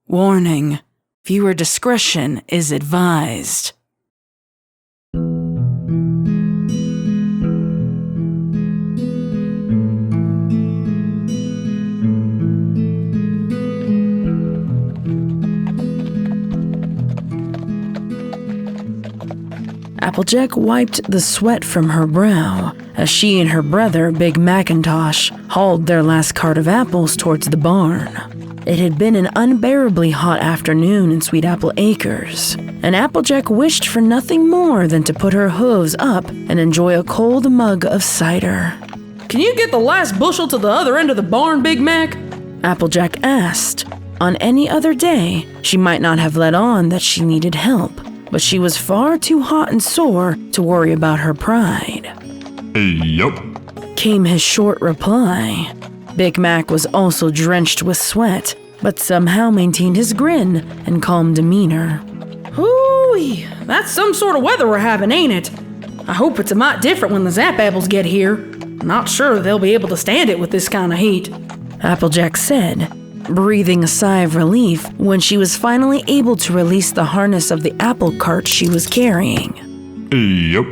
Warning: viewer discretion is advised. Applejack wiped the sweat from her brow as she and her brother, Big Macintosh, hauled their last cart of apples towards the barn. It had been an unbearably hot afternoon in Sweet Apple Acres, and Applejack wished for nothing more than to put her hooves up and enjoy a cold mug of cider. "Can you get the last bushel to the other end of the barn, Big Mac?" Applejack asked. On any other day, she might not have let on that she needed help, but she was far too hot and sore to worry about her pride. Yup, came his short reply. Big Mac was also drenched with sweat, but somehow maintained his grin and calm demeanor. Hooey, that's some sort of weather we're having, ain't it? I hope it's a mite different when the Zap Apples get here. Not sure they'll be able to stand it with this kind of heat. Applejack said, breathing a sigh of relief when she was finally able to release the harness of the apple cart she was carrying. Yup.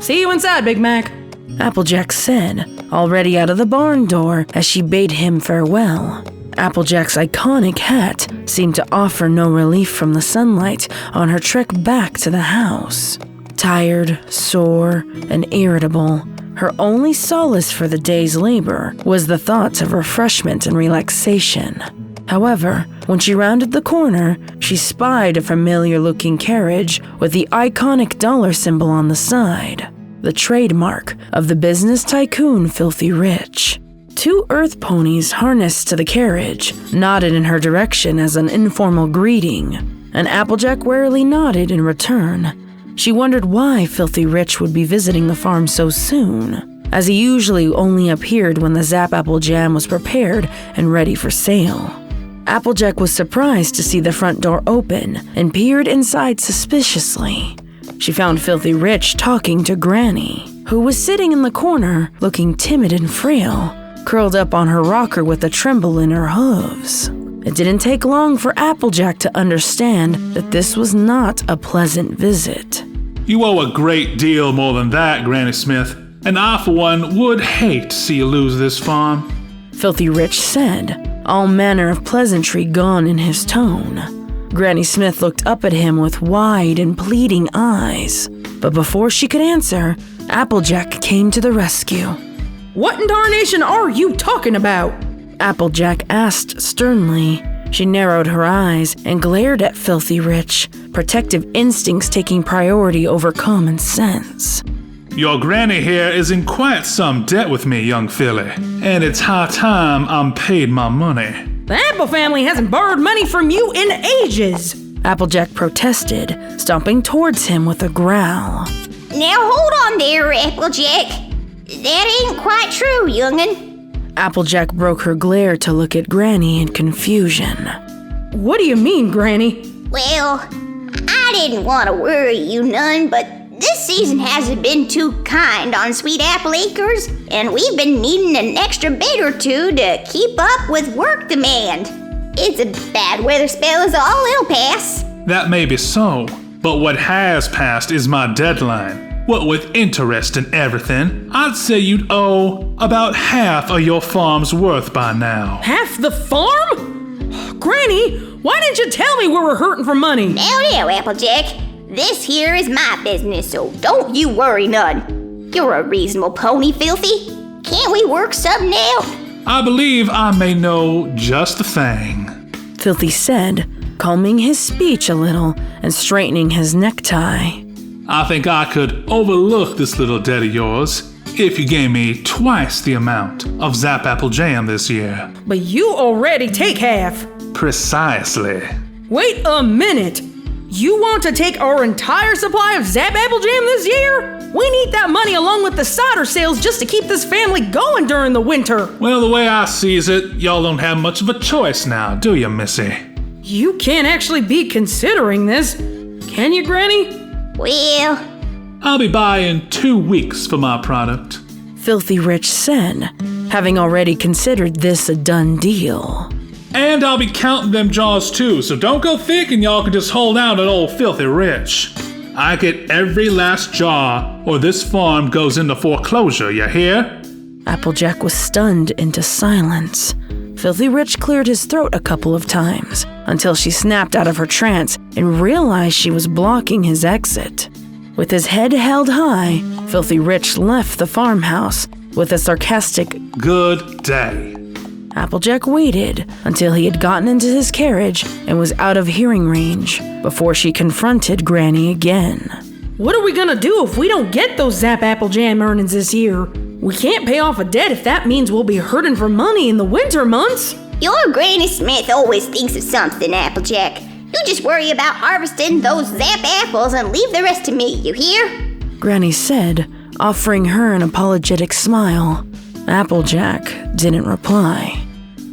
"See you inside, Big Mac," Applejack said, already out of the barn door as she bade him farewell. Applejack's iconic hat seemed to offer no relief from the sunlight on her trek back to the house. Tired, sore, and irritable, her only solace for the day's labor was the thoughts of refreshment and relaxation. However, when she rounded the corner, she spied a familiar-looking carriage with the iconic dollar symbol on the side, the trademark of the business tycoon Filthy Rich. Two earth ponies harnessed to the carriage nodded in her direction as an informal greeting, and Applejack warily nodded in return. She wondered why Filthy Rich would be visiting the farm so soon, as he usually only appeared when the Zap Apple jam was prepared and ready for sale. Applejack was surprised to see the front door open and peered inside suspiciously. She found Filthy Rich talking to Granny, who was sitting in the corner looking timid and frail, curled up on her rocker with a tremble in her hooves. It didn't take long for Applejack to understand that this was not a pleasant visit. "You owe a great deal more than that, Granny Smith, and I, for one, would hate to see you lose this farm," Filthy Rich said, all manner of pleasantry gone in his tone. Granny Smith looked up at him with wide and pleading eyes, but before she could answer, Applejack came to the rescue. "What in darnation are you talking about?" Applejack asked sternly. She narrowed her eyes and glared at Filthy Rich, protective instincts taking priority over common sense. "Your granny here is in quite some debt with me, young filly, and it's high time I'm paid my money." "The Apple family hasn't borrowed money from you in ages," Applejack protested, stomping towards him with a growl. "Now hold on there, Applejack. That ain't quite true, young'un." Applejack broke her glare to look at Granny in confusion. "What do you mean, Granny?" "Well, I didn't want to worry you none, but this season hasn't been too kind on Sweet Apple Acres, and we've been needing an extra bit or two to keep up with work demand. It's a bad weather spell is all, it'll pass." That may be so, but what has passed is my deadline. What with interest and everything, I'd say you'd owe about half of your farm's worth by now. "Half the farm? Granny, why didn't you tell me we were hurting for money?" Now, Applejack, this here is my business, so don't you worry none. You're a reasonable pony, Filthy. Can't we work something out?" I believe I may know just the thing," Filthy said, calming his speech a little and straightening his necktie. "I think I could overlook this little debt of yours if you gave me twice the amount of Zap Apple jam this year." "But you already take half." "Precisely." "Wait a minute. You want to take our entire supply of Zap Apple jam this year? We need that money along with the cider sales just to keep this family going during the winter." "Well, the way I sees it, y'all don't have much of a choice now, do you, Missy?" "You can't actually be considering this, can you, Granny?" "Well, "I'll be by in 2 weeks for my product," Filthy Rich said, having already considered this a done deal. And I'll be counting them jaws too, so don't go thinking y'all can just hold out on old Filthy Rich. I get every last jar, or this farm goes into foreclosure, you hear? Applejack was stunned into silence. Filthy Rich cleared his throat a couple of times until she snapped out of her trance and realized she was blocking his exit. With his head held high, Filthy Rich left the farmhouse with a sarcastic, "Good day." Applejack waited until he had gotten into his carriage and was out of hearing range before she confronted Granny again. What are we gonna do if we don't get those Zap Applejam earnings this year? We can't pay off a debt if that means we'll be hurting for money in the winter months. Your Granny Smith always thinks of something, Applejack. You just worry about harvesting those Zap apples and leave the rest to me, you hear? Granny said, offering her an apologetic smile. Applejack didn't reply.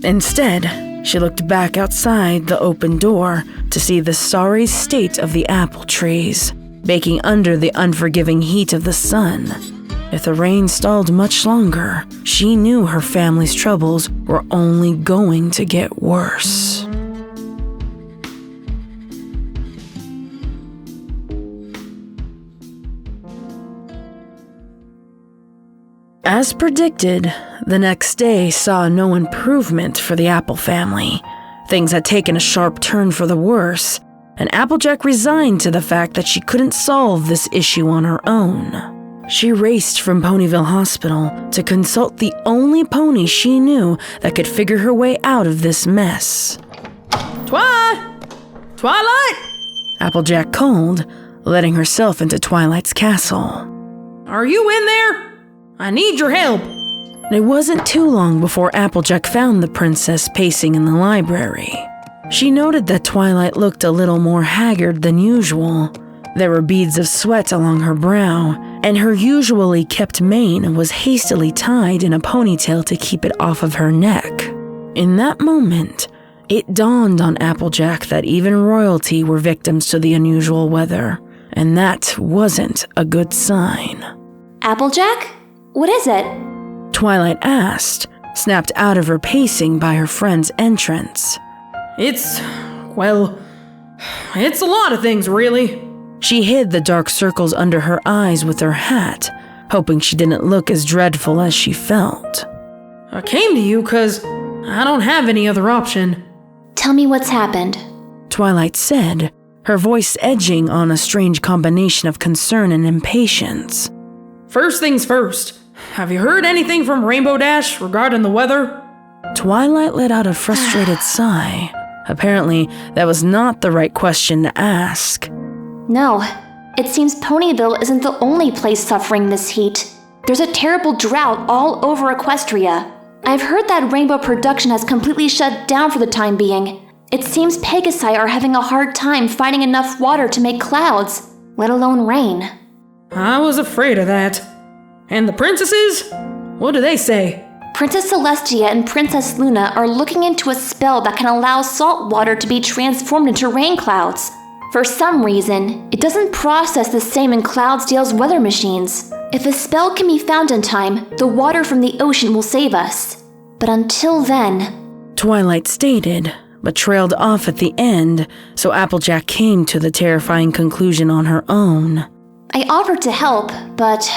Instead, she looked back outside the open door to see the sorry state of the apple trees, baking under the unforgiving heat of the sun. If the rain stalled much longer, she knew her family's troubles were only going to get worse. As predicted, the next day saw no improvement for the Apple family. Things had taken a sharp turn for the worse, and Applejack resigned to the fact that she couldn't solve this issue on her own. She raced from Ponyville Hospital to consult the only pony she knew that could figure her way out of this mess. Twilight? Applejack called, letting herself into Twilight's castle. Are you in there? I need your help. It wasn't too long before Applejack found the princess pacing in the library. She noted that Twilight looked a little more haggard than usual. There were beads of sweat along her brow, and her usually kept mane was hastily tied in a ponytail to keep it off of her neck. In that moment, it dawned on Applejack that even royalty were victims to the unusual weather, and that wasn't a good sign. Applejack? What is it? Twilight asked, snapped out of her pacing by her friend's entrance. It's a lot of things, really. She hid the dark circles under her eyes with her hat, hoping she didn't look as dreadful as she felt. I came to you because I don't have any other option. Tell me what's happened. Twilight said, her voice edging on a strange combination of concern and impatience. First things first. Have you heard anything from Rainbow Dash regarding the weather? Twilight let out a frustrated sigh. Apparently, that was not the right question to ask. No, it seems Ponyville isn't the only place suffering this heat. There's a terrible drought all over Equestria. I've heard that Rainbow production has completely shut down for the time being. It seems Pegasi are having a hard time finding enough water to make clouds, let alone rain. I was afraid of that. And the princesses? What do they say? Princess Celestia and Princess Luna are looking into a spell that can allow salt water to be transformed into rain clouds. For some reason, it doesn't process the same in Cloudsdale's weather machines. If a spell can be found in time, the water from the ocean will save us. But until then... Twilight stated, but trailed off at the end, so Applejack came to the terrifying conclusion on her own. I offered to help, but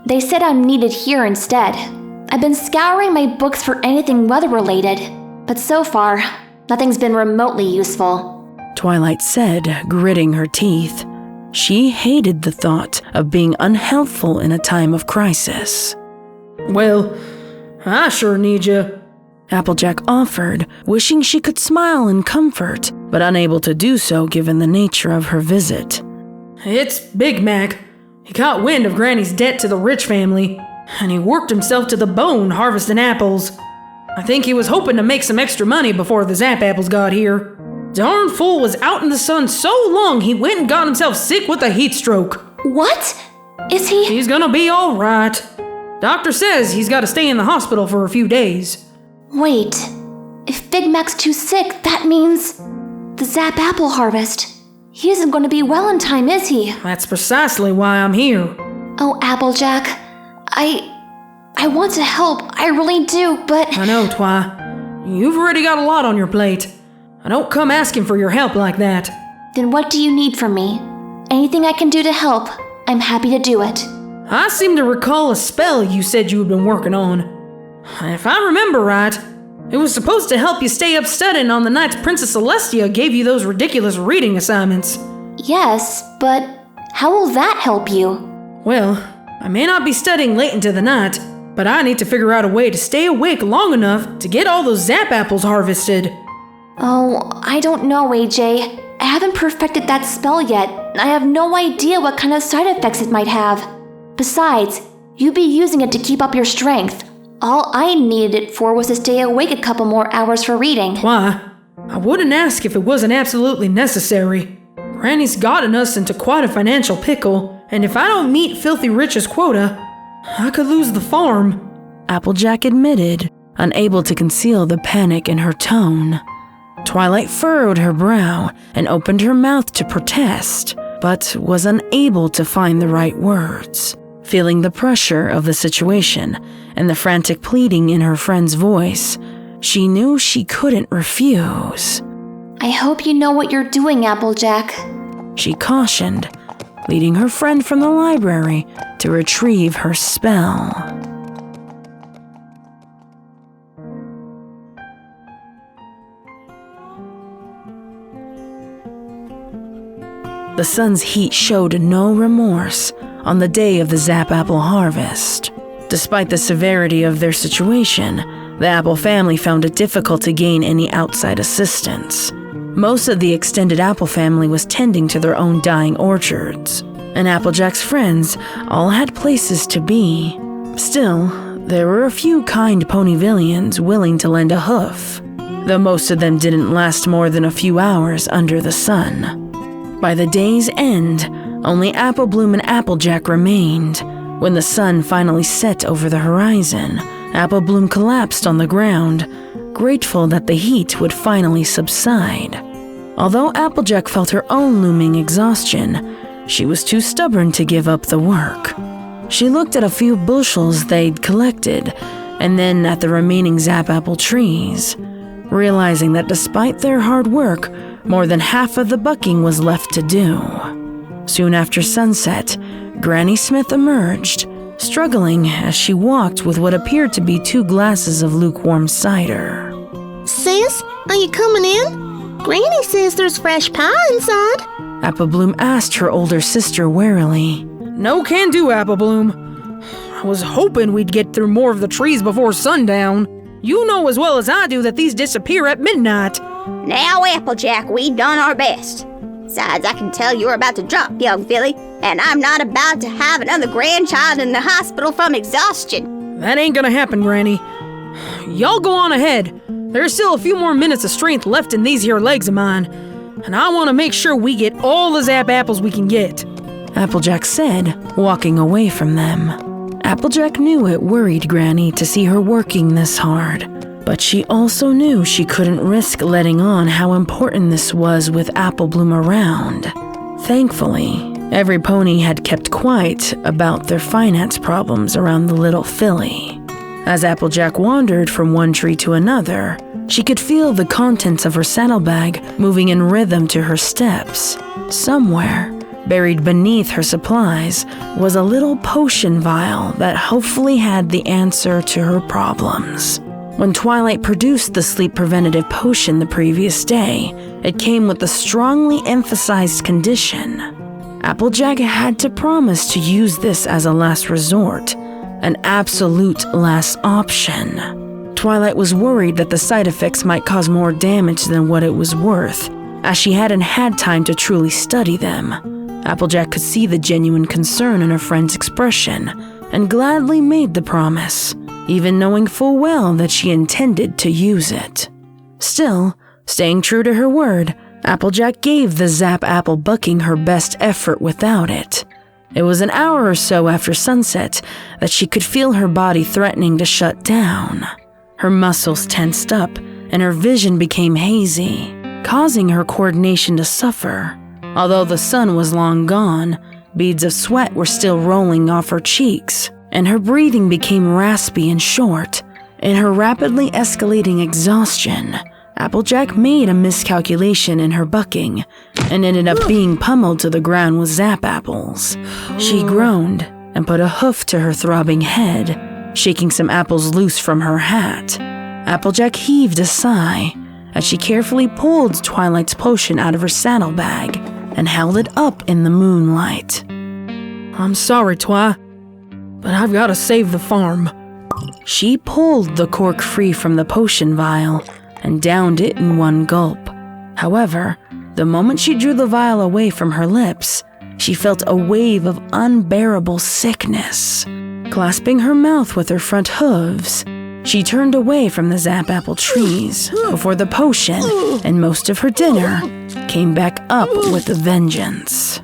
they said I'm needed here instead. I've been scouring my books for anything weather-related, but so far, nothing's been remotely useful. Twilight said, gritting her teeth. She hated the thought of being unhelpful in a time of crisis. Well, I sure need you. Applejack offered, wishing she could smile in comfort, but unable to do so given the nature of her visit. It's Big Mac. He caught wind of Granny's debt to the Rich family, and he worked himself to the bone harvesting apples. I think he was hoping to make some extra money before the Zap apples got here. Darn fool was out in the sun so long he went and got himself sick with a heat stroke. What? Is he? He's gonna be all right. Doctor says he's got to stay in the hospital for a few days. Wait, if Big Mac's too sick, that means the Zap apple harvest. He isn't going to be well in time, is he? That's precisely why I'm here. Oh, Applejack, I want to help, I really do, but... I know, Twi. You've already got a lot on your plate. I don't come asking for your help like that. Then what do you need from me? Anything I can do to help, I'm happy to do it. I seem to recall a spell you said you had been working on. If I remember right, it was supposed to help you stay up studying on the nights Princess Celestia gave you those ridiculous reading assignments. Yes, but how will that help you? Well, I may not be studying late into the night, but I need to figure out a way to stay awake long enough to get all those zap apples harvested. Oh, I don't know, AJ. I haven't perfected that spell yet, and I have no idea what kind of side effects it might have. Besides, you'd be using it to keep up your strength. All I needed it for was to stay awake a couple more hours for reading. Why? I wouldn't ask if it wasn't absolutely necessary. Granny's gotten us into quite a financial pickle, and if I don't meet Filthy Rich's quota, I could lose the farm. Applejack admitted, unable to conceal the panic in her tone. Twilight furrowed her brow and opened her mouth to protest, but was unable to find the right words. Feeling the pressure of the situation and the frantic pleading in her friend's voice, she knew she couldn't refuse. I hope you know what you're doing, Applejack. She cautioned, leading her friend from the library to retrieve her spell. The sun's heat showed no remorse on the day of the zap apple harvest. Despite the severity of their situation, the Apple family found it difficult to gain any outside assistance. Most of the extended Apple family was tending to their own dying orchards, and Applejack's friends all had places to be. Still, there were a few kind Ponyvillians willing to lend a hoof, though most of them didn't last more than a few hours under the sun. By the day's end, only Applebloom and Applejack remained. When the sun finally set over the horizon, Applebloom collapsed on the ground, grateful that the heat would finally subside. Although Applejack felt her own looming exhaustion, she was too stubborn to give up the work. She looked at a few bushels they'd collected, and then at the remaining zap apple trees, realizing that despite their hard work, more than half of the bucking was left to do. Soon after sunset, Granny Smith emerged, struggling as she walked with what appeared to be 2 glasses of lukewarm cider. Sis, are you coming in? Granny says there's fresh pie inside. Applebloom asked her older sister warily. No can do, Applebloom. I was hoping we'd get through more of the trees before sundown. You know as well as I do that these disappear at midnight. Now, Applejack, we done our best. Besides, I can tell you're about to drop, young filly, and I'm not about to have another grandchild in the hospital from exhaustion. That ain't gonna happen, Granny. Y'all go on ahead. There's still a few more minutes of strength left in these here legs of mine, and I want to make sure we get all the zap apples we can get. Applejack said, walking away from them. Applejack knew it worried Granny to see her working this hard, but she also knew she couldn't risk letting on how important this was with Applebloom around. Thankfully, every pony had kept quiet about their finance problems around the little filly. As Applejack wandered from one tree to another, she could feel the contents of her saddlebag moving in rhythm to her steps. Somewhere, buried beneath her supplies, was a little potion vial that hopefully had the answer to her problems. When Twilight produced the sleep preventative potion the previous day, it came with a strongly emphasized condition. Applejack had to promise to use this as a last resort, an absolute last option. Twilight was worried that the side effects might cause more damage than what it was worth, as she hadn't had time to truly study them. Applejack could see the genuine concern in her friend's expression, and gladly made the promise, even knowing full well that she intended to use it. Still, staying true to her word, Applejack gave the zap apple bucking her best effort without it. It was an hour or so after sunset that she could feel her body threatening to shut down. Her muscles tensed up, and her vision became hazy, causing her coordination to suffer. Although the sun was long gone, beads of sweat were still rolling off her cheeks, and her breathing became raspy and short, In her rapidly escalating exhaustion, Applejack made a miscalculation in her bucking and ended up being pummeled to the ground with zap apples. She groaned and put a hoof to her throbbing head, shaking some apples loose from her hat. Applejack heaved a sigh as she carefully pulled Twilight's potion out of her saddlebag and held it up in the moonlight. I'm sorry, Twi, but I've got to save the farm. She pulled the cork free from the potion vial and downed it in one gulp. However, the moment she drew the vial away from her lips, she felt a wave of unbearable sickness. Clasping her mouth with her front hooves, she turned away from the zap apple trees before the potion and most of her dinner came back up with a vengeance.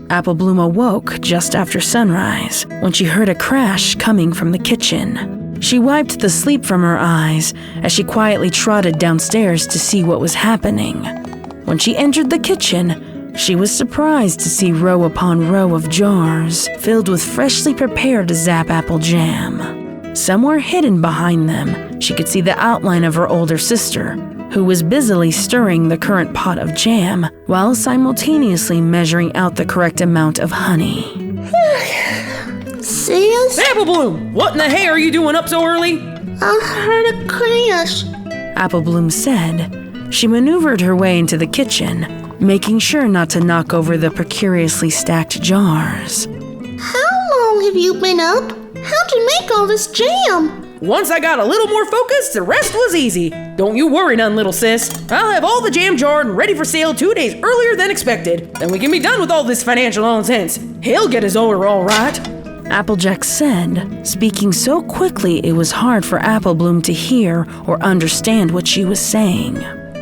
Apple Bloom awoke just after sunrise when she heard a crash coming from the kitchen. She wiped the sleep from her eyes as she quietly trotted downstairs to see what was happening. When she entered the kitchen, she was surprised to see row upon row of jars filled with freshly prepared zap apple jam. Somewhere hidden behind them, she could see the outline of her older sister, who was busily stirring the current pot of jam while simultaneously measuring out the correct amount of honey. Sis? Apple Bloom, what in the hay are you doing up so early? I heard a crash. Apple Bloom said. She maneuvered her way into the kitchen, making sure not to knock over the precariously stacked jars. How long have you been up? How'd you make all this jam? Once I got a little more focused, the rest was easy. Don't you worry none, little sis. I'll have all the jam jarred and ready for sale 2 days earlier than expected. Then we can be done with all this financial nonsense. He'll get his order all right. Applejack said, speaking so quickly it was hard for Apple Bloom to hear or understand what she was saying.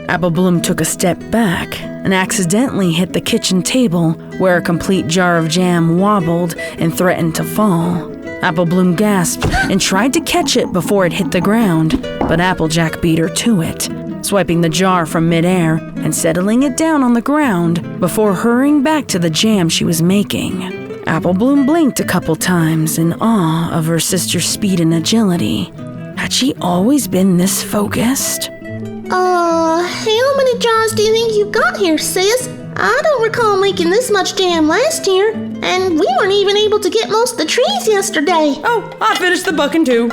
Apple Bloom took a step back and accidentally hit the kitchen table where a complete jar of jam wobbled and threatened to fall. Apple Bloom gasped and tried to catch it before it hit the ground, but Applejack beat her to it, swiping the jar from midair and settling it down on the ground before hurrying back to the jam she was making. Apple Bloom blinked a couple times in awe of her sister's speed and agility. Had she always been this focused? How many jars do you think you got here, sis? I don't recall making this much jam last year, and we weren't even able to get most of the trees yesterday. Oh, I finished the bucking too.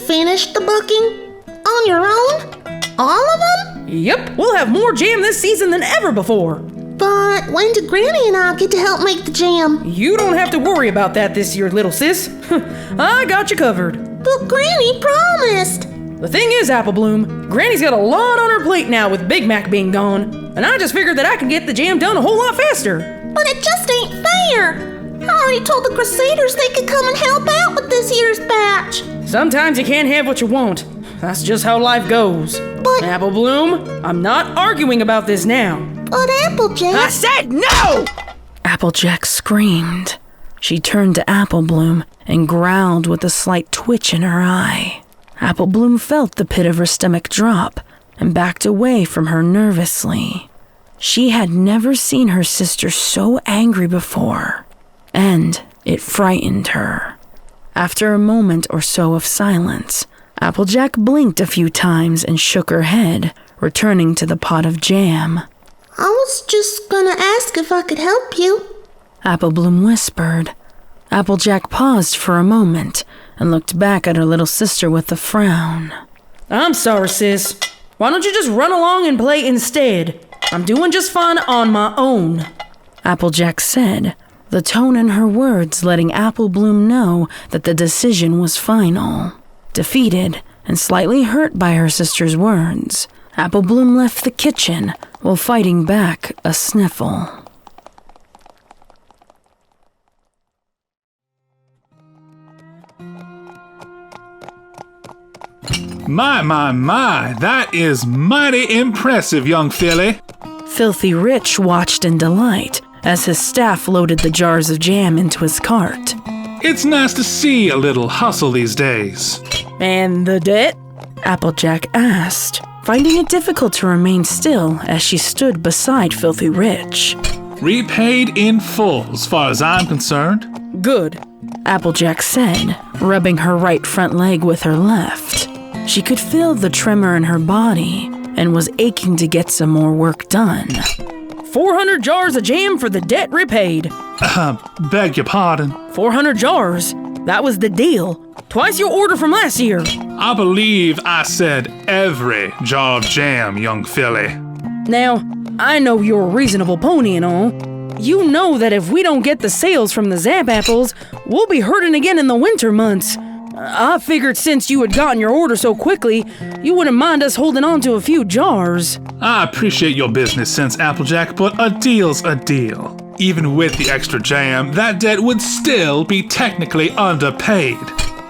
Finished the bucking? On your own? All of them? Yep, we'll have more jam this season than ever before. But when did Granny and I get to help make the jam? You don't have to worry about that this year, little sis. I got you covered. But Granny promised. The thing is, Apple Bloom, Granny's got a lot on her plate now with Big Mac being gone, and I just figured that I could get the jam done a whole lot faster. But it just ain't fair. I already told the crusaders they could come and help out with this year's batch. Sometimes you can't have what you want. That's just how life goes. But Apple Bloom, I'm not arguing about this now. But Applejack... I said no! Applejack screamed. She turned to Apple Bloom and growled with a slight twitch in her eye. Apple Bloom felt the pit of her stomach drop and backed away from her nervously. She had never seen her sister so angry before, and it frightened her. After a moment or so of silence, Applejack blinked a few times and shook her head, returning to the pot of jam. I was just gonna ask if I could help you. Apple Bloom whispered. Applejack paused for a moment and looked back at her little sister with a frown. I'm sorry, sis. Why don't you just run along and play instead? I'm doing just fine on my own. Applejack said, the tone in her words letting Apple Bloom know that the decision was final. Defeated and slightly hurt by her sister's words, Apple Bloom left the kitchen while fighting back a sniffle. My, that is mighty impressive, young filly. Filthy Rich watched in delight as his staff loaded the jars of jam into his cart. It's nice to see a little hustle these days. And the debt? Applejack asked. finding it difficult to remain still as she stood beside Filthy Rich. Repaid in full, as far as I'm concerned. Good, Applejack said, rubbing her right front leg with her left. She could feel the tremor in her body and was aching to get some more work done. 400 jars of jam for the debt repaid. Beg your pardon. 400 jars. That was the deal. Twice your order from last year. I believe I said every jar of jam, young filly. Now, I know you're a reasonable pony and all. You know that if we don't get the sales from the Zap apples, we'll be hurting again in the winter months. I figured since you had gotten your order so quickly, you wouldn't mind us holding on to a few jars. I appreciate your business sense, Applejack, but a deal's a deal. Even with the extra jam, that debt would still be technically underpaid.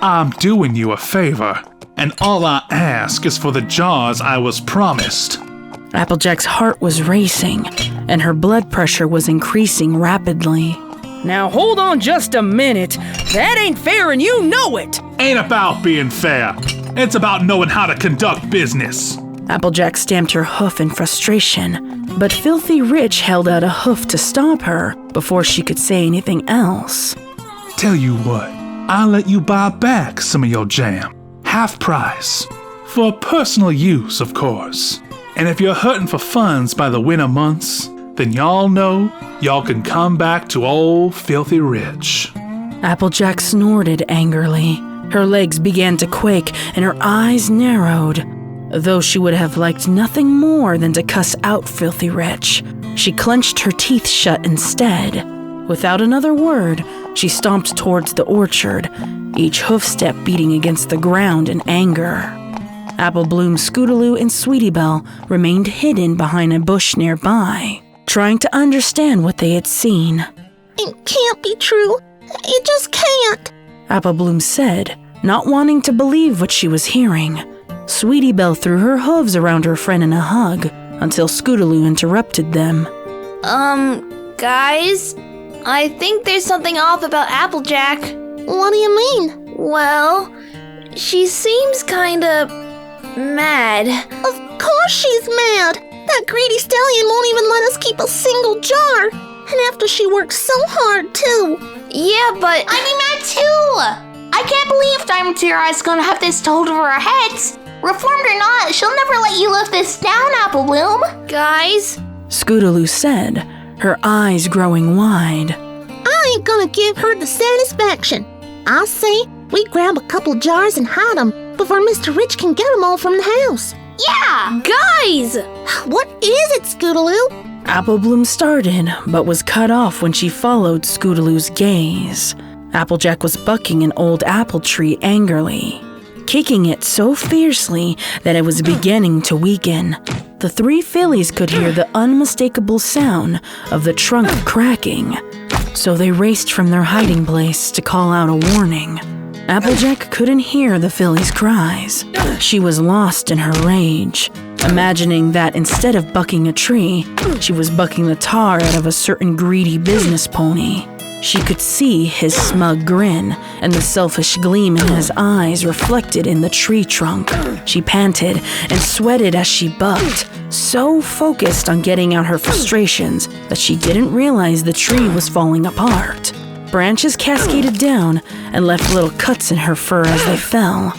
I'm doing you a favor, and all I ask is for the jars I was promised. Applejack's heart was racing, and her blood pressure was increasing rapidly. Now hold on just a minute. That ain't fair and you know it. Ain't about being fair. It's about knowing how to conduct business. Applejack stamped her hoof in frustration, but Filthy Rich held out a hoof to stop her before she could say anything else. Tell you what, I'll let you buy back some of your jam. Half price. For personal use, of course. And if you're hurting for funds by the winter months, then y'all know y'all can come back to old Filthy Rich. Applejack snorted angrily. Her legs began to quake and her eyes narrowed. Though she would have liked nothing more than to cuss out Filthy Rich, she clenched her teeth shut instead. Without another word, she stomped towards the orchard, each hoof step beating against the ground in anger. Apple Bloom, Scootaloo, and Sweetie Belle remained hidden behind a bush nearby, trying to understand what they had seen. It can't be true. It just can't. Apple Bloom said, not wanting to believe what she was hearing. Sweetie Belle threw her hooves around her friend in a hug until Scootaloo interrupted them. Guys, I think there's something off about Applejack. What do you mean? Well, she seems kinda mad. Of course she's mad. That greedy stallion won't even let us keep a single jar. And after she worked so hard, too. Yeah, but I mean that too! I can't believe Diamond Tiara's gonna have this told over our heads. Reformed or not, she'll never let you lift this down, Apple Bloom. guys, Scootaloo said, her eyes growing wide. I ain't gonna give her the satisfaction. I say we grab a couple jars and hide them before Mr. Rich can get them all from the house. Yeah! guys! What is it, Scootaloo? Apple Bloom started, but was cut off when she followed Scootaloo's gaze. Applejack was bucking an old apple tree angrily, kicking it so fiercely that it was beginning to weaken. The three fillies could hear the unmistakable sound of the trunk cracking, so they raced from their hiding place to call out a warning. Applejack couldn't hear the fillies' cries. She was lost in her rage, imagining that instead of bucking a tree, she was bucking the tar out of a certain greedy business pony. She could see his smug grin and the selfish gleam in his eyes reflected in the tree trunk. She panted and sweated as she bucked, so focused on getting out her frustrations that she didn't realize the tree was falling apart. Branches cascaded down and left little cuts in her fur as they fell.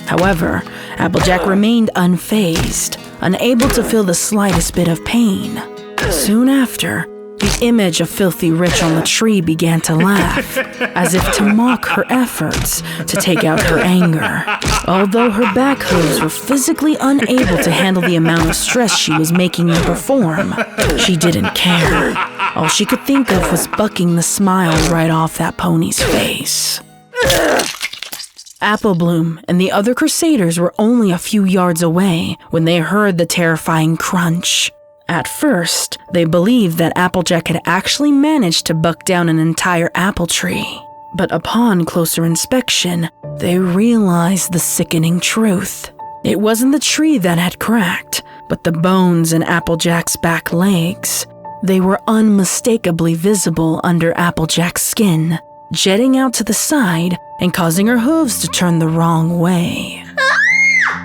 However, Applejack remained unfazed, unable to feel the slightest bit of pain. Soon after, the image of Filthy Rich on the tree began to laugh, as if to mock her efforts to take out her anger. Although her back hooves were physically unable to handle the amount of stress she was making them perform, she didn't care. All she could think of was bucking the smile right off that pony's face. Apple Bloom and the other crusaders were only a few yards away when they heard the terrifying crunch. At first, they believed that Applejack had actually managed to buck down an entire apple tree. But upon closer inspection, they realized the sickening truth. It wasn't the tree that had cracked, but the bones in Applejack's back legs. They were unmistakably visible under Applejack's skin, jetting out to the side and causing her hooves to turn the wrong way.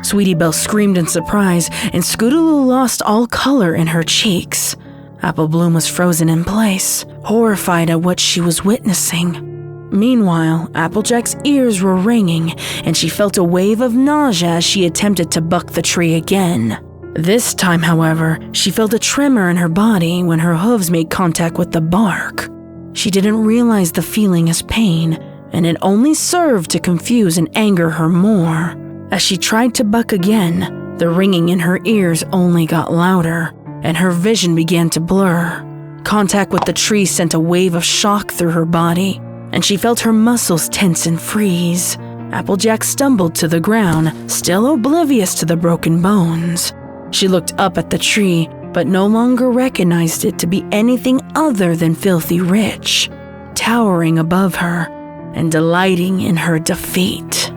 Sweetie Belle screamed in surprise, and Scootaloo lost all color in her cheeks. Apple Bloom was frozen in place, horrified at what she was witnessing. Meanwhile, Applejack's ears were ringing, and she felt a wave of nausea as she attempted to buck the tree again. This time, however, she felt a tremor in her body when her hooves made contact with the bark. She didn't realize the feeling as pain, and it only served to confuse and anger her more. As she tried to buck again, the ringing in her ears only got louder, and her vision began to blur. Contact with the tree sent a wave of shock through her body, and she felt her muscles tense and freeze. Applejack stumbled to the ground, still oblivious to the broken bones. She looked up at the tree, but no longer recognized it to be anything other than Filthy Rich, towering above her and delighting in her defeat.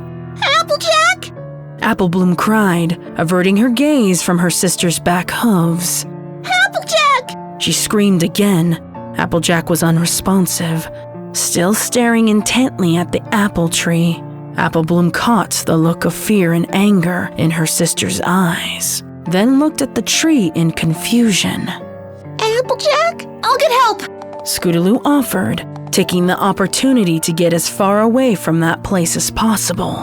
Applejack! Apple Bloom cried, averting her gaze from her sister's back hooves. Applejack! She screamed again. Applejack was unresponsive, still staring intently at the apple tree. Apple Bloom caught the look of fear and anger in her sister's eyes, then looked at the tree in confusion. Applejack? I'll get help. Scootaloo offered, taking the opportunity to get as far away from that place as possible.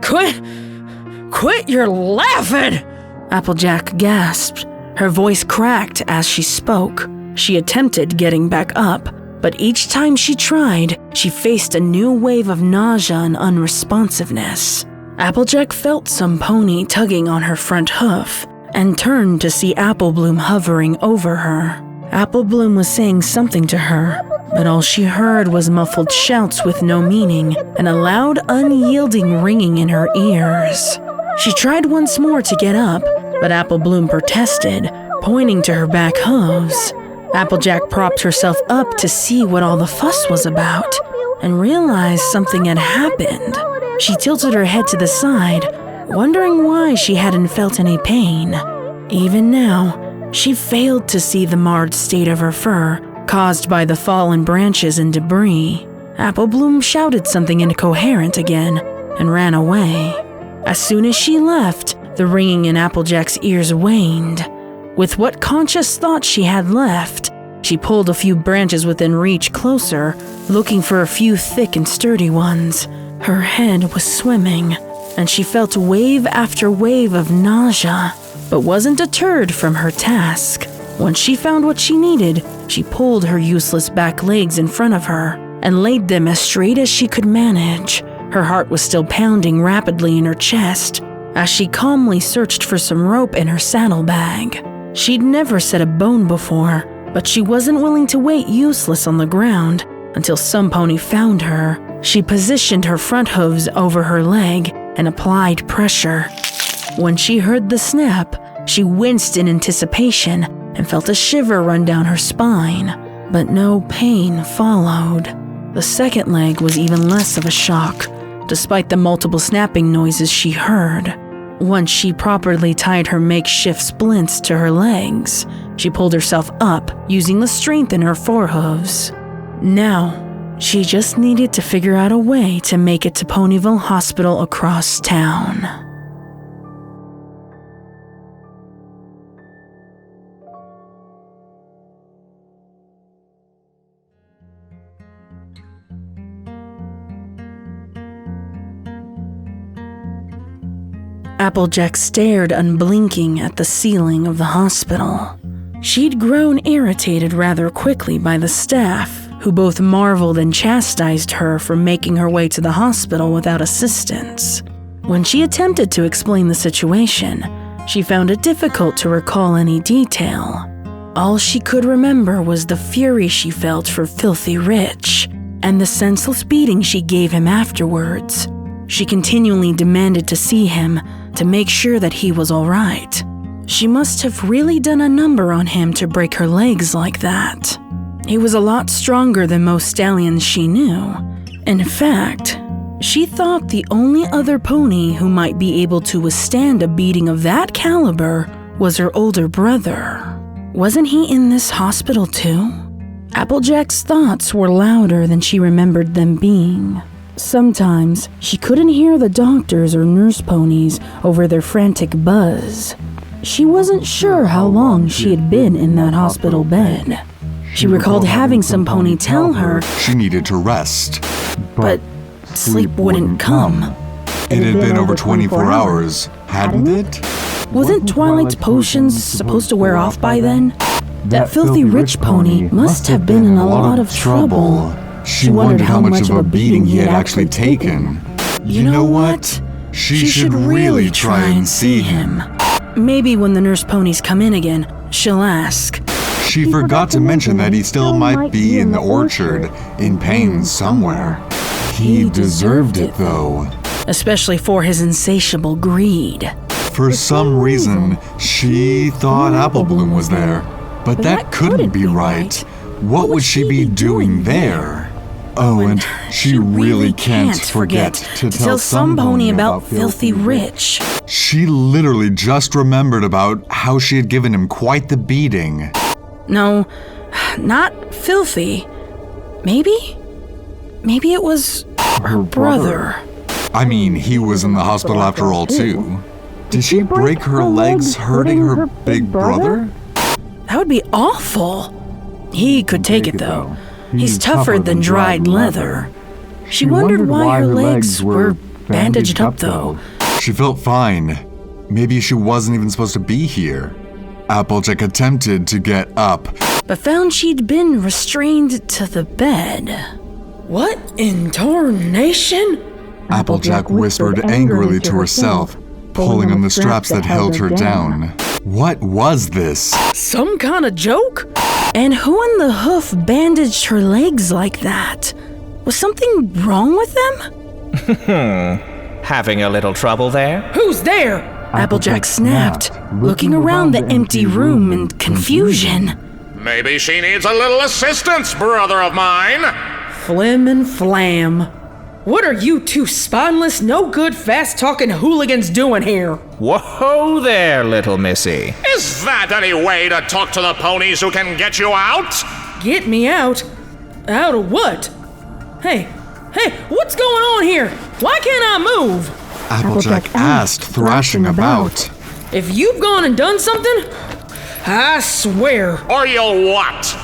Quit your laughing! Applejack gasped. Her voice cracked as she spoke. She attempted getting back up, but each time she tried, she faced a new wave of nausea and unresponsiveness. Applejack felt some pony tugging on her front hoof and turned to see Apple Bloom hovering over her. Apple Bloom was saying something to her, but all she heard was muffled shouts with no meaning and a loud, unyielding ringing in her ears. She tried once more to get up, but Apple Bloom protested, pointing to her back hooves. Applejack propped herself up to see what all the fuss was about and realized something had happened. She tilted her head to the side, wondering why she hadn't felt any pain. Even now, she failed to see the marred state of her fur, caused by the fallen branches and debris. Apple Bloom shouted something incoherent again and ran away. As soon as she left, the ringing in Applejack's ears waned. With what conscious thought she had left, she pulled a few branches within reach closer, looking for a few thick and sturdy ones. Her head was swimming, and she felt wave after wave of nausea, but wasn't deterred from her task. Once she found what she needed, she pulled her useless back legs in front of her and laid them as straight as she could manage. Her heart was still pounding rapidly in her chest as she calmly searched for some rope in her saddlebag. She'd never set a bone before, but she wasn't willing to wait useless on the ground until some pony found her. She positioned her front hooves over her leg and applied pressure. When she heard the snap, she winced in anticipation and felt a shiver run down her spine, but no pain followed. The second leg was even less of a shock, despite the multiple snapping noises she heard. Once she properly tied her makeshift splints to her legs, she pulled herself up using the strength in her forehooves. Now, she just needed to figure out a way to make it to Ponyville Hospital across town. Applejack stared unblinking at the ceiling of the hospital. She'd grown irritated rather quickly by the staff, who both marveled and chastised her for making her way to the hospital without assistance. When she attempted to explain the situation, she found it difficult to recall any detail. All she could remember was the fury she felt for Filthy Rich and the senseless beating she gave him afterwards. She continually demanded to see him to make sure that he was all right. She must have really done a number on him to break her legs like that. He was a lot stronger than most stallions she knew. In fact, she thought the only other pony who might be able to withstand a beating of that caliber was her older brother. Wasn't he in this hospital too? Applejack's thoughts were louder than she remembered them being. Sometimes she couldn't hear the doctors or nurse ponies over their frantic buzz. She wasn't sure how long she had been in that hospital bed. She recalled having some pony tell her she needed to rest. but sleep wouldn't come. It had been over 24 hours, hadn't it? Wasn't Twilight's potions supposed to wear off by then? That filthy rich pony must have been in a lot of trouble. She wondered how much of a beating he had actually taken. You know what? She should really try and see him. Maybe when the nurse ponies come in again, she'll ask. She forgot to mention that he still might be in the orchard, in pain somewhere. He deserved it, though. Especially for his insatiable greed. For some reason, she thought Applebloom was there. But that couldn't be right. What would she be doing there? Oh, and she really can't forget to tell some pony about filthy rich. She literally just remembered about how she had given him quite the beating. No, not filthy. Maybe it was her brother. I mean, he was in the hospital after all, too. Did she break her legs hurting her big brother? That would be awful. He could take it, though. He's tougher than dried leather. She wondered why her legs were bandaged up, though. She felt fine. Maybe she wasn't even supposed to be here. Applejack attempted to get up, but found she'd been restrained to the bed. What in tarnation? Applejack whispered angrily to herself, pulling on the straps that held her down. What was this? Some kind of joke? And who in the hoof bandaged her legs like that? Was something wrong with them? Having a little trouble there? Who's there? Applejack snapped, looking around the empty room in confusion. Maybe she needs a little assistance, brother of mine. Flim and flam. What are you two spineless, no-good, fast-talking hooligans doing here? Whoa there, little missy. Is that any way to talk to the ponies who can get you out? Get me out? Out of what? Hey, what's going on here? Why can't I move? Applejack asked, thrashing about. If you've gone and done something, I swear. Or you'll what?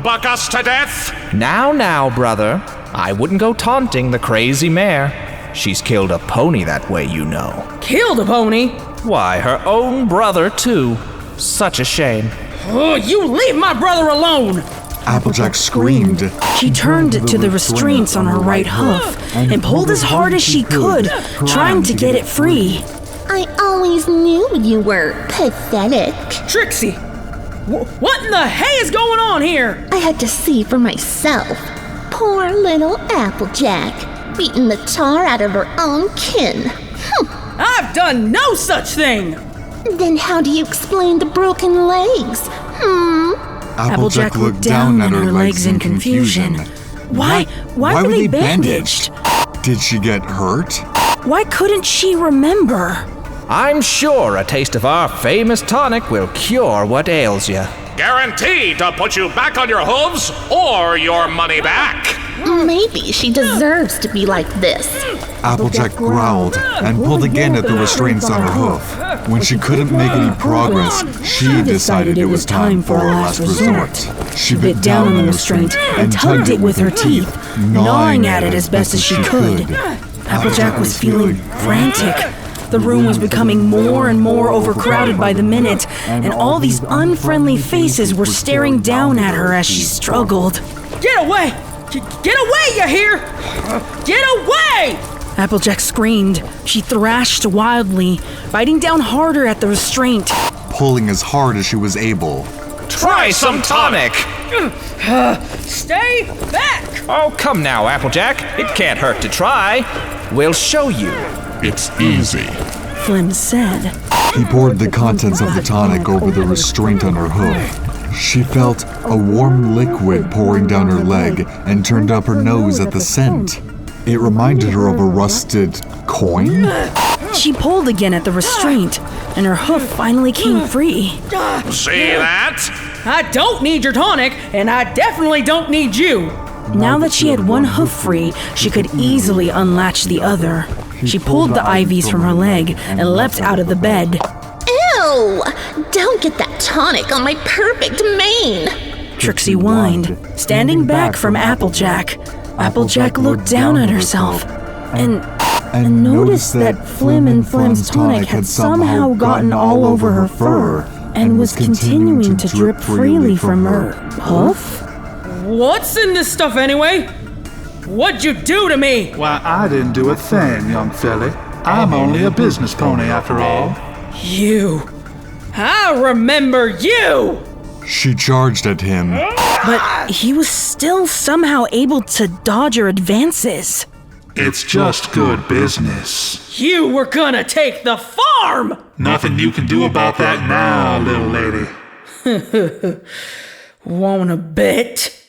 Buck us to death? Now, brother. I wouldn't go taunting the crazy mare. She's killed a pony that way, you know. Killed a pony? Why, her own brother, too. Such a shame. Oh, you leave my brother alone! Applejack screamed. She turned to the restraints on her right hoof and pulled as hard as she could, trying to get it free. I always knew you were pathetic. Trixie! What in the hay is going on here? I had to see for myself. Poor little Applejack, beating the tar out of her own kin. I've done no such thing! Then how do you explain the broken legs? Applejack looked down at her legs in confusion. Why were they bandaged? Did she get hurt? Why couldn't she remember? I'm sure a taste of our famous tonic will cure what ails you. Guaranteed to put you back on your hooves or your money back. Maybe she deserves to be like this. Applejack growled and pulled again at the restraints on her hoof. When she couldn't make any progress, she decided it was time for a last resort. She bit down on the restraint and tugged it with her teeth, gnawing at it as best as she could. Applejack was feeling frantic. The room was becoming more and more overcrowded by the minute, and all these unfriendly faces were staring down at her as she struggled. Get away! Get away, you hear? Get away! Applejack screamed. She thrashed wildly, biting down harder at the restraint, pulling as hard as she was able. Try some tonic! Stay back! Oh, come now, Applejack. It can't hurt to try. We'll show you. It's easy. Flim said. He poured the contents of the tonic over the restraint on her hoof. She felt a warm liquid pouring down her leg and turned up her nose at the scent. It reminded her of a rusted coin? She pulled again at the restraint, and her hoof finally came free. See that? I don't need your tonic, and I definitely don't need you. Now that she had one hoof free, she could easily unlatch the other. She pulled the IVs from her leg and leapt out of the bed. Ew! Don't get that tonic on my perfect mane! Trixie whined, standing back from Applejack. Applejack looked down at herself and noticed that Flim and Flam's tonic had somehow gotten all over her fur and was continuing to drip freely from her hoof. What's in this stuff anyway? What'd you do to me? Why, I didn't do a thing, young filly. I'm only a business pony after all. You. I remember you! She charged at him. But he was still somehow able to dodge her advances. It's just good business. You were gonna take the farm! Nothing you can do about that now, little lady. Wanna bet?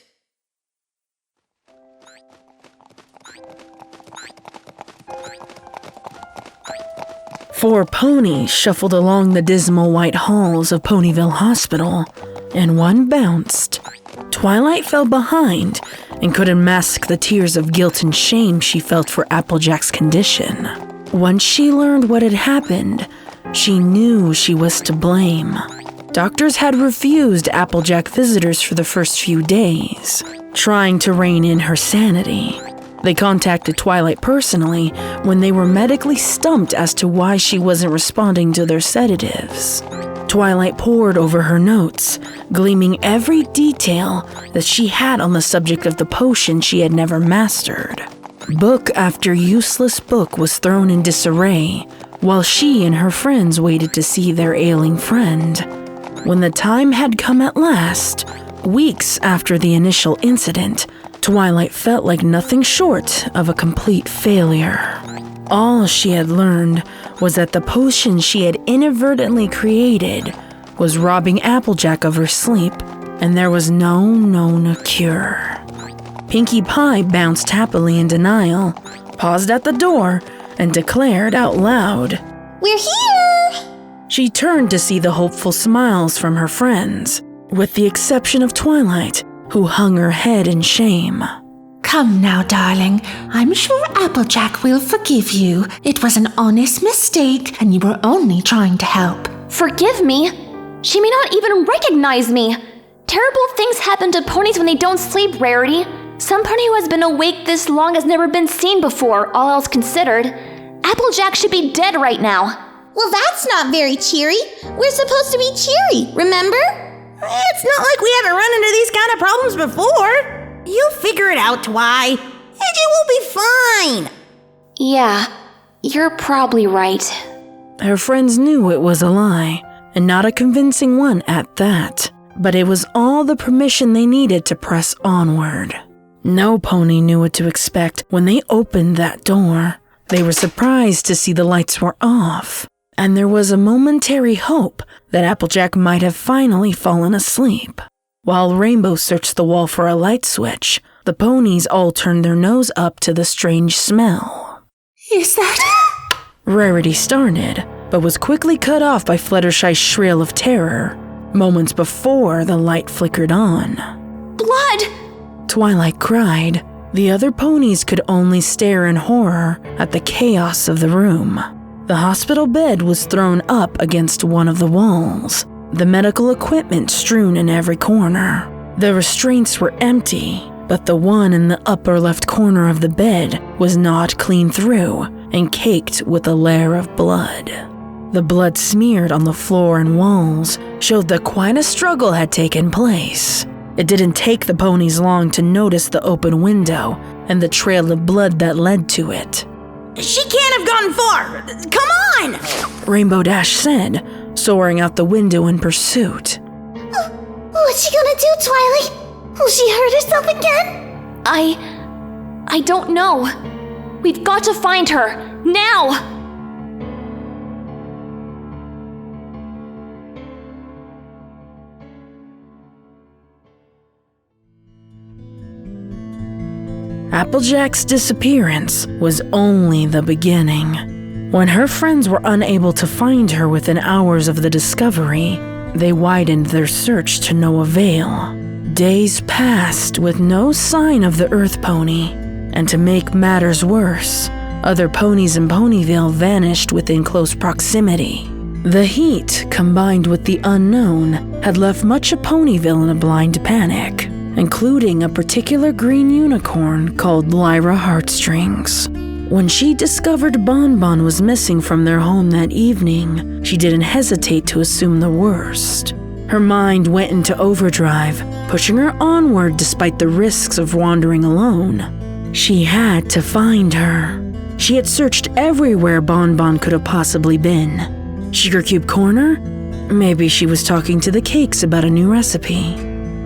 Four ponies shuffled along the dismal white halls of Ponyville Hospital, and one bounced. Twilight fell behind and couldn't mask the tears of guilt and shame she felt for Applejack's condition. Once she learned what had happened, she knew she was to blame. Doctors had refused Applejack visitors for the first few days, trying to rein in her sanity. They contacted Twilight personally when they were medically stumped as to why she wasn't responding to their sedatives. Twilight pored over her notes, gleaming every detail that she had on the subject of the potion she had never mastered. Book after useless book was thrown in disarray, while she and her friends waited to see their ailing friend. When the time had come at last, weeks after the initial incident, Twilight felt like nothing short of a complete failure. All she had learned was that the potion she had inadvertently created was robbing Applejack of her sleep, and there was no known cure. Pinkie Pie bounced happily in denial, paused at the door, and declared out loud, "We're here!" She turned to see the hopeful smiles from her friends, with the exception of Twilight, who hung her head in shame. Come now, darling. I'm sure Applejack will forgive you. It was an honest mistake, and you were only trying to help. Forgive me? She may not even recognize me. Terrible things happen to ponies when they don't sleep, Rarity. Some pony who has been awake this long has never been seen before, all else considered. Applejack should be dead right now. Well, that's not very cheery. We're supposed to be cheery, remember? It's not like we haven't run into these kind of problems before. You'll figure it out, Twi. And you will be fine. Yeah, you're probably right. Her friends knew it was a lie, and not a convincing one at that. But it was all the permission they needed to press onward. No pony knew what to expect when they opened that door. They were surprised to see the lights were off, and there was a momentary hope that Applejack might have finally fallen asleep. While Rainbow searched the wall for a light switch, the ponies all turned their nose up to the strange smell. Is that... Rarity started, but was quickly cut off by Fluttershy's shrill of terror, moments before the light flickered on. Blood! Twilight cried. The other ponies could only stare in horror at the chaos of the room. The hospital bed was thrown up against one of the walls, the medical equipment strewn in every corner. The restraints were empty, but the one in the upper left corner of the bed was gnawed clean through and caked with a layer of blood. The blood smeared on the floor and walls showed that quite a struggle had taken place. It didn't take the ponies long to notice the open window and the trail of blood that led to it. She can't have gotten far. Come on! Rainbow Dash said, soaring out the window in pursuit. What's she gonna do, Twilight? Will she hurt herself again? I don't know. We've got to find her, now! Applejack's disappearance was only the beginning. When her friends were unable to find her within hours of the discovery, they widened their search to no avail. Days passed with no sign of the Earth Pony, and to make matters worse, other ponies in Ponyville vanished within close proximity. The heat, combined with the unknown, had left much of Ponyville in a blind panic, including a particular green unicorn called Lyra Heartstrings. When she discovered Bonbon was missing from their home that evening, she didn't hesitate to assume the worst. Her mind went into overdrive, pushing her onward despite the risks of wandering alone. She had to find her. She had searched everywhere Bonbon could have possibly been. Sugar Cube Corner? Maybe she was talking to the cakes about a new recipe.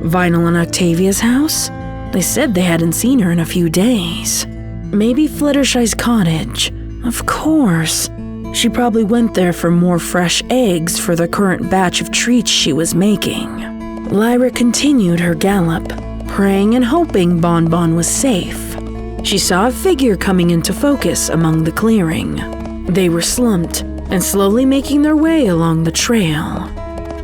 Vinyl and Octavia's house? They said they hadn't seen her in a few days. Maybe Fluttershy's cottage. Of course. She probably went there for more fresh eggs for the current batch of treats she was making. Lyra continued her gallop, praying and hoping Bonbon was safe. She saw a figure coming into focus among the clearing. They were slumped and slowly making their way along the trail.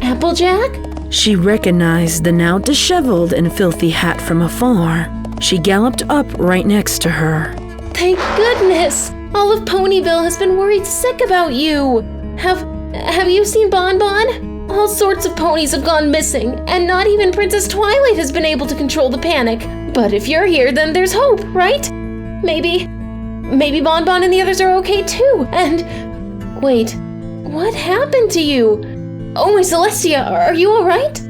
Applejack? She recognized the now disheveled and filthy hat from afar. She galloped up right next to her. Thank goodness! All of Ponyville has been worried sick about you. Have you seen Bonbon? All sorts of ponies have gone missing, and not even Princess Twilight has been able to control the panic. But if you're here, then there's hope, right? Maybe Bonbon and the others are okay too, and... Wait, what happened to you? Oh, my Celestia, are you alright?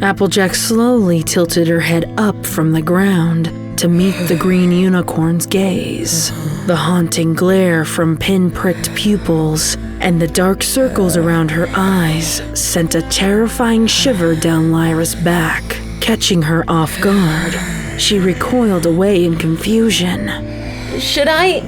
Applejack slowly tilted her head up from the ground to meet the green unicorn's gaze. The haunting glare from pin-pricked pupils and the dark circles around her eyes sent a terrifying shiver down Lyra's back, catching her off guard. She recoiled away in confusion. Should I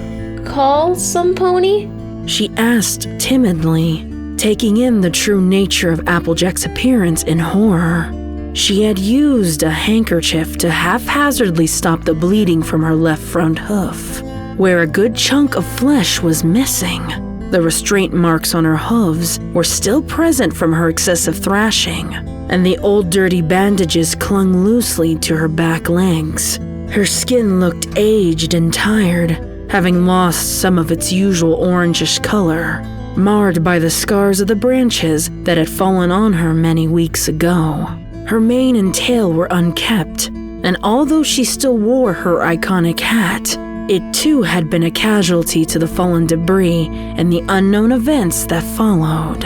call some pony? She asked timidly, taking in the true nature of Applejack's appearance in horror. She had used a handkerchief to haphazardly stop the bleeding from her left front hoof, where a good chunk of flesh was missing. The restraint marks on her hooves were still present from her excessive thrashing, and the old dirty bandages clung loosely to her back legs. Her skin looked aged and tired, having lost some of its usual orangish color, marred by the scars of the branches that had fallen on her many weeks ago. Her mane and tail were unkept, and although she still wore her iconic hat, it too had been a casualty to the fallen debris and the unknown events that followed.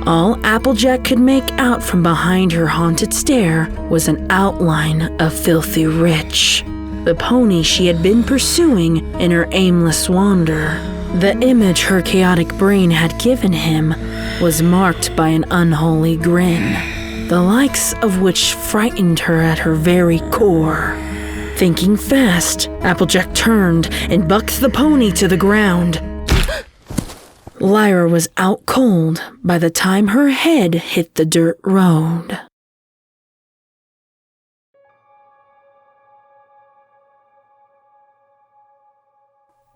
All Applejack could make out from behind her haunted stare was an outline of Filthy Rich, the pony she had been pursuing in her aimless wander. The image her chaotic brain had given him was marked by an unholy grin, the likes of which frightened her at her very core. Thinking fast, Applejack turned and bucked the pony to the ground. Lyra was out cold by the time her head hit the dirt road.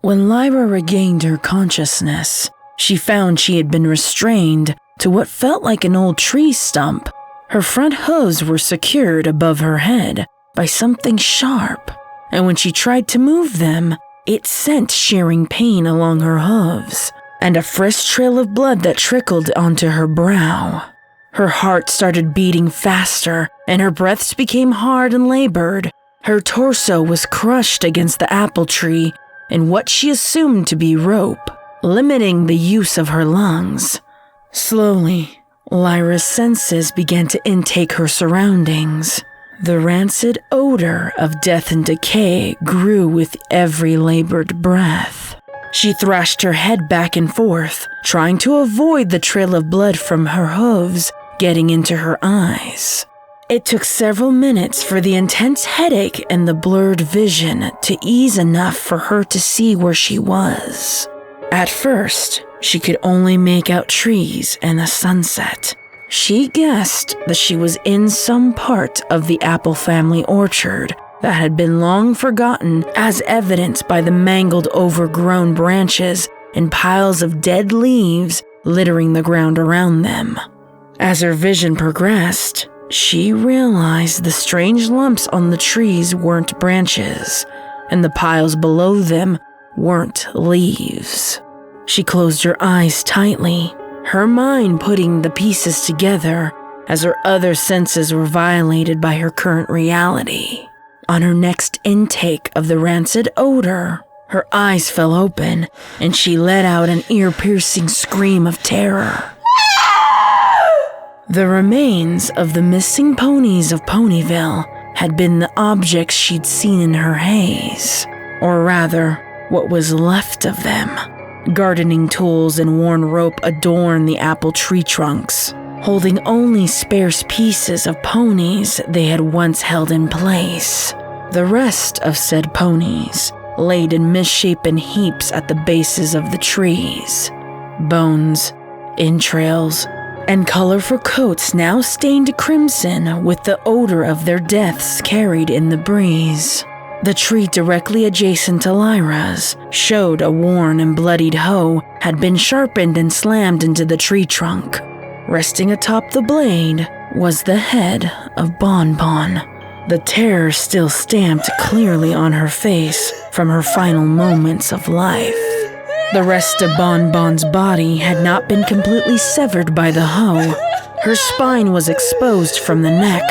When Lyra regained her consciousness, she found she had been restrained to what felt like an old tree stump. Her front hooves were secured above her head by something sharp, and when she tried to move them, it sent shearing pain along her hooves and a fresh trail of blood that trickled onto her brow. Her heart started beating faster, and her breaths became hard and labored. Her torso was crushed against the apple tree in what she assumed to be rope, limiting the use of her lungs. Slowly, Lyra's senses began to intake her surroundings. The rancid odor of death and decay grew with every labored breath. She thrashed her head back and forth, trying to avoid the trail of blood from her hooves getting into her eyes. It took several minutes for the intense headache and the blurred vision to ease enough for her to see where she was. At first, she could only make out trees and the sunset. She guessed that she was in some part of the Apple family orchard that had been long forgotten, as evidenced by the mangled, overgrown branches and piles of dead leaves littering the ground around them. As her vision progressed, she realized the strange lumps on the trees weren't branches, and the piles below them weren't leaves. She closed her eyes tightly, her mind putting the pieces together as her other senses were violated by her current reality. On her next intake of the rancid odor, her eyes fell open and she let out an ear-piercing scream of terror. The remains of the missing ponies of Ponyville had been the objects she'd seen in her haze, or rather, what was left of them. Gardening tools and worn rope adorned the apple tree trunks, holding only sparse pieces of ponies they had once held in place. The rest of said ponies laid in misshapen heaps at the bases of the trees. Bones, entrails, and colorful coats now stained crimson with the odor of their deaths carried in the breeze. The tree directly adjacent to Lyra's showed a worn and bloodied hoe had been sharpened and slammed into the tree trunk. Resting atop the blade was the head of Bon Bon, the terror still stamped clearly on her face from her final moments of life. The rest of Bon Bon's body had not been completely severed by the hoe. Her spine was exposed from the neck,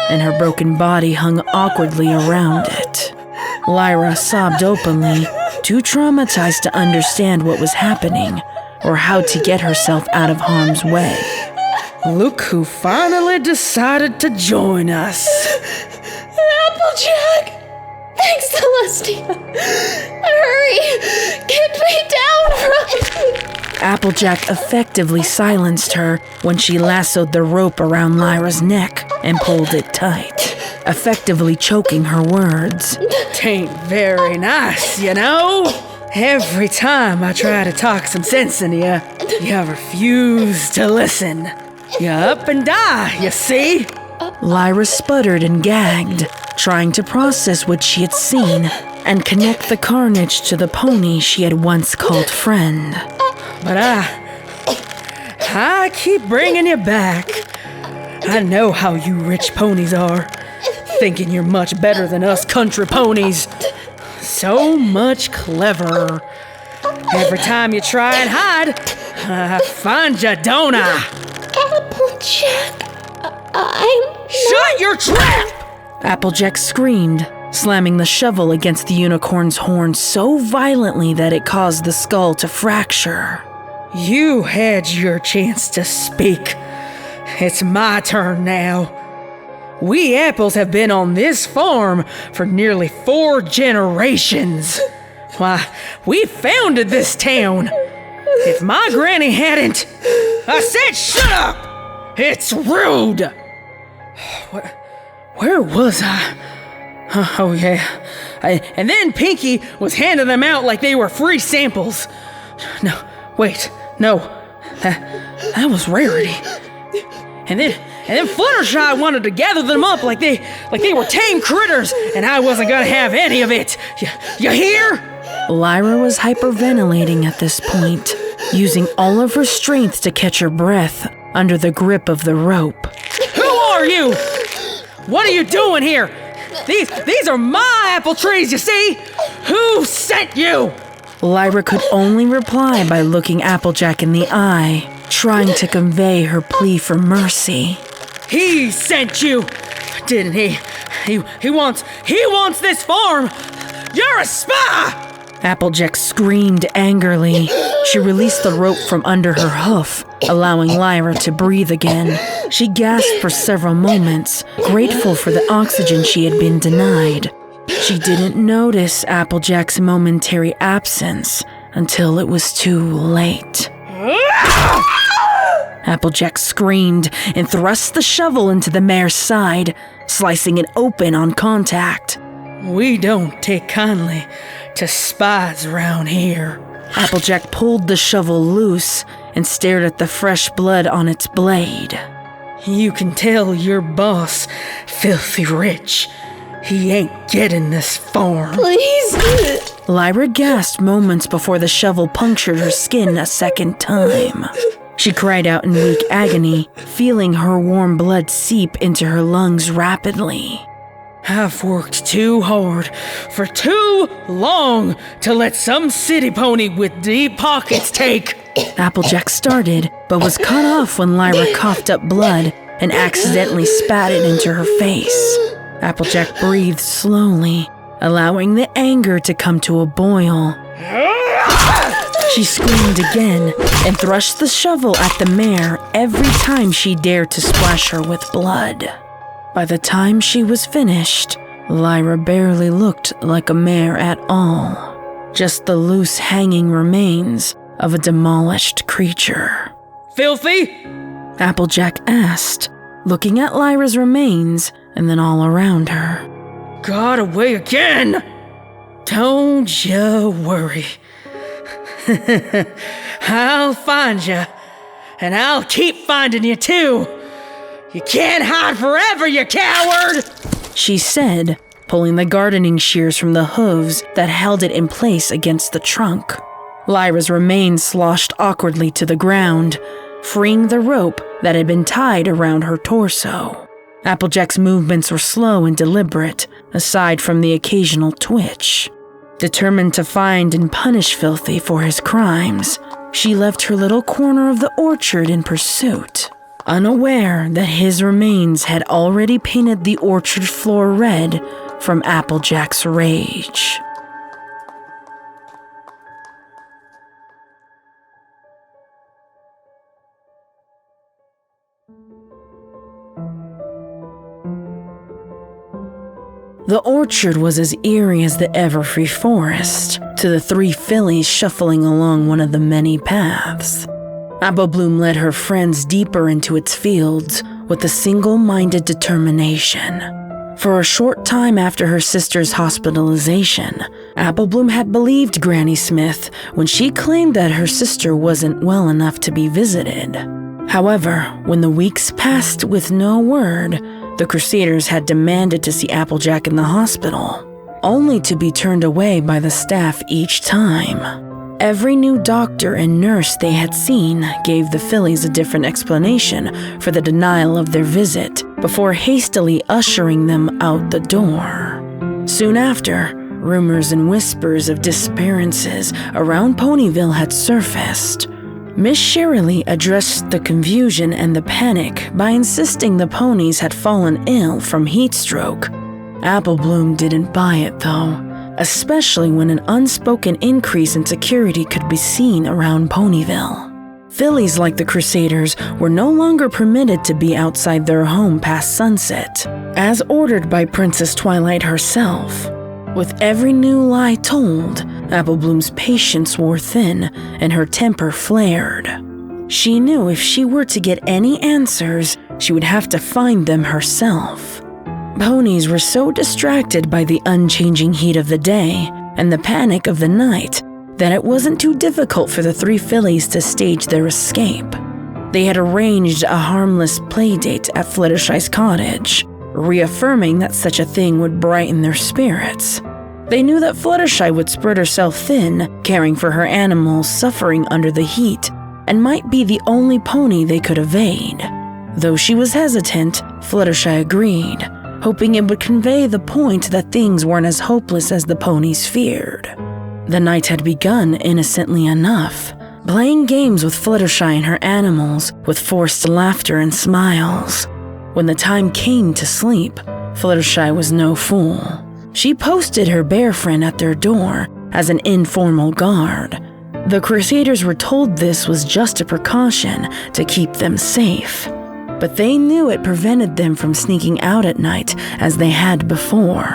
and her broken body hung awkwardly around it. Lyra sobbed openly, too traumatized to understand what was happening or how to get herself out of harm's way. Look who finally decided to join us. Applejack! Thanks, Celestia! Hurry! Get me down from... Applejack effectively silenced her when she lassoed the rope around Lyra's neck and pulled it tight, effectively choking her words. Tain't very nice, you know? Every time I try to talk some sense into you, you refuse to listen. You up and die, you see? Lyra sputtered and gagged, trying to process what she had seen and connect the carnage to the pony she had once called friend. But I keep bringing you back. I know how you rich ponies are, thinking you're much better than us country ponies. So much cleverer. Every time you try and hide, I find you, don't I? Applejack, Shut your trap! Applejack screamed, slamming the shovel against the unicorn's horn so violently that it caused the skull to fracture. You had your chance to speak. It's my turn now. We apples have been on this farm for nearly 4 generations. Why, we founded this town. If my granny hadn't... I said shut up! It's rude! Where was I? Oh, yeah. And then Pinky was handing them out like they were free samples. No, wait, no. That was Rarity. And then Fluttershy wanted to gather them up like they were tame critters, and I wasn't gonna have any of it. You hear? Lyra was hyperventilating at this point, using all of her strength to catch her breath under the grip of the rope. Who are you? What are you doing here? These are my apple trees, you see? Who sent you? Lyra could only reply by looking Applejack in the eye, trying to convey her plea for mercy. He sent you, didn't he? He wants this farm. You're a spy! Applejack screamed angrily. She released the rope from under her hoof, allowing Lyra to breathe again. She gasped for several moments, grateful for the oxygen she had been denied. She didn't notice Applejack's momentary absence until it was too late. Applejack screamed and thrust the shovel into the mare's side, slicing it open on contact. We don't take kindly to spies around here. Applejack pulled the shovel loose and stared at the fresh blood on its blade. You can tell your boss, filthy rich. He ain't getting this farm. Please. Lyra gasped moments before the shovel punctured her skin a second time. She cried out in weak agony, feeling her warm blood seep into her lungs rapidly. I've worked too hard for too long to let some city pony with deep pockets take. Applejack started, but was cut off when Lyra coughed up blood and accidentally spat it into her face. Applejack breathed slowly, allowing the anger to come to a boil. She screamed again and thrust the shovel at the mare every time she dared to splash her with blood. By the time she was finished, Lyra barely looked like a mare at all, just the loose hanging remains of a demolished creature. Filthy? Applejack asked, looking at Lyra's remains and then all around her. Got away again! Don't you worry. I'll find you, and I'll keep finding you too. You can't hide forever, you coward! She said, pulling the gardening shears from the hooves that held it in place against the trunk. Lyra's remains sloshed awkwardly to the ground, freeing the rope that had been tied around her torso. Applejack's movements were slow and deliberate, aside from the occasional twitch. Determined to find and punish Filthy for his crimes, she left her little corner of the orchard in pursuit, unaware that his remains had already painted the orchard floor red from Applejack's rage. The orchard was as eerie as the Everfree forest, to the three fillies shuffling along one of the many paths. Applebloom led her friends deeper into its fields with a single-minded determination. For a short time after her sister's hospitalization, Applebloom had believed Granny Smith when she claimed that her sister wasn't well enough to be visited. However, when the weeks passed with no word, the Crusaders had demanded to see Applejack in the hospital, only to be turned away by the staff each time. Every new doctor and nurse they had seen gave the fillies a different explanation for the denial of their visit before hastily ushering them out the door. Soon after, rumors and whispers of disappearances around Ponyville had surfaced. Miss Shirley addressed the confusion and the panic by insisting the ponies had fallen ill from heat stroke. Applebloom didn't buy it though, especially when an unspoken increase in security could be seen around Ponyville. Fillies like the Crusaders were no longer permitted to be outside their home past sunset, as ordered by Princess Twilight herself. With every new lie told, Applebloom's patience wore thin and her temper flared. She knew if she were to get any answers, she would have to find them herself. Ponies were so distracted by the unchanging heat of the day and the panic of the night that it wasn't too difficult for the three fillies to stage their escape. They had arranged a harmless playdate at Fluttershy's cottage, reaffirming that such a thing would brighten their spirits. They knew that Fluttershy would spread herself thin, caring for her animals suffering under the heat, and might be the only pony they could evade. Though she was hesitant, Fluttershy agreed, hoping it would convey the point that things weren't as hopeless as the ponies feared. The night had begun innocently enough, playing games with Fluttershy and her animals with forced laughter and smiles. When the time came to sleep, Fluttershy was no fool. She posted her bear friend at their door as an informal guard. The Crusaders were told this was just a precaution to keep them safe, but they knew it prevented them from sneaking out at night as they had before.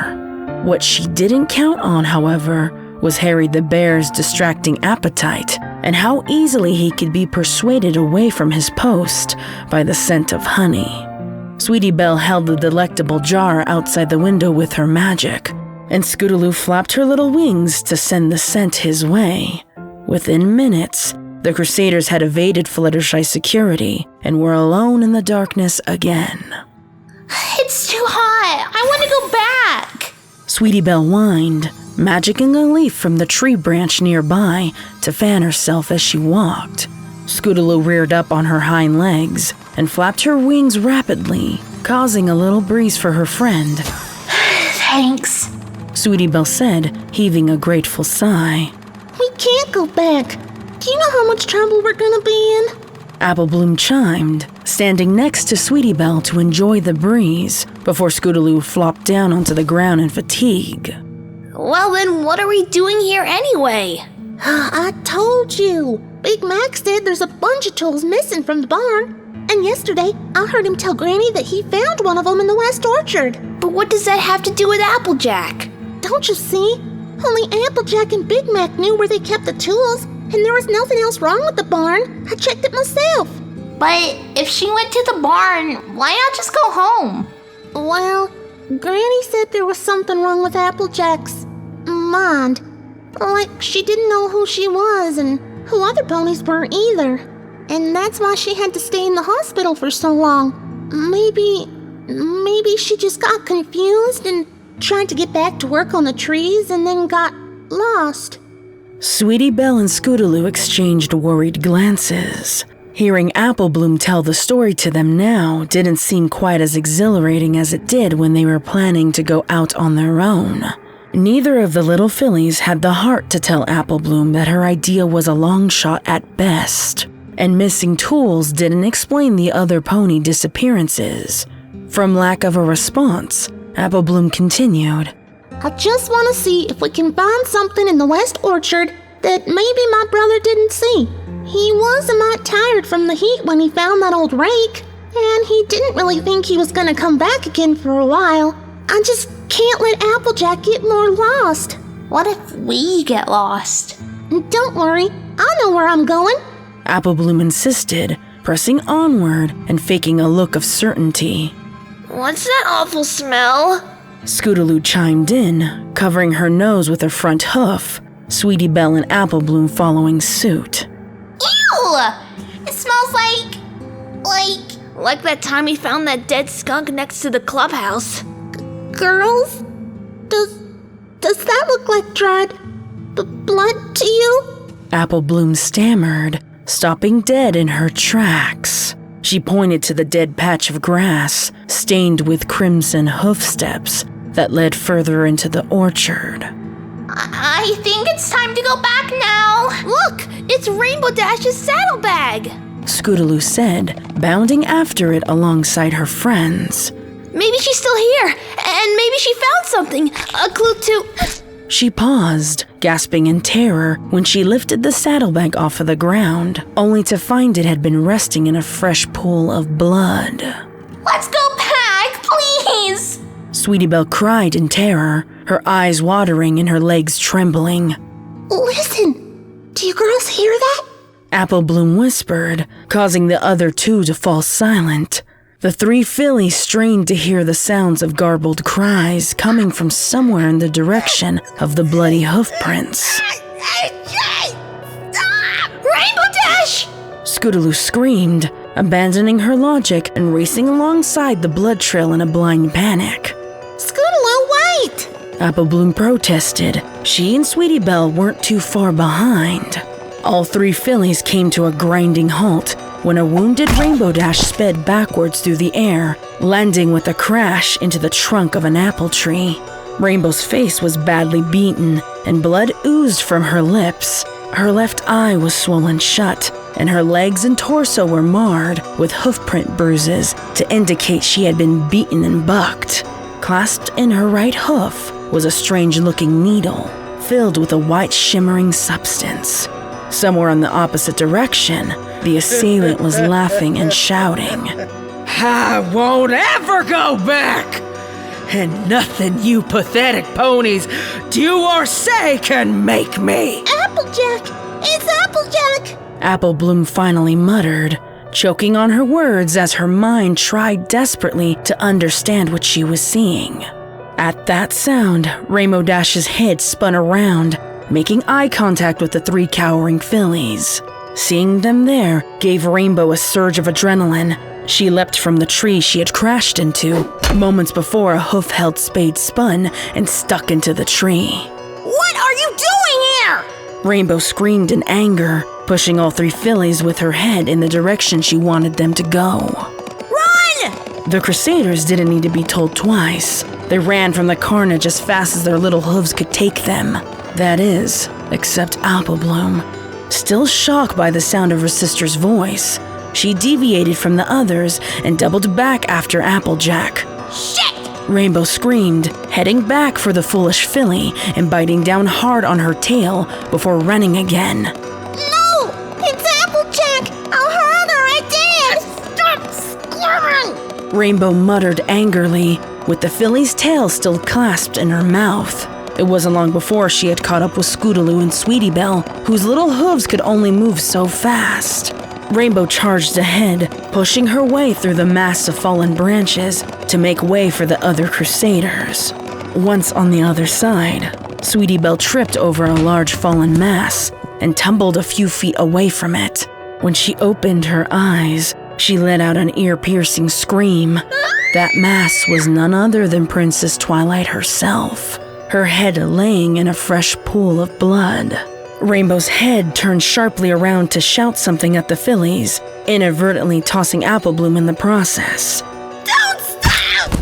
What she didn't count on, however, was Harry the Bear's distracting appetite and how easily he could be persuaded away from his post by the scent of honey. Sweetie Belle held the delectable jar outside the window with her magic, and Scootaloo flapped her little wings to send the scent his way. Within minutes, the Crusaders had evaded Fluttershy's security and were alone in the darkness again. It's too hot. I want to go back. Sweetie Belle whined, magicking a leaf from the tree branch nearby to fan herself as she walked. Scootaloo reared up on her hind legs and flapped her wings rapidly, causing a little breeze for her friend. Thanks, Sweetie Belle said, heaving a grateful sigh. We can't go back. Do you know how much trouble we're gonna be in? Apple Bloom chimed, standing next to Sweetie Belle to enjoy the breeze before Scootaloo flopped down onto the ground in fatigue. Well, then what are we doing here anyway? I told you. Big Mac said there's a bunch of tools missing from the barn. And yesterday, I heard him tell Granny that he found one of them in the West Orchard. But what does that have to do with Applejack? Don't you see? Only Applejack and Big Mac knew where they kept the tools, and there was nothing else wrong with the barn. I checked it myself. But if she went to the barn, why not just go home? Well, Granny said there was something wrong with Applejack's mind. Like she didn't know who she was and who other ponies were either. And that's why she had to stay in the hospital for so long. Maybe she just got confused and tried to get back to work on the trees and then got lost. Sweetie Belle and Scootaloo exchanged worried glances. Hearing Apple Bloom tell the story to them now didn't seem quite as exhilarating as it did when they were planning to go out on their own. Neither of the little fillies had the heart to tell Apple Bloom that her idea was a long shot at best, and missing tools didn't explain the other pony disappearances. From lack of a response, Apple Bloom continued. I just want to see if we can find something in the West Orchard that maybe my brother didn't see. He was a mite tired from the heat when he found that old rake, and he didn't really think he was going to come back again for a while. I just can't let Applejack get more lost. What if we get lost? Don't worry, I know where I'm going. Apple Bloom insisted, pressing onward and faking a look of certainty. What's that awful smell? Scootaloo chimed in, covering her nose with her front hoof, Sweetie Belle and Apple Bloom following suit. Ew! It smells Like that time we found that dead skunk next to the clubhouse. Girls, does that look like dried blood to you? Apple Bloom stammered, stopping dead in her tracks. She pointed to the dead patch of grass, stained with crimson hoof steps, that led further into the orchard. I think it's time to go back now. Look, it's Rainbow Dash's saddlebag. Scootaloo said, bounding after it alongside her friends. Maybe she's still here, and maybe she found something, a clue to... She paused, gasping in terror when she lifted the saddlebag off of the ground, only to find it had been resting in a fresh pool of blood. Let's go back, please! Sweetie Belle cried in terror, her eyes watering and her legs trembling. Listen, do you girls hear that? Apple Bloom whispered, causing the other two to fall silent. The three fillies strained to hear the sounds of garbled cries coming from somewhere in the direction of the bloody hoofprints. Rainbow Dash! Scootaloo screamed, abandoning her logic and racing alongside the blood trail in a blind panic. Scootaloo, wait! Apple Bloom protested. She and Sweetie Belle weren't too far behind. All three fillies came to a grinding halt when a wounded Rainbow Dash sped backwards through the air, landing with a crash into the trunk of an apple tree. Rainbow's face was badly beaten, and blood oozed from her lips. Her left eye was swollen shut, and her legs and torso were marred with hoofprint bruises to indicate she had been beaten and bucked. Clasped in her right hoof was a strange-looking needle, filled with a white shimmering substance. Somewhere in the opposite direction, the assailant was laughing and shouting. I won't ever go back! And nothing you pathetic ponies do or say can make me! Applejack! It's Applejack! Apple Bloom finally muttered, choking on her words as her mind tried desperately to understand what she was seeing. At that sound, Rainbow Dash's head spun around, making eye contact with the three cowering fillies. Seeing them there gave Rainbow a surge of adrenaline. She leapt from the tree she had crashed into, moments before a hoof-held spade spun and stuck into the tree. What are you doing here? Rainbow screamed in anger, pushing all 3 fillies with her head in the direction she wanted them to go. Run! The Crusaders didn't need to be told twice. They ran from the carnage as fast as their little hooves could take them. That is, except Applebloom. Still shocked by the sound of her sister's voice, she deviated from the others and doubled back after Applejack. Shit! Rainbow screamed, heading back for the foolish filly and biting down hard on her tail before running again. No! It's Applejack! I'll hurt her again! Stop squirming! Rainbow muttered angrily, with the filly's tail still clasped in her mouth. It wasn't long before she had caught up with Scootaloo and Sweetie Belle, whose little hooves could only move so fast. Rainbow charged ahead, pushing her way through the mass of fallen branches to make way for the other Crusaders. Once on the other side, Sweetie Belle tripped over a large fallen mass and tumbled a few feet away from it. When she opened her eyes, she let out an ear-piercing scream. That mass was none other than Princess Twilight herself, her head laying in a fresh pool of blood. Rainbow's head turned sharply around to shout something at the fillies, inadvertently tossing Applebloom in the process. Don't stop!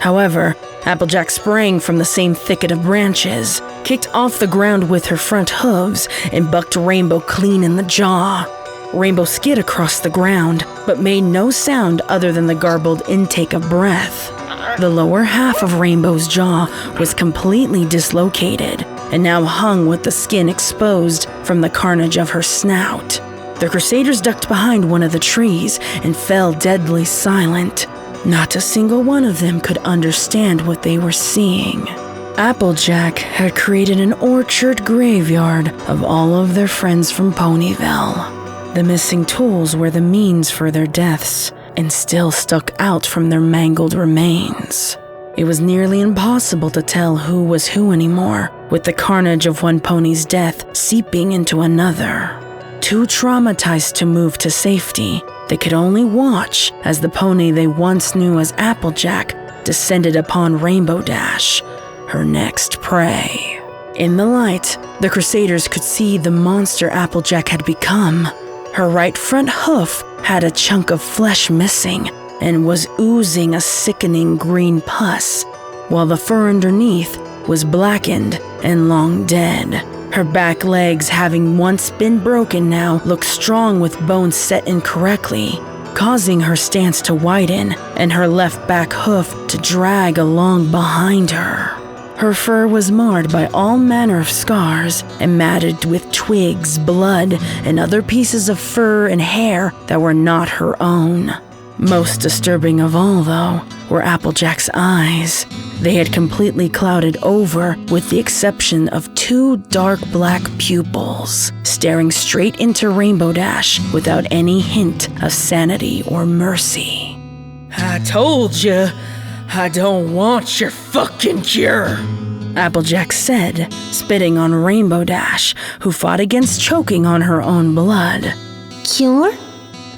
However, Applejack sprang from the same thicket of branches, kicked off the ground with her front hooves, and bucked Rainbow clean in the jaw. Rainbow skid across the ground, but made no sound other than the garbled intake of breath. The lower half of Rainbow's jaw was completely dislocated and now hung with the skin exposed from the carnage of her snout. The Crusaders ducked behind one of the trees and fell deadly silent. Not a single one of them could understand what they were seeing. Applejack had created an orchard graveyard of all of their friends from Ponyville. The missing tools were the means for their deaths and still stuck out from their mangled remains. It was nearly impossible to tell who was who anymore, with the carnage of one pony's death seeping into another. Too traumatized to move to safety, they could only watch as the pony they once knew as Applejack descended upon Rainbow Dash, her next prey. In the light, the Crusaders could see the monster Applejack had become. Her right front hoof had a chunk of flesh missing and was oozing a sickening green pus, while the fur underneath was blackened and long dead. Her back legs, having once been broken now, looked strong with bones set incorrectly, causing her stance to widen and her left back hoof to drag along behind her. Her fur was marred by all manner of scars and matted with twigs, blood, and other pieces of fur and hair that were not her own. Most disturbing of all, though, were Applejack's eyes. They had completely clouded over, with the exception of 2 dark black pupils, staring straight into Rainbow Dash without any hint of sanity or mercy. I told you, I don't want your fucking cure, Applejack said, spitting on Rainbow Dash, who fought against choking on her own blood. Cure?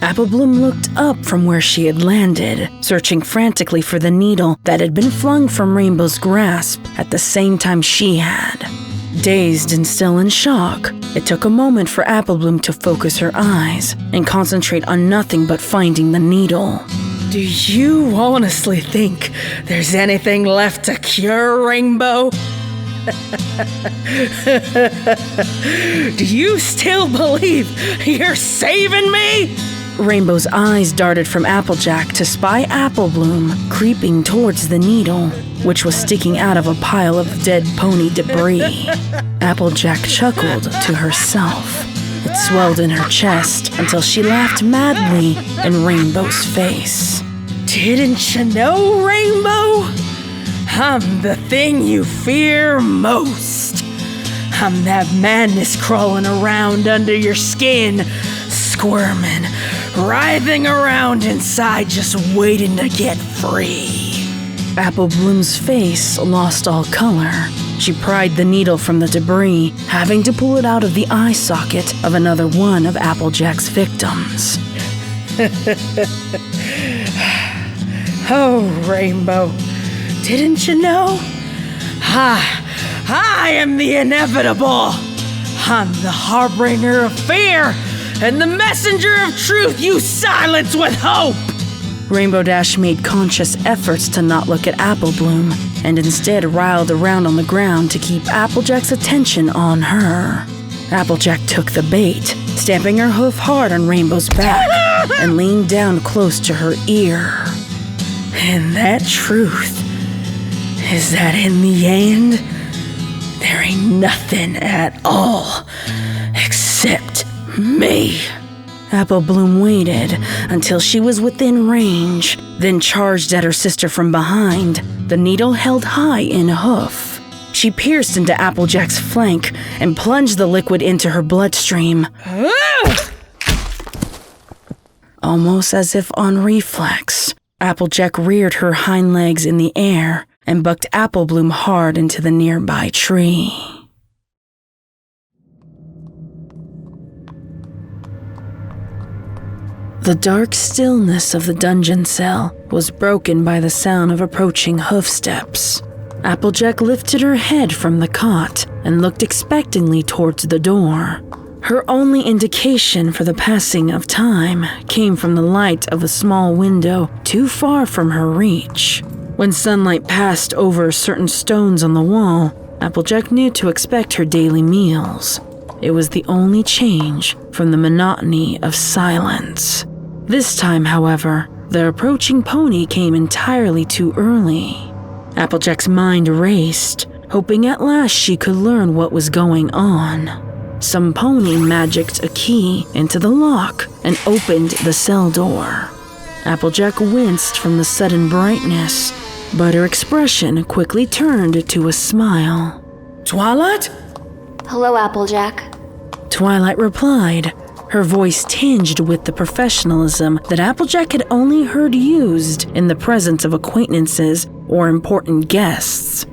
Applebloom looked up from where she had landed, searching frantically for the needle that had been flung from Rainbow's grasp at the same time she had. Dazed and still in shock, it took a moment for Applebloom to focus her eyes and concentrate on nothing but finding the needle. Do you honestly think there's anything left to cure, Rainbow? Do you still believe you're saving me? Rainbow's eyes darted from Applejack to spy Applebloom creeping towards the needle, which was sticking out of a pile of dead pony debris. Applejack chuckled to herself. It swelled in her chest until she laughed madly in Rainbow's face. Didn't you know, Rainbow? I'm the thing you fear most. I'm that madness crawling around under your skin, squirming, writhing around inside, just waiting to get free. Applebloom's face lost all color. She pried the needle from the debris, having to pull it out of the eye socket of another one of Applejack's victims. Oh, Rainbow, didn't you know? I am the inevitable. I'm the harbinger of fear and the messenger of truth you silence with hope! Rainbow Dash made conscious efforts to not look at Apple Bloom, and instead riled around on the ground to keep Applejack's attention on her. Applejack took the bait, stamping her hoof hard on Rainbow's back, and leaned down close to her ear. And that truth is that in the end, there ain't nothing at all except me. Apple Bloom waited until she was within range, then charged at her sister from behind, the needle held high in hoof. She pierced into Applejack's flank and plunged the liquid into her bloodstream. Almost as if on reflex, Applejack reared her hind legs in the air and bucked Apple Bloom hard into the nearby tree. The dark stillness of the dungeon cell was broken by the sound of approaching hoofsteps. Applejack lifted her head from the cot and looked expectantly towards the door. Her only indication for the passing of time came from the light of a small window too far from her reach. When sunlight passed over certain stones on the wall, Applejack knew to expect her daily meals. It was the only change from the monotony of silence. This time, however, the approaching pony came entirely too early. Applejack's mind raced, hoping at last she could learn what was going on. Some pony magicked a key into the lock and opened the cell door. Applejack winced from the sudden brightness, but her expression quickly turned to a smile. Twilight? Hello, Applejack. Twilight replied, her voice tinged with the professionalism that Applejack had only heard used in the presence of acquaintances or important guests.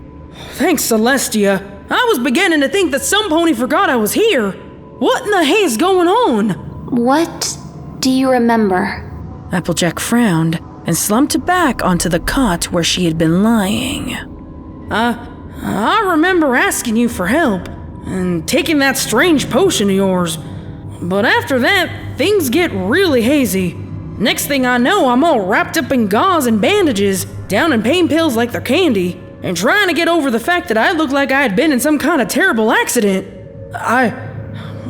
Thanks, Celestia. I was beginning to think that some pony forgot I was here. What in the hay is going on? What do you remember? Applejack frowned and slumped back onto the cot where she had been lying. I remember asking you for help and taking that strange potion of yours. But after that, things get really hazy. Next thing I know, I'm all wrapped up in gauze and bandages, down in pain pills like they're candy, and trying to get over the fact that I looked like I had been in some kind of terrible accident.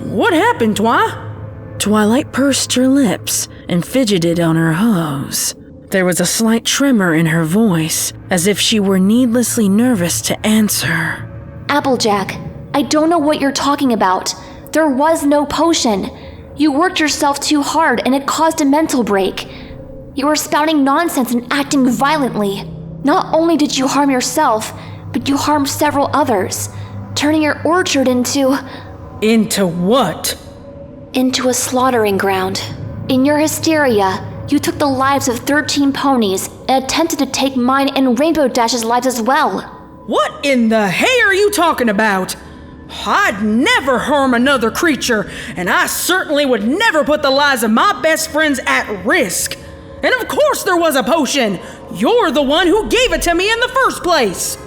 What happened, Twi? Twilight pursed her lips and fidgeted on her hooves. There was a slight tremor in her voice, as if she were needlessly nervous to answer. Applejack, I don't know what you're talking about. There was no potion. You worked yourself too hard and it caused a mental break. You were spouting nonsense and acting violently. Not only did you harm yourself, but you harmed several others, turning your orchard into... Into what? Into a slaughtering ground. In your hysteria, you took the lives of 13 ponies and attempted to take mine and Rainbow Dash's lives as well. What in the hay are you talking about? I'd never harm another creature, and I certainly would never put the lives of my best friends at risk. And of course there was a potion. You're the one who gave it to me in the first place.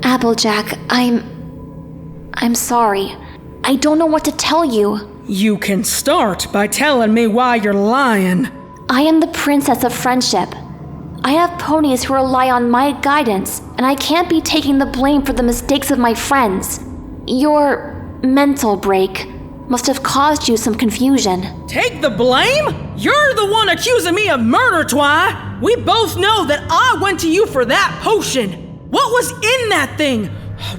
Applejack, I'm sorry. I don't know what to tell you. You can start by telling me why you're lying. I am the princess of friendship. I have ponies who rely on my guidance, and I can't be taking the blame for the mistakes of my friends. Your mental break must have caused you some confusion. Take the blame? You're the one accusing me of murder, Twi. We both know that I went to you for that potion. What was in that thing?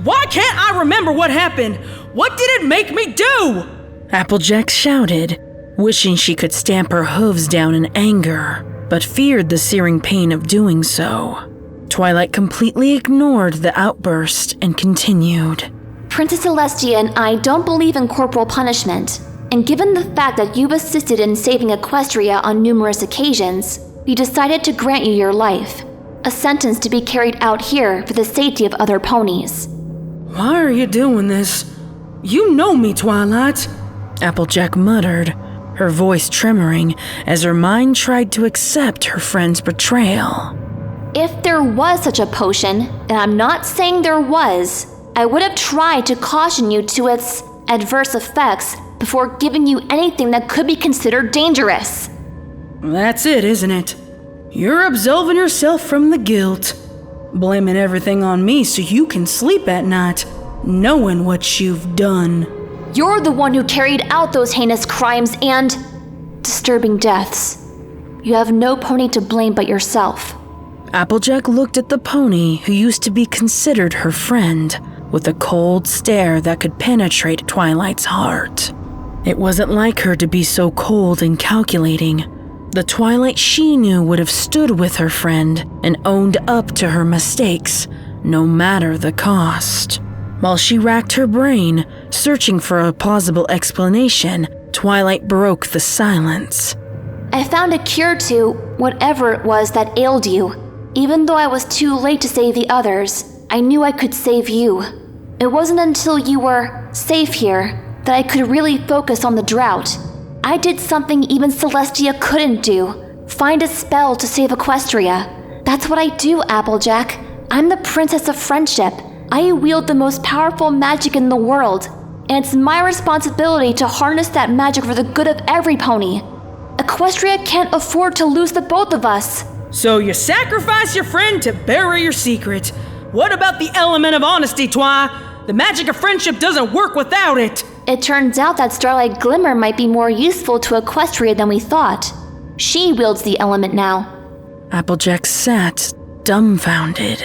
Why can't I remember what happened? What did it make me do? Applejack shouted, wishing she could stamp her hooves down in anger, but feared the searing pain of doing so. Twilight completely ignored the outburst and continued. Princess Celestia and I don't believe in corporal punishment, and given the fact that you've assisted in saving Equestria on numerous occasions, we decided to grant you your life, a sentence to be carried out here for the safety of other ponies. Why are you doing this? You know me, Twilight. Applejack muttered, her voice tremoring as her mind tried to accept her friend's betrayal. If there was such a potion, and I'm not saying there was, I would have tried to caution you to its adverse effects before giving you anything that could be considered dangerous. That's it, isn't it? You're absolving yourself from the guilt, blaming everything on me so you can sleep at night, knowing what you've done. You're the one who carried out those heinous crimes and disturbing deaths. You have no pony to blame but yourself. Applejack looked at the pony who used to be considered her friend with a cold stare that could penetrate Twilight's heart. It wasn't like her to be so cold and calculating. The Twilight she knew would have stood with her friend and owned up to her mistakes, no matter the cost. While she racked her brain, searching for a plausible explanation, Twilight broke the silence. I found a cure to whatever it was that ailed you. Even though I was too late to save the others, I knew I could save you. It wasn't until you were safe here that I could really focus on the drought. I did something even Celestia couldn't do. Find a spell to save Equestria. That's what I do, Applejack. I'm the Princess of Friendship. I wield the most powerful magic in the world, and it's my responsibility to harness that magic for the good of every pony. Equestria can't afford to lose the both of us. So you sacrifice your friend to bury your secret. What about the element of honesty, Twi? The magic of friendship doesn't work without it. It turns out that Starlight Glimmer might be more useful to Equestria than we thought. She wields the element now. Applejack sat, dumbfounded.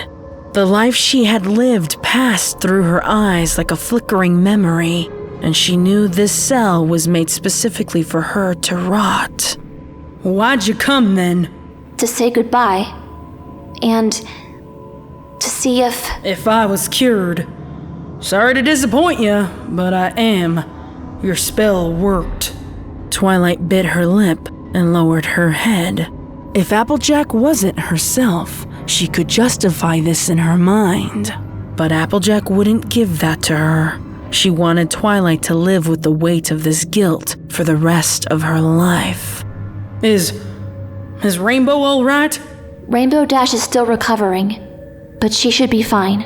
The life she had lived passed through her eyes like a flickering memory, and she knew this cell was made specifically for her to rot. Why'd you come then? To say goodbye. And to see if I was cured. Sorry to disappoint you, but I am. Your spell worked. Twilight bit her lip and lowered her head. If Applejack wasn't herself, she could justify this in her mind. But Applejack wouldn't give that to her. She wanted Twilight to live with the weight of this guilt for the rest of her life. Is Rainbow all right? Rainbow Dash is still recovering, but she should be fine.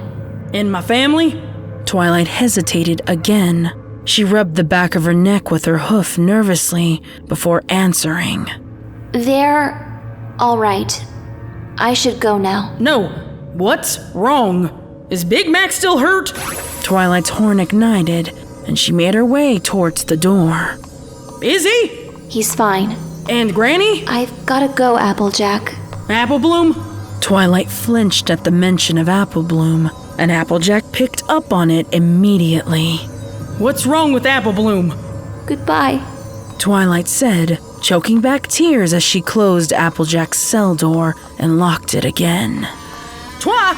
And my family? Twilight hesitated again. She rubbed the back of her neck with her hoof nervously before answering. They're all right. I should go now. No. What's wrong? Is Big Mac still hurt? Twilight's horn ignited, and she made her way towards the door. Is he? He's fine. And Granny? I've gotta go, Applejack. Apple Bloom? Twilight flinched at the mention of Apple Bloom, and Applejack picked up on it immediately. What's wrong with Apple Bloom? Goodbye, Twilight said, choking back tears as she closed Applejack's cell door and locked it again. Twi,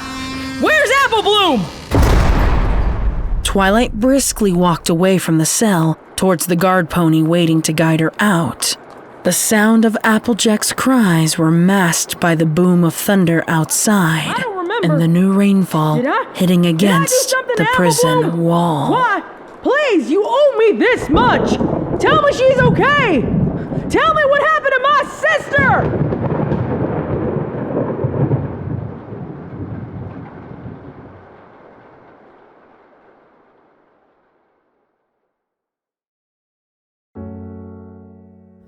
where's Apple Bloom? Twilight briskly walked away from the cell towards the guard pony waiting to guide her out. The sound of Applejack's cries were masked by the boom of thunder outside and the new rainfall hitting against the prison wall. Twi, please, you owe me this much. Tell me she's okay. Tell me what happened to my sister.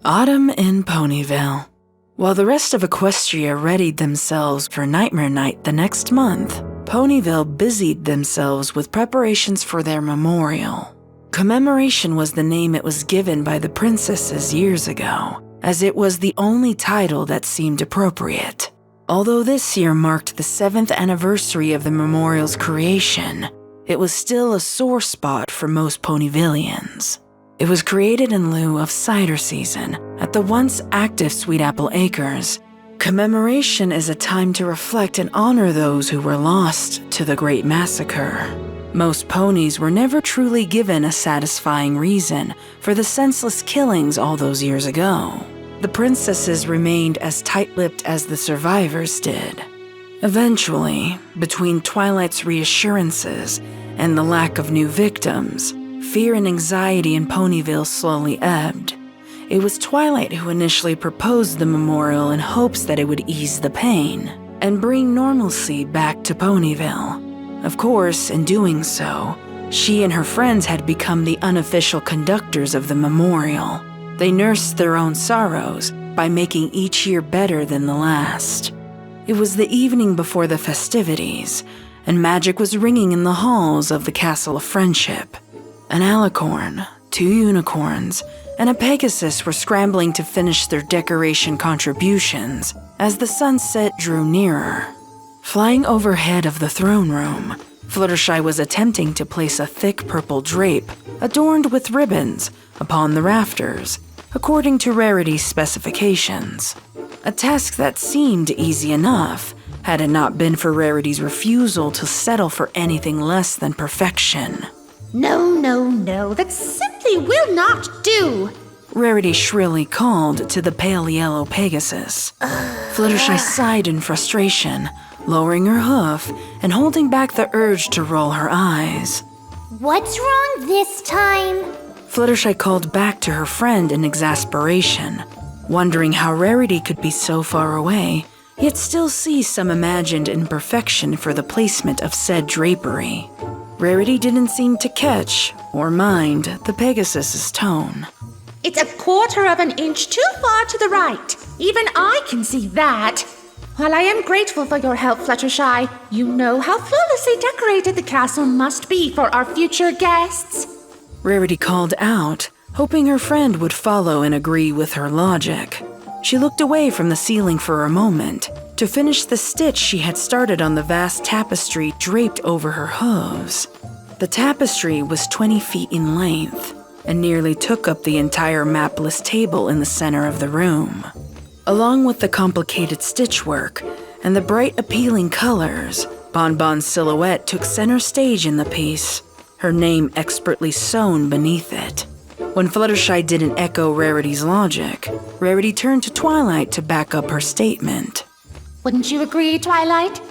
Autumn in Ponyville. While the rest of Equestria readied themselves for Nightmare Night the next month, Ponyville busied themselves with preparations for their memorial. Commemoration was the name it was given by the princesses years ago, as it was the only title that seemed appropriate. Although this year marked the 7th anniversary of the memorial's creation, it was still a sore spot for most Ponyvillians. It was created in lieu of cider season at the once active Sweet Apple Acres. Commemoration is a time to reflect and honor those who were lost to the Great Massacre. Most ponies were never truly given a satisfying reason for the senseless killings all those years ago. The princesses remained as tight-lipped as the survivors did. Eventually, between Twilight's reassurances and the lack of new victims, fear and anxiety in Ponyville slowly ebbed. It was Twilight who initially proposed the memorial in hopes that it would ease the pain and bring normalcy back to Ponyville. Of course, in doing so, she and her friends had become the unofficial conductors of the memorial. They nursed their own sorrows by making each year better than the last. It was the evening before the festivities, and magic was ringing in the halls of the Castle of Friendship. An alicorn, 2 unicorns, and a pegasus were scrambling to finish their decoration contributions as the sunset drew nearer. Flying overhead of the throne room, Fluttershy was attempting to place a thick purple drape, adorned with ribbons, upon the rafters, according to Rarity's specifications. A task that seemed easy enough, had it not been for Rarity's refusal to settle for anything less than perfection. No, that simply will not do. Rarity shrilly called to the pale yellow Pegasus. Fluttershy sighed in frustration, lowering her hoof and holding back the urge to roll her eyes. What's wrong this time? Fluttershy called back to her friend in exasperation, wondering how Rarity could be so far away, yet still see some imagined imperfection for the placement of said drapery. Rarity didn't seem to catch or mind the Pegasus's tone. It's 1/4 of an inch too far to the right. Even I can see that. While I am grateful for your help, Fluttershy, you know how flawlessly decorated the castle must be for our future guests. Rarity called out, hoping her friend would follow and agree with her logic. She looked away from the ceiling for a moment to finish the stitch she had started on the vast tapestry draped over her hooves. The tapestry was 20 feet in length and nearly took up the entire mapless table in the center of the room. Along with the complicated stitchwork and the bright appealing colors, Bonbon's silhouette took center stage in the piece, her name expertly sewn beneath it. When Fluttershy didn't echo Rarity's logic, Rarity turned to Twilight to back up her statement. Wouldn't you agree, Twilight?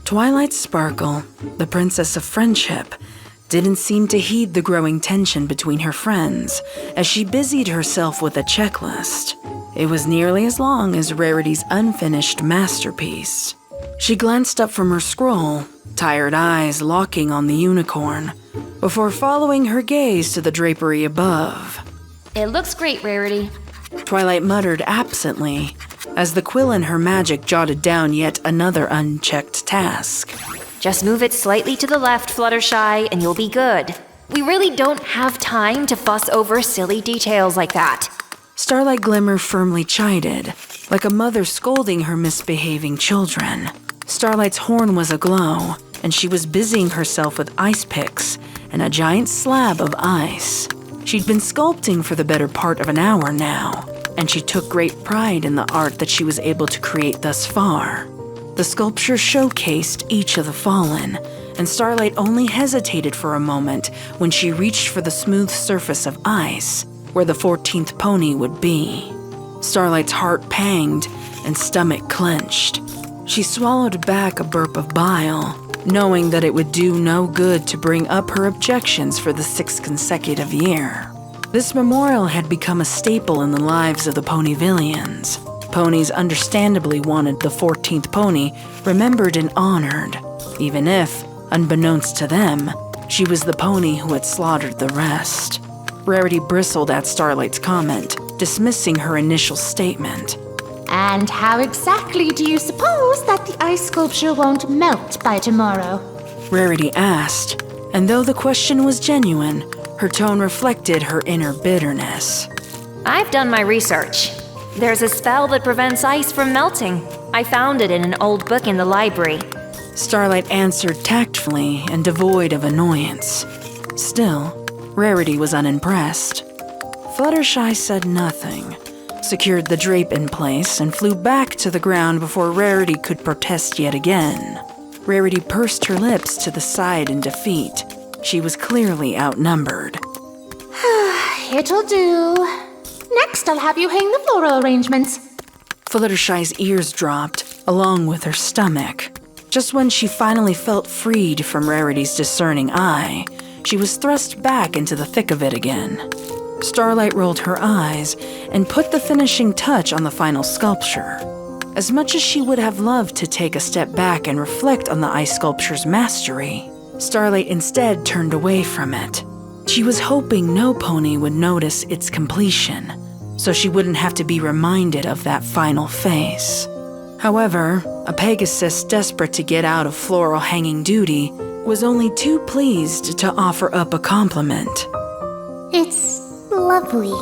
Twilight Sparkle, the Princess of Friendship, didn't seem to heed the growing tension between her friends as she busied herself with a checklist. It was nearly as long as Rarity's unfinished masterpiece. She glanced up from her scroll, tired eyes locking on the unicorn, before following her gaze to the drapery above. It looks great, Rarity. Twilight muttered absently as the quill in her magic jotted down yet another unchecked task. Just move it slightly to the left, Fluttershy, and you'll be good. We really don't have time to fuss over silly details like that. Starlight Glimmer firmly chided, like a mother scolding her misbehaving children. Starlight's horn was aglow, and she was busying herself with ice picks and a giant slab of ice. She'd been sculpting for the better part of an hour now, and she took great pride in the art that she was able to create thus far. The sculpture showcased each of the fallen, and Starlight only hesitated for a moment when she reached for the smooth surface of ice, where the 14th pony would be. Starlight's heart panged and stomach clenched. She swallowed back a burp of bile, knowing that it would do no good to bring up her objections for the 6th consecutive year. This memorial had become a staple in the lives of the Ponyvillians. Ponies understandably wanted the 14th pony remembered and honored, even if, unbeknownst to them, she was the pony who had slaughtered the rest. Rarity bristled at Starlight's comment, dismissing her initial statement. And how exactly do you suppose that the ice sculpture won't melt by tomorrow? Rarity asked, and though the question was genuine, her tone reflected her inner bitterness. I've done my research. There's a spell that prevents ice from melting. I found it in an old book in the library. Starlight answered tactfully and devoid of annoyance. Still, Rarity was unimpressed. Fluttershy said nothing, secured the drape in place, and flew back to the ground before Rarity could protest yet again. Rarity pursed her lips to the side in defeat. She was clearly outnumbered. It'll do. Next, I'll have you hang the floral arrangements. Fluttershy's ears dropped, along with her stomach. Just when she finally felt freed from Rarity's discerning eye, she was thrust back into the thick of it again. Starlight rolled her eyes and put the finishing touch on the final sculpture. As much as she would have loved to take a step back and reflect on the ice sculpture's mastery, Starlight instead turned away from it. She was hoping no pony would notice its completion, so she wouldn't have to be reminded of that final face. However, a Pegasus desperate to get out of floral hanging duty was only too pleased to offer up a compliment. It's lovely,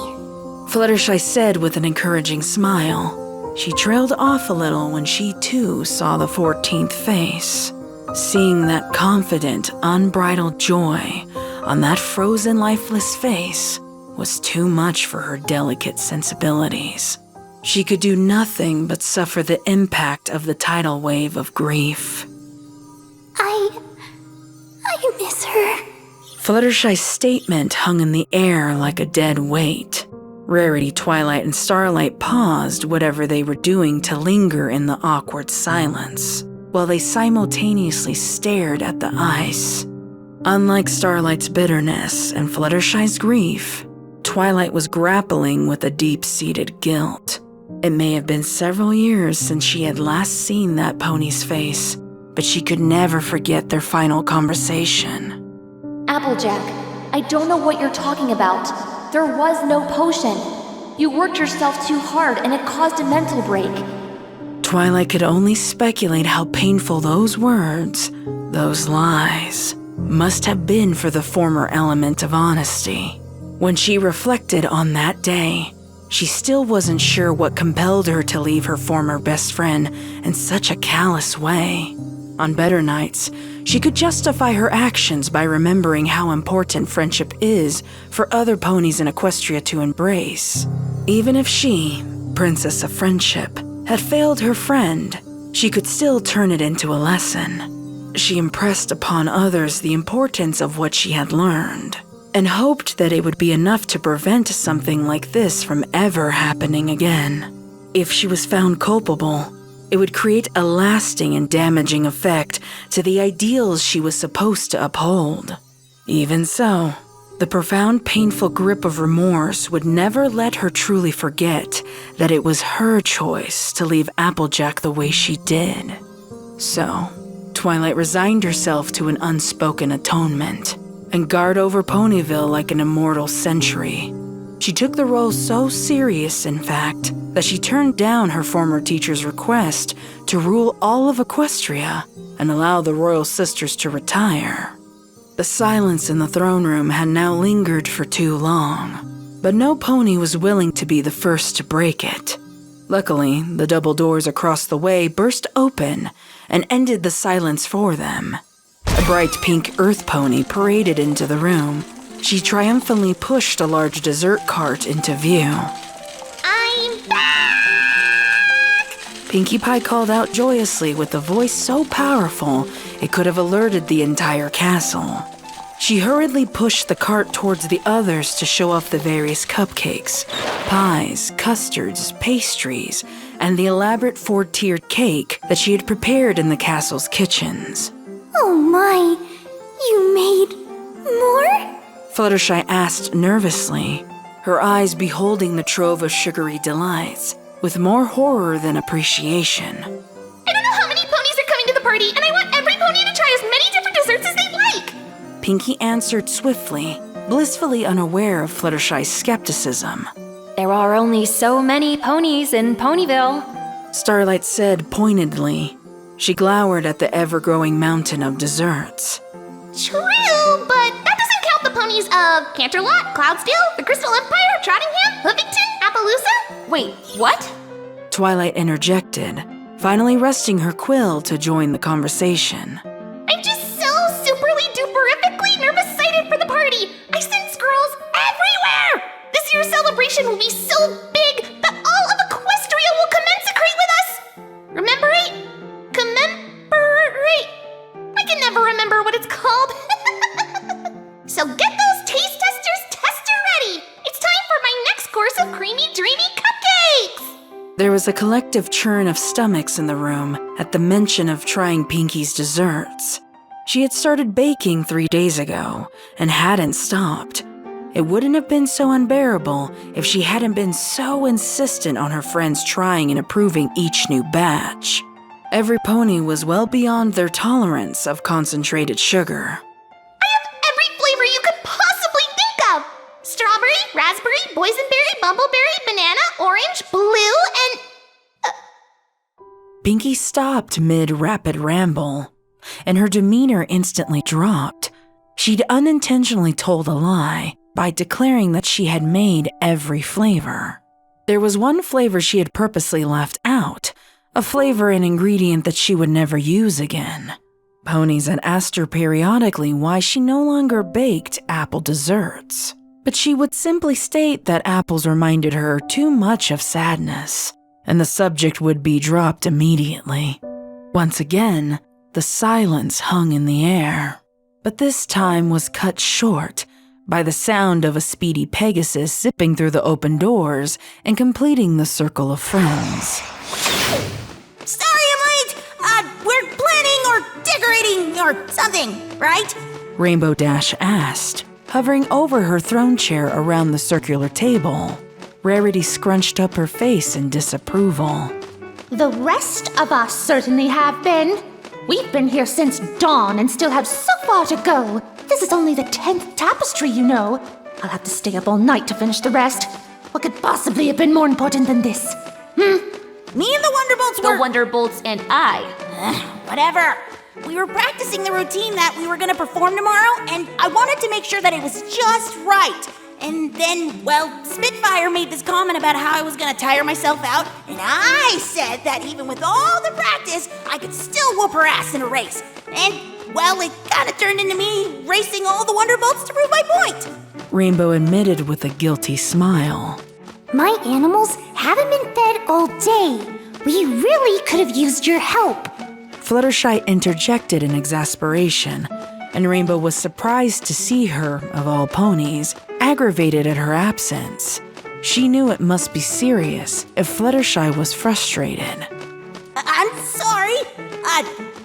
Fluttershy said with an encouraging smile. She trailed off a little when she too saw the 14th face. Seeing that confident, unbridled joy on that frozen, lifeless face was too much for her delicate sensibilities. She could do nothing but suffer the impact of the tidal wave of grief. I miss her. Fluttershy's statement hung in the air like a dead weight. Rarity, Twilight, and Starlight paused whatever they were doing to linger in the awkward silence, while they simultaneously stared at the ice. Unlike Starlight's bitterness and Fluttershy's grief, Twilight was grappling with a deep-seated guilt. It may have been several years since she had last seen that pony's face, but she could never forget their final conversation. Applejack, I don't know what you're talking about. There was no potion. You worked yourself too hard and it caused a mental break. Twilight could only speculate how painful those words, those lies, must have been for the former element of honesty. When she reflected on that day, she still wasn't sure what compelled her to leave her former best friend in such a callous way. On better nights, she could justify her actions by remembering how important friendship is for other ponies in Equestria to embrace. Even if she, Princess of Friendship, had failed her friend, she could still turn it into a lesson. She impressed upon others the importance of what she had learned, and hoped that it would be enough to prevent something like this from ever happening again. If she was found culpable, it would create a lasting and damaging effect to the ideals she was supposed to uphold. Even so, the profound, painful grip of remorse would never let her truly forget that it was her choice to leave Applejack the way she did. So, Twilight resigned herself to an unspoken atonement and guard over Ponyville like an immortal sentry. She took the role so serious, in fact, that she turned down her former teacher's request to rule all of Equestria and allow the royal sisters to retire. The silence in the throne room had now lingered for too long, but no pony was willing to be the first to break it. Luckily, the double doors across the way burst open and ended the silence for them. A bright pink earth pony paraded into the room. She triumphantly pushed a large dessert cart into view. I'm back! Pinkie Pie called out joyously with a voice so powerful it could have alerted the entire castle. She hurriedly pushed the cart towards the others to show off the various cupcakes, pies, custards, pastries, and the elaborate 4-tiered cake that she had prepared in the castle's kitchens. Oh my, you made more? Fluttershy asked nervously, her eyes beholding the trove of sugary delights, with more horror than appreciation. I don't know how many ponies are coming to the party, and I want every pony to try as many different desserts as they'd like! Pinkie answered swiftly, blissfully unaware of Fluttershy's skepticism. There are only so many ponies in Ponyville, Starlight said pointedly. She glowered at the ever-growing mountain of desserts. True, but that doesn't count the ponies of Canterlot, Cloudsdale, the Crystal Empire, Trottingham, Hoovington, Appaloosa. Wait, what? Twilight interjected, finally resting her quill to join the conversation. I'm just so superly-duperifically nervous-sighted for the party. I sense girls everywhere. This year's celebration will be so big that all of Equestria will commensacrate with us. Rememberate? Commemorate. I can never remember what it's called. So get those taste testers tester ready. It's time for my next course of creamy, dreamy cupcakes. There was a collective churn of stomachs in the room at the mention of trying Pinkie's desserts. She had started baking 3 days ago and hadn't stopped. It wouldn't have been so unbearable if she hadn't been so insistent on her friends trying and approving each new batch. Every pony was well beyond their tolerance of concentrated sugar. I have every flavor you could possibly think of! Strawberry, raspberry, boysenberry, bumbleberry, banana, orange, blue, and... Pinkie stopped mid-rapid ramble, and her demeanor instantly dropped. She'd unintentionally told a lie by declaring that she had made every flavor. There was one flavor she had purposely left out, a flavor and ingredient that she would never use again. Ponies had asked her periodically why she no longer baked apple desserts, but she would simply state that apples reminded her too much of sadness, and the subject would be dropped immediately. Once again, the silence hung in the air, but this time was cut short by the sound of a speedy Pegasus zipping through the open doors and completing the circle of friends. Sorry I'm late! We're planning or decorating or something, right? Rainbow Dash asked, hovering over her throne chair around the circular table. Rarity scrunched up her face in disapproval. The rest of us certainly have been. We've been here since dawn and still have so far to go. This is only the 10th tapestry, you know. I'll have to stay up all night to finish the rest. What could possibly have been more important than this? Me and the Wonderbolts were... The Wonderbolts and I. Whatever. We were practicing the routine that we were gonna perform tomorrow, and I wanted to make sure that it was just right. And then, well, Spitfire made this comment about how I was gonna tire myself out, and I said that even with all the practice, I could still whoop her ass in a race. And, well, it kinda turned into me racing all the Wonderbolts to prove my point. Rainbow admitted with a guilty smile. My animals haven't been fed all day. We really could have used your help. Fluttershy interjected in exasperation, and Rainbow was surprised to see her, of all ponies, aggravated at her absence. She knew it must be serious if Fluttershy was frustrated. I'm sorry.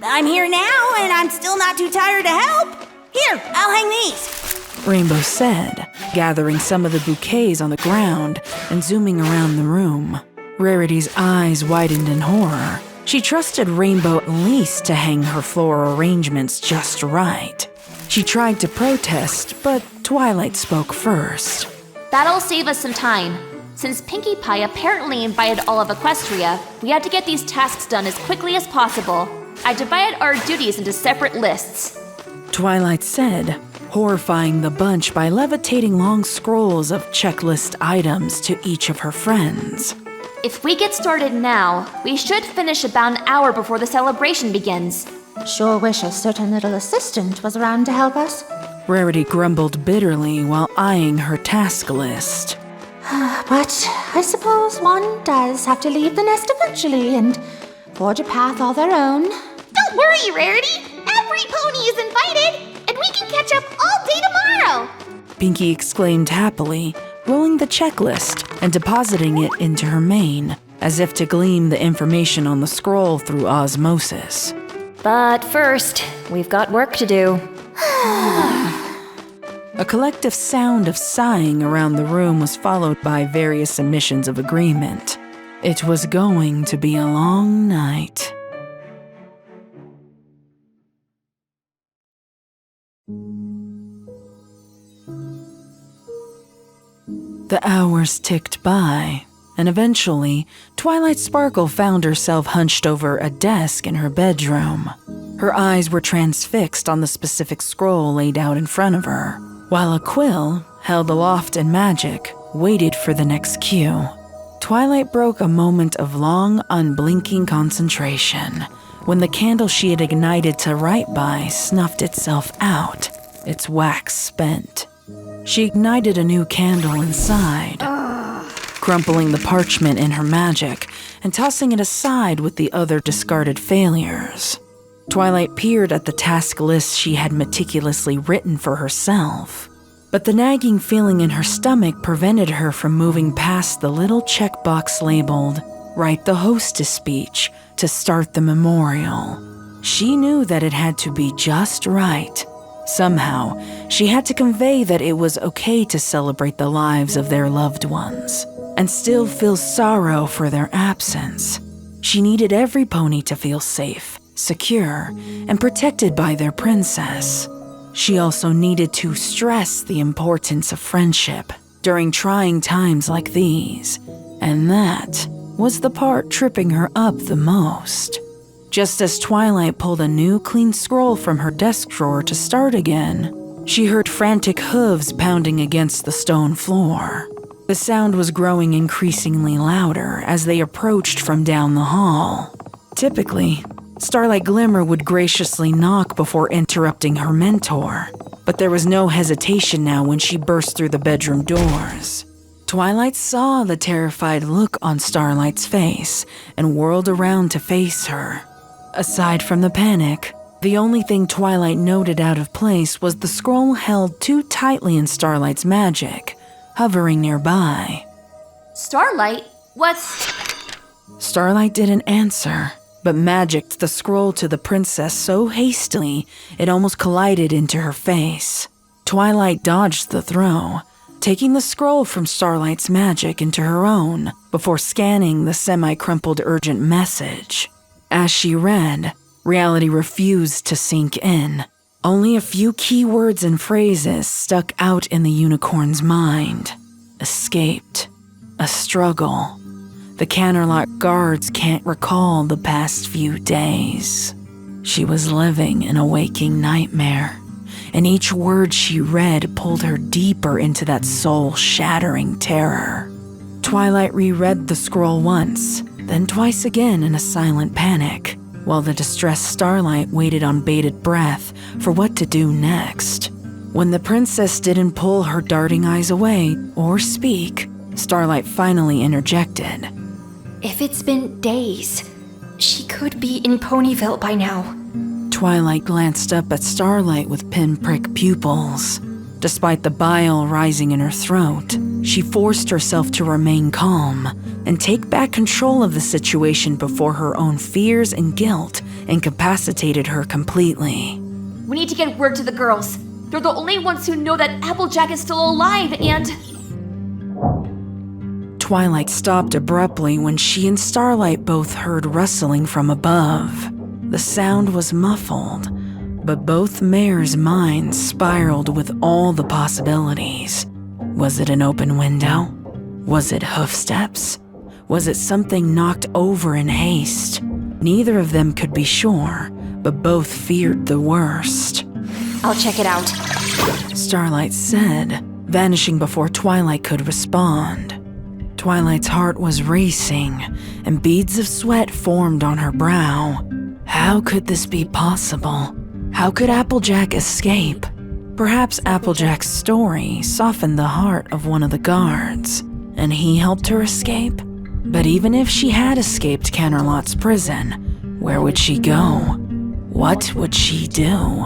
I'm here now, and I'm still not too tired to help. Here, I'll hang these. Rainbow said, gathering some of the bouquets on the ground and zooming around the room. Rarity's eyes widened in horror. She trusted Rainbow at least to hang her floral arrangements just right. She tried to protest, but Twilight spoke first. That'll save us some time. Since Pinkie Pie apparently invited all of Equestria, we had to get these tasks done as quickly as possible. I divided our duties into separate lists. Twilight said, horrifying the bunch by levitating long scrolls of checklist items to each of her friends. If we get started now, we should finish about an hour before the celebration begins. Sure wish a certain little assistant was around to help us. Rarity grumbled bitterly while eyeing her task list. But I suppose one does have to leave the nest eventually and forge a path all their own. Don't worry, Rarity. Every pony is invited, and we can catch up all day tomorrow. Pinkie exclaimed happily, rolling the checklist and depositing it into her mane, as if to glean the information on the scroll through osmosis. But first, we've got work to do. A collective sound of sighing around the room was followed by various admissions of agreement. It was going to be a long night. The hours ticked by, and eventually, Twilight Sparkle found herself hunched over a desk in her bedroom. Her eyes were transfixed on the specific scroll laid out in front of her, while a quill, held aloft in magic, waited for the next cue. Twilight broke a moment of long, unblinking concentration when the candle she had ignited to write by snuffed itself out, its wax spent. She ignited a new candle inside, crumpling the parchment in her magic and tossing it aside with the other discarded failures. Twilight peered at the task list she had meticulously written for herself, but the nagging feeling in her stomach prevented her from moving past the little checkbox labeled, "Write the hostess speech to start the memorial." She knew that it had to be just right, Somehow, she had to convey that it was okay to celebrate the lives of their loved ones and still feel sorrow for their absence. She needed every pony to feel safe, secure, and protected by their princess. She also needed to stress the importance of friendship during trying times like these, and that was the part tripping her up the most. Just as Twilight pulled a new clean scroll from her desk drawer to start again, she heard frantic hooves pounding against the stone floor. The sound was growing increasingly louder as they approached from down the hall. Typically, Starlight Glimmer would graciously knock before interrupting her mentor, but there was no hesitation now when she burst through the bedroom doors. Twilight saw the terrified look on Starlight's face and whirled around to face her. Aside from the panic, the only thing Twilight noted out of place was the scroll held too tightly in Starlight's magic, hovering nearby. Starlight? What's... Starlight didn't answer, but magicked the scroll to the princess so hastily it almost collided into her face. Twilight dodged the throw, taking the scroll from Starlight's magic into her own before scanning the semi-crumpled urgent message. As she read, reality refused to sink in. Only a few key words and phrases stuck out in the unicorn's mind. Escaped. A struggle. The Canterlot guards can't recall the past few days. She was living in a waking nightmare, and each word she read pulled her deeper into that soul-shattering terror. Twilight reread the scroll once, then twice again in a silent panic, while the distressed Starlight waited on bated breath for what to do next. When the princess didn't pull her darting eyes away or speak, Starlight finally interjected. If it's been days, she could be in Ponyville by now. Twilight glanced up at Starlight with pinprick pupils. Despite the bile rising in her throat, she forced herself to remain calm and take back control of the situation before her own fears and guilt incapacitated her completely. We need to get word to the girls. They're the only ones who know that Applejack is still alive and... Twilight stopped abruptly when she and Starlight both heard rustling from above. The sound was muffled, but both mares' minds spiraled with all the possibilities. Was it an open window? Was it hoofsteps? Was it something knocked over in haste? Neither of them could be sure, but both feared the worst. I'll check it out, Starlight said, vanishing before Twilight could respond. Twilight's heart was racing, and beads of sweat formed on her brow. How could this be possible? How could Applejack escape? Perhaps Applejack's story softened the heart of one of the guards, and he helped her escape? But even if she had escaped Canterlot's prison, where would she go? What would she do?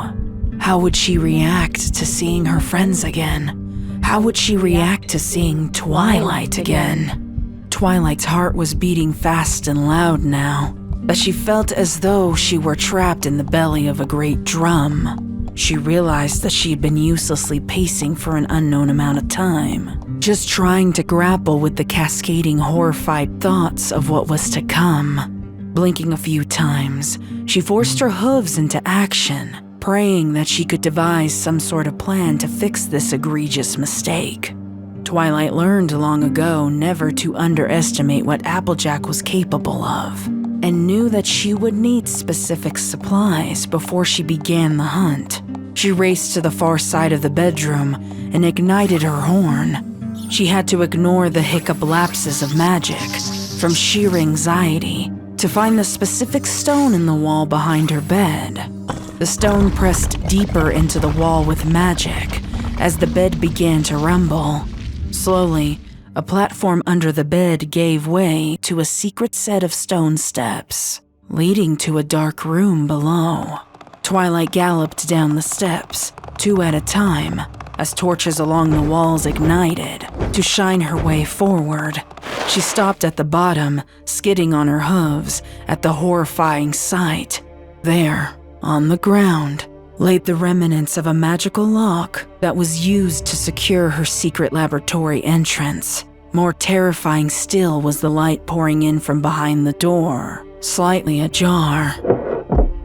How would she react to seeing her friends again? How would she react to seeing Twilight again? Twilight's heart was beating fast and loud now, but she felt as though she were trapped in the belly of a great drum. She realized that she had been uselessly pacing for an unknown amount of time, just trying to grapple with the cascading horrified thoughts of what was to come. Blinking a few times, she forced her hooves into action, praying that she could devise some sort of plan to fix this egregious mistake. Twilight learned long ago never to underestimate what Applejack was capable of, and knew that she would need specific supplies before she began the hunt. She raced to the far side of the bedroom and ignited her horn. She had to ignore the hiccup lapses of magic from sheer anxiety to find the specific stone in the wall behind her bed. The stone pressed deeper into the wall with magic as the bed began to rumble. Slowly, a platform under the bed gave way to a secret set of stone steps, leading to a dark room below. Twilight galloped down the steps, 2 at a time, as torches along the walls ignited to shine her way forward. She stopped at the bottom, skidding on her hooves at the horrifying sight. There, on the ground, laid the remnants of a magical lock that was used to secure her secret laboratory entrance. More terrifying still was the light pouring in from behind the door, slightly ajar.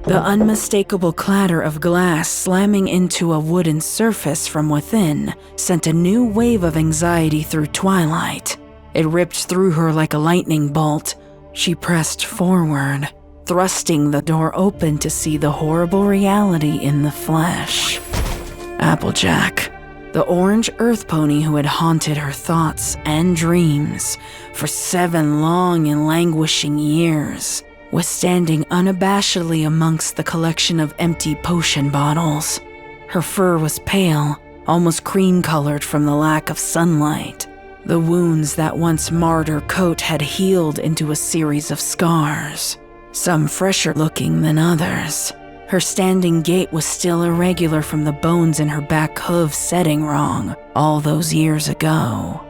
The unmistakable clatter of glass slamming into a wooden surface from within sent a new wave of anxiety through Twilight. It ripped through her like a lightning bolt. She pressed forward, thrusting the door open to see the horrible reality in the flesh. Applejack, the orange earth pony who had haunted her thoughts and dreams for 7 long and languishing years, was standing unabashedly amongst the collection of empty potion bottles. Her fur was pale, almost cream-colored from the lack of sunlight. The wounds that once marred her coat had healed into a series of scars, some fresher looking than others. Her standing gait was still irregular from the bones in her back hooves setting wrong all those years ago.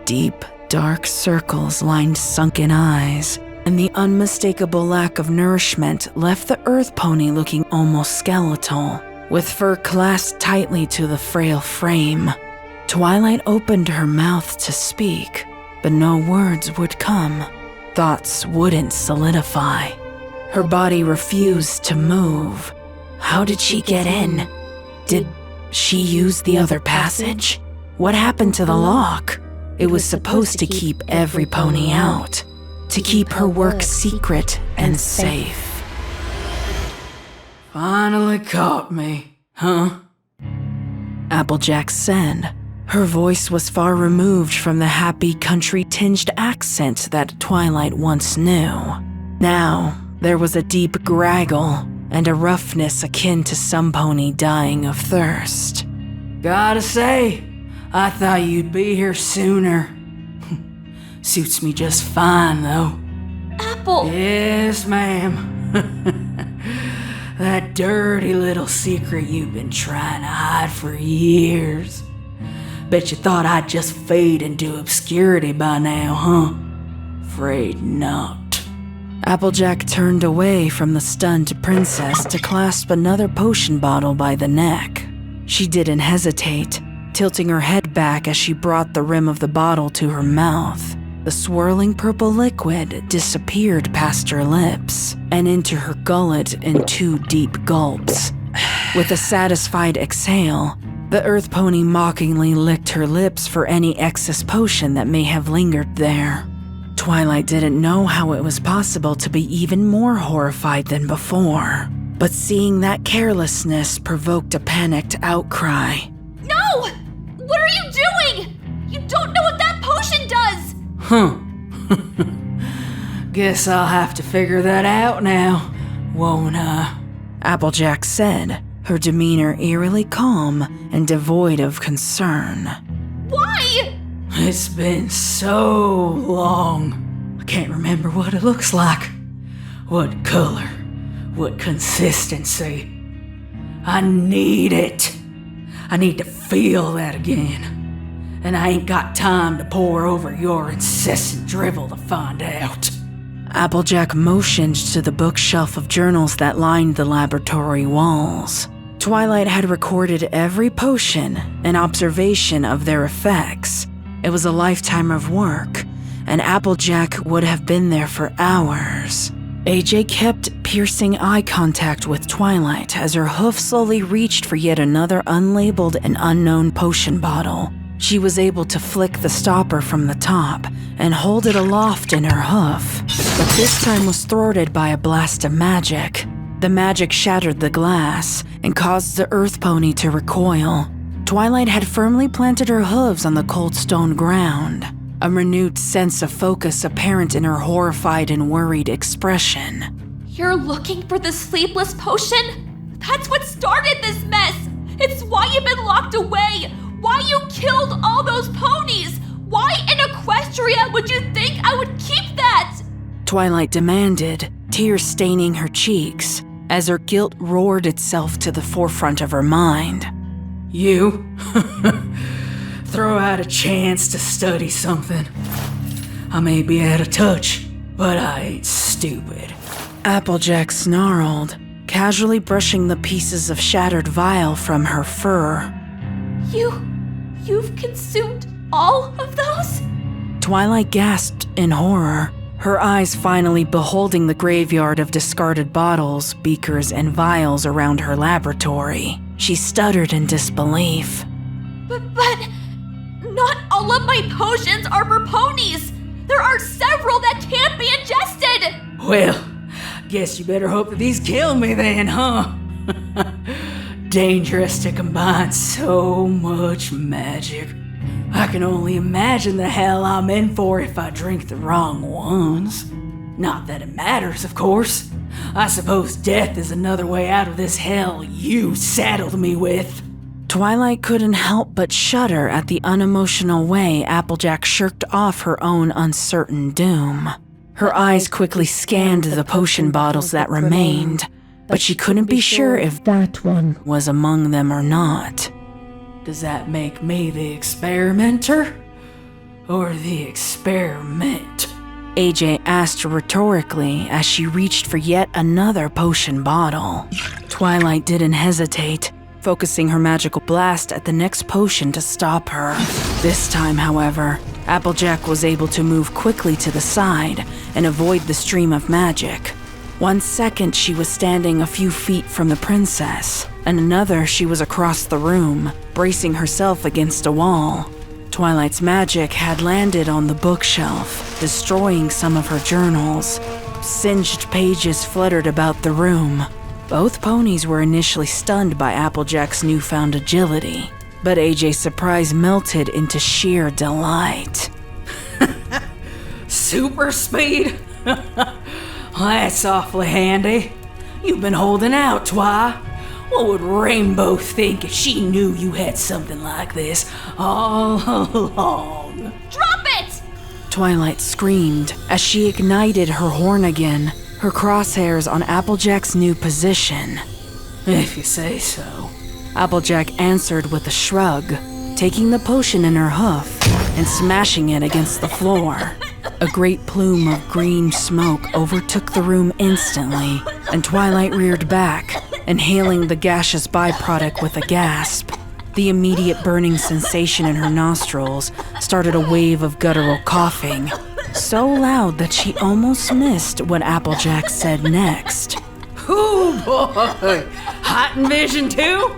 Deep, dark circles lined sunken eyes, and the unmistakable lack of nourishment left the earth pony looking almost skeletal, with fur clasped tightly to the frail frame. Twilight opened her mouth to speak, but no words would come. Thoughts wouldn't solidify. Her body refused to move. How did she get in? Did she use the other passage? What happened to the lock? It was supposed to keep every pony out, to keep her work secret and safe. Finally caught me, huh? Applejack said. Her voice was far removed from the happy country-tinged accent that Twilight once knew. Now, there was a deep graggle and a roughness akin to some pony dying of thirst. Gotta say, I thought you'd be here sooner. Suits me just fine, though. Apple! Yes, ma'am. That dirty little secret you've been trying to hide for years. Bet you thought I'd just fade into obscurity by now, huh? Afraid not. Applejack turned away from the stunned princess to clasp another potion bottle by the neck. She didn't hesitate, tilting her head back as she brought the rim of the bottle to her mouth. The swirling purple liquid disappeared past her lips and into her gullet in 2 deep gulps. With a satisfied exhale, the earth pony mockingly licked her lips for any excess potion that may have lingered there. Twilight didn't know how it was possible to be even more horrified than before, but seeing that carelessness provoked a panicked outcry. No! What are you doing? You don't know what that potion does! Huh. Guess I'll have to figure that out now, won't I? Applejack said, her demeanor eerily calm and devoid of concern. Why? It's been so long. I can't remember what it looks like. What color. What consistency. I need it. I need to feel that again. And I ain't got time to pore over your incessant drivel to find out. Applejack motioned to the bookshelf of journals that lined the laboratory walls. Twilight had recorded every potion and observation of their effects. It was a lifetime of work, and Applejack would have been there for hours. AJ kept piercing eye contact with Twilight as her hoof slowly reached for yet another unlabeled and unknown potion bottle. She was able to flick the stopper from the top and hold it aloft in her hoof, but this time was thwarted by a blast of magic. The magic shattered the glass and caused the earth pony to recoil. Twilight had firmly planted her hooves on the cold stone ground, a renewed sense of focus apparent in her horrified and worried expression. You're looking for the sleepless potion? That's what started this mess! It's why you've been locked away! Why you killed all those ponies! Why in Equestria would you think I would keep that? Twilight demanded, tears staining her cheeks, as her guilt roared itself to the forefront of her mind. You? Throw out a chance to study something. I may be out of touch, but I ain't stupid. Applejack snarled, casually brushing the pieces of shattered vial from her fur. You've consumed all of those? Twilight gasped in horror, her eyes finally beholding the graveyard of discarded bottles, beakers, and vials around her laboratory. She stuttered in disbelief. But not all of my potions are for ponies! There are several that can't be ingested! Well, guess you better hope that these kill me then, huh? Dangerous to combine so much magic. I can only imagine the hell I'm in for if I drink the wrong ones. Not that it matters, of course. I suppose death is another way out of this hell you saddled me with. Twilight couldn't help but shudder at the unemotional way Applejack shirked off her own uncertain doom. Her eyes quickly scanned the potion bottles that remained, but she couldn't be sure if that one was among them or not. Does that make me the experimenter? Or the experiment? AJ asked rhetorically as she reached for yet another potion bottle. Twilight didn't hesitate, focusing her magical blast at the next potion to stop her. This time, however, Applejack was able to move quickly to the side and avoid the stream of magic. 1 second she was standing a few feet from the princess, and another she was across the room, bracing herself against a wall. Twilight's magic had landed on the bookshelf, destroying some of her journals. Singed pages fluttered about the room. Both ponies were initially stunned by Applejack's newfound agility, but AJ's surprise melted into sheer delight. Super speed? That's awfully handy. You've been holding out, Twi. What would Rainbow think if she knew you had something like this all along? Drop it! Twilight screamed as she ignited her horn again, her crosshairs on Applejack's new position. If you say so. Applejack answered with a shrug, taking the potion in her hoof and smashing it against the floor. A great plume of green smoke overtook the room instantly, and Twilight reared back, inhaling the gaseous byproduct with a gasp. The immediate burning sensation in her nostrils started a wave of guttural coughing, so loud that she almost missed what Applejack said next. Ooh boy! Hot in vision too?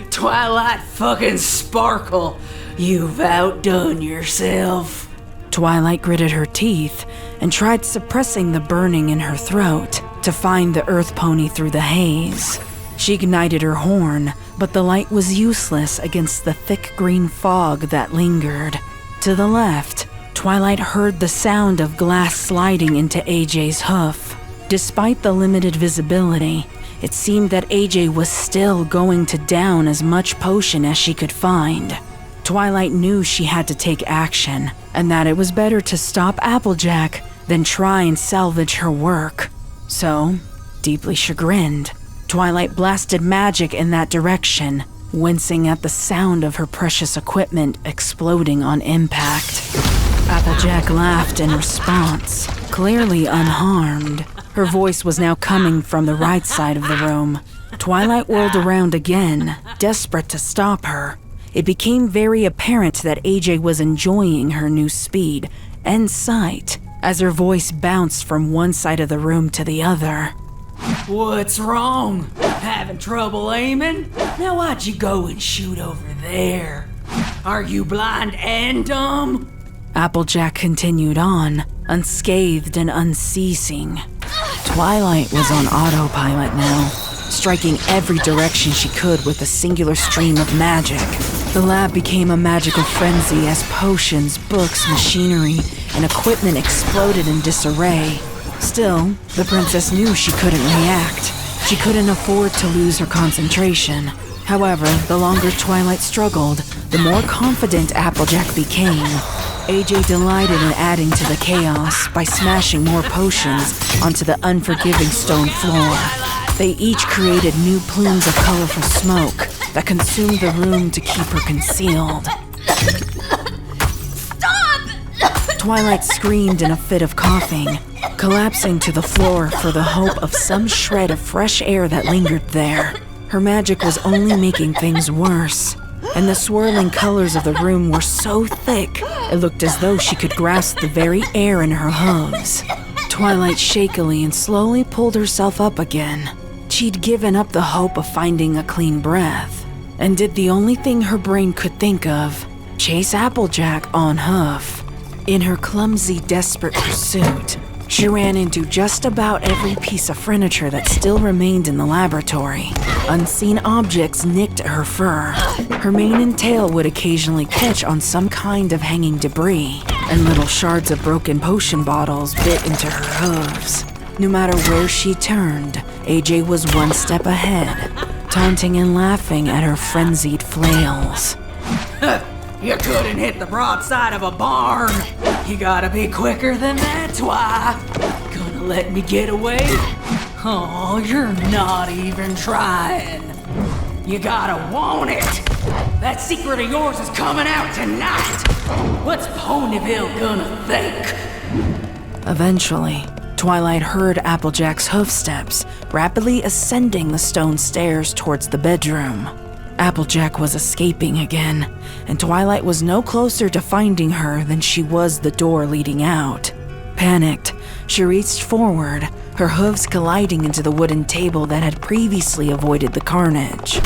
Twilight fucking Sparkle, you've outdone yourself. Twilight gritted her teeth and tried suppressing the burning in her throat to find the earth pony through the haze. She ignited her horn, but the light was useless against the thick green fog that lingered. To the left, Twilight heard the sound of glass sliding into AJ's hoof. Despite the limited visibility, it seemed that AJ was still going to down as much potion as she could find. Twilight knew she had to take action, and that it was better to stop Applejack than try and salvage her work. So, deeply chagrined, Twilight blasted magic in that direction, wincing at the sound of her precious equipment exploding on impact. Applejack laughed in response, clearly unharmed. Her voice was now coming from the right side of the room. Twilight whirled around again, desperate to stop her. It became very apparent that AJ was enjoying her new speed and sight as her voice bounced from one side of the room to the other. What's wrong? Having trouble aiming? Now why'd you go and shoot over there? Are you blind and dumb? Applejack continued on, unscathed and unceasing. Twilight was on autopilot now, striking every direction she could with a singular stream of magic. The lab became a magical frenzy as potions, books, machinery, and equipment exploded in disarray. Still, the princess knew she couldn't react. She couldn't afford to lose her concentration. However, the longer Twilight struggled, the more confident Applejack became. AJ delighted in adding to the chaos by smashing more potions onto the unforgiving stone floor. They each created new plumes of colorful smoke that consumed the room to keep her concealed. Stop! Twilight screamed in a fit of coughing, collapsing to the floor for the hope of some shred of fresh air that lingered there. Her magic was only making things worse, and the swirling colors of the room were so thick, it looked as though she could grasp the very air in her hooves. Twilight shakily and slowly pulled herself up again. She'd given up the hope of finding a clean breath, and did the only thing her brain could think of, chase Applejack on hoof. In her clumsy, desperate pursuit, she ran into just about every piece of furniture that still remained in the laboratory. Unseen objects nicked at her fur. Her mane and tail would occasionally catch on some kind of hanging debris, and little shards of broken potion bottles bit into her hooves. No matter where she turned, AJ was one step ahead, taunting and laughing at her frenzied flails. You couldn't hit the broadside of a barn. You gotta be quicker than that, Twi. Gonna let me get away? Oh, you're not even trying. You gotta want it. That secret of yours is coming out tonight. What's Ponyville gonna think? Eventually, Twilight heard Applejack's hoofsteps rapidly ascending the stone stairs towards the bedroom. Applejack was escaping again, and Twilight was no closer to finding her than she was the door leading out. Panicked, she reached forward, her hooves colliding into the wooden table that had previously avoided the carnage.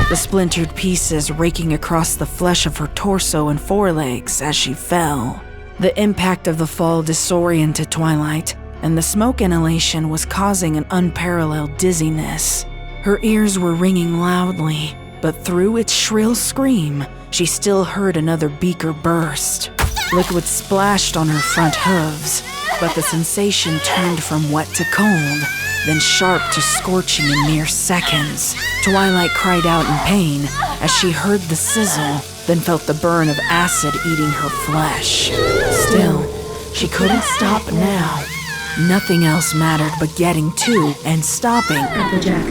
The splintered pieces raking across the flesh of her torso and forelegs as she fell. The impact of the fall disoriented Twilight, and the smoke inhalation was causing an unparalleled dizziness. Her ears were ringing loudly, but through its shrill scream, she still heard another beaker burst. Liquid splashed on her front hooves, but the sensation turned from wet to cold, then sharp to scorching in mere seconds. Twilight cried out in pain as she heard the sizzle, then felt the burn of acid eating her flesh. Still, she couldn't stop now. Nothing else mattered but getting to and stopping Applejack.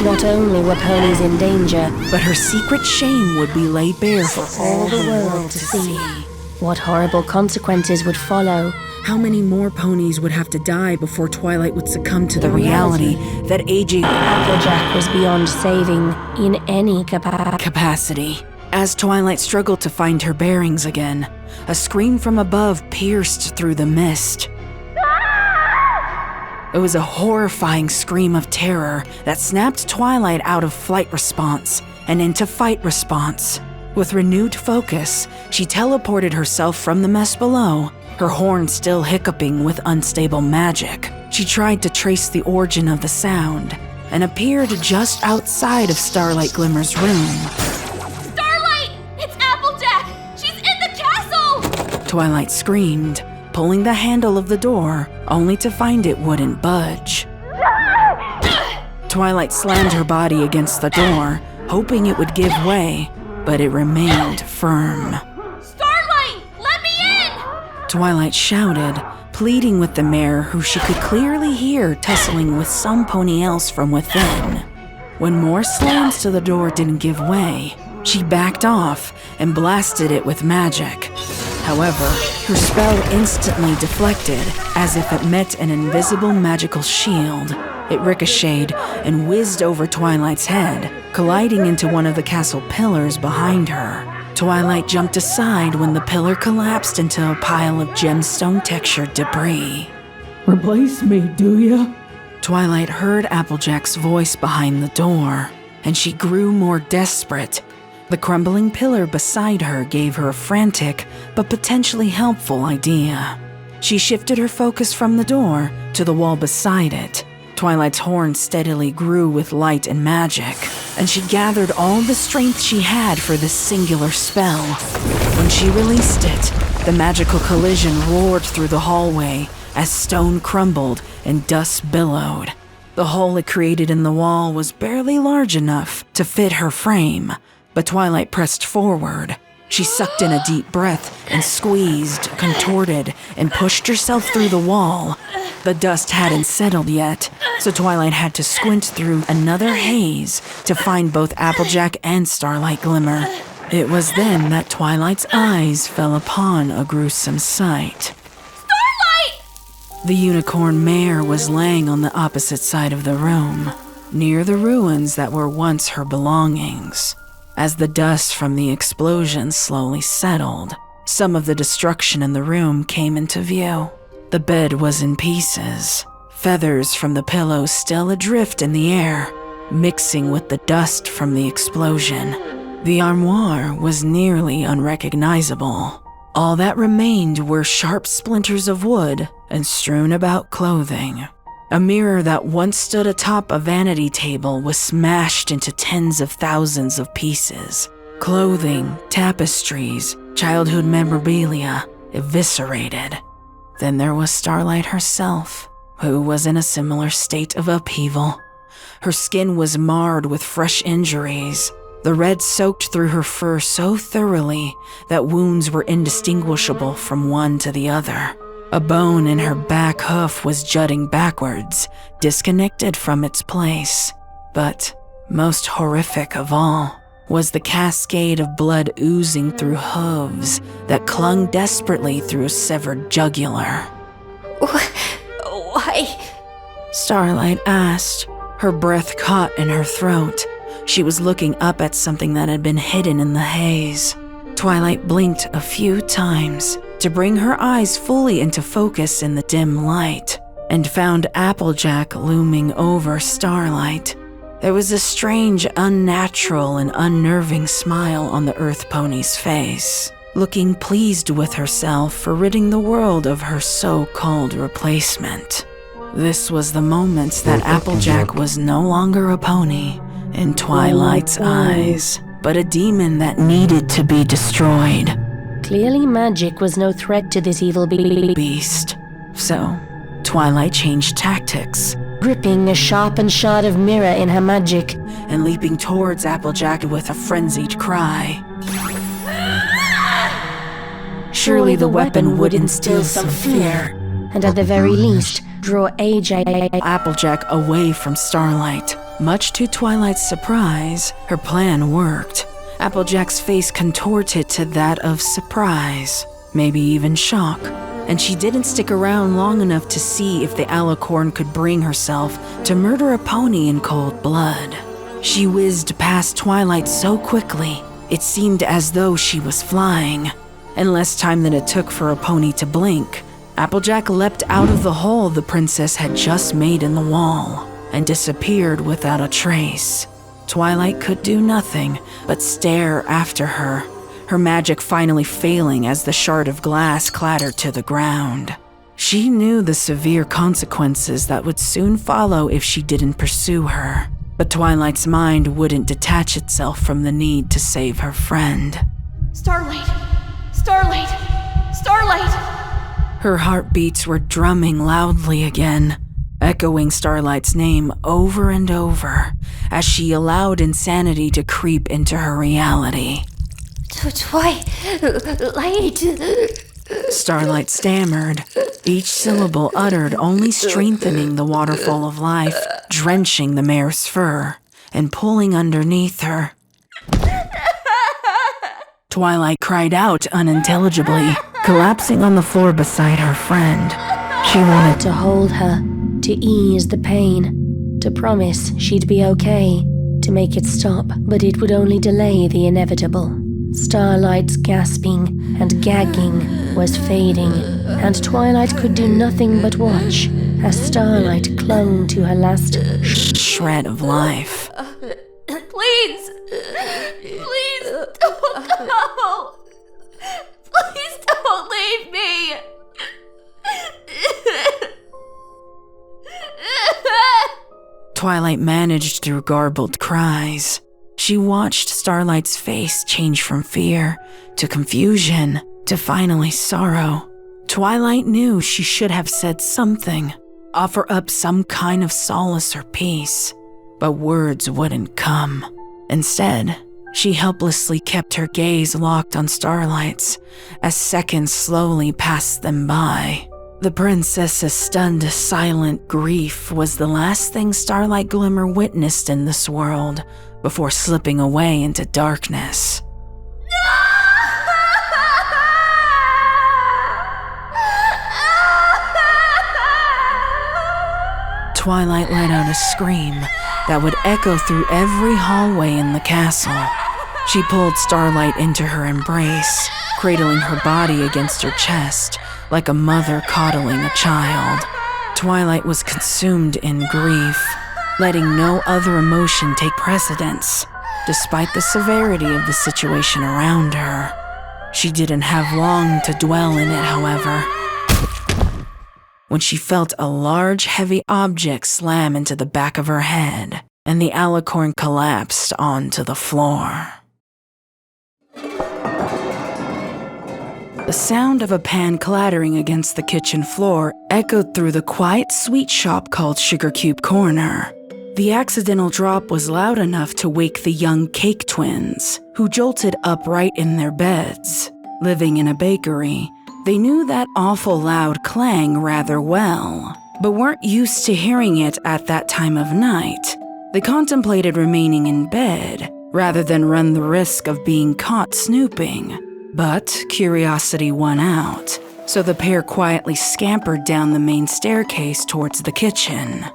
Not only were ponies in danger, but her secret shame would be laid bare for all the world to see. What horrible consequences would follow? How many more ponies would have to die before Twilight would succumb to the reality that AJ Applejack was beyond saving in any capacity. As Twilight struggled to find her bearings again, a scream from above pierced through the mist. It was a horrifying scream of terror that snapped Twilight out of flight response and into fight response. With renewed focus, she teleported herself from the mess below, her horn still hiccuping with unstable magic. She tried to trace the origin of the sound and appeared just outside of Starlight Glimmer's room. Starlight! It's Applejack! She's in the castle! Twilight screamed, pulling the handle of the door, only to find it wouldn't budge. Twilight slammed her body against the door, hoping it would give way, but it remained firm. Starlight! Let me in! Twilight shouted, pleading with the mare who she could clearly hear tussling with some pony else from within. When more slams to the door didn't give way, she backed off and blasted it with magic. However, her spell instantly deflected, as if it met an invisible magical shield. It ricocheted and whizzed over Twilight's head, colliding into one of the castle pillars behind her. Twilight jumped aside when the pillar collapsed into a pile of gemstone-textured debris. Replace me, do ya? Twilight heard Applejack's voice behind the door, and she grew more desperate. The crumbling pillar beside her gave her a frantic but potentially helpful idea. She shifted her focus from the door to the wall beside it. Twilight's horn steadily grew with light and magic, and she gathered all the strength she had for this singular spell. When she released it, the magical collision roared through the hallway as stone crumbled and dust billowed. The hole it created in the wall was barely large enough to fit her frame, but Twilight pressed forward. She sucked in a deep breath and squeezed, contorted, and pushed herself through the wall. The dust hadn't settled yet, so Twilight had to squint through another haze to find both Applejack and Starlight Glimmer. It was then that Twilight's eyes fell upon a gruesome sight. Starlight! The unicorn mare was laying on the opposite side of the room, near the ruins that were once her belongings. As the dust from the explosion slowly settled, some of the destruction in the room came into view. The bed was in pieces, feathers from the pillows still adrift in the air, mixing with the dust from the explosion. The armoire was nearly unrecognizable. All that remained were sharp splinters of wood and strewn about clothing. A mirror that once stood atop a vanity table was smashed into tens of thousands of pieces. Clothing, tapestries, childhood memorabilia, eviscerated. Then there was Starlight herself, who was in a similar state of upheaval. Her skin was marred with fresh injuries. The red soaked through her fur so thoroughly that wounds were indistinguishable from one to the other. A bone in her back hoof was jutting backwards, disconnected from its place. But most horrific of all was the cascade of blood oozing through hooves that clung desperately through a severed jugular. Why? Starlight asked, her breath caught in her throat. She was looking up at something that had been hidden in the haze. Twilight blinked a few times to bring her eyes fully into focus in the dim light, and found Applejack looming over Starlight. There was a strange, unnatural, and unnerving smile on the earth pony's face, looking pleased with herself for ridding the world of her so-called replacement. This was the moment that Applejack was no longer a pony in Twilight's eyes, but a demon that needed to be destroyed. Clearly magic was no threat to this evil beast. So, Twilight changed tactics, gripping a sharpened shard of mirror in her magic and leaping towards Applejack with a frenzied cry. Surely the weapon would instill some fear, and at the very least, draw Applejack away from Starlight. Much to Twilight's surprise, her plan worked. Applejack's face contorted to that of surprise, maybe even shock, and she didn't stick around long enough to see if the alicorn could bring herself to murder a pony in cold blood. She whizzed past Twilight so quickly, it seemed as though she was flying. In less time than it took for a pony to blink, Applejack leapt out of the hole the princess had just made in the wall and disappeared without a trace. Twilight could do nothing but stare after her, her magic finally failing as the shard of glass clattered to the ground. She knew the severe consequences that would soon follow if she didn't pursue her, but Twilight's mind wouldn't detach itself from the need to save her friend. Starlight! Starlight! Starlight! Her heartbeats were drumming loudly again, echoing Starlight's name over and over as she allowed insanity to creep into her reality. Twilight. Starlight stammered, each syllable uttered only strengthening the waterfall of life, drenching the mare's fur and pulling underneath her. Twilight cried out unintelligibly, collapsing on the floor beside her friend. She wanted to hold her, to ease the pain, to promise she'd be okay, to make it stop, but it would only delay the inevitable. Starlight's gasping and gagging was fading, and Twilight could do nothing but watch as Starlight clung to her last shred of life. Please! Please don't go! Please don't leave me! Twilight managed through garbled cries. She watched Starlight's face change from fear to confusion to finally sorrow. Twilight knew she should have said something, offer up some kind of solace or peace, but words wouldn't come. Instead, she helplessly kept her gaze locked on Starlight's as seconds slowly passed them by. The princess's stunned, silent grief was the last thing Starlight Glimmer witnessed in this world before slipping away into darkness. Twilight let out a scream that would echo through every hallway in the castle. She pulled Starlight into her embrace, cradling her body against her chest like a mother coddling a child. Twilight was consumed in grief, letting no other emotion take precedence, despite the severity of the situation around her. She didn't have long to dwell in it, however, when she felt a large, heavy object slam into the back of her head, and the alicorn collapsed onto the floor. The sound of a pan clattering against the kitchen floor echoed through the quiet sweet shop called Sugar Cube Corner. The accidental drop was loud enough to wake the young Cake twins, who jolted upright in their beds. Living in a bakery, they knew that awful loud clang rather well, but weren't used to hearing it at that time of night. They contemplated remaining in bed rather than run the risk of being caught snooping. But curiosity won out, so the pair quietly scampered down the main staircase towards the kitchen.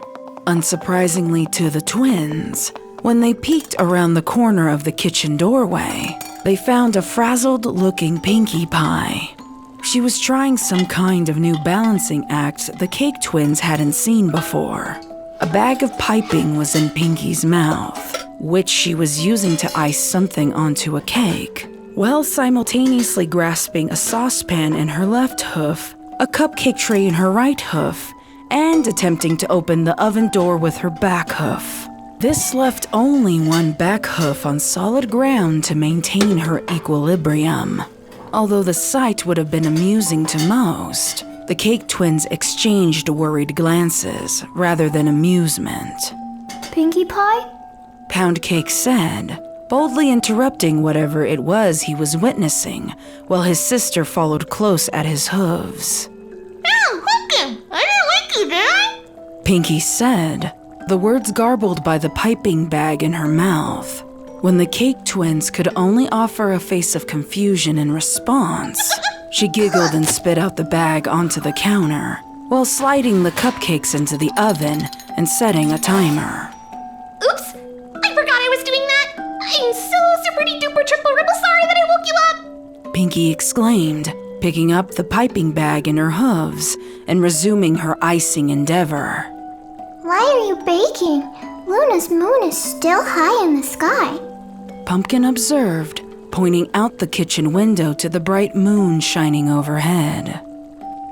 Unsurprisingly to the twins, when they peeked around the corner of the kitchen doorway, they found a frazzled-looking Pinkie Pie. She was trying some kind of new balancing act the Cake twins hadn't seen before. A bag of piping was in Pinkie's mouth, which she was using to ice something onto a cake, while simultaneously grasping a saucepan in her left hoof, a cupcake tray in her right hoof, and attempting to open the oven door with her back hoof. This left only one back hoof on solid ground to maintain her equilibrium. Although the sight would have been amusing to most, the Cake twins exchanged worried glances rather than amusement. Pinkie Pie? Pound Cake said, boldly interrupting whatever it was he was witnessing, while his sister followed close at his hooves. Oh, welcome! I didn't like you, did I? Pinkie said, the words garbled by the piping bag in her mouth. When the Cake twins could only offer a face of confusion in response, she giggled and spit out the bag onto the counter, while sliding the cupcakes into the oven and setting a timer. Oops! I forgot I was doing that! I'm so super-duper triple-ribble sorry that I woke you up! Pinkie exclaimed, picking up the piping bag in her hooves and resuming her icing endeavor. Why are you baking? Luna's moon is still high in the sky. Pumpkin observed, pointing out the kitchen window to the bright moon shining overhead.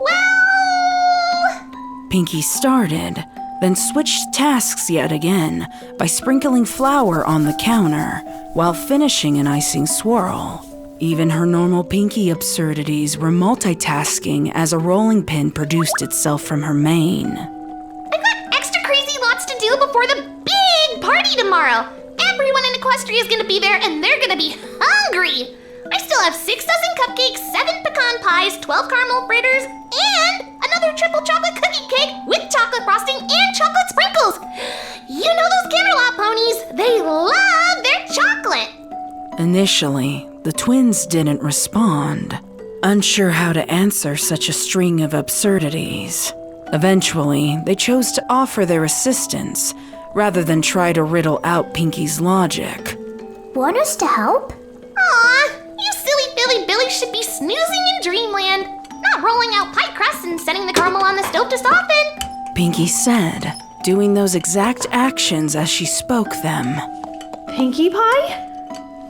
Well... Pinkie started, then switched tasks yet again by sprinkling flour on the counter while finishing an icing swirl. Even her normal Pinkie absurdities were multitasking as a rolling pin produced itself from her mane. I've got extra crazy lots to do before the big party tomorrow. Everyone in Equestria is gonna be there and they're gonna be hungry. I still have 6 dozen cupcakes, 7 pecan pies, 12 caramel fritters, and another triple chocolate cookie cake with chocolate frosting and chocolate sprinkles. You know those Camelot ponies, they love their chocolate. Initially, the twins didn't respond, unsure how to answer such a string of absurdities. Eventually, they chose to offer their assistance rather than try to riddle out Pinkie's logic. Want us to help? Aw, you silly Billy Billy should be snoozing in dreamland, not rolling out pie crusts and setting the caramel on the stove to soften. Pinkie said, doing those exact actions as she spoke them. Pinkie Pie?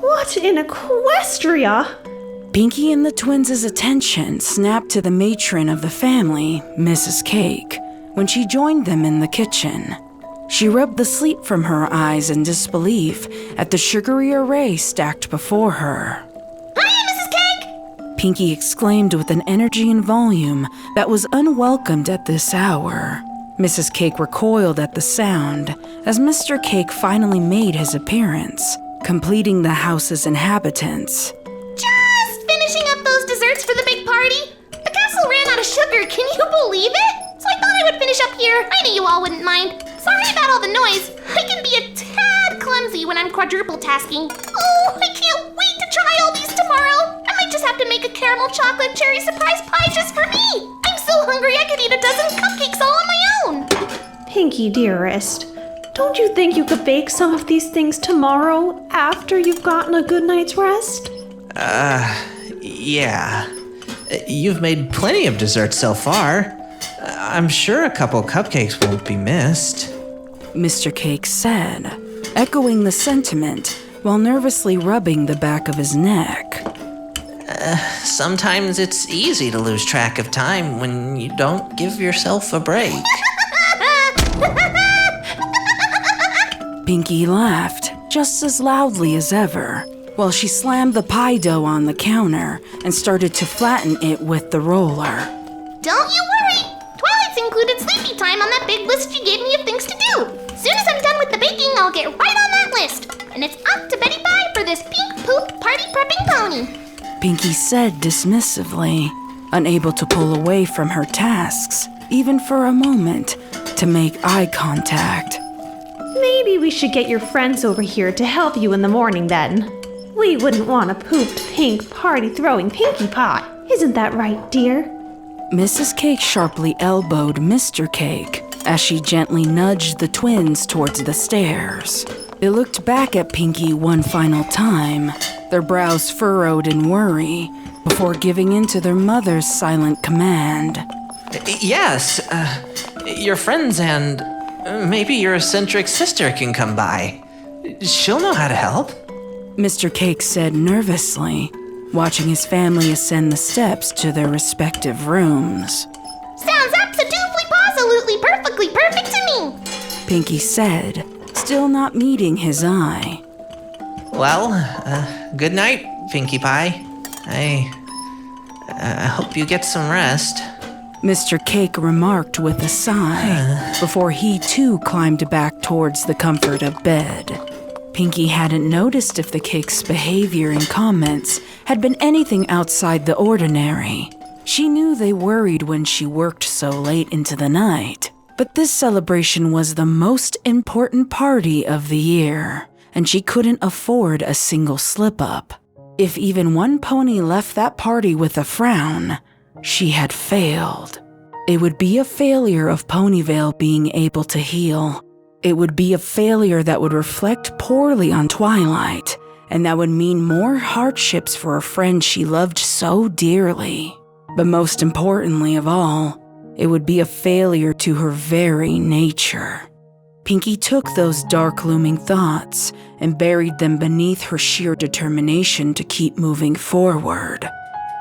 What in Equestria? Pinkie and the twins' attention snapped to the matron of the family, Mrs. Cake, when she joined them in the kitchen. She rubbed the sleep from her eyes in disbelief at the sugary array stacked before her. Hiya, Mrs. Cake! Pinkie exclaimed with an energy and volume that was unwelcomed at this hour. Mrs. Cake recoiled at the sound as Mr. Cake finally made his appearance, completing the house's inhabitants. Just finishing up those desserts for the big party. The castle ran out of sugar, can you believe it? So I thought I would finish up here. I knew you all wouldn't mind. Sorry about all the noise. I can be a tad clumsy when I'm quadruple tasking. Oh, I can't wait to try all these tomorrow. I might just have to make a caramel chocolate cherry surprise pie just for me. I'm so hungry I could eat a dozen cupcakes all on my own. Pinky dearest, don't you think you could bake some of these things tomorrow after you've gotten a good night's rest? Yeah. You've made plenty of desserts so far. I'm sure a couple cupcakes won't be missed. Mr. Cake said, echoing the sentiment while nervously rubbing the back of his neck. Sometimes it's easy to lose track of time when you don't give yourself a break. Pinky laughed just as loudly as ever, while she slammed the pie dough on the counter and started to flatten it with the roller. Don't you worry! Twilight's included sleepy time on that big list you gave me of things to do. Soon as I'm done with the baking, I'll get right on that list. And it's up to Betty Pie for this pink poop party prepping pony. Pinky said dismissively, unable to pull away from her tasks, even for a moment, to make eye contact. Maybe we should get your friends over here to help you in the morning then. We wouldn't want a pooped pink party-throwing Pinkie Pie. Isn't that right, dear? Mrs. Cake sharply elbowed Mr. Cake as she gently nudged the twins towards the stairs. They looked back at Pinky one final time, their brows furrowed in worry, before giving in to their mother's silent command. Yes, your friends and maybe your eccentric sister can come by. She'll know how to help. Mr. Cake said nervously, watching his family ascend the steps to their respective rooms. Sounds absolutely, perfectly perfect to me! Pinky said, still not meeting his eye. Well, good night, Pinkie Pie. I hope you get some rest. Mr. Cake remarked with a sigh, before he too climbed back towards the comfort of bed. Pinky hadn't noticed if the cake's behavior and comments had been anything outside the ordinary. She knew they worried when she worked so late into the night, but this celebration was the most important party of the year, and she couldn't afford a single slip-up. If even one pony left that party with a frown, she had failed. It would be a failure of Ponyvale being able to heal. It would be a failure that would reflect poorly on Twilight, and that would mean more hardships for a friend she loved so dearly. But most importantly of all, it would be a failure to her very nature. Pinky took those dark looming thoughts and buried them beneath her sheer determination to keep moving forward.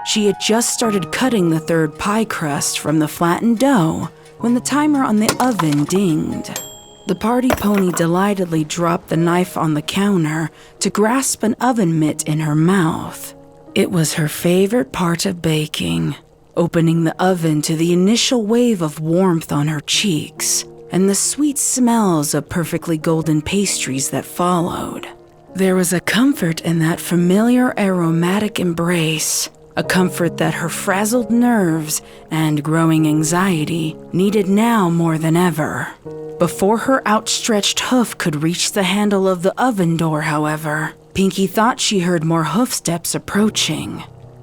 She had just started cutting the third pie crust from the flattened dough when the timer on the oven dinged. The party pony delightedly dropped the knife on the counter to grasp an oven mitt in her mouth. It was her favorite part of baking, opening the oven to the initial wave of warmth on her cheeks and the sweet smells of perfectly golden pastries that followed. There was a comfort in that familiar aromatic embrace, a comfort that her frazzled nerves and growing anxiety needed now more than ever. Before her outstretched hoof could reach the handle of the oven door, however, Pinky thought she heard more hoofsteps approaching.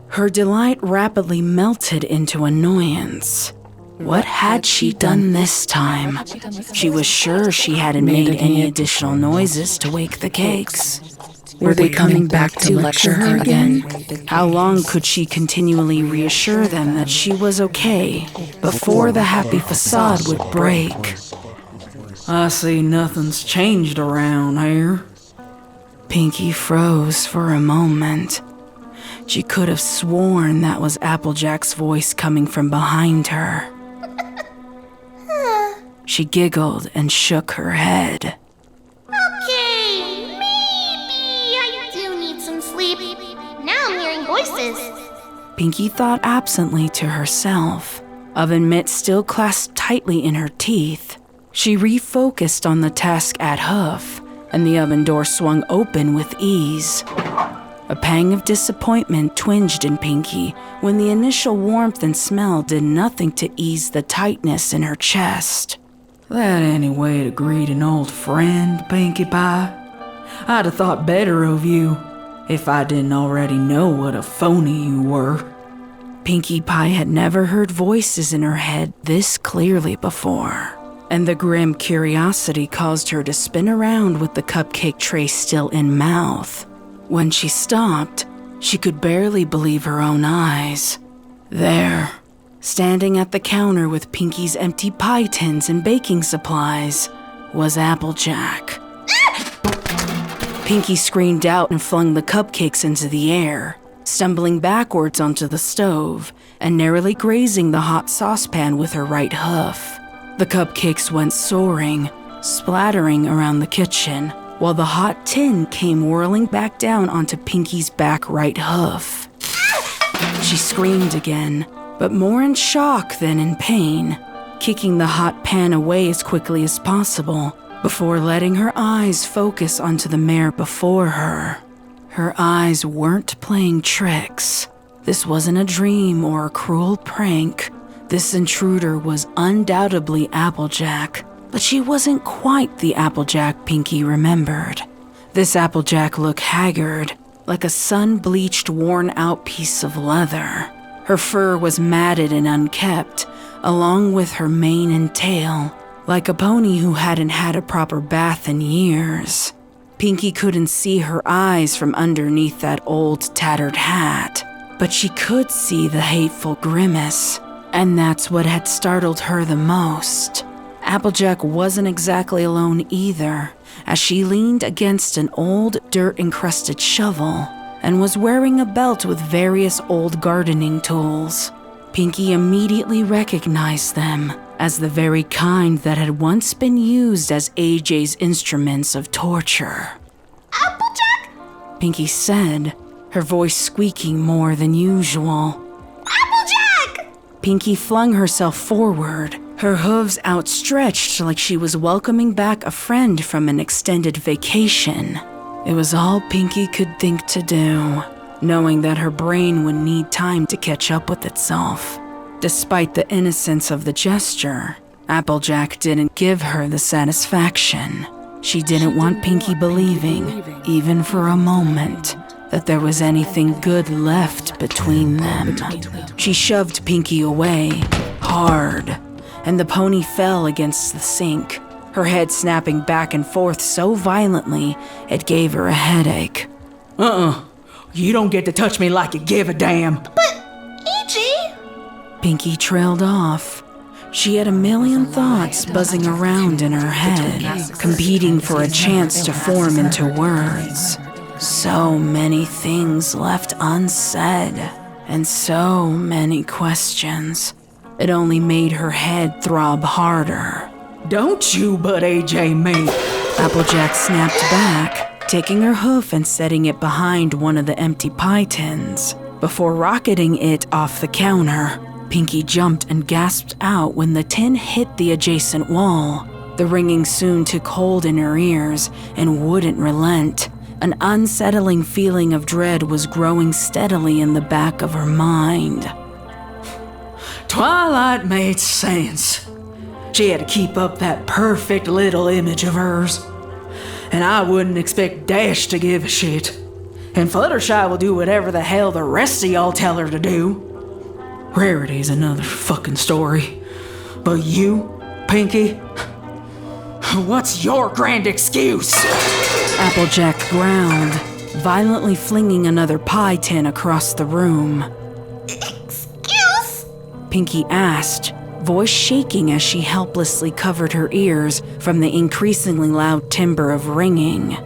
Her delight rapidly melted into annoyance. What had she done this time? She was sure she hadn't made any additional noises to wake the cakes. Were they coming back to lecture her again? How long could she continually reassure them that she was okay before the happy facade would break? I see nothing's changed around here. Pinky froze for a moment. She could have sworn that was Applejack's voice coming from behind her. She giggled and shook her head. Okay, maybe I do need some sleep. Now I'm hearing voices. Pinky thought absently to herself, oven mitt still clasped tightly in her teeth. She refocused on the task at hoof, and the oven door swung open with ease. A pang of disappointment twinged in Pinky when the initial warmth and smell did nothing to ease the tightness in her chest. That any way to greet an old friend, Pinkie Pie? I'd have thought better of you if I didn't already know what a phony you were. Pinkie Pie had never heard voices in her head this clearly before, and the grim curiosity caused her to spin around with the cupcake tray still in mouth. When she stopped, she could barely believe her own eyes. There, standing at the counter with Pinky's empty pie tins and baking supplies, was Applejack. Pinky screamed out and flung the cupcakes into the air, stumbling backwards onto the stove and narrowly grazing the hot saucepan with her right hoof. The cupcakes went soaring, splattering around the kitchen, while the hot tin came whirling back down onto Pinky's back right hoof. She screamed again, but more in shock than in pain, kicking the hot pan away as quickly as possible before letting her eyes focus onto the mare before her. Her eyes weren't playing tricks. This wasn't a dream or a cruel prank. This intruder was undoubtedly Applejack, but she wasn't quite the Applejack Pinky remembered. This Applejack looked haggard, like a sun-bleached, worn-out piece of leather. Her fur was matted and unkempt, along with her mane and tail, like a pony who hadn't had a proper bath in years. Pinky couldn't see her eyes from underneath that old, tattered hat, but she could see the hateful grimace, and that's what had startled her the most. Applejack wasn't exactly alone either, as she leaned against an old, dirt-encrusted shovel and was wearing a belt with various old gardening tools. Pinky immediately recognized them as the very kind that had once been used as AJ's instruments of torture. Applejack? Pinky said, her voice squeaking more than usual. Applejack! Pinky flung herself forward, her hooves outstretched like she was welcoming back a friend from an extended vacation. It was all Pinky could think to do, knowing that her brain would need time to catch up with itself. Despite the innocence of the gesture, Applejack didn't give her the satisfaction. She didn't want Pinky believing, even for a moment, that there was anything good left between them. She shoved Pinky away, hard, and the pony fell against the sink, her head snapping back and forth so violently it gave her a headache. You don't get to touch me like you give a damn. But, AJ... Pinky trailed off. She had a million thoughts buzzing around in her head, competing for a chance to form into words. So many things left unsaid, and so many questions. It only made her head throb harder. Don't you but AJ me. Applejack snapped back, taking her hoof and setting it behind one of the empty pie tins. Before rocketing it off the counter, Pinky jumped and gasped out when the tin hit the adjacent wall. The ringing soon took hold in her ears and wouldn't relent. An unsettling feeling of dread was growing steadily in the back of her mind. Twilight made sense. She had to keep up that perfect little image of hers. And I wouldn't expect Dash to give a shit. And Fluttershy will do whatever the hell the rest of y'all tell her to do. Rarity's another fucking story. But you, Pinky, what's your grand excuse? Applejack growled, violently flinging another pie tin across the room. Excuse? Pinky asked, voice shaking as she helplessly covered her ears from the increasingly loud timbre of ringing.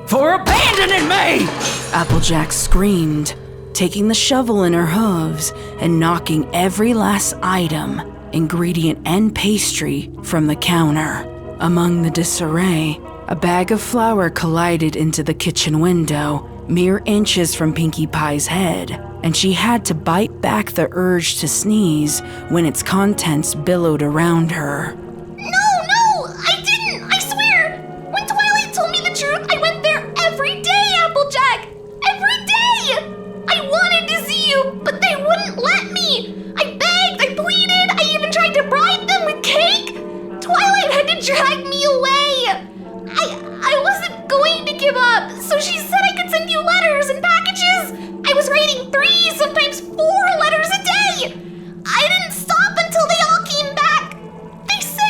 For abandoning me! Applejack screamed, taking the shovel in her hooves and knocking every last item, ingredient and pastry, from the counter. Among the disarray, a bag of flour collided into the kitchen window, mere inches from Pinkie Pie's head, and she had to bite back the urge to sneeze when its contents billowed around her. No, I didn't, I swear! When Twilight told me the truth, I went there every day, Applejack! Every day! I wanted to see you, but they wouldn't let me! I begged, I pleaded, I even tried to bribe them with cake! Twilight had to drag me away! I wasn't going to give up, so she said I could send you letters and packages! I was writing 3, sometimes 4 letters a day! I didn't stop until they all came back! They said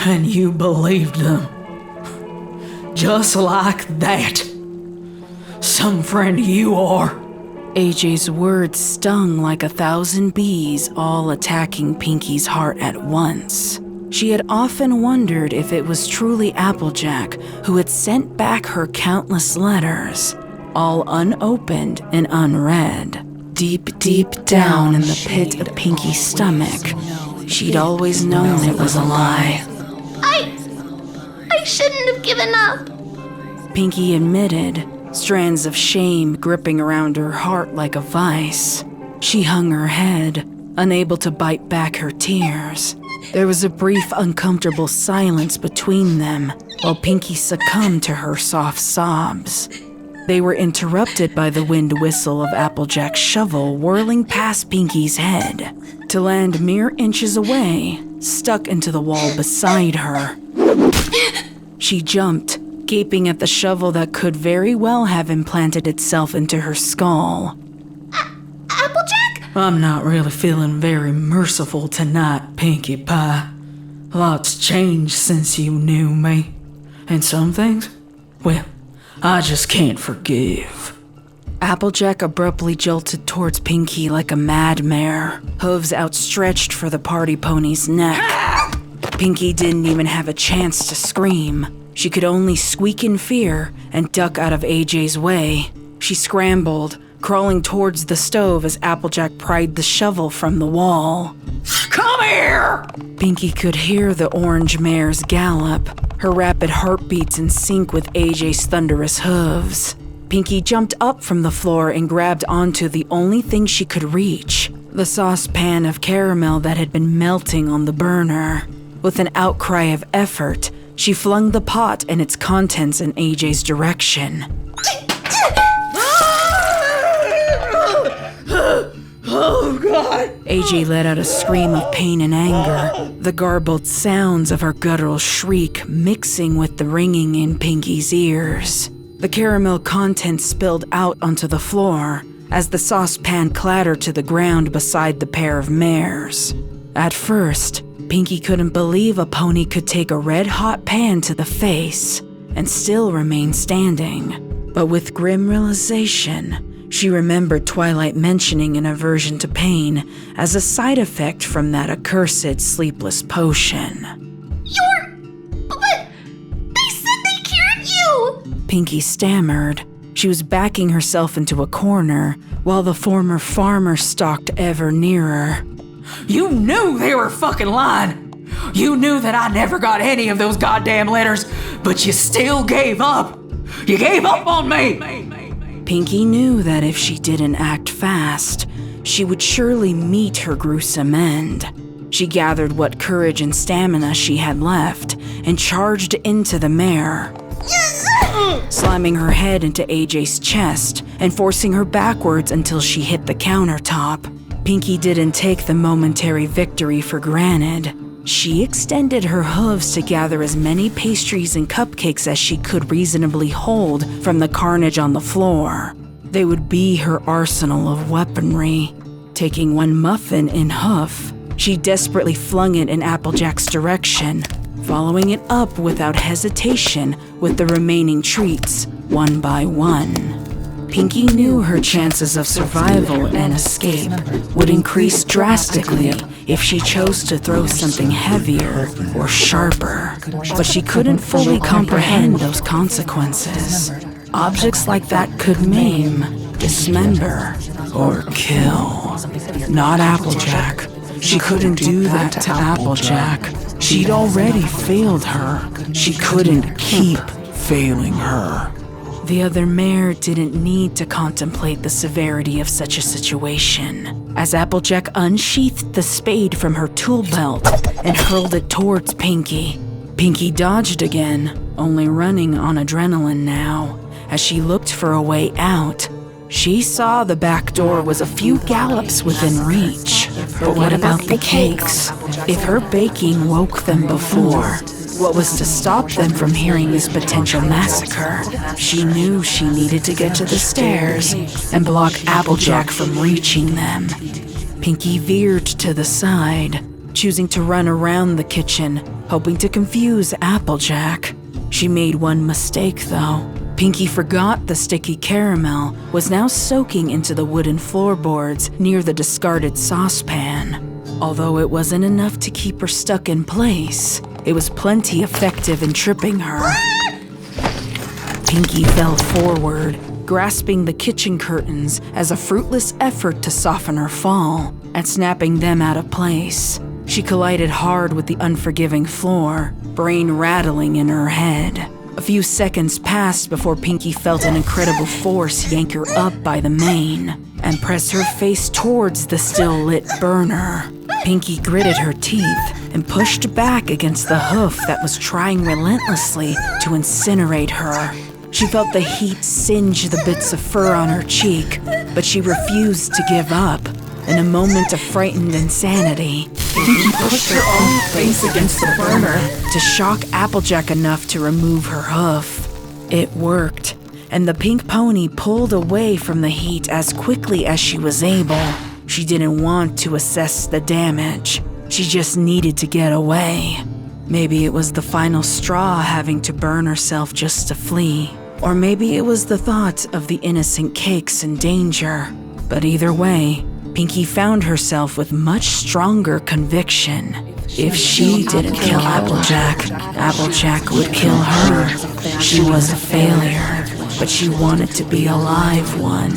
And you believed them. Just like that. Some friend you are. AJ's words stung like 1,000 bees, all attacking Pinky's heart at once. She had often wondered if it was truly Applejack who had sent back her countless letters, all unopened and unread. Deep, deep down in the pit of Pinky's stomach, she'd always known it was a lie. I shouldn't have given up. Pinky admitted, strands of shame gripping around her heart like a vice. She hung her head, unable to bite back her tears. There was a brief, uncomfortable silence between them while Pinky succumbed to her soft sobs. They were interrupted by the wind whistle of Applejack's shovel whirling past Pinky's head to land mere inches away, stuck into the wall beside her. She jumped, gaping at the shovel that could very well have implanted itself into her skull. Applejack? I'm not really feeling very merciful tonight, Pinkie Pie. Lots changed since you knew me. And some things, well, I just can't forgive. Applejack abruptly jolted towards Pinky like a mad mare, hooves outstretched for the party pony's neck. Pinky didn't even have a chance to scream. She could only squeak in fear and duck out of AJ's way. She scrambled, crawling towards the stove as Applejack pried the shovel from the wall. Come here! Pinky could hear the orange mare's gallop, her rapid heartbeats in sync with AJ's thunderous hooves. Pinky jumped up from the floor and grabbed onto the only thing she could reach, the saucepan of caramel that had been melting on the burner. With an outcry of effort, she flung the pot and its contents in AJ's direction. Oh, God! AJ let out a scream of pain and anger, the garbled sounds of her guttural shriek mixing with the ringing in Pinky's ears. The caramel contents spilled out onto the floor as the saucepan clattered to the ground beside the pair of mares. At first, Pinky couldn't believe a pony could take a red-hot pan to the face and still remain standing. But with grim realization, she remembered Twilight mentioning an aversion to pain as a side effect from that accursed sleepless potion. But they said they cured you! Pinky stammered. She was backing herself into a corner while the former farmer stalked ever nearer. You knew they were fucking lying. You knew that I never got any of those goddamn letters, but you still gave up. You gave up on me. Pinky knew that if she didn't act fast, she would surely meet her gruesome end. She gathered what courage and stamina she had left and charged into the mare, slamming her head into AJ's chest and forcing her backwards until she hit the countertop. Pinky didn't take the momentary victory for granted. She extended her hooves to gather as many pastries and cupcakes as she could reasonably hold from the carnage on the floor. They would be her arsenal of weaponry. Taking one muffin in hoof, she desperately flung it in Applejack's direction, following it up without hesitation with the remaining treats, one by one. Pinky knew her chances of survival and escape would increase drastically if she chose to throw something heavier or sharper, but she couldn't fully comprehend those consequences. Objects like that could maim, dismember, or kill. Not Applejack. She couldn't do that to Applejack. She'd already failed her. She couldn't keep failing her. The other mare didn't need to contemplate the severity of such a situation, as Applejack unsheathed the spade from her tool belt and hurled it towards Pinky. Pinky dodged again, only running on adrenaline now. As she looked for a way out, she saw the back door was a few gallops within reach. But what about the cakes? If her baking woke them before, what was to stop them from hearing this potential massacre? She knew she needed to get to the stairs and block Applejack from reaching them. Pinky veered to the side, choosing to run around the kitchen hoping to confuse Applejack. She made one mistake, though. Pinky forgot the sticky caramel was now soaking into the wooden floorboards near the discarded saucepan. Although it wasn't enough to keep her stuck in place, it was plenty effective in tripping her. Pinky fell forward, grasping the kitchen curtains as a fruitless effort to soften her fall and snapping them out of place. She collided hard with the unforgiving floor, brain rattling in her head. A few seconds passed before Pinky felt an incredible force yank her up by the mane and press her face towards the still lit burner. Pinky gritted her teeth and pushed back against the hoof that was trying relentlessly to incinerate her. She felt the heat singe the bits of fur on her cheek, but she refused to give up. In a moment of frightened insanity, Pinky pushed her own face against the burner to shock Applejack enough to remove her hoof. It worked, and the pink pony pulled away from the heat as quickly as she was able. She didn't want to assess the damage. She just needed to get away. Maybe it was the final straw having to burn herself just to flee. Or maybe it was the thought of the innocent cakes in danger. But either way, Pinky found herself with much stronger conviction. If she didn't kill Applejack, Applejack would kill her. She was a failure, but she wanted to be a live one.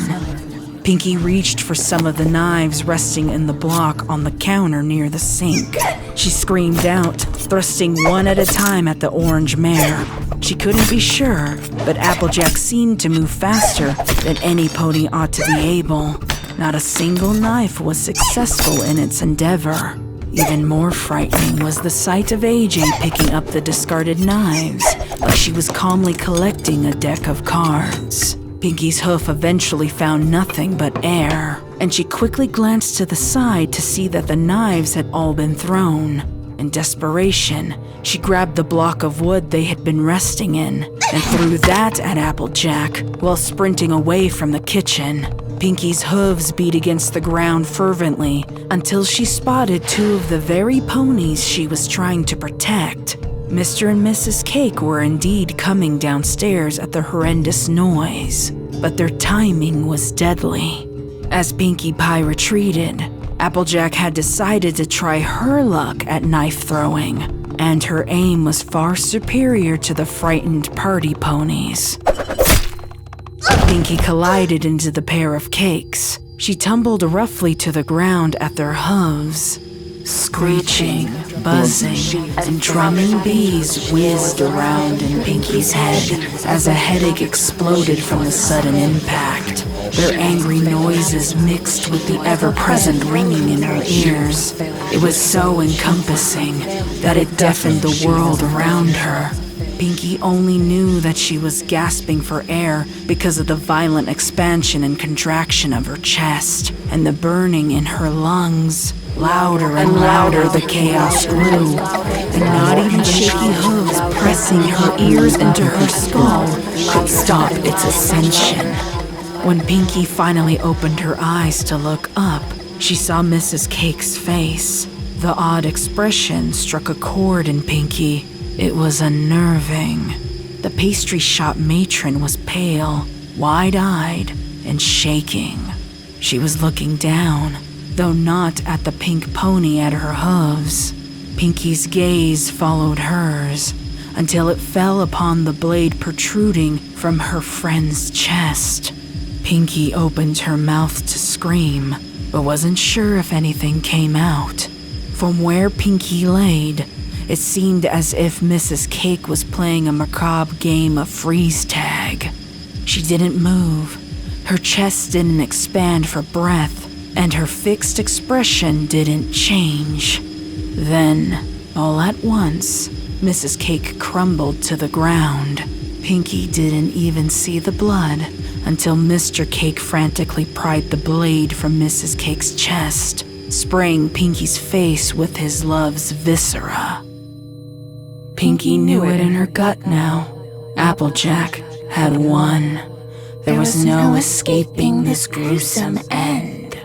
Pinky reached for some of the knives resting in the block on the counter near the sink. She screamed out, thrusting one at a time at the orange mare. She couldn't be sure, but Applejack seemed to move faster than any pony ought to be able. Not a single knife was successful in its endeavor. Even more frightening was the sight of AJ picking up the discarded knives, like she was calmly collecting a deck of cards. Pinky's hoof eventually found nothing but air, and she quickly glanced to the side to see that the knives had all been thrown. In desperation, she grabbed the block of wood they had been resting in and threw that at Applejack while sprinting away from the kitchen. Pinky's hooves beat against the ground fervently until she spotted two of the very ponies she was trying to protect. Mr. and Mrs. Cake were indeed coming downstairs at the horrendous noise, but their timing was deadly. As Pinkie Pie retreated, Applejack had decided to try her luck at knife throwing, and her aim was far superior to the frightened party ponies. Pinkie collided into the pair of cakes. She tumbled roughly to the ground at their hooves. Screeching, buzzing, and drumming bees whizzed around in Pinkie's head as a headache exploded from the sudden impact. Their angry noises mixed with the ever-present ringing in her ears. It was so encompassing that it deafened the world around her. Pinkie only knew that she was gasping for air because of the violent expansion and contraction of her chest and the burning in her lungs. Louder and louder the chaos grew, and not even shaky hooves pressing her ears into her skull could stop its ascension. When Pinkie finally opened her eyes to look up, she saw Mrs. Cake's face. The odd expression struck a chord in Pinkie. It was unnerving. The pastry shop matron was pale, wide-eyed, and shaking. She was looking down, though not at the pink pony at her hooves. Pinkie's gaze followed hers until it fell upon the blade protruding from her friend's chest. Pinkie opened her mouth to scream, but wasn't sure if anything came out. From where Pinkie laid, it seemed as if Mrs. Cake was playing a macabre game of freeze tag. She didn't move. Her chest didn't expand for breath, and her fixed expression didn't change. Then, all at once, Mrs. Cake crumbled to the ground. Pinkie didn't even see the blood until Mr. Cake frantically pried the blade from Mrs. Cake's chest, spraying Pinkie's face with his love's viscera. Pinkie knew it in her gut now. Applejack had won. There was no escaping this gruesome end.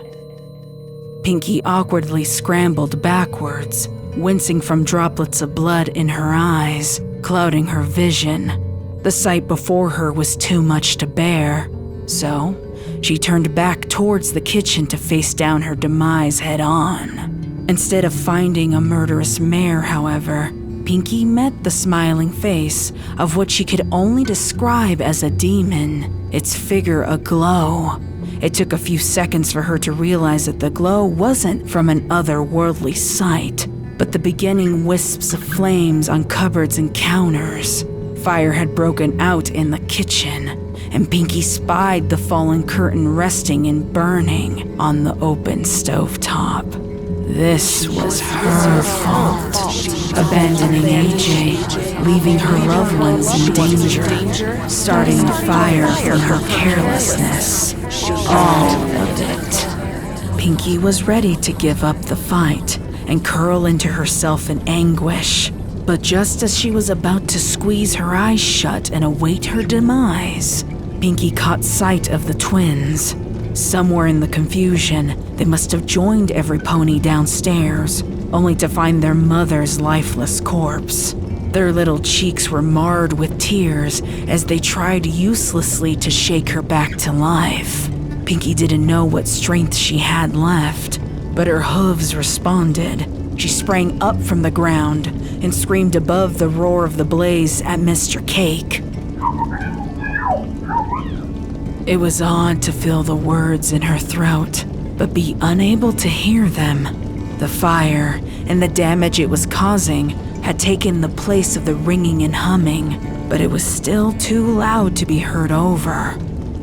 Pinky awkwardly scrambled backwards, wincing from droplets of blood in her eyes, clouding her vision. The sight before her was too much to bear, so she turned back towards the kitchen to face down her demise head-on. Instead of finding a murderous mare, however, Pinky met the smiling face of what she could only describe as a demon, its figure aglow. It took a few seconds for her to realize that the glow wasn't from an otherworldly sight, but the beginning wisps of flames on cupboards and counters. Fire had broken out in the kitchen, and Pinky spied the fallen curtain resting and burning on the open stovetop. This was her fault. Abandoning AJ, leaving her loved ones in danger, starting the fire from her carelessness. All of it. Pinky was ready to give up the fight and curl into herself in anguish. But just as she was about to squeeze her eyes shut and await her demise, Pinky caught sight of the twins. Somewhere in the confusion, they must have joined every pony downstairs, only to find their mother's lifeless corpse. Their little cheeks were marred with tears as they tried uselessly to shake her back to life. Pinky didn't know what strength she had left, but her hooves responded. She sprang up from the ground and screamed above the roar of the blaze at Mr. Cake. It was odd to feel the words in her throat, but be unable to hear them. The fire and the damage it was causing had taken the place of the ringing and humming, but it was still too loud to be heard over.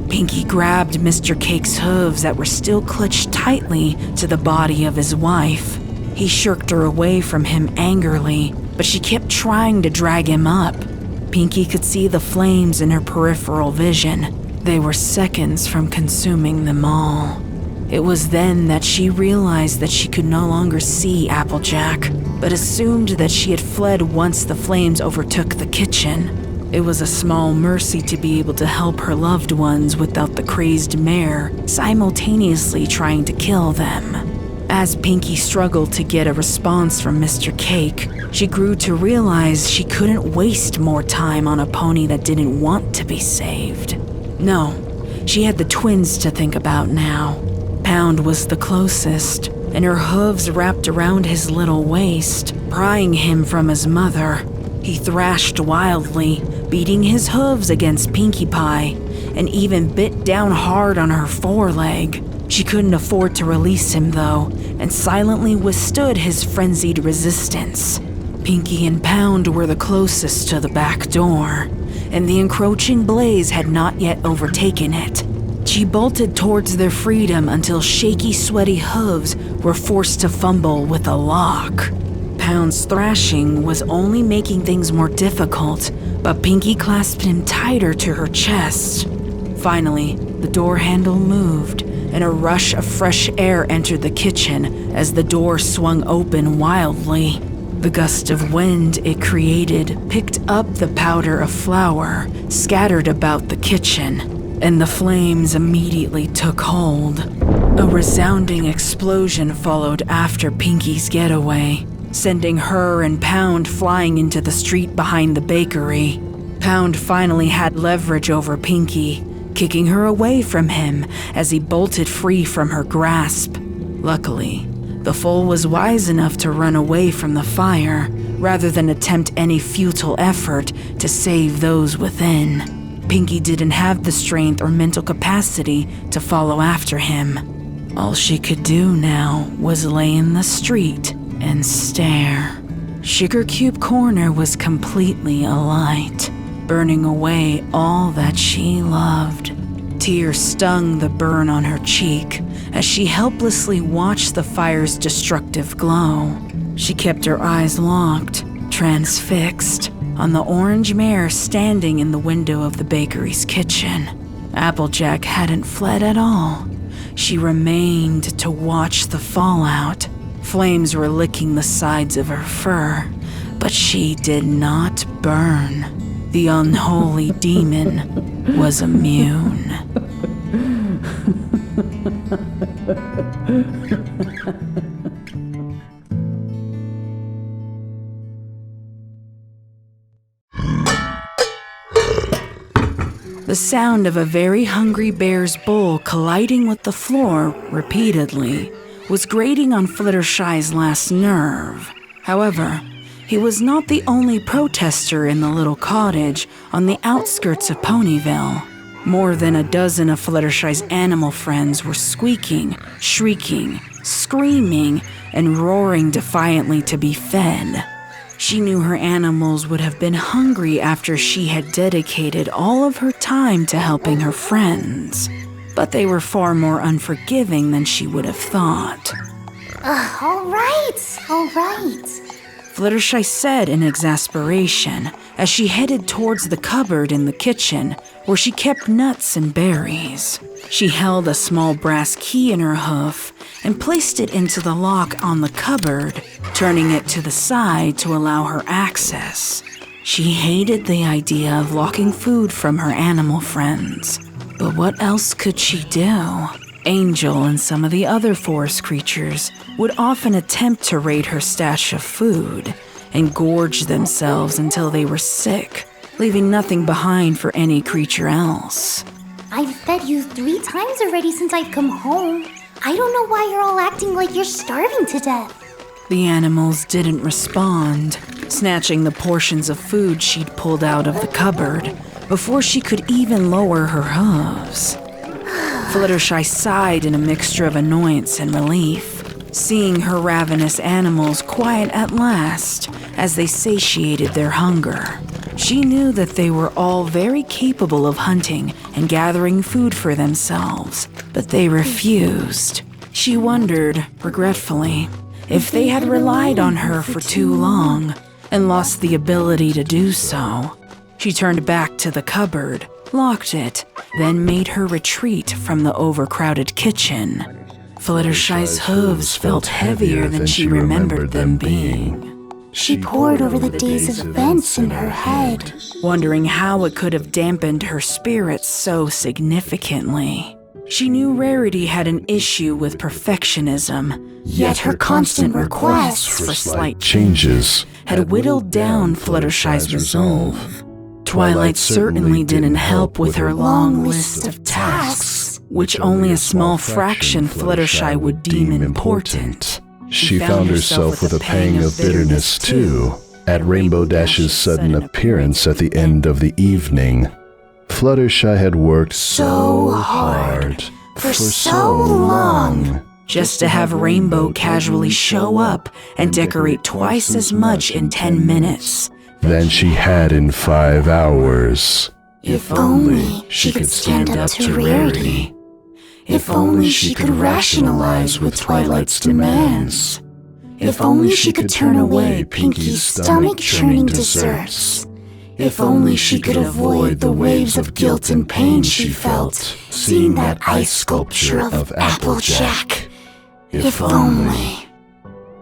Pinky grabbed Mr. Cake's hooves that were still clutched tightly to the body of his wife. He shirked her away from him angrily, but she kept trying to drag him up. Pinky could see the flames in her peripheral vision. They were seconds from consuming them all. It was then that she realized that she could no longer see Applejack, but assumed that she had fled once the flames overtook the kitchen. It was a small mercy to be able to help her loved ones without the crazed mare simultaneously trying to kill them. As Pinky struggled to get a response from Mr. Cake, she grew to realize she couldn't waste more time on a pony that didn't want to be saved. No, she had the twins to think about now. Pound was the closest, and her hooves wrapped around his little waist, prying him from his mother. He thrashed wildly, beating his hooves against Pinkie Pie, and even bit down hard on her foreleg. She couldn't afford to release him, though, and silently withstood his frenzied resistance. Pinky and Pound were the closest to the back door, and the encroaching blaze had not yet overtaken it. She bolted towards their freedom until shaky, sweaty hooves were forced to fumble with a lock. Pound's thrashing was only making things more difficult, but Pinky clasped him tighter to her chest. Finally, the door handle moved, and a rush of fresh air entered the kitchen as the door swung open wildly. The gust of wind it created picked up the powder of flour scattered about the kitchen, and the flames immediately took hold. A resounding explosion followed after Pinky's getaway, sending her and Pound flying into the street behind the bakery. Pound finally had leverage over Pinky, kicking her away from him as he bolted free from her grasp. Luckily, the foal was wise enough to run away from the fire rather than attempt any futile effort to save those within. Pinky didn't have the strength or mental capacity to follow after him. All she could do now was lay in the street and stare. Sugar Cube Corner was completely alight, burning away all that she loved. Tears stung the burn on her cheek as she helplessly watched the fire's destructive glow. She kept her eyes locked, transfixed, on the orange mare standing in the window of the bakery's kitchen. Applejack hadn't fled at all. She remained to watch the fallout. Flames were licking the sides of her fur, but she did not burn. The unholy demon was immune. The sound of a very hungry bear's bowl colliding with the floor repeatedly was grating on Fluttershy's last nerve. However, he was not the only protester in the little cottage on the outskirts of Ponyville. More than a dozen of Fluttershy's animal friends were squeaking, shrieking, screaming, and roaring defiantly to be fed. She knew her animals would have been hungry after she had dedicated all of her time to helping her friends, but they were far more unforgiving than she would have thought. All right. Fluttershy said in exasperation as she headed towards the cupboard in the kitchen where she kept nuts and berries. She held a small brass key in her hoof and placed it into the lock on the cupboard, turning it to the side to allow her access. She hated the idea of locking food from her animal friends, but what else could she do? Angel and some of the other forest creatures would often attempt to raid her stash of food and gorge themselves until they were sick, leaving nothing behind for any creature else. I've fed you 3 times already since I've come home. I don't know why you're all acting like you're starving to death. The animals didn't respond, snatching the portions of food she'd pulled out of the cupboard before she could even lower her hooves. Fluttershy sighed in a mixture of annoyance and relief, seeing her ravenous animals quiet at last as they satiated their hunger. She knew that they were all very capable of hunting and gathering food for themselves, but they refused. She wondered, regretfully, if they had relied on her for too long and lost the ability to do so. She turned back to the cupboard, locked it, then made her retreat from the overcrowded kitchen. Fluttershy's hooves felt heavier than she remembered them being. She pored over the day's events in her head, wondering how it could have dampened her spirits so significantly. She knew Rarity had an issue with perfectionism, yet her constant requests for slight changes had whittled down Fluttershy's resolve. Twilight certainly didn't help with her long list of tasks, which only a small fraction Fluttershy would deem important. She found herself with a pang of bitterness, too, at Rainbow Dash's sudden appearance at the end of the evening. Fluttershy had worked so hard for so long just to have Rainbow casually show up and decorate twice as much in 10 minutes than she had in 5 hours. If only she could stand up to Rarity. If only she could rationalize with Twilight's demands. If only she could turn away Pinky's stomach-churning desserts. If only she could avoid the waves of guilt and pain she felt seeing that ice sculpture of Applejack. If only.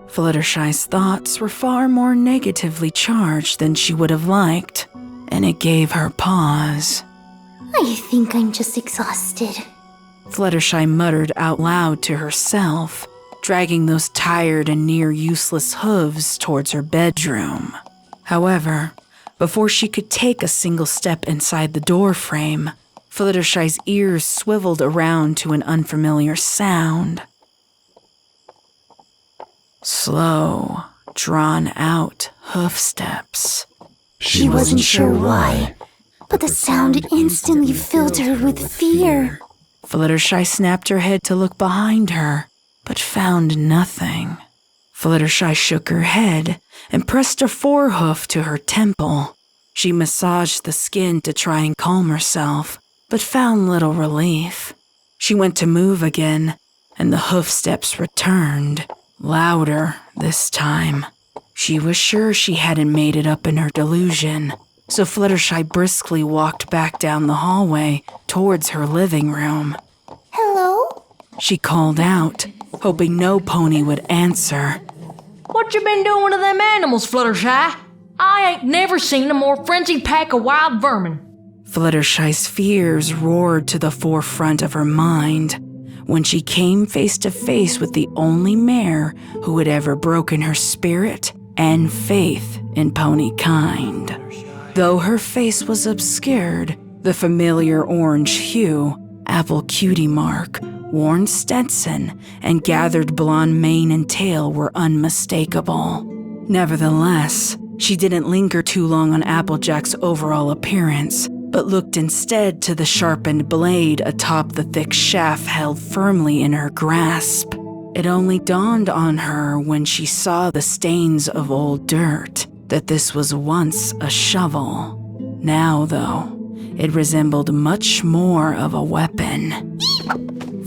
Fluttershy's thoughts were far more negatively charged than she would have liked, and it gave her pause. I think I'm just exhausted. Fluttershy muttered out loud to herself, dragging those tired and near-useless hooves towards her bedroom. However, before she could take a single step inside the doorframe, Fluttershy's ears swiveled around to an unfamiliar sound. Slow, drawn-out hoof steps. She wasn't sure why, but the sound instantly filled her with fear. Fluttershy snapped her head to look behind her, but found nothing. Fluttershy shook her head and pressed a forehoof to her temple. She massaged the skin to try and calm herself, but found little relief. She went to move again, and the hoof steps returned, louder this time. She was sure she hadn't made it up in her delusion, so Fluttershy briskly walked back down the hallway towards her living room. Hello? She called out, hoping no pony would answer. What you been doing to them animals, Fluttershy? I ain't never seen a more frenzied pack of wild vermin. Fluttershy's fears roared to the forefront of her mind when she came face to face with the only mare who had ever broken her spirit and faith in pony kind. Though her face was obscured, The familiar orange hue, apple cutie mark, worn Stetson, and gathered blonde mane and tail were unmistakable. Nevertheless, she didn't linger too long on Applejack's overall appearance, but looked instead to the sharpened blade atop the thick shaft held firmly in her grasp. It only dawned on her when she saw the stains of old dirt that this was once a shovel. Now, though, it resembled much more of a weapon.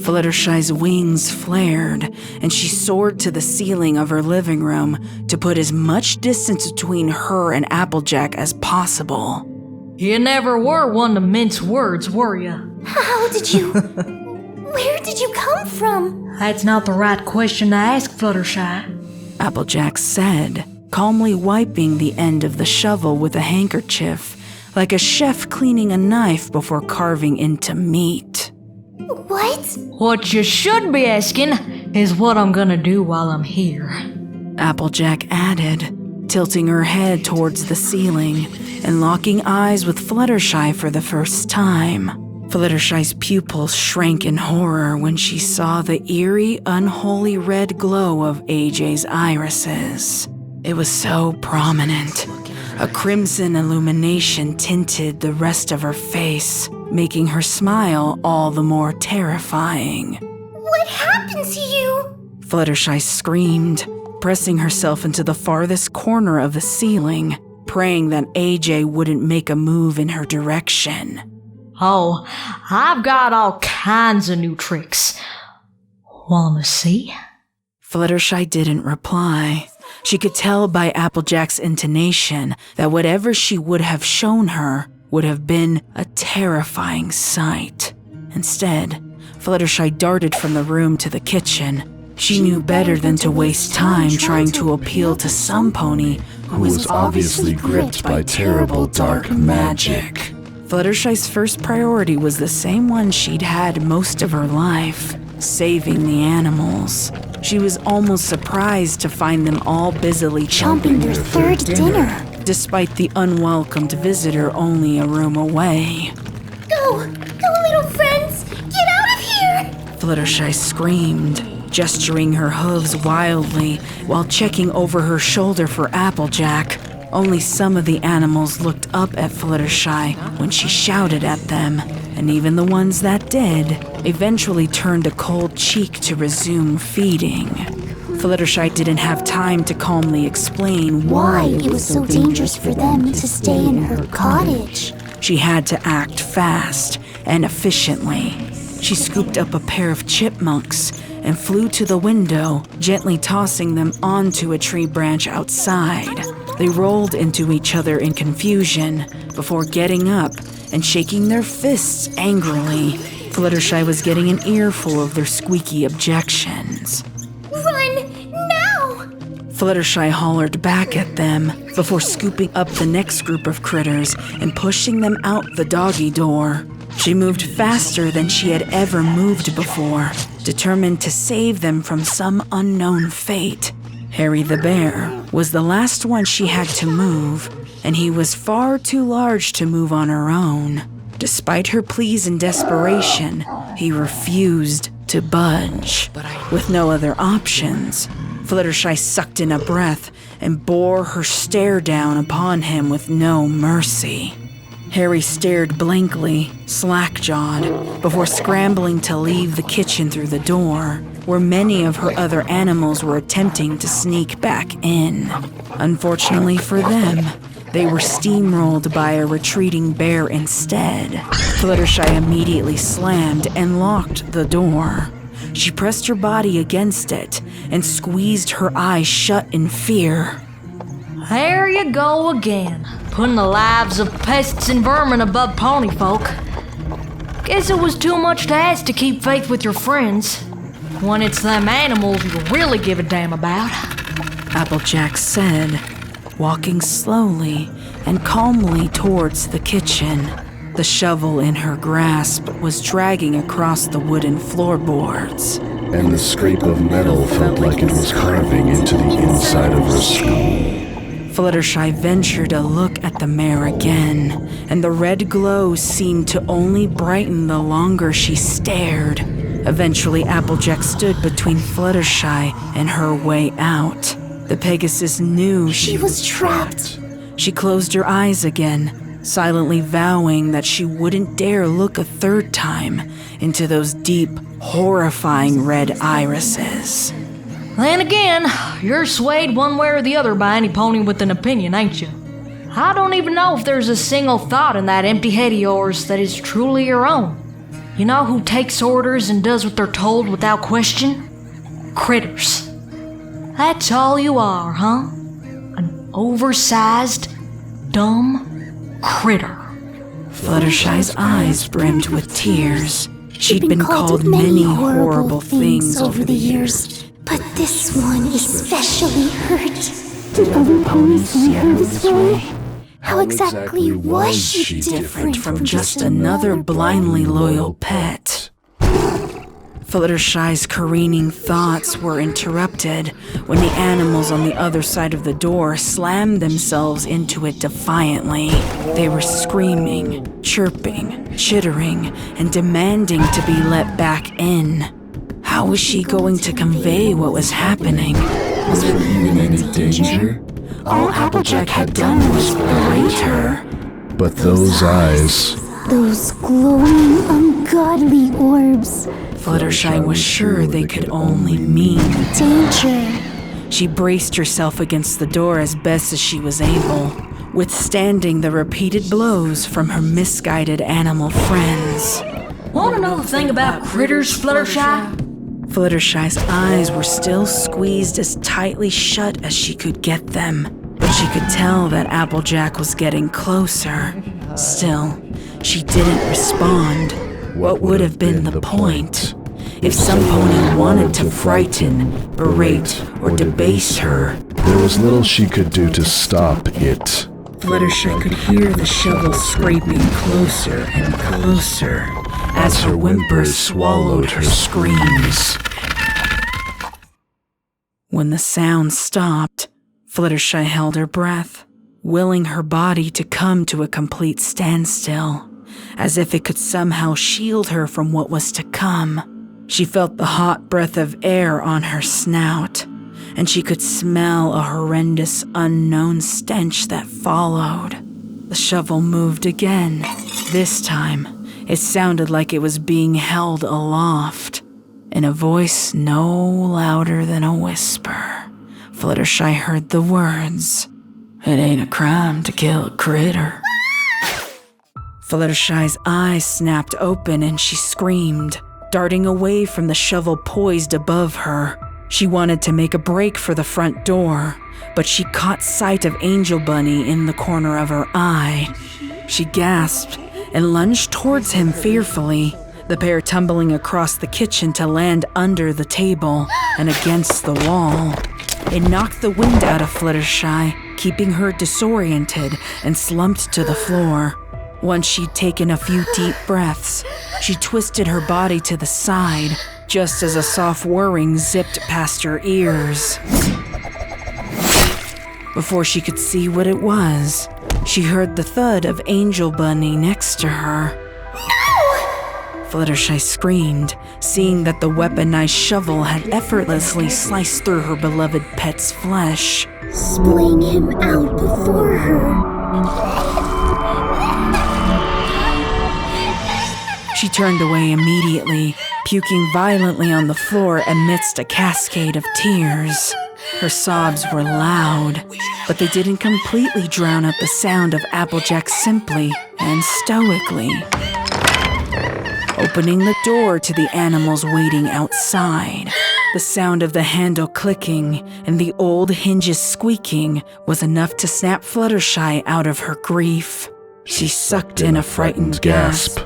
Fluttershy's wings flared, and she soared to the ceiling of her living room to put as much distance between her and Applejack as possible. You never were one to mince words, were you? How did you... Where did you come from? That's not the right question to ask, Fluttershy. Applejack said, calmly wiping the end of the shovel with a handkerchief, like a chef cleaning a knife before carving into meat. What? What you should be asking is what I'm gonna do while I'm here. Applejack added, tilting her head towards the ceiling and locking eyes with Fluttershy for the first time. Fluttershy's pupils shrank in horror when she saw the eerie, unholy red glow of AJ's irises. It was so prominent. A crimson illumination tinted the rest of her face, making her smile all the more terrifying. What happened to you? Fluttershy screamed, pressing herself into the farthest corner of the ceiling, praying that AJ wouldn't make a move in her direction. Oh, I've got all kinds of new tricks. Wanna see? Fluttershy didn't reply. She could tell by Applejack's intonation that whatever she would have shown her would have been a terrifying sight. Instead, Fluttershy darted from the room to the kitchen. She knew better than to waste time trying to appeal to some pony who was obviously gripped by terrible dark magic. Fluttershy's first priority was the same one she'd had most of her life: saving the animals. She was almost surprised to find them all busily chomping their third dinner. Despite the unwelcomed visitor only a room away. Go, little friends! Get out of here! Fluttershy screamed, gesturing her hooves wildly while checking over her shoulder for Applejack. Only some of the animals looked up at Fluttershy when she shouted at them, and even the ones that did eventually turned a cold cheek to resume feeding. Fluttershy didn't have time to calmly explain why it was so dangerous for them to stay in her cottage. She had to act fast and efficiently. She scooped up a pair of chipmunks and flew to the window, gently tossing them onto a tree branch outside. They rolled into each other in confusion before getting up and shaking their fists angrily. Fluttershy was getting an earful of their squeaky objections. Run, now! Fluttershy hollered back at them before scooping up the next group of critters and pushing them out the doggy door. She moved faster than she had ever moved before, determined to save them from some unknown fate. Harry the bear was the last one she had to move, and he was far too large to move on her own. Despite her pleas and desperation, he refused to budge. With no other options, Fluttershy sucked in a breath and bore her stare down upon him with no mercy. Harry stared blankly, slack-jawed, before scrambling to leave the kitchen through the door, where many of her other animals were attempting to sneak back in. Unfortunately for them, they were steamrolled by a retreating bear instead. Fluttershy immediately slammed and locked the door. She pressed her body against it and squeezed her eyes shut in fear. There you go again, putting the lives of pests and vermin above pony folk. Guess it was too much to ask to keep faith with your friends, when it's them animals you really give a damn about. Applejack said, walking slowly and calmly towards the kitchen. The shovel in her grasp was dragging across the wooden floorboards. And the scrape of metal felt like it was carving into the inside of her skull. Fluttershy ventured a look at the mare again, and the red glow seemed to only brighten the longer she stared. Eventually, Applejack stood between Fluttershy and her way out. The Pegasus knew she was trapped. She closed her eyes again, silently vowing that she wouldn't dare look a third time into those deep, horrifying red irises. Then again, you're swayed one way or the other by any pony with an opinion, ain't you? I don't even know if there's a single thought in that empty head of yours that is truly your own. You know who takes orders and does what they're told without question? Critters. That's all you are, huh? An oversized, dumb critter. Fluttershy's eyes brimmed with tears. She'd been called many horrible things over the years. But this one especially hurt. Did other ponies see her this way? How exactly was she different from just another blindly loyal pet? Fluttershy's careening thoughts were interrupted when the animals on the other side of the door slammed themselves into it defiantly. They were screaming, chirping, chittering, and demanding to be let back in. How was she going to convey what was happening? Was there even any danger? All Applejack had done was berate her. But those eyes... Those glowing, ungodly orbs. Fluttershy was sure they could only mean danger. She braced herself against the door as best as she was able, withstanding the repeated blows from her misguided animal friends. Want to know the thing about critters, Fluttershy? Fluttershy's eyes were still squeezed as tightly shut as she could get them, but she could tell that Applejack was getting closer. Still, she didn't respond. What would have been the point? If some pony wanted to frighten, berate, or debase her, there was little she could do to stop it. Fluttershy could hear the shovel scraping closer and closer as her whimpers swallowed her screams. When the sound stopped, Fluttershy held her breath, willing her body to come to a complete standstill, as if it could somehow shield her from what was to come. She felt the hot breath of air on her snout, and she could smell a horrendous unknown stench that followed. The shovel moved again. This time, it sounded like it was being held aloft. In a voice no louder than a whisper, Fluttershy heard the words, "It ain't a crime to kill a critter." Fluttershy's eyes snapped open and she screamed, darting away from the shovel poised above her. She wanted to make a break for the front door, but she caught sight of Angel Bunny in the corner of her eye. She gasped and lunged towards him fearfully, the pair tumbling across the kitchen to land under the table and against the wall. It knocked the wind out of Fluttershy, keeping her disoriented and slumped to the floor. Once she'd taken a few deep breaths, she twisted her body to the side, just as a soft whirring zipped past her ears. Before she could see what it was, she heard the thud of Angel Bunny next to her. Fluttershy screamed, seeing that the weaponized shovel had effortlessly sliced through her beloved pet's flesh. Splaying him out before her. She turned away immediately, puking violently on the floor amidst a cascade of tears. Her sobs were loud, but they didn't completely drown out the sound of Applejack simply and stoically opening the door to the animals waiting outside. The sound of the handle clicking and the old hinges squeaking was enough to snap Fluttershy out of her grief. She sucked in a frightened gasp.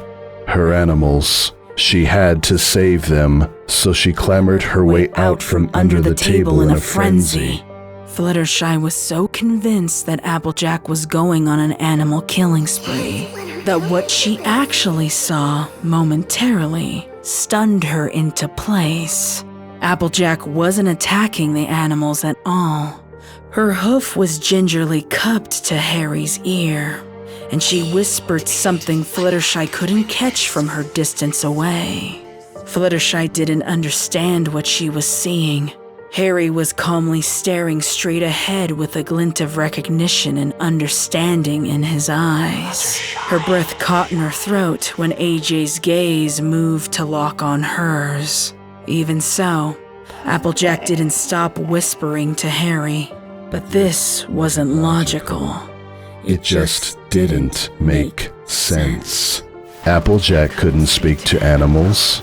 Her animals. She had to save them, so she clambered her way out from under the table in a frenzy. Fluttershy was so convinced that Applejack was going on an animal killing spree that what she actually saw momentarily stunned her into place. Applejack wasn't attacking the animals at all. Her hoof was gingerly cupped to Harry's ear, and she whispered something Fluttershy couldn't catch from her distance away. Fluttershy didn't understand what she was seeing. Harry was calmly staring straight ahead with a glint of recognition and understanding in his eyes. Her breath caught in her throat when AJ's gaze moved to lock on hers. Even so, Applejack didn't stop whispering to Harry. But this wasn't logical. It just didn't make sense. Applejack couldn't speak to animals.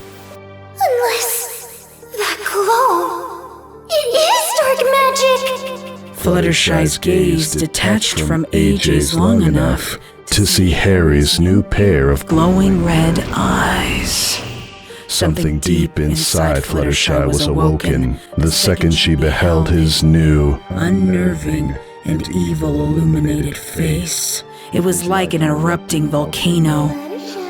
Unless that glow, it is dark magic. Fluttershy's gaze detached from AJ's long enough to see Harry's new pair of glowing red eyes. Something deep inside Fluttershy was awoken the second she beheld his new, unnerving, and evil illuminated face. It was like an erupting volcano.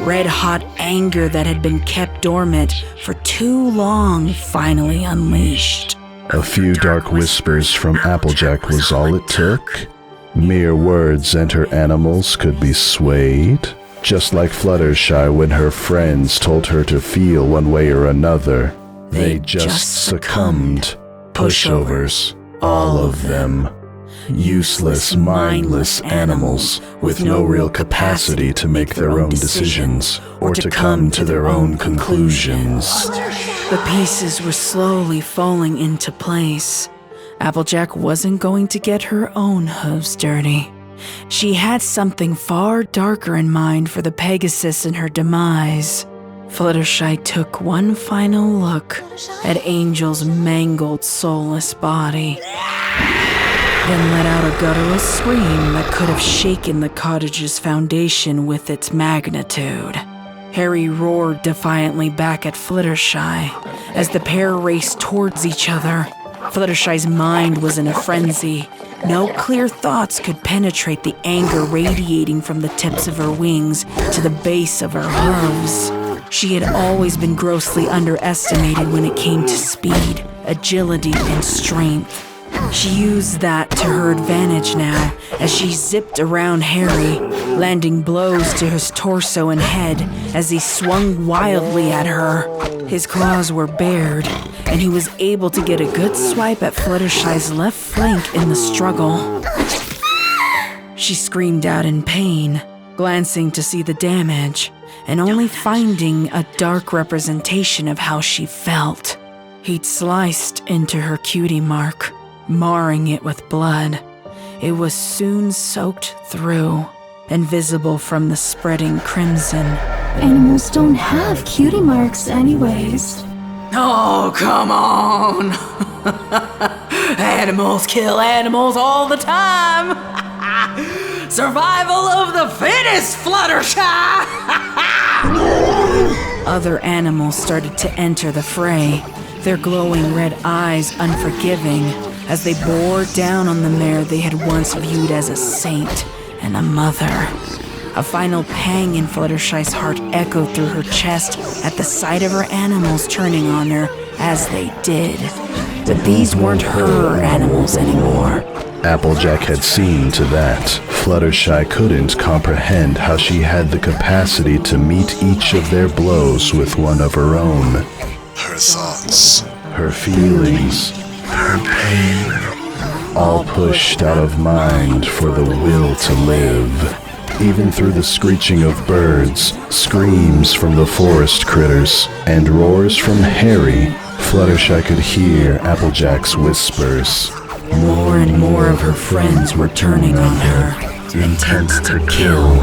Red-hot anger that had been kept dormant for too long finally unleashed. A few dark whispers from Applejack was all it took. Mere words and her animals could be swayed. Just like Fluttershy when her friends told her to feel one way or another. They just succumbed. Pushovers. All of them. Useless, mindless animals with no real capacity to make their own decisions or to come to their own conclusions. The pieces were slowly falling into place. Applejack wasn't going to get her own hooves dirty. She had something far darker in mind for the Pegasus and her demise. Fluttershy took one final look at Angel's mangled, soulless body, then let out a guttural scream that could have shaken the cottage's foundation with its magnitude. Harry roared defiantly back at Fluttershy as the pair raced towards each other. Fluttershy's mind was in a frenzy. No clear thoughts could penetrate the anger radiating from the tips of her wings to the base of her hooves. She had always been grossly underestimated when it came to speed, agility, and strength. She used that to her advantage now as she zipped around Harry, landing blows to his torso and head as he swung wildly at her. His claws were bared, and he was able to get a good swipe at Fluttershy's left flank in the struggle. She screamed out in pain, glancing to see the damage, and only finding a dark representation of how she felt. He'd sliced into her cutie mark, marring it with blood. It was soon soaked through and visible from the spreading crimson. Animals don't have cutie marks anyways. Oh, come on! Animals kill animals all the time! Survival of the fittest, Fluttershy! Other animals started to enter the fray, their glowing red eyes unforgiving as they bore down on the mare they had once viewed as a saint and a mother. A final pang in Fluttershy's heart echoed through her chest at the sight of her animals turning on her as they did. But these weren't her animals anymore. Applejack had seen to that. Fluttershy couldn't comprehend how she had the capacity to meet each of their blows with one of her own. Her thoughts. Her feelings. Her pain. All pushed out of mind for the will to live. Even through the screeching of birds, screams from the forest critters, and roars from Harry, Fluttershy could hear Applejack's whispers. More and more of her friends were turning on her, intent to kill.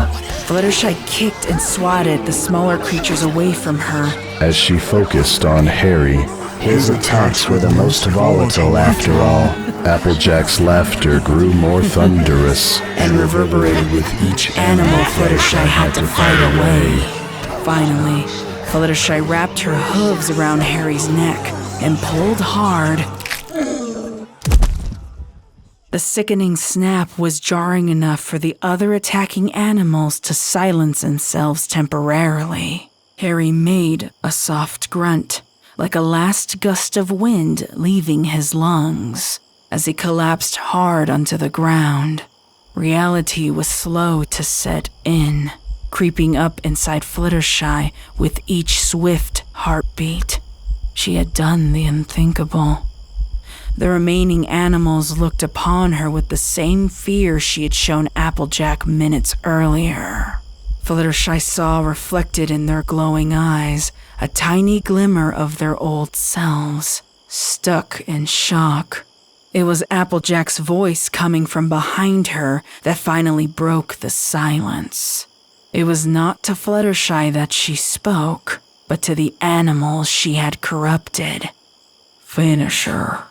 Fluttershy kicked and swatted the smaller creatures away from her. As she focused on Harry, his attacks were the most volatile after all. Applejack's laughter grew more thunderous and reverberated with each animal Fluttershy had to fight away. Finally, Fluttershy wrapped her hooves around Harry's neck and pulled hard. The sickening snap was jarring enough for the other attacking animals to silence themselves temporarily. Harry made a soft grunt, like a last gust of wind leaving his lungs. as he collapsed hard onto the ground. Reality was slow to set in, creeping up inside Fluttershy with each swift heartbeat. She had done the unthinkable. The remaining animals looked upon her with the same fear she had shown Applejack minutes earlier. Fluttershy saw reflected in their glowing eyes a tiny glimmer of their old selves, stuck in shock. It was Applejack's voice coming from behind her that finally broke the silence. It was not to Fluttershy that she spoke, but to the animals she had corrupted. Finish her.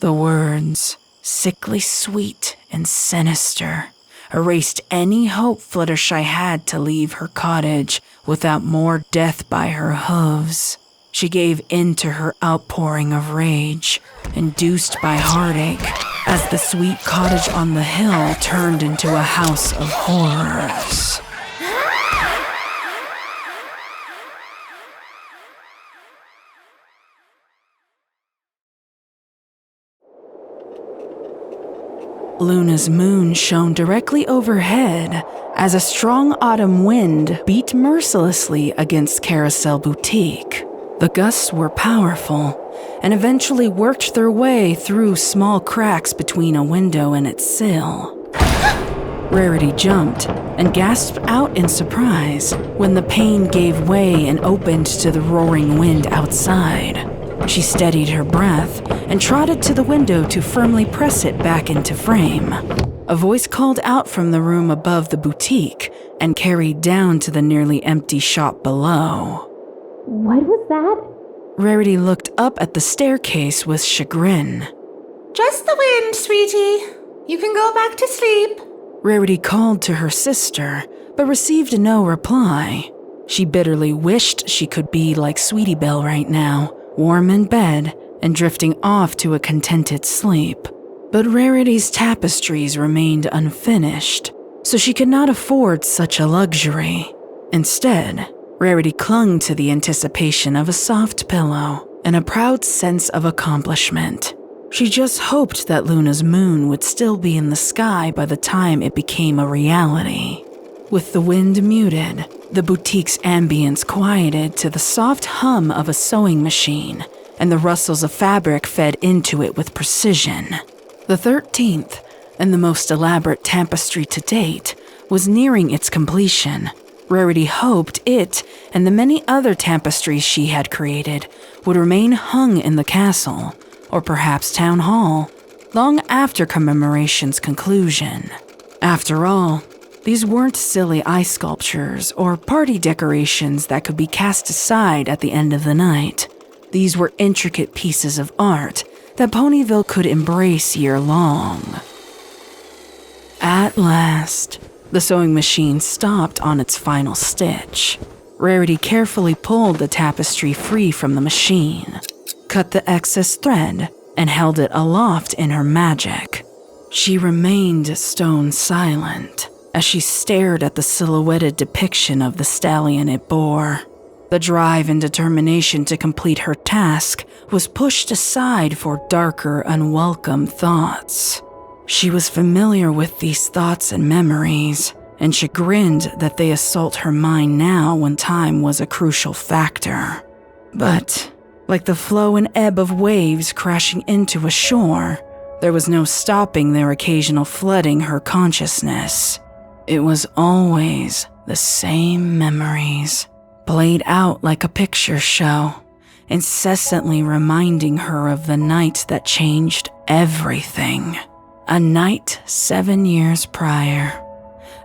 The words, sickly sweet and sinister, erased any hope Fluttershy had to leave her cottage without more death by her hooves. She gave in to her outpouring of rage, induced by heartache, as the sweet cottage on the hill turned into a house of horrors. Luna's moon shone directly overhead as a strong autumn wind beat mercilessly against Carousel Boutique. The gusts were powerful and eventually worked their way through small cracks between a window and its sill. Rarity jumped and gasped out in surprise when the pane gave way and opened to the roaring wind outside. She steadied her breath and trotted to the window to firmly press it back into frame. A voice called out from the room above the boutique and carried down to the nearly empty shop below. What was that? Rarity looked up at the staircase with chagrin. Just the wind, sweetie. You can go back to sleep. Rarity called to her sister, but received no reply. She bitterly wished she could be like Sweetie Belle right now, warm in bed and drifting off to a contented sleep. But Rarity's tapestries remained unfinished, so she could not afford such a luxury. Instead, Rarity clung to the anticipation of a soft pillow and a proud sense of accomplishment. She just hoped that Luna's moon would still be in the sky by the time it became a reality. With the wind muted, the boutique's ambience quieted to the soft hum of a sewing machine, and the rustles of fabric fed into it with precision. The 13th, and the most elaborate tapestry to date, was nearing its completion. Rarity hoped it, and the many other tapestries she had created, would remain hung in the castle, or perhaps town hall, long after Commemoration's conclusion. After all, these weren't silly ice sculptures or party decorations that could be cast aside at the end of the night. These were intricate pieces of art that Ponyville could embrace year-long. At last, the sewing machine stopped on its final stitch. Rarity carefully pulled the tapestry free from the machine, cut the excess thread, and held it aloft in her magic. She remained stone silent as she stared at the silhouetted depiction of the stallion it bore. The drive and determination to complete her task was pushed aside for darker, unwelcome thoughts. She was familiar with these thoughts and memories, and chagrined that they assault her mind now when time was a crucial factor. But, like the flow and ebb of waves crashing into a shore, there was no stopping their occasional flooding her consciousness. It was always the same memories, played out like a picture show, incessantly reminding her of the night that changed everything. A night 7 years prior.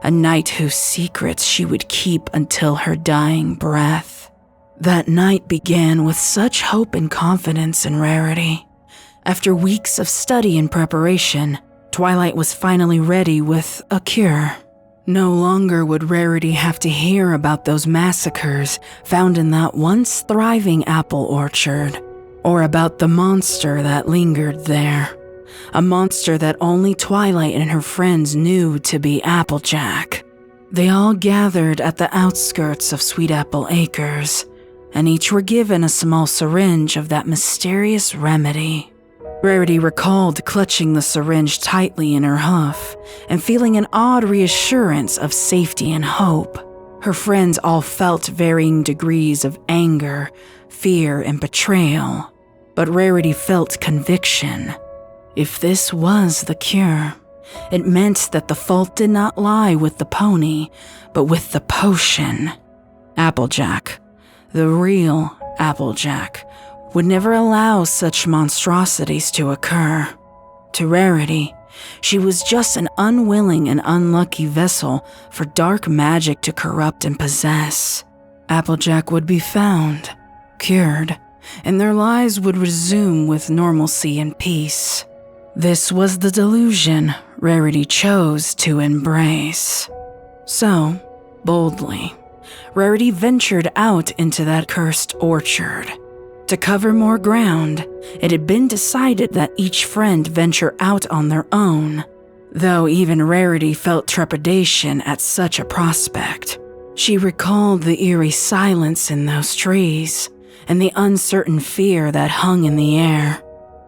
A night whose secrets she would keep until her dying breath. That night began with such hope and confidence in Rarity. After weeks of study and preparation, Twilight was finally ready with a cure. No longer would Rarity have to hear about those massacres found in that once thriving apple orchard, or about the monster that lingered there. A monster that only Twilight and her friends knew to be Applejack. They all gathered at the outskirts of Sweet Apple Acres, and each were given a small syringe of that mysterious remedy. Rarity recalled clutching the syringe tightly in her hoof and feeling an odd reassurance of safety and hope. Her friends all felt varying degrees of anger, fear, and betrayal, but Rarity felt conviction. If this was the cure, it meant that the fault did not lie with the pony, but with the potion. Applejack, the real Applejack, would never allow such monstrosities to occur. To Rarity, she was just an unwilling and unlucky vessel for dark magic to corrupt and possess. Applejack would be found, cured, and their lives would resume with normalcy and peace. This was the delusion Rarity chose to embrace. So, boldly, Rarity ventured out into that cursed orchard. To cover more ground, it had been decided that each friend venture out on their own, though even Rarity felt trepidation at such a prospect. She recalled the eerie silence in those trees and the uncertain fear that hung in the air.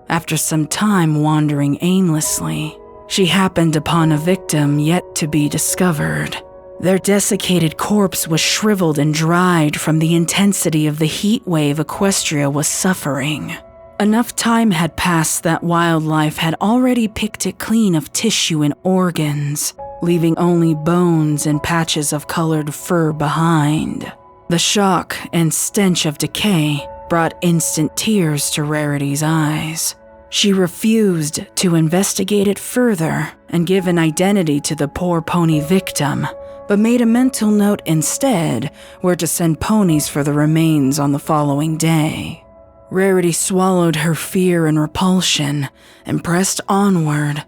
After some time wandering aimlessly, she happened upon a victim yet to be discovered. Their desiccated corpse was shriveled and dried from the intensity of the heat wave Equestria was suffering. Enough time had passed that wildlife had already picked it clean of tissue and organs, leaving only bones and patches of colored fur behind. The shock and stench of decay brought instant tears to Rarity's eyes. She refused to investigate it further and give an identity to the poor pony victim, but made a mental note instead where to send ponies for the remains on the following day. Rarity swallowed her fear and repulsion and pressed onward.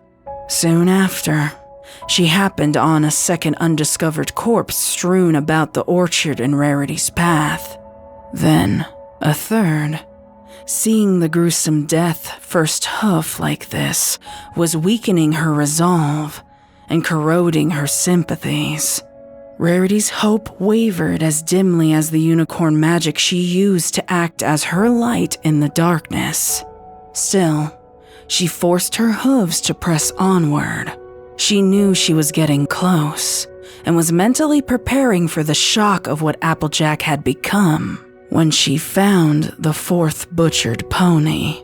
Soon after, she happened on a second undiscovered corpse strewn about the orchard in Rarity's path. Then, a third. Seeing the gruesome death first hoof like this was weakening her resolve and corroding her sympathies. Rarity's hope wavered as dimly as the unicorn magic she used to act as her light in the darkness. Still, she forced her hooves to press onward. She knew she was getting close and was mentally preparing for the shock of what Applejack had become when she found the fourth butchered pony.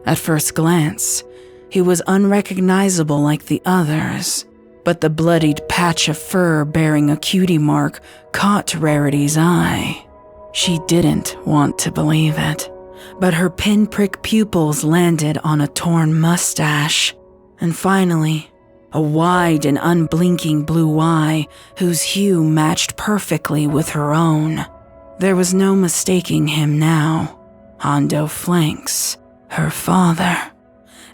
At first glance, he was unrecognizable like the others, but the bloodied patch of fur bearing a cutie mark caught Rarity's eye. She didn't want to believe it, but her pinprick pupils landed on a torn mustache, and finally, a wide and unblinking blue eye whose hue matched perfectly with her own. There was no mistaking him now. Hondo Flanks, her father.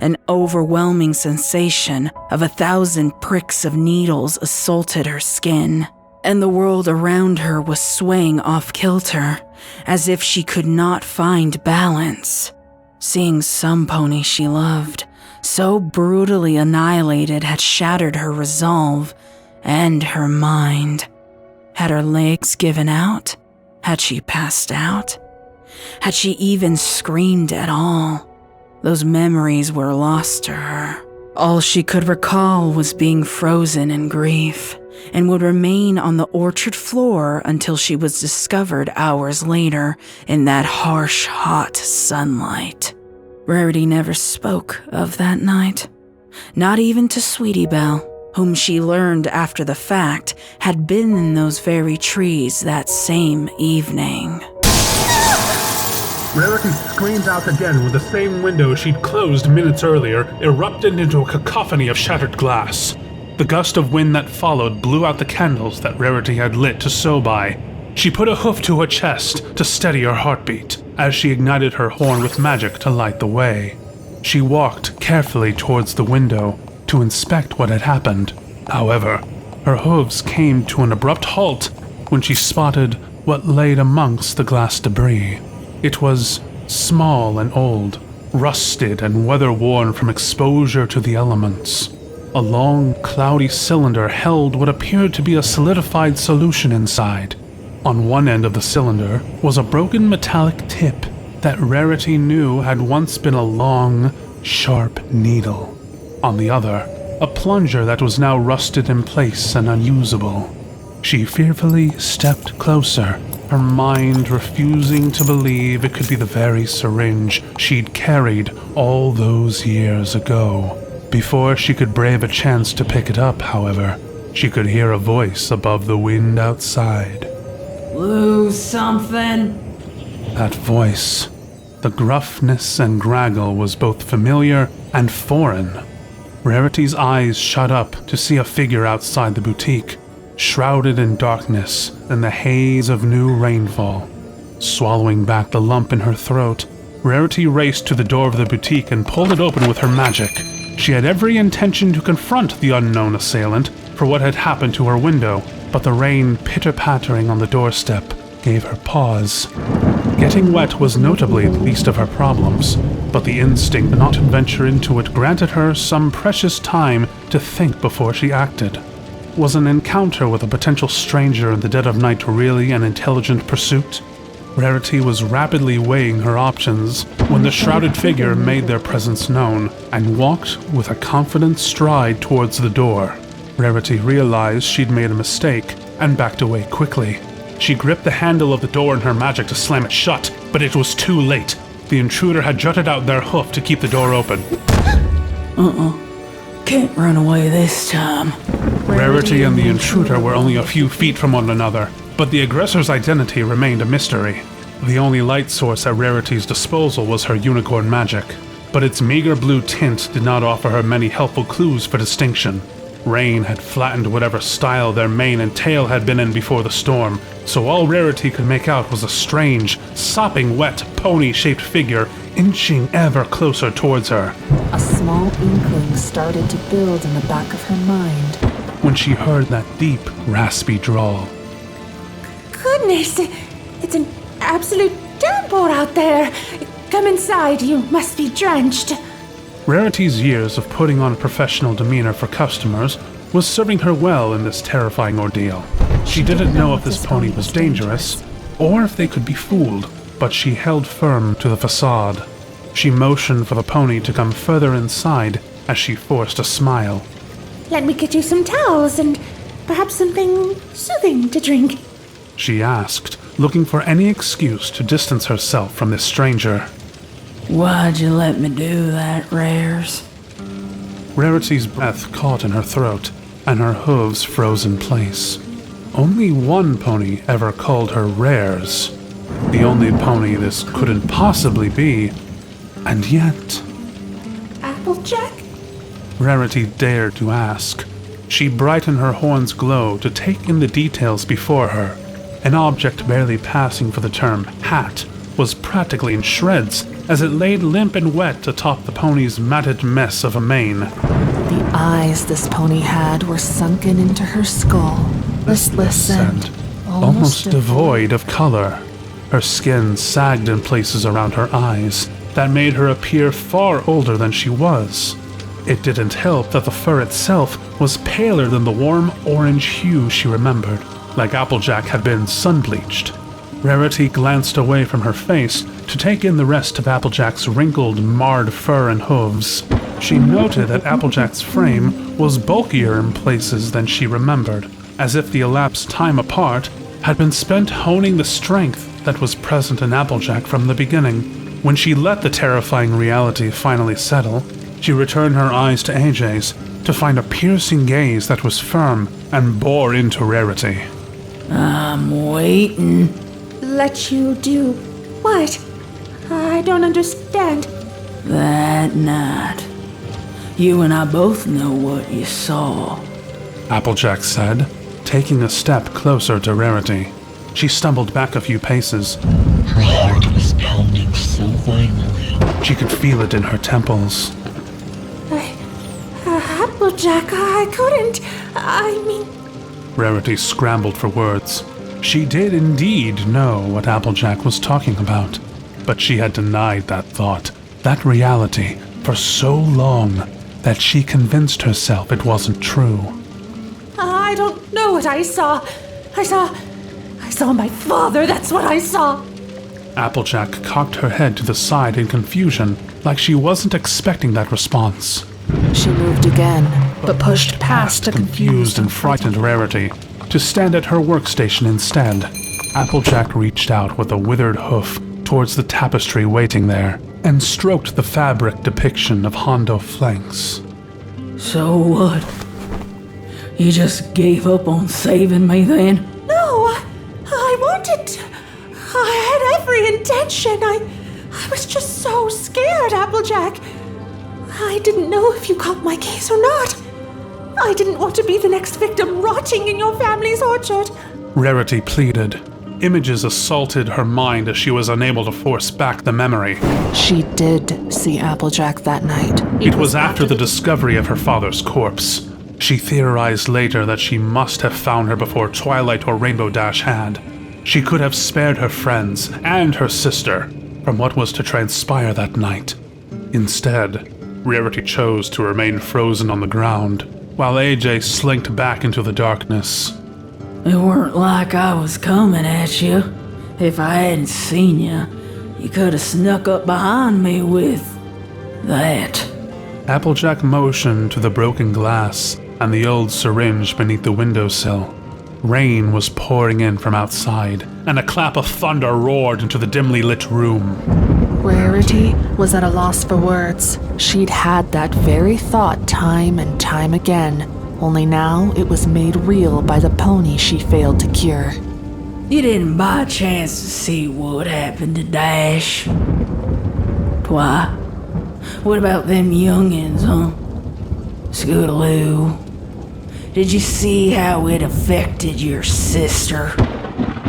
An overwhelming sensation of 1,000 pricks of needles assaulted her skin, and the world around her was swaying off-kilter, as if she could not find balance. Seeing some pony she loved, so brutally annihilated, had shattered her resolve and her mind. Had her legs given out? Had she passed out? Had she even screamed at all? Those memories were lost to her. All she could recall was being frozen in grief, and would remain on the orchard floor until she was discovered hours later in that harsh, hot sunlight. Rarity never spoke of that night, not even to Sweetie Belle, whom she learned after the fact had been in those very trees that same evening. Rarity screamed out again when the same window she'd closed minutes earlier erupted into a cacophony of shattered glass. The gust of wind that followed blew out the candles that Rarity had lit to sew by. She put a hoof to her chest to steady her heartbeat as she ignited her horn with magic to light the way. She walked carefully towards the window to inspect what had happened. However, her hooves came to an abrupt halt when she spotted what lay amongst the glass debris. It was small and old, rusted and weather-worn from exposure to the elements. A long, cloudy cylinder held what appeared to be a solidified solution inside. On one end of the cylinder was a broken metallic tip that Rarity knew had once been a long, sharp needle. On the other, a plunger that was now rusted in place and unusable. She fearfully stepped closer, her mind refusing to believe it could be the very syringe she'd carried all those years ago. Before she could brave a chance to pick it up, however, she could hear a voice above the wind outside. Lose something? That voice, the gruffness and graggle, was both familiar and foreign. Rarity's eyes shut up to see a figure outside the boutique, shrouded in darkness and the haze of new rainfall. Swallowing back the lump in her throat, Rarity raced to the door of the boutique and pulled it open with her magic. She had every intention to confront the unknown assailant for what had happened to her window, but the rain pitter-pattering on the doorstep gave her pause. Getting wet was notably the least of her problems, but the instinct not to venture into it granted her some precious time to think before she acted. Was an encounter with a potential stranger in the dead of night really an intelligent pursuit? Rarity was rapidly weighing her options when the shrouded figure made their presence known and walked with a confident stride towards the door. Rarity realized she'd made a mistake and backed away quickly. She gripped the handle of the door in her magic to slam it shut, but it was too late. The intruder had jutted out their hoof to keep the door open. Can't run away this time. Rarity and the intruder were only a few feet from one another, but the aggressor's identity remained a mystery. The only light source at Rarity's disposal was her unicorn magic, but its meager blue tint did not offer her many helpful clues for distinction. Rain had flattened whatever style their mane and tail had been in before the storm, so all Rarity could make out was a strange, sopping wet, pony-shaped figure inching ever closer towards her. A small inkling started to build in the back of her mind when she heard that deep, raspy drawl. Goodness, it's an absolute downpour out there. Come inside, you must be drenched. Rarity's years of putting on a professional demeanor for customers was serving her well in this terrifying ordeal. She didn't know if this pony was dangerous, or if they could be fooled, but she held firm to the facade. She motioned for the pony to come further inside as she forced a smile. Let me get you some towels and perhaps something soothing to drink, she asked, looking for any excuse to distance herself from this stranger. Why'd you let me do that, Rares? Rarity's breath caught in her throat, and her hooves froze in place. Only one pony ever called her Rares. The only pony this couldn't possibly be, and yet... Applejack? Rarity dared to ask. She brightened her horn's glow to take in the details before her. An object barely passing for the term hat was practically in shreds as it laid limp and wet atop the pony's matted mess of a mane. The eyes this pony had were sunken into her skull, listless and almost devoid of color. Her skin sagged in places around her eyes that made her appear far older than she was. It didn't help that the fur itself was paler than the warm orange hue she remembered, like Applejack had been sun-bleached. Rarity glanced away from her face to take in the rest of Applejack's wrinkled, marred fur and hooves. She noted that Applejack's frame was bulkier in places than she remembered, as if the elapsed time apart had been spent honing the strength that was present in Applejack from the beginning. When she let the terrifying reality finally settle, she returned her eyes to AJ's to find a piercing gaze that was firm and bore into Rarity. I'm waiting. Let you do what? I don't understand. That night. You and I both know what you saw. Applejack said, taking a step closer to Rarity. She stumbled back a few paces. Her heart was pounding so violently. She could feel it in her temples. Applejack, I couldn't. Rarity scrambled for words. She did indeed know what Applejack was talking about, but she had denied that thought, that reality, for so long that she convinced herself it wasn't true. I don't know what I saw. I saw my father, that's what I saw. Applejack cocked her head to the side in confusion, like she wasn't expecting that response. She moved again, but pushed past a confused and frightened Rarity to stand at her workstation instead. Applejack reached out with a withered hoof towards the tapestry waiting there and stroked the fabric depiction of Hondo flanks. So what? You just gave up on saving me then? No, I wanted. I had every intention. I was just so scared, Applejack. I didn't know if you caught my case or not. I didn't want to be the next victim rotting in your family's orchard. Rarity pleaded. Images assaulted her mind as she was unable to force back the memory. She did see Applejack that night. It was after the discovery of her father's corpse. She theorized later that she must have found her before Twilight or Rainbow Dash had. She could have spared her friends and her sister from what was to transpire that night. Instead, Rarity chose to remain frozen on the ground, while AJ slinked back into the darkness. It weren't like I was coming at you. If I hadn't seen you, you could have snuck up behind me with that. Applejack motioned to the broken glass and the old syringe beneath the windowsill. Rain was pouring in from outside, and a clap of thunder roared into the dimly lit room. Rarity was at a loss for words. She'd had that very thought time and time again, only now it was made real by the pony she failed to cure. You didn't by chance see what happened to Dash? Why? What about them youngins, huh? Scootaloo. Did you see how it affected your sister?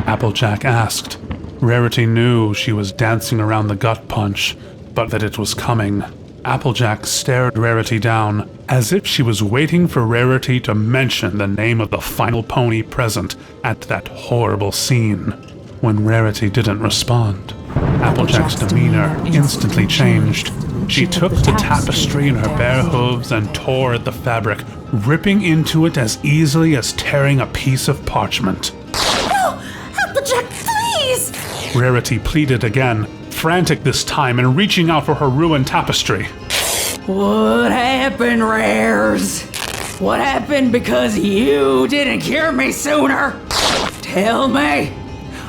Applejack asked. Rarity knew she was dancing around the gut punch, but that it was coming. Applejack stared Rarity down, as if she was waiting for Rarity to mention the name of the final pony present at that horrible scene. When Rarity didn't respond, Applejack's demeanor instantly changed. She took the tapestry in her bare hooves and tore at the fabric, ripping into it as easily as tearing a piece of parchment. No! Applejack, please! Rarity pleaded again, frantic this time and reaching out for her ruined tapestry. What happened, Rares? What happened because you didn't cure me sooner? Tell me!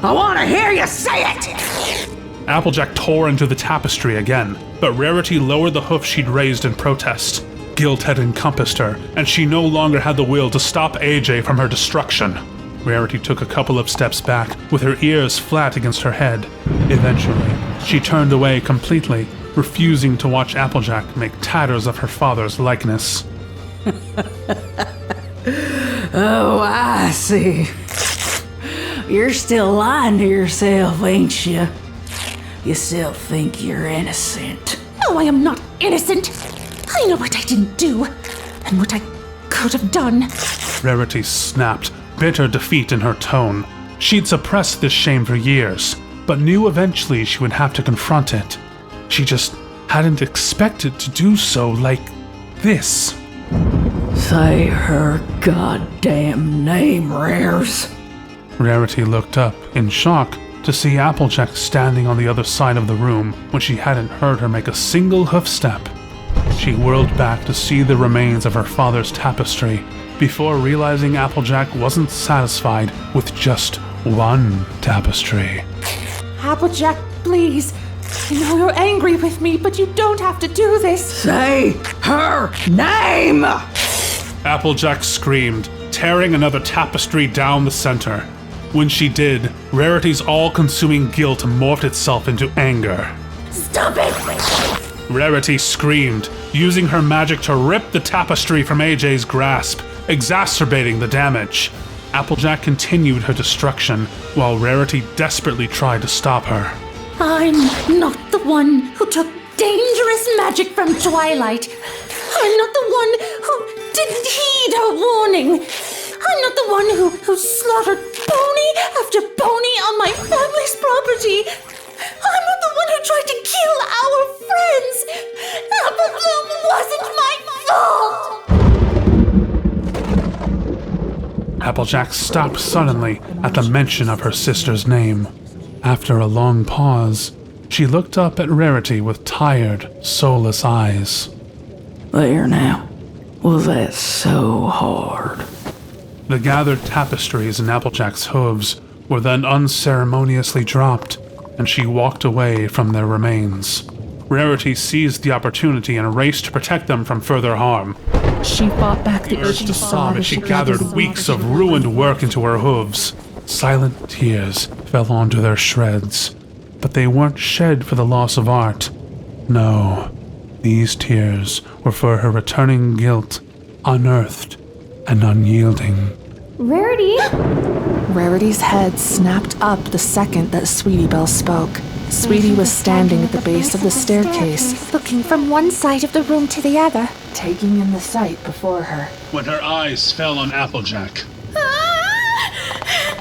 I want to hear you say it! Applejack tore into the tapestry again, but Rarity lowered the hoof she'd raised in protest. Guilt had encompassed her, and she no longer had the will to stop AJ from her destruction. Rarity took a couple of steps back, with her ears flat against her head. Eventually, she turned away completely, refusing to watch Applejack make tatters of her father's likeness. Oh, I see. You're still lying to yourself, ain't you? You still think you're innocent. No, I am not innocent. I know what I didn't do, and what I could have done. Rarity snapped, bitter defeat in her tone. She'd suppressed this shame for years, but knew eventually she would have to confront it. She just hadn't expected to do so like this. Say her goddamn name, Rares. Rarity looked up, in shock, to see Applejack standing on the other side of the room when she hadn't heard her make a single hoof step. She whirled back to see the remains of her father's tapestry, before realizing Applejack wasn't satisfied with just one tapestry. Applejack, please. I know you're angry with me, but you don't have to do this. Say her name! Applejack screamed, tearing another tapestry down the center. When she did, Rarity's all-consuming guilt morphed itself into anger. Stop it! Rarity screamed, using her magic to rip the tapestry from AJ's grasp, exacerbating the damage. Applejack continued her destruction, while Rarity desperately tried to stop her. I'm not the one who took dangerous magic from Twilight. I'm not the one who didn't heed her warning. I'm not the one who slaughtered pony after pony on my family's property. I'm not the one who tried to kill our friends. Apple Bloom wasn't my fault. Applejack stopped suddenly at the mention of her sister's name. After a long pause, she looked up at Rarity with tired, soulless eyes. There now. Was that so hard? The gathered tapestries in Applejack's hooves were then unceremoniously dropped, and she walked away from their remains. Rarity seized the opportunity and raced to protect them from further harm. She fought back the urge to sob as she gathered weeks of ruined work into her hooves. Silent tears fell onto their shreds, but they weren't shed for the loss of art. No, these tears were for her returning guilt, unearthed and unyielding. Rarity? Rarity's head snapped up the second that Sweetie Belle spoke. Sweetie was standing at the base of the staircase, looking from one side of the room to the other, taking in the sight before her. When her eyes fell on Applejack,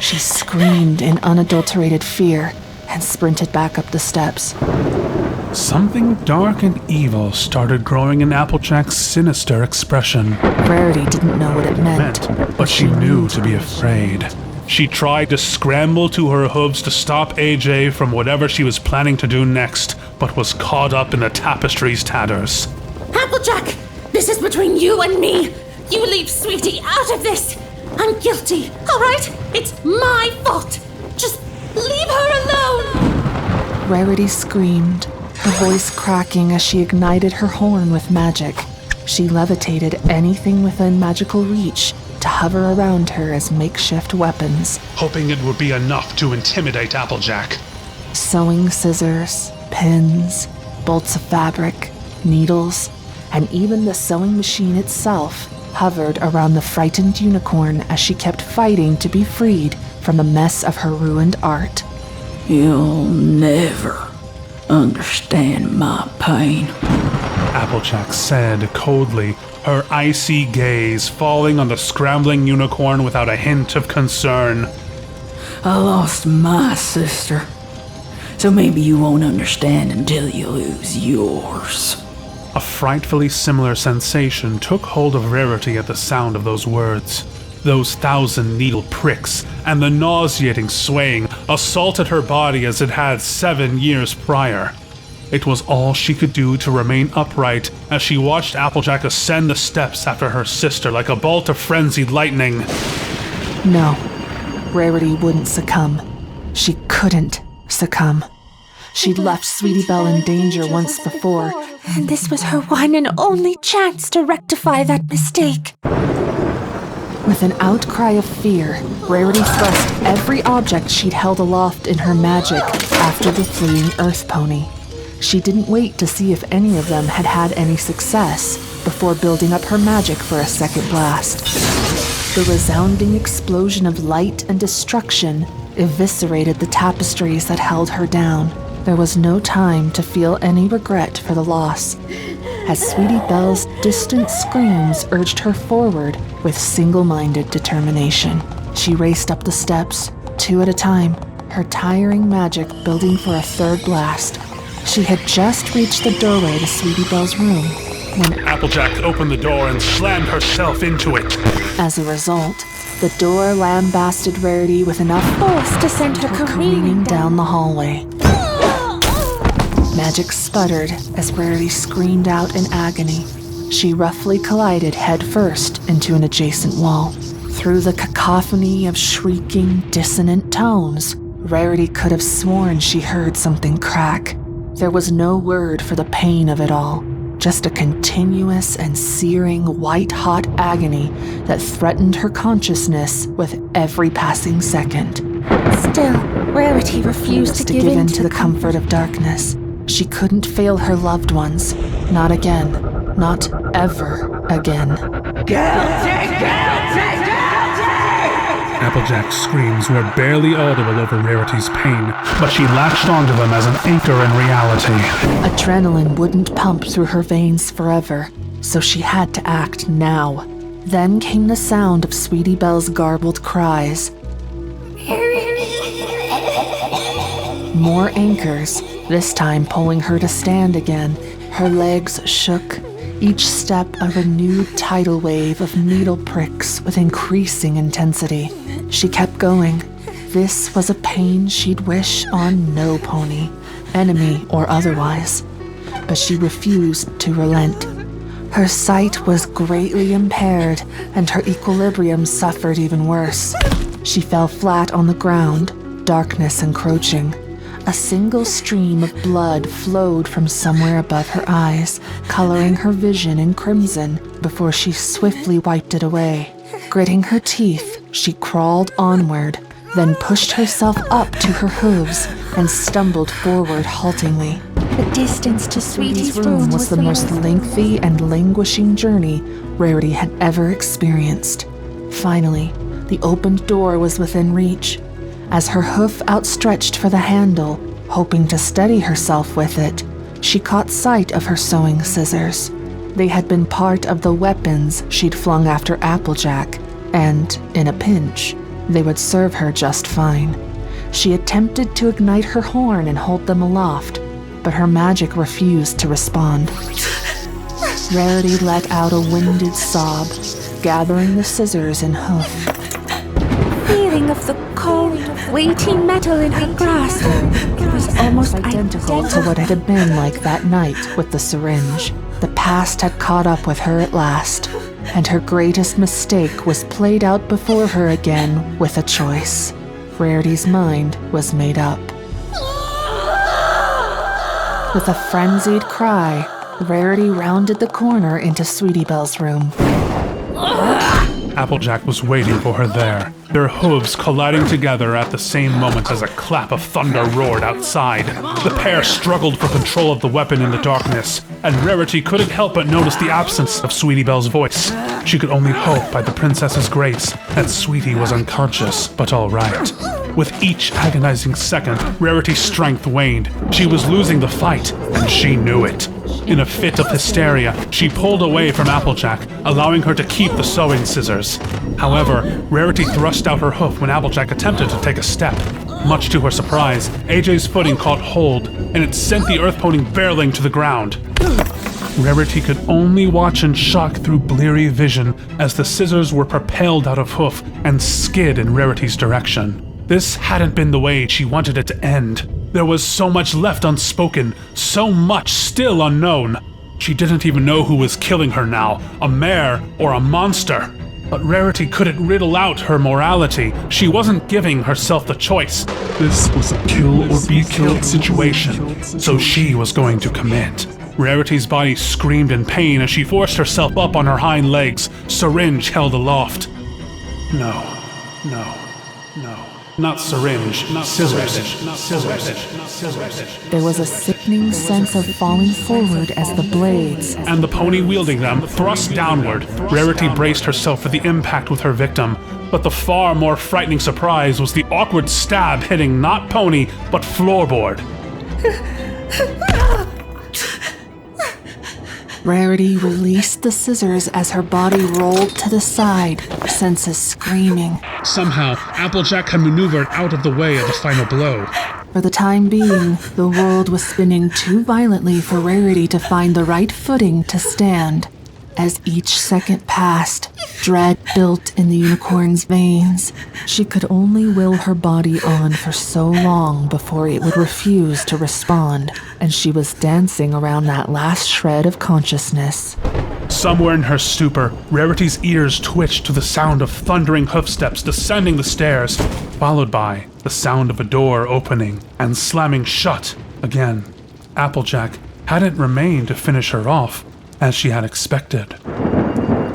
she screamed in unadulterated fear and sprinted back up the steps. Something dark and evil started growing in Applejack's sinister expression. Rarity didn't know what it meant, but she knew to be afraid. She tried to scramble to her hooves to stop AJ from whatever she was planning to do next, but was caught up in the tapestry's tatters. Applejack! This is between you and me! You leave Sweetie out of this! I'm guilty, alright? It's my fault! Just leave her alone! Rarity screamed, her voice cracking as she ignited her horn with magic. She levitated anything within magical reach to hover around her as makeshift weapons, hoping it would be enough to intimidate Applejack. Sewing scissors, pins, bolts of fabric, needles, and even the sewing machine itself hovered around the frightened unicorn as she kept fighting to be freed from the mess of her ruined art. You'll never understand my pain, Applejack said coldly, her icy gaze falling on the scrambling unicorn without a hint of concern. I lost my sister, so maybe you won't understand until you lose yours. A frightfully similar sensation took hold of Rarity at the sound of those words. Those 1,000 needle pricks and the nauseating swaying assaulted her body as it had 7 years prior. It was all she could do to remain upright as she watched Applejack ascend the steps after her sister like a bolt of frenzied lightning. No, Rarity wouldn't succumb. She couldn't succumb. She'd left Sweetie Belle in danger once before, and this was her one and only chance to rectify that mistake. With an outcry of fear, Rarity thrust every object she'd held aloft in her magic after the fleeing Earth Pony. She didn't wait to see if any of them had had any success before building up her magic for a second blast. The resounding explosion of light and destruction eviscerated the tapestries that held her down. There was no time to feel any regret for the loss, as Sweetie Belle's distant screams urged her forward with single-minded determination. She raced up the steps, 2 at a time, her tiring magic building for a third blast. She had just reached the doorway to Sweetie Belle's room when Applejack opened the door and slammed herself into it. As a result, the door lambasted Rarity with enough force to send her careening down the hallway. Magic sputtered as Rarity screamed out in agony. She roughly collided headfirst into an adjacent wall. Through the cacophony of shrieking, dissonant tones, Rarity could have sworn she heard something crack. There was no word for the pain of it all, just a continuous and searing white-hot agony that threatened her consciousness with every passing second. Still, Rarity refused to give in to the comfort of darkness. She couldn't fail her loved ones. Not again. Not ever again. Applejack's screams were barely audible over Rarity's pain, but she latched onto them as an anchor in reality. Adrenaline wouldn't pump through her veins forever, so she had to act now. Then came the sound of Sweetie Belle's garbled cries. More anchors, this time pulling her to stand again. Her legs shook, each step a renewed tidal wave of needle pricks with increasing intensity. She kept going, This was a pain she'd wish on no pony, enemy or otherwise, but she refused to relent. Her sight was greatly impaired, and her equilibrium suffered even worse. She fell flat on the ground, darkness encroaching. A single stream of blood flowed from somewhere above her eyes, coloring her vision in crimson before she swiftly wiped it away. Gritting her teeth, she crawled onward, then pushed herself up to her hooves and stumbled forward haltingly. The distance to Sweetie's room was the most lengthy and languishing journey Rarity had ever experienced. Finally, the opened door was within reach. As her hoof outstretched for the handle, hoping to steady herself with it, she caught sight of her sewing scissors. They had been part of the weapons she'd flung after Applejack, and, in a pinch, they would serve her just fine. She attempted to ignite her horn and hold them aloft, but her magic refused to respond. Rarity let out a winded sob, gathering the scissors and hoof. Feeling of the cold, weighty metal in her grasp. It was almost identical to what it had been like that night with the syringe. The past had caught up with her at last, and her greatest mistake was played out before her again with a choice. Rarity's mind was made up. With a frenzied cry, Rarity rounded the corner into Sweetie Belle's room. Applejack was waiting for her there, their hooves colliding together at the same moment as a clap of thunder roared outside. The pair struggled for control of the weapon in the darkness, and Rarity couldn't help but notice the absence of Sweetie Belle's voice. She could only hope by the princess's grace that Sweetie was unconscious, but all right. With each agonizing second, Rarity's strength waned. She was losing the fight, and she knew it. In a fit of hysteria, she pulled away from Applejack, allowing her to keep the sewing scissors. However, Rarity thrust out her hoof when Applejack attempted to take a step. Much to her surprise, AJ's footing caught hold, and it sent the earth pony barreling to the ground. Rarity could only watch in shock through bleary vision as the scissors were propelled out of hoof and skid in Rarity's direction. This hadn't been the way she wanted it to end. There was so much left unspoken, so much still unknown. She didn't even know who was killing her now, a mare or a monster. But Rarity couldn't riddle out her morality. She wasn't giving herself the choice. This was a kill or be killed situation, so she was going to commit. Rarity's body screamed in pain as she forced herself up on her hind legs, syringe held aloft. No. Not syringe, not scissors. There was a sickening sense of falling forward as the blades and the pony wielding them thrust downward. Rarity braced herself for the impact with her victim, but the far more frightening surprise was the awkward stab hitting not pony, but floorboard. Rarity released the scissors as her body rolled to the side, senses screaming. Somehow, Applejack had maneuvered out of the way of the final blow. For the time being, the world was spinning too violently for Rarity to find the right footing to stand. As each second passed, dread built in the unicorn's veins. She could only will her body on for so long before it would refuse to respond, and she was dancing around that last shred of consciousness. Somewhere in her stupor, Rarity's ears twitched to the sound of thundering hoofsteps descending the stairs, followed by the sound of a door opening and slamming shut again. Applejack hadn't remained to finish her off, as she had expected.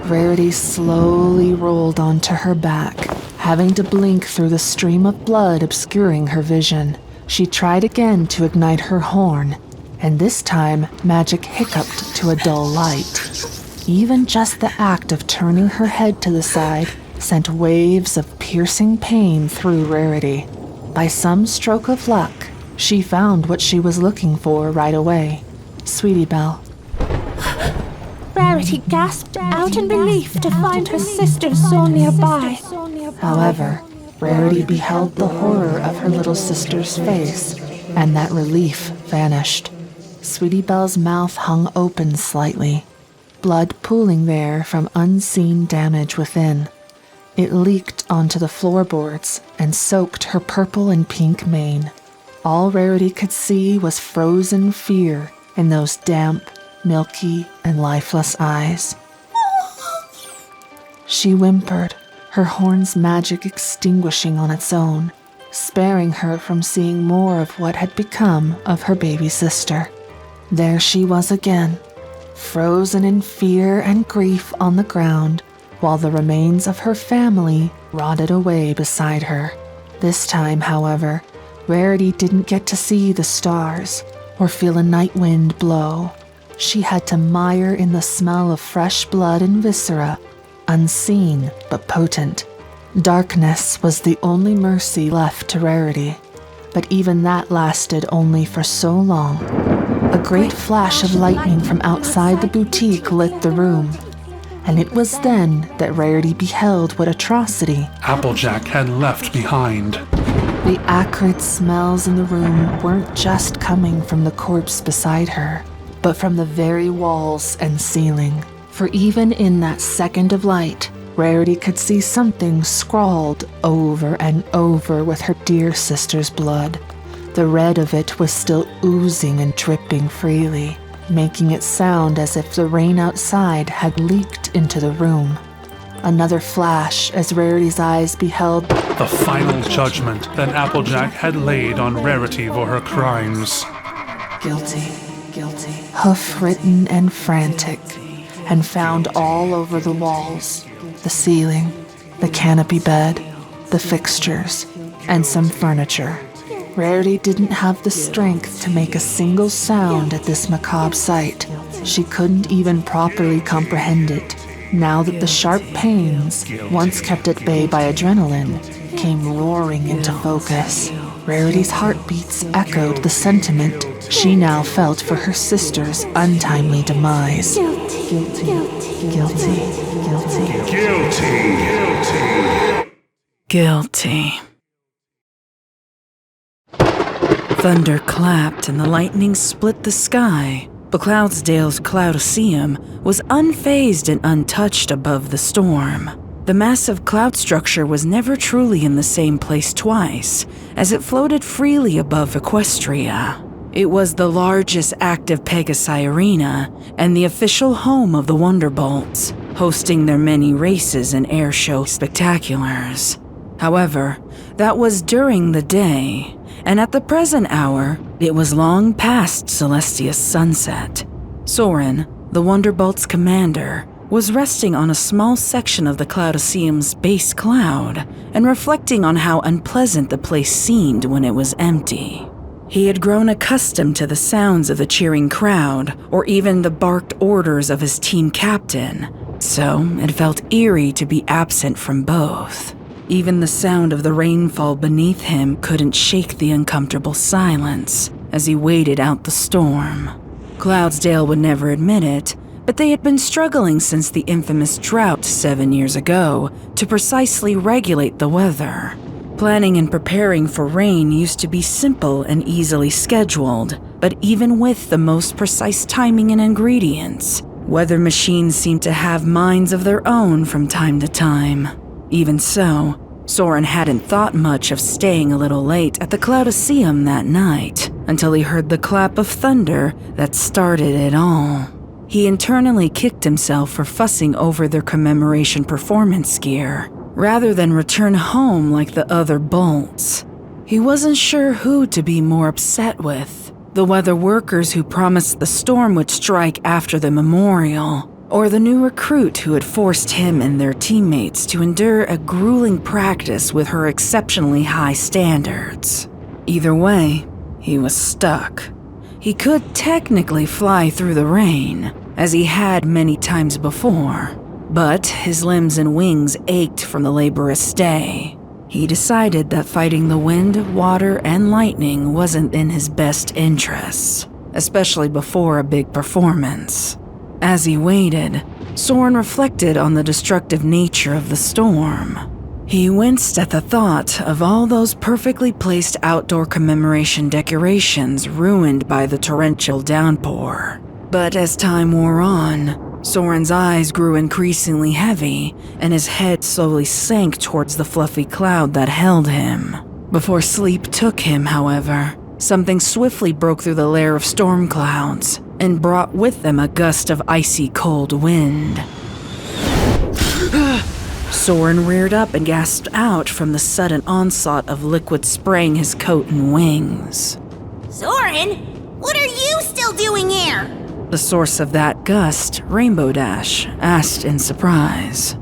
Rarity slowly rolled onto her back, having to blink through the stream of blood obscuring her vision. She tried again to ignite her horn, and this time magic hiccuped to a dull light. Even just the act of turning her head to the side sent waves of piercing pain through Rarity. By some stroke of luck, she found what she was looking for right away. Sweetie Belle. Rarity gasped out in relief to find her sister so nearby. However, Rarity beheld the horror of her little sister's face, and that relief vanished. Sweetie Belle's mouth hung open slightly, blood pooling there from unseen damage within. It leaked onto the floorboards and soaked her purple and pink mane. All Rarity could see was frozen fear in those damp, milky, and lifeless eyes. She whimpered, her horn's magic extinguishing on its own, sparing her from seeing more of what had become of her baby sister. There she was again, frozen in fear and grief on the ground, while the remains of her family rotted away beside her. This time, however, Rarity didn't get to see the stars or feel a night wind blow. She had to mire in the smell of fresh blood and viscera, unseen but potent. Darkness was the only mercy left to Rarity, but even that lasted only for so long. A great flash of lightning from outside the boutique lit the room, and it was then that Rarity beheld what atrocity Applejack had left behind. The acrid smells in the room weren't just coming from the corpse beside her, but from the very walls and ceiling. For even in that second of light, Rarity could see something scrawled over and over with her dear sister's blood. The red of it was still oozing and dripping freely, making it sound as if the rain outside had leaked into the room. Another flash as Rarity's eyes beheld the final judgment that Applejack had laid on Rarity for her crimes. Guilty, guilty, hoof-written and frantic, and found all over the walls, the ceiling, the canopy bed, the fixtures, and some furniture. Rarity didn't have the strength to make a single sound at this macabre sight. She couldn't even properly comprehend it, now that the sharp pains, once kept at bay by adrenaline, came roaring into focus. Rarity's heartbeats echoed the sentiment she now felt for her sister's untimely demise. Guilty, guilty, guilty, guilty, Guilty. Thunder clapped and the lightning split the sky, but Cloudsdale's Cloudaceum was unfazed and untouched above the storm. The massive cloud structure was never truly in the same place twice, as it floated freely above Equestria. It was the largest active Pegasi arena and the official home of the Wonderbolts, hosting their many races and airshow spectaculars. However, that was during the day, and at the present hour, it was long past Celestia's sunset. Soren, the Wonderbolt's commander, was resting on a small section of the Cloudaceum's base cloud and reflecting on how unpleasant the place seemed when it was empty. He had grown accustomed to the sounds of the cheering crowd or even the barked orders of his team captain, so it felt eerie to be absent from both. Even the sound of the rainfall beneath him couldn't shake the uncomfortable silence as he waited out the storm. Cloudsdale would never admit it, but they had been struggling since the infamous drought 7 years ago to precisely regulate the weather. Planning and preparing for rain used to be simple and easily scheduled, but even with the most precise timing and ingredients, weather machines seemed to have minds of their own from time to time. Even so, Soren hadn't thought much of staying a little late at the Cloudaceum that night until he heard the clap of thunder that started it all. He internally kicked himself for fussing over their Commemoration performance gear, rather than return home like the other bolts. He wasn't sure who to be more upset with, the weather workers who promised the storm would strike after the memorial, or the new recruit who had forced him and their teammates to endure a grueling practice with her exceptionally high standards. Either way, he was stuck. He could technically fly through the rain, as he had many times before, but his limbs and wings ached from the laborious day. He decided that fighting the wind, water, and lightning wasn't in his best interests, especially before a big performance. As he waited, Soren reflected on the destructive nature of the storm. He winced at the thought of all those perfectly placed outdoor Commemoration decorations ruined by the torrential downpour. But as time wore on, Soren's eyes grew increasingly heavy, and his head slowly sank towards the fluffy cloud that held him. Before sleep took him, however, something swiftly broke through the layer of storm clouds and brought with them a gust of icy cold wind. Soren reared up and gasped out from the sudden onslaught of liquid spraying his coat and wings. Soren, what are you still doing here? The source of that gust, Rainbow Dash, asked in surprise.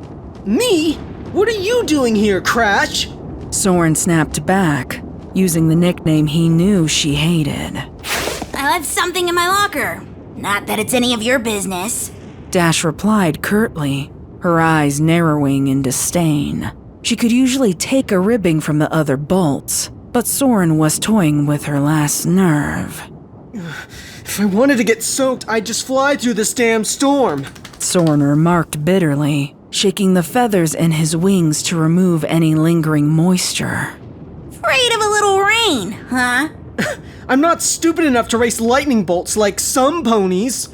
Me? What are you doing here, Crash? Soren snapped back, using the nickname he knew she hated. I left something in my locker. Not that it's any of your business. Dash replied curtly, her eyes narrowing in disdain. She could usually take a ribbing from the other bolts, but Soren was toying with her last nerve. If I wanted to get soaked, I'd just fly through this damn storm. Soren remarked bitterly, shaking the feathers in his wings to remove any lingering moisture. Afraid of a little rain, huh? I'm not stupid enough to race lightning bolts like some ponies.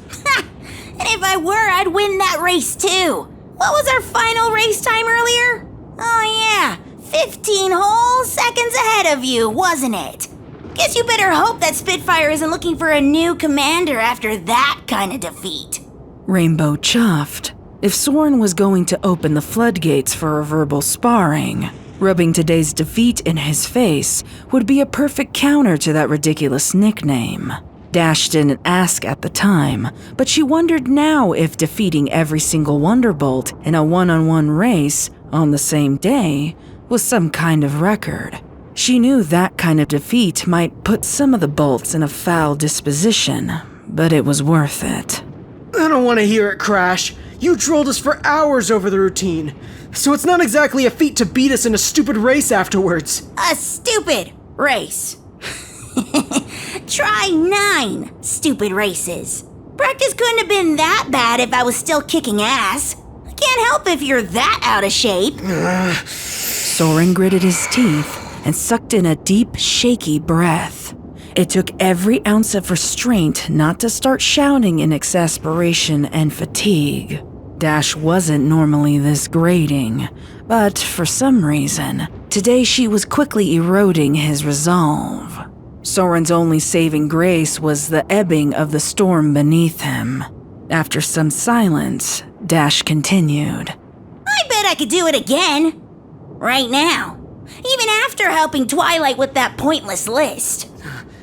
And if I were, I'd win that race too. What was our final race time earlier? Oh yeah, 15 whole seconds ahead of you, wasn't it? Guess you better hope that Spitfire isn't looking for a new commander after that kind of defeat. Rainbow chuffed. If Soren was going to open the floodgates for a verbal sparring, rubbing today's defeat in his face would be a perfect counter to that ridiculous nickname. Dash didn't ask at the time, but she wondered now if defeating every single Wonderbolt in a one-on-one race on the same day was some kind of record. She knew that kind of defeat might put some of the bolts in a foul disposition, but it was worth it. I don't want to hear it, Crash. You trolled us for hours over the routine, so it's not exactly a feat to beat us in a stupid race afterwards. A stupid race. Try 9 stupid races. Practice couldn't have been that bad if I was still kicking ass. I can't help if you're that out of shape. Soren gritted his teeth and sucked in a deep, shaky breath. It took every ounce of restraint not to start shouting in exasperation and fatigue. Dash wasn't normally this grating, but for some reason, today she was quickly eroding his resolve. Soren's only saving grace was the ebbing of the storm beneath him. After some silence, Dash continued. I bet I could do it again. Right now. Even after helping Twilight with that pointless list.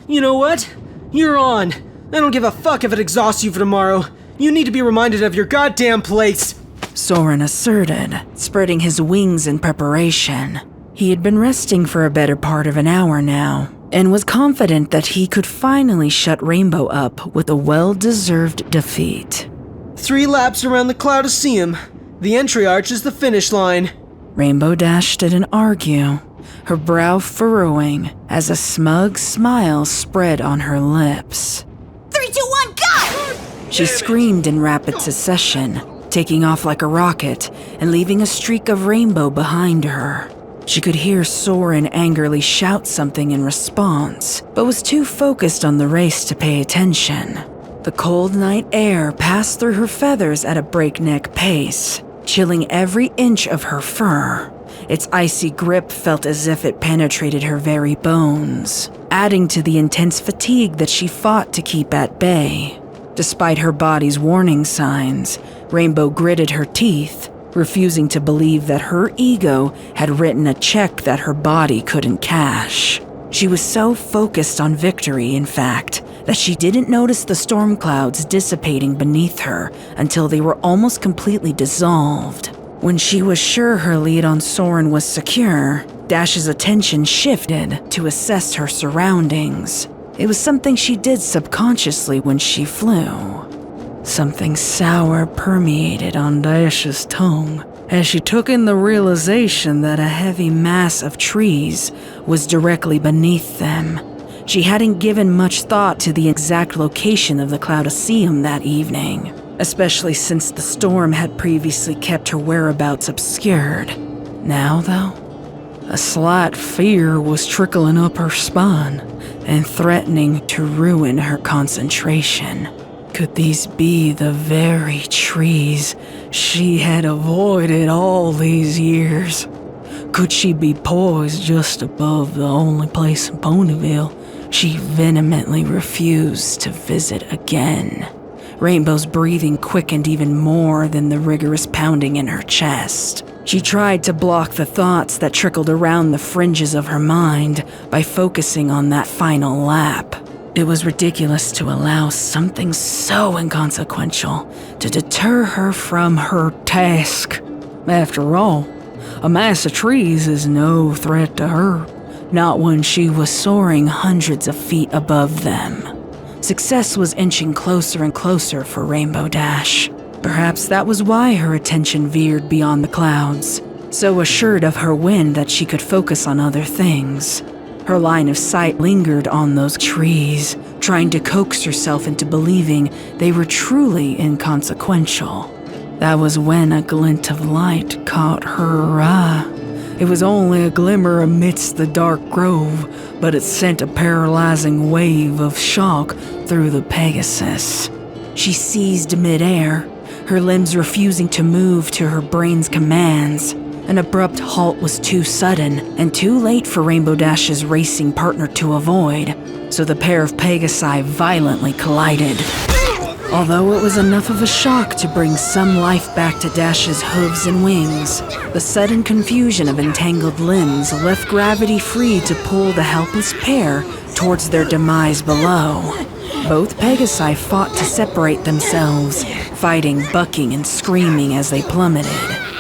You know what? You're on. I don't give a fuck if it exhausts you for tomorrow. You need to be reminded of your goddamn place. Soren asserted, spreading his wings in preparation. He had been resting for a better part of an hour now, and was confident that he could finally shut Rainbow up with a well-deserved defeat. 3 laps around the Cloudaseum. The entry arch is the finish line. Rainbow Dash didn't argue, her brow furrowing as a smug smile spread on her lips. 3, 2, 1, go! She screamed in rapid succession, taking off like a rocket and leaving a streak of rainbow behind her. She could hear Soren angrily shout something in response, but was too focused on the race to pay attention. The cold night air passed through her feathers at a breakneck pace, chilling every inch of her fur. Its icy grip felt as if it penetrated her very bones, adding to the intense fatigue that she fought to keep at bay. Despite her body's warning signs, Rainbow gritted her teeth, refusing to believe that her ego had written a check that her body couldn't cash. She was so focused on victory, in fact, that she didn't notice the storm clouds dissipating beneath her until they were almost completely dissolved. When she was sure her lead on Soren was secure, Dash's attention shifted to assess her surroundings. It was something she did subconsciously when she flew. Something sour permeated on Dash's tongue as she took in the realization that a heavy mass of trees was directly beneath them. She hadn't given much thought to the exact location of the Cloudaseum that evening, especially since the storm had previously kept her whereabouts obscured. Now, though, a slight fear was trickling up her spine and threatening to ruin her concentration. Could these be the very trees she had avoided all these years? Could she be poised just above the only place in Ponyville she vehemently refused to visit again? Rainbow's breathing quickened even more than the rigorous pounding in her chest. She tried to block the thoughts that trickled around the fringes of her mind by focusing on that final lap. It was ridiculous to allow something so inconsequential to deter her from her task. After all, a mass of trees is no threat to her, not when she was soaring hundreds of feet above them. Success was inching closer and closer for Rainbow Dash. Perhaps that was why her attention veered beyond the clouds, so assured of her win that she could focus on other things. Her line of sight lingered on those trees, trying to coax herself into believing they were truly inconsequential. That was when a glint of light caught her eye. It was only a glimmer amidst the dark grove, but it sent a paralyzing wave of shock through the Pegasus. She seized midair, her limbs refusing to move to her brain's commands. An abrupt halt was too sudden and too late for Rainbow Dash's racing partner to avoid, so the pair of Pegasi violently collided. Although it was enough of a shock to bring some life back to Dash's hooves and wings, the sudden confusion of entangled limbs left gravity free to pull the helpless pair towards their demise below. Both Pegasi fought to separate themselves, fighting, bucking, and screaming as they plummeted.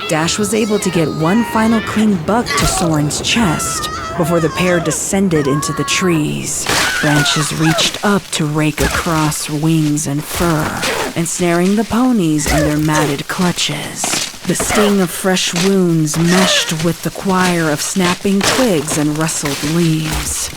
Dash was able to get one final clean buck to Soren's chest before the pair descended into the trees. Branches reached up to rake across wings and fur, ensnaring the ponies in their matted clutches. The sting of fresh wounds meshed with the choir of snapping twigs and rustled leaves.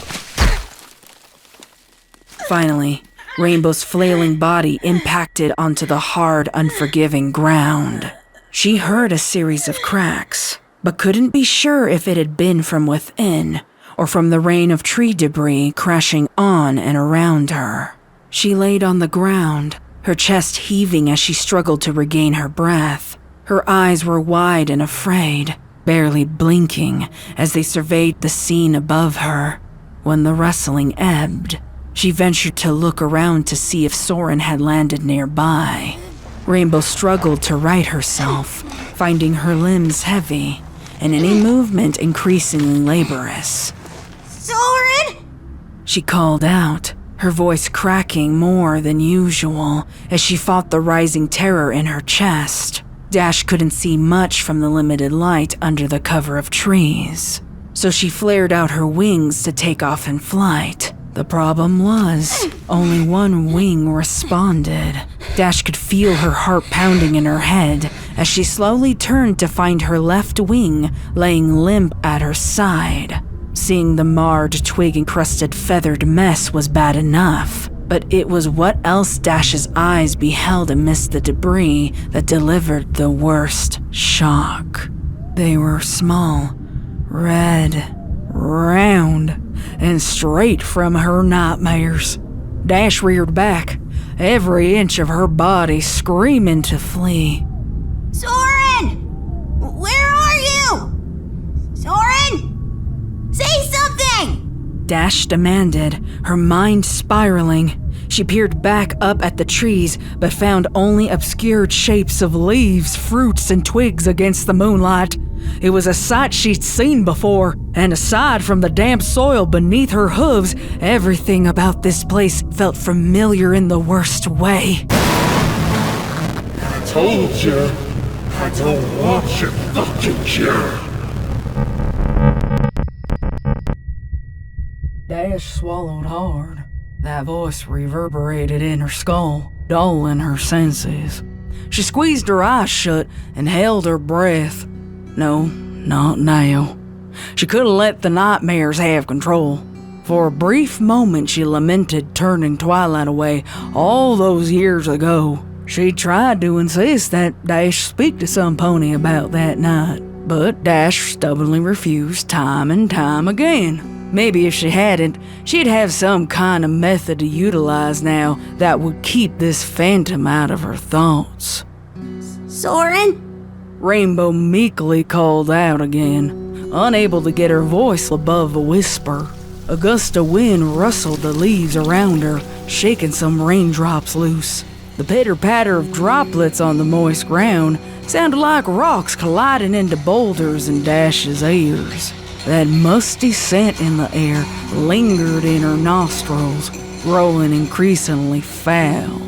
Finally, Rainbow's flailing body impacted onto the hard, unforgiving ground. She heard a series of cracks, but couldn't be sure if it had been from within or from the rain of tree debris crashing on and around her. She laid on the ground, her chest heaving as she struggled to regain her breath. Her eyes were wide and afraid, barely blinking as they surveyed the scene above her. When the rustling ebbed, she ventured to look around to see if Soren had landed nearby. Rainbow struggled to right herself, finding her limbs heavy and any movement increasingly laborious. Soren! She called out, her voice cracking more than usual as she fought the rising terror in her chest. Dash couldn't see much from the limited light under the cover of trees, so she flared out her wings to take off in flight. The problem was, only one wing responded. Dash could feel her heart pounding in her head as she slowly turned to find her left wing laying limp at her side. Seeing the marred, twig-encrusted, feathered mess was bad enough, but it was what else Dash's eyes beheld amidst the debris that delivered the worst shock. They were small, red, round, and straight from her nightmares. Dash reared back, every inch of her body screaming to flee. Soren! Where are you? Soren! Say something! Dash demanded, her mind spiraling. She peered back up at the trees, but found only obscured shapes of leaves, fruits, and twigs against the moonlight. It was a sight she'd seen before, and aside from the damp soil beneath her hooves, everything about this place felt familiar in the worst way. I told you, I don't want your fucking cure. Dash swallowed hard. That voice reverberated in her skull, dulling her senses. She squeezed her eyes shut and held her breath. No, not now. She couldn't let the nightmares have control. For a brief moment she lamented turning Twilight away all those years ago. She tried to insist that Dash speak to some pony about that night, but Dash stubbornly refused time and time again. Maybe if she hadn't, she'd have some kind of method to utilize now that would keep this phantom out of her thoughts. Soren? Rainbow meekly called out again, unable to get her voice above a whisper. A gust of wind rustled the leaves around her, shaking some raindrops loose. The pitter-patter of droplets on the moist ground sounded like rocks colliding into boulders in Dash's ears. That musty scent in the air lingered in her nostrils, growing increasingly foul.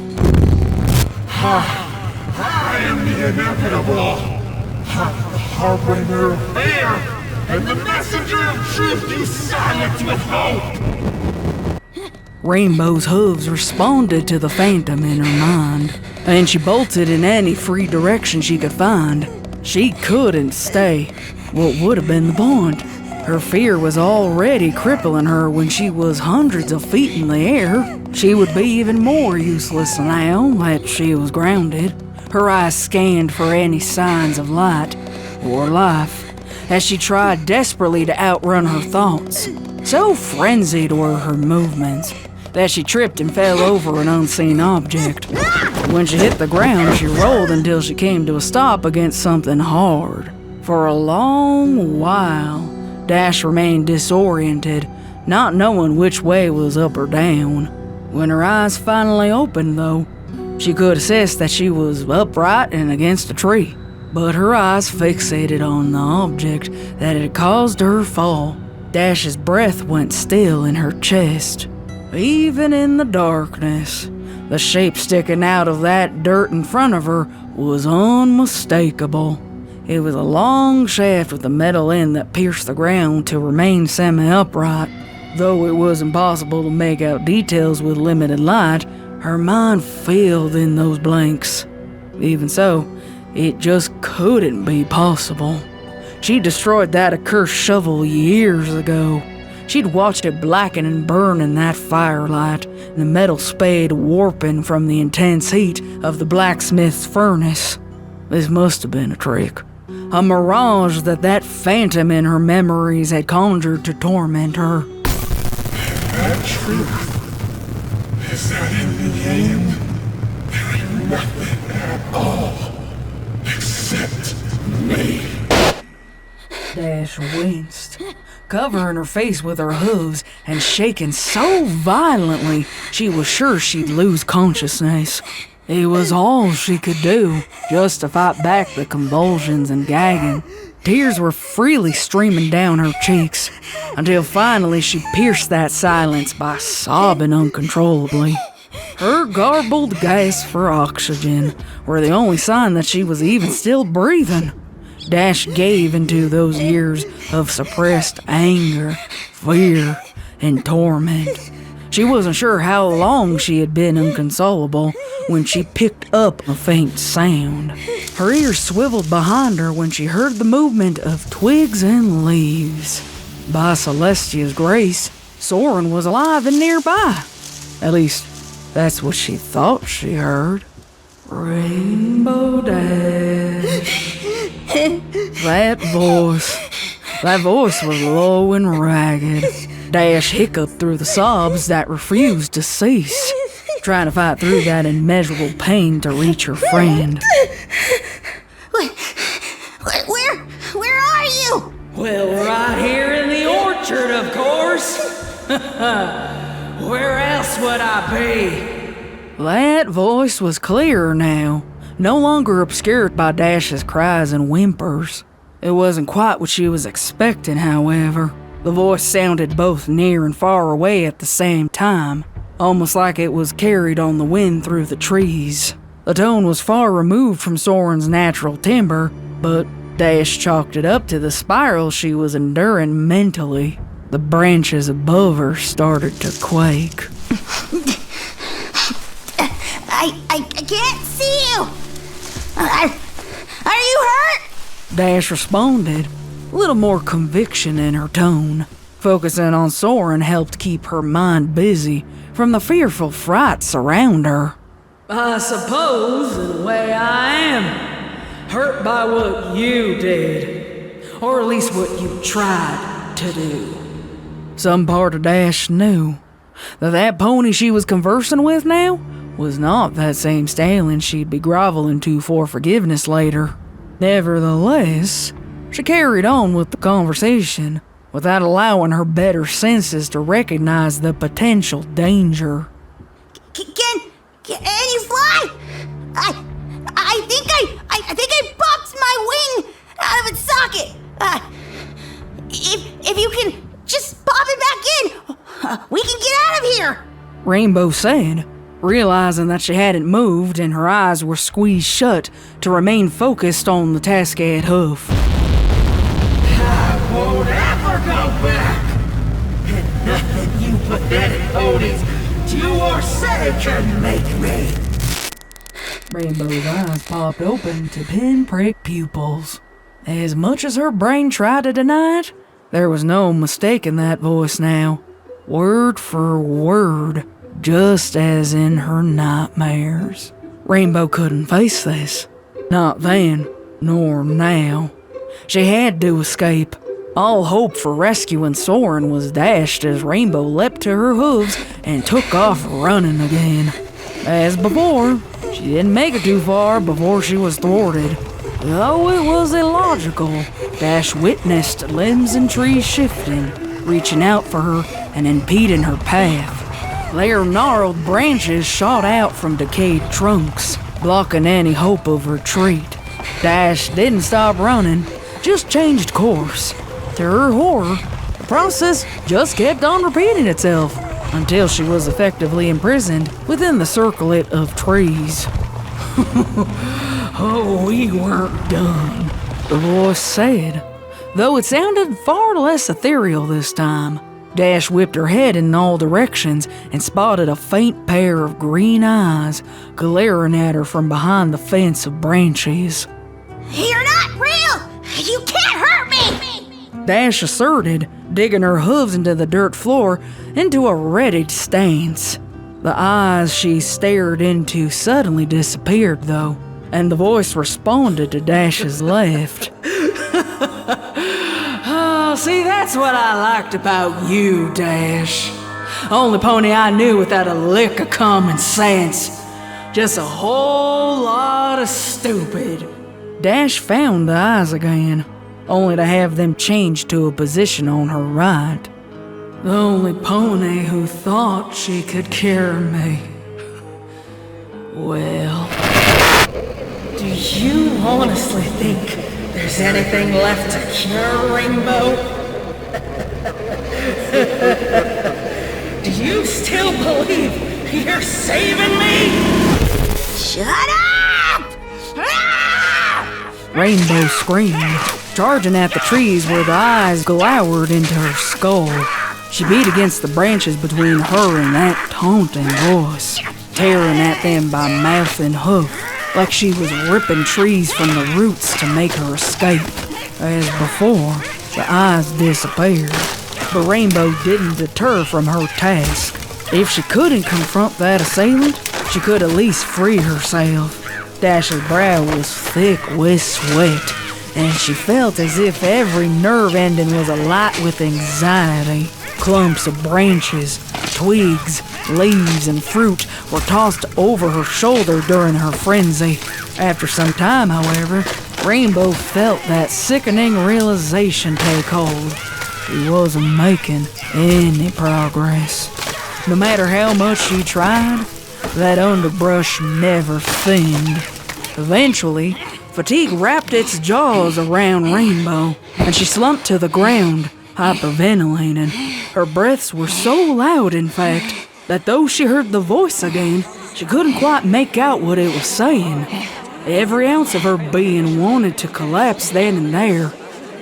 I am the inevitable. The harbinger of fear, and the messenger of truth you silence with hope! Rainbow's hooves responded to the phantom in her mind, and she bolted in any free direction she could find. She couldn't stay. What would have been the point? Her fear was already crippling her when she was hundreds of feet in the air. She would be even more useless now that she was grounded. Her eyes scanned for any signs of light or life as she tried desperately to outrun her thoughts. So frenzied were her movements that she tripped and fell over an unseen object. When she hit the ground, she rolled until she came to a stop against something hard. For a long while, Dash remained disoriented, not knowing which way was up or down. When her eyes finally opened, though, she could assess that she was upright and against a tree, but her eyes fixated on the object that had caused her fall. Dash's breath went still in her chest. Even in the darkness, the shape sticking out of that dirt in front of her was unmistakable. It was a long shaft with a metal end that pierced the ground to remain semi-upright. Though it was impossible to make out details with limited light, her mind filled in those blanks. Even so, it just couldn't be possible. She destroyed that accursed shovel years ago. She'd watched it blacken and burn in that firelight, the metal spade warping from the intense heat of the blacksmith's furnace. This must have been a trick. A mirage that phantom in her memories had conjured to torment her. That truth. Is that in the end? There ain't nothing at all, except me. Dash winced, covering her face with her hooves and shaking so violently she was sure she'd lose consciousness. It was all she could do, just to fight back the convulsions and gagging. Tears were freely streaming down her cheeks, until finally she pierced that silence by sobbing uncontrollably. Her garbled gasps for oxygen were the only sign that she was even still breathing. Dash gave into those years of suppressed anger, fear, and torment. She wasn't sure how long she had been inconsolable when she picked up a faint sound. Her ears swiveled behind her when she heard the movement of twigs and leaves. By Celestia's grace, Soren was alive and nearby. At least, that's what she thought she heard. Rainbow Dash. That voice was low and ragged. Dash hiccuped through the sobs that refused to cease, trying to fight through that immeasurable pain to reach her friend. Where are you? Well, right here in the orchard, of course. Where else would I be? That voice was clearer now, no longer obscured by Dash's cries and whimpers. It wasn't quite what she was expecting, however. The voice sounded both near and far away at the same time, almost like it was carried on the wind through the trees. The tone was far removed from Soren's natural timbre, but Dash chalked it up to the spiral she was enduring mentally. The branches above her started to quake. I can't see you. Are you hurt? Dash responded, a little more conviction in her tone. Focusing on Soren helped keep her mind busy from the fearful frights around her. I suppose, in a way, I am hurt by what you did, or at least what you tried to do. Some part of Dash knew that pony she was conversing with now was not that same stallion she'd be groveling to for forgiveness later. Nevertheless, she carried on with the conversation without allowing her better senses to recognize the potential danger. Can you fly? I think I popped my wing out of its socket. If you can just pop it back in, we can get out of here. Rainbow said, realizing that she hadn't moved and her eyes were squeezed shut to remain focused on the task at hoof. I won't ever go back! And nothing you pathetic ponies do or say can make me! Rainbow's eyes popped open to pinprick pupils. As much as her brain tried to deny it, there was no mistaking that voice now. Word for word, just as in her nightmares. Rainbow couldn't face this. Not then, nor now. She had to escape. All hope for rescuing Soren was dashed as Rainbow leapt to her hooves and took off running again. As before, she didn't make it too far before she was thwarted. Though it was illogical, Dash witnessed limbs and trees shifting, reaching out for her and impeding her path. Their gnarled branches shot out from decayed trunks, blocking any hope of retreat. Dash didn't stop running, just changed course. To her horror, the process just kept on repeating itself until she was effectively imprisoned within the circlet of trees. Oh, we weren't done, the voice said, though it sounded far less ethereal this time. Dash whipped her head in all directions and spotted a faint pair of green eyes glaring at her from behind the fence of branches. You're not real! You can't hurt me! Dash asserted, digging her hooves into the dirt floor into a ready stance. The eyes she stared into suddenly disappeared, though, and the voice responded to Dash's laugh. Oh, see, that's what I liked about you, Dash. Only pony I knew without a lick of common sense. Just a whole lot of stupid. Dash found the eyes again, only to have them changed to a position on her right. The only pony who thought she could cure me. Well, do you honestly think there's anything left to cure, Rainbow? Do you still believe you're saving me? Shut up! Rainbow screamed, charging at the trees where the eyes glowered into her skull. She beat against the branches between her and that taunting voice, tearing at them by mouth and hoof, like she was ripping trees from the roots to make her escape. As before, the eyes disappeared, but Rainbow didn't deter from her task. If she couldn't confront that assailant, she could at least free herself. Dash's brow was thick with sweat, and she felt as if every nerve ending was alight with anxiety. Clumps of branches, twigs, leaves, and fruit were tossed over her shoulder during her frenzy. After some time, however, Rainbow felt that sickening realization take hold. She wasn't making any progress. No matter how much she tried, that underbrush never thinned. Eventually, fatigue wrapped its jaws around Rainbow, and she slumped to the ground, hyperventilating. Her breaths were so loud, in fact, that though she heard the voice again, she couldn't quite make out what it was saying. Every ounce of her being wanted to collapse then and there,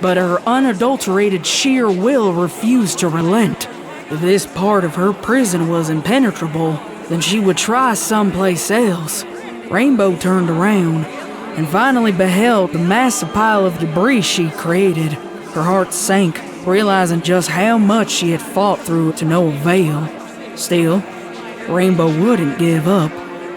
but her unadulterated sheer will refused to relent. If this part of her prison was impenetrable, then she would try someplace else. Rainbow turned around and finally beheld the massive pile of debris she'd created. Her heart sank, realizing just how much she had fought through it to no avail. Still, Rainbow wouldn't give up.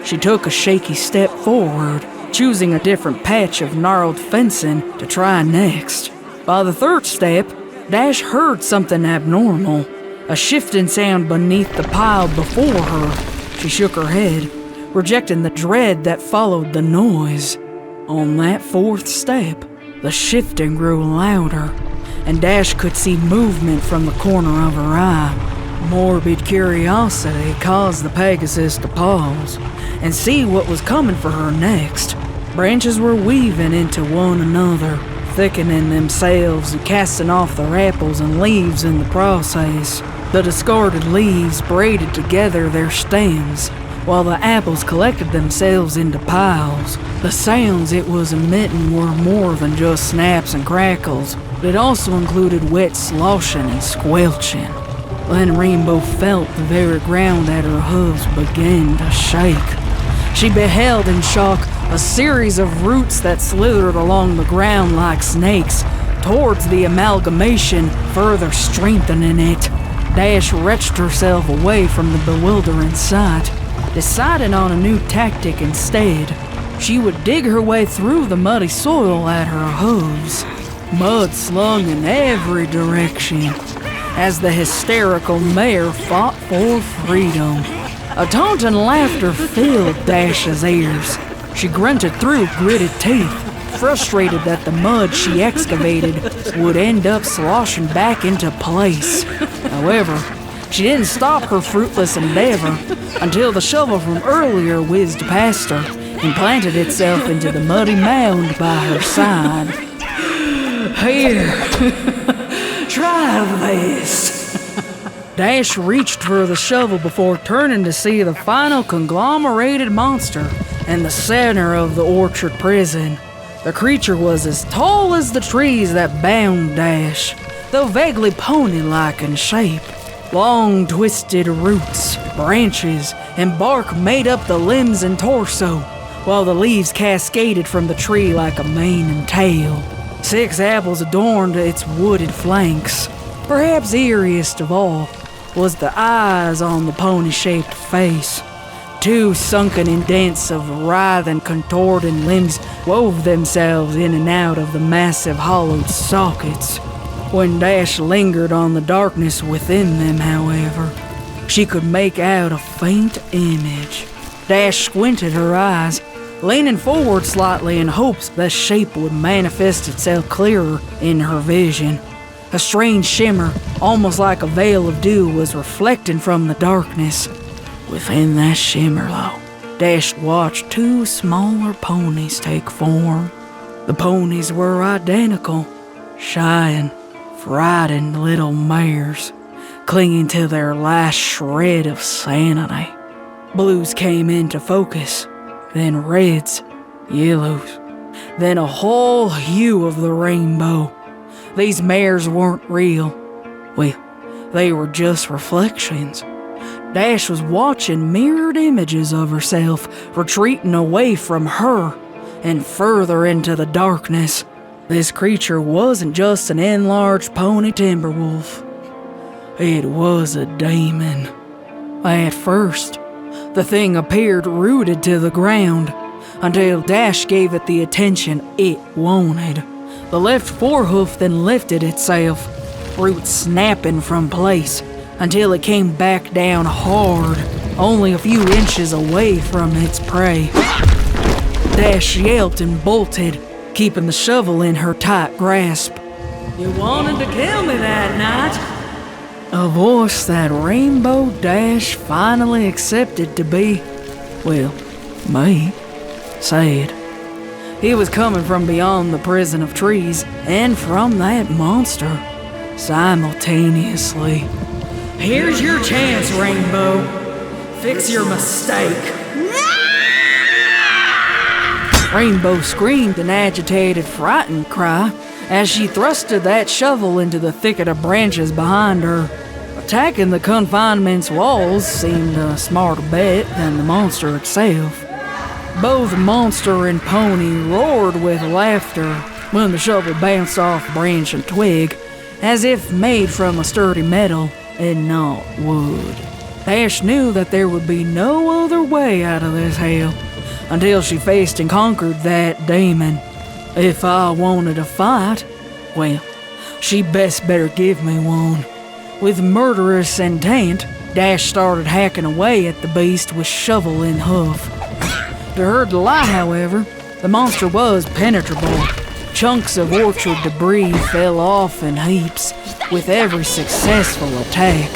She took a shaky step forward, choosing a different patch of gnarled fencing to try next. By the third step, Dash heard something abnormal. a shifting sound beneath the pile before her. She shook her head, rejecting the dread that followed the noise. On that fourth step, the shifting grew louder, and Dash could see movement from the corner of her eye. Morbid curiosity caused the Pegasus to pause and see what was coming for her next. Branches were weaving into one another, thickening themselves and casting off their apples and leaves in the process. The discarded leaves braided together their stems, while the apples collected themselves into piles. The sounds it was emitting were more than just snaps and crackles. It also included wet sloshing and squelching. Then Rainbow felt the very ground at her hooves begin to shake. She beheld in shock a series of roots that slithered along the ground like snakes towards the amalgamation, further strengthening it. Dash wrenched herself away from the bewildering sight, deciding on a new tactic instead. She would dig her way through the muddy soil at her hooves, mud slung in every direction, as the hysterical mare fought for freedom. A taunting laughter filled Dash's ears. She grunted through gritted teeth, frustrated that the mud she excavated would end up sloshing back into place. However, she didn't stop her fruitless endeavor until the shovel from earlier whizzed past her and planted itself into the muddy mound by her side. Here, try this. Dash reached for the shovel before turning to see the final conglomerated monster in the center of the orchard prison. The creature was as tall as the trees that bound Dash, though vaguely pony-like in shape. Long twisted roots, branches, and bark made up the limbs and torso, while the leaves cascaded from the tree like a mane and tail. 6 apples adorned its wooded flanks. Perhaps eeriest of all was the eyes on the pony-shaped face. 2 sunken indents of writhing, contorting limbs wove themselves in and out of the massive hollowed sockets. When Dash lingered on the darkness within them, however, she could make out a faint image. Dash squinted her eyes, leaning forward slightly in hopes the shape would manifest itself clearer in her vision. A strange shimmer, almost like a veil of dew, was reflecting from the darkness. Within that shimmer, though, Dash watched 2 smaller ponies take form. The ponies were identical, shy and frightened little mares, clinging to their last shred of sanity. Blues came into focus, then reds, yellows, then a whole hue of the rainbow. These mares weren't real. Well, they were just reflections. Dash was watching mirrored images of herself retreating away from her and further into the darkness. This creature wasn't just an enlarged pony timberwolf. It was a demon. At first, the thing appeared rooted to the ground until Dash gave it the attention it wanted. The left forehoof then lifted itself, roots snapping from place until it came back down hard, only a few inches away from its prey. Dash yelped and bolted, keeping the shovel in her tight grasp. You wanted to kill me that night? A voice that Rainbow Dash finally accepted to be, well, me, said. He was coming from beyond the prison of trees and from that monster, simultaneously. Here's your chance, Rainbow. Fix your mistake. Rainbow screamed an agitated, frightened cry as she thrusted that shovel into the thicket of branches behind her. Attacking the confinement's walls seemed a smarter bet than the monster itself. Both monster and pony roared with laughter when the shovel bounced off branch and twig, as if made from a sturdy metal and not wood. Dash knew that there would be no other way out of this hell until she faced and conquered that demon. If I wanted a fight, well, she best better give me one. With murderous intent, Dash started hacking away at the beast with shovel and hoof. To her delight, however, the monster was penetrable. Chunks of orchard debris fell off in heaps with every successful attack.